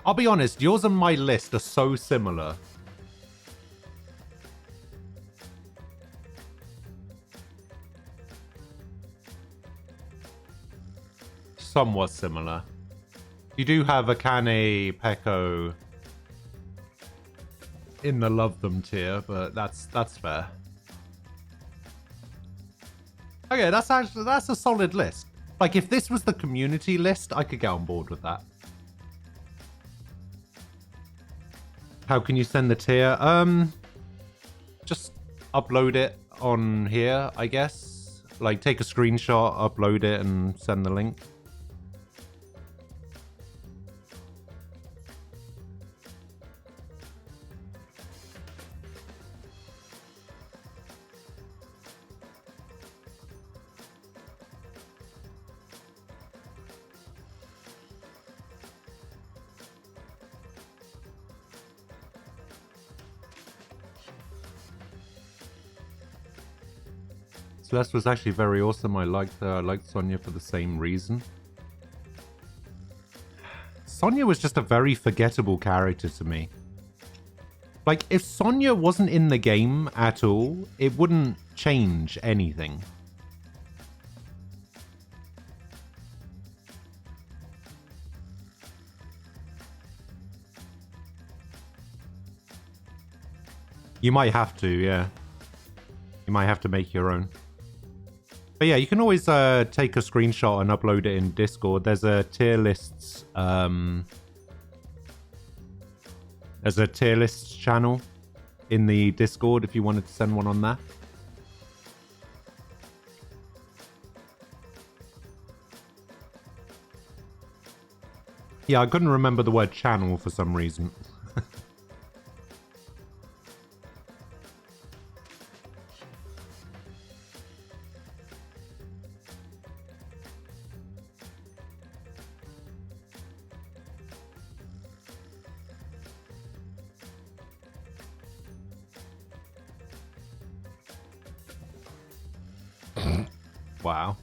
I'll be honest, yours and my list are so similar. Somewhat similar. You do have Akane, Peko in the love them tier, but that's fair. Okay, that's a solid list. Like, if this was the community list, I could get on board with that. How can you send the tier? Just upload it on here, I guess. Like, take a screenshot, upload it, and send the link. Celeste was actually very awesome. I liked her. I liked Sonya for the same reason. Sonya was just a very forgettable character to me. Like, if Sonya wasn't in the game at all, it wouldn't change anything. You might have to, yeah. You might have to make your own. But yeah, you can always take a screenshot and upload it in Discord. There's a tier lists. There's a tier lists channel in the Discord if you wanted to send one on there. Yeah, I couldn't remember the word channel for some reason. Wow.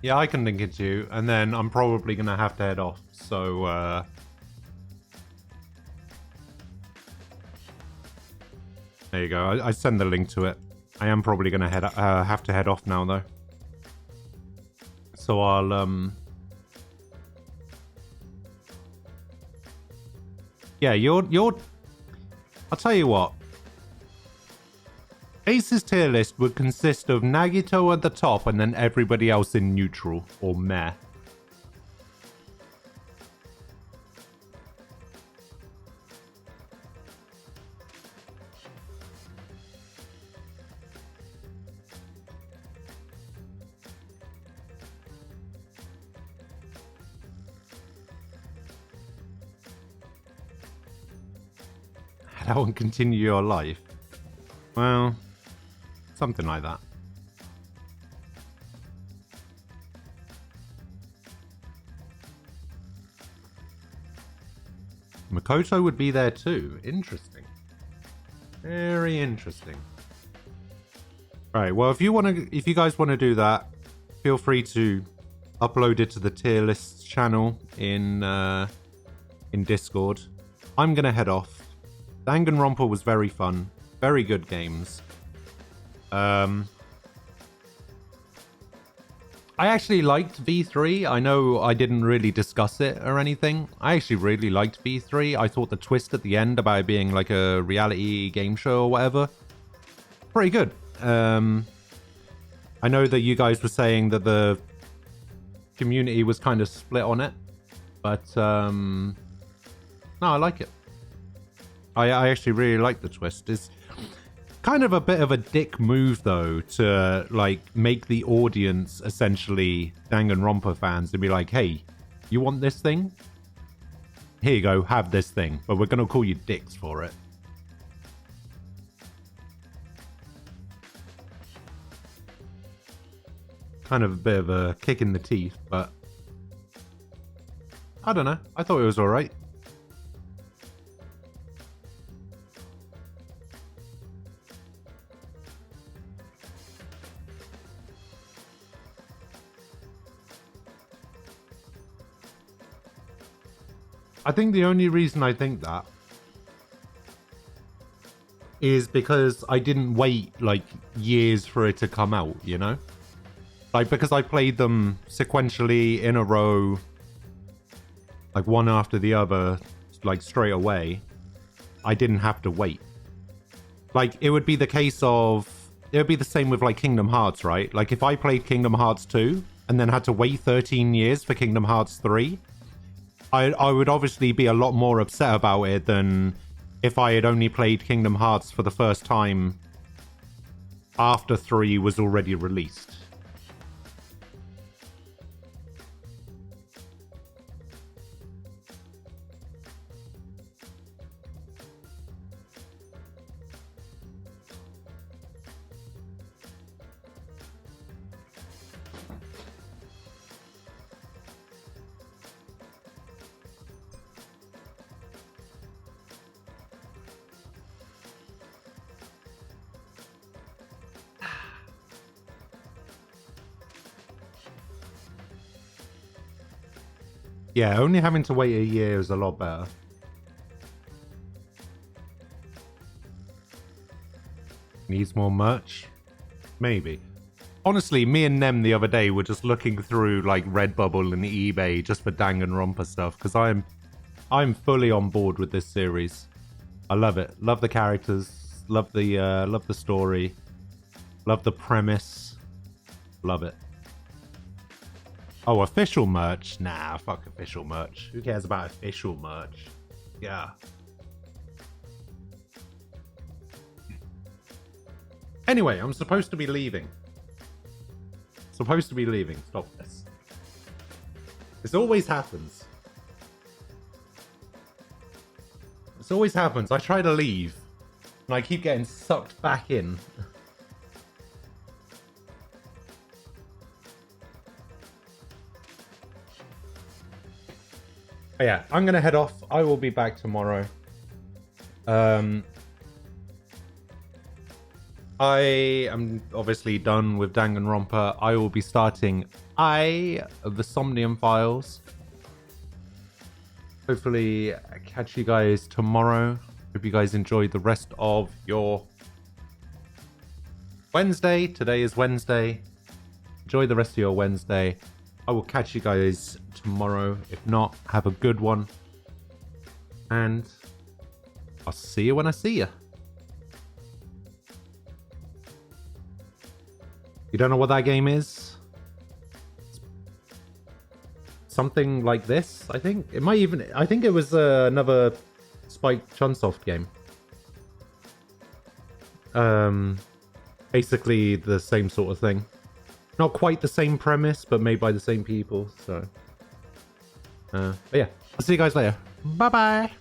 Yeah, I can link it to you, and then I'm probably gonna have to head off. So, there you go. I send the link to it. I am probably gonna have to head off now, though. So I'll yeah, I'll tell you what. Ace's tier list would consist of Nagito at the top and then everybody else in neutral or meh. How and continue your life? Well, something like that. Makoto would be there too. Interesting. Very interesting. Alright, well if you guys want to do that, feel free to upload it to the tier lists channel in Discord. I'm gonna head off. Danganronpa was very fun. Very good games. I actually liked V3. I know I didn't really discuss it or anything. I actually really liked V3. I thought the twist at the end about it being like a reality game show or whatever, pretty good. I know that you guys were saying that the community was kind of split on it, but no, I like it. I actually really like the twist. It's kind of a bit of a dick move, though, to, like, make the audience essentially Danganronpa fans and be like, hey, you want this thing? Here you go, have this thing. But we're going to call you dicks for it. Kind of a bit of a kick in the teeth, but I don't know. I thought it was alright. I think the only reason I think that is because I didn't wait like years for it to come out, you know? Like, because I played them sequentially in a row, like one after the other, like straight away, I didn't have to wait. Like, it would be the case of, it would be the same with like Kingdom Hearts, right? Like, if I played Kingdom Hearts 2 and then had to wait 13 years for Kingdom Hearts 3, I would obviously be a lot more upset about it than if I had only played Kingdom Hearts for the first time after 3 was already released. Yeah, only having to wait a year is a lot better. Needs more merch? Maybe. Honestly, me and Nem the other day were just looking through like Redbubble and eBay just for Danganronpa stuff, because I'm fully on board with this series. I love it. Love the characters. Love the story. Love the premise. Love it. Oh, official merch? Nah, fuck official merch. Who cares about official merch? Yeah. Anyway, I'm supposed to be leaving. Supposed to be leaving. Stop this. This always happens. This always happens. I try to leave, and I keep getting sucked back in. But yeah, I'm going to head off. I will be back tomorrow. I am obviously done with Danganronpa. I will be starting I, the Somnium Files. Hopefully catch you guys tomorrow. Hope you guys enjoyed the rest of your Wednesday. Today is Wednesday. Enjoy the rest of your Wednesday. I will catch you guys tomorrow. If not, have a good one. And I'll see you when I see you. You don't know what that game is? Something like this, I think. It might even... I think it was another Spike Chunsoft game. Basically the same sort of thing. Not quite the same premise, but made by the same people, so... but yeah, I'll see you guys later. Bye-bye!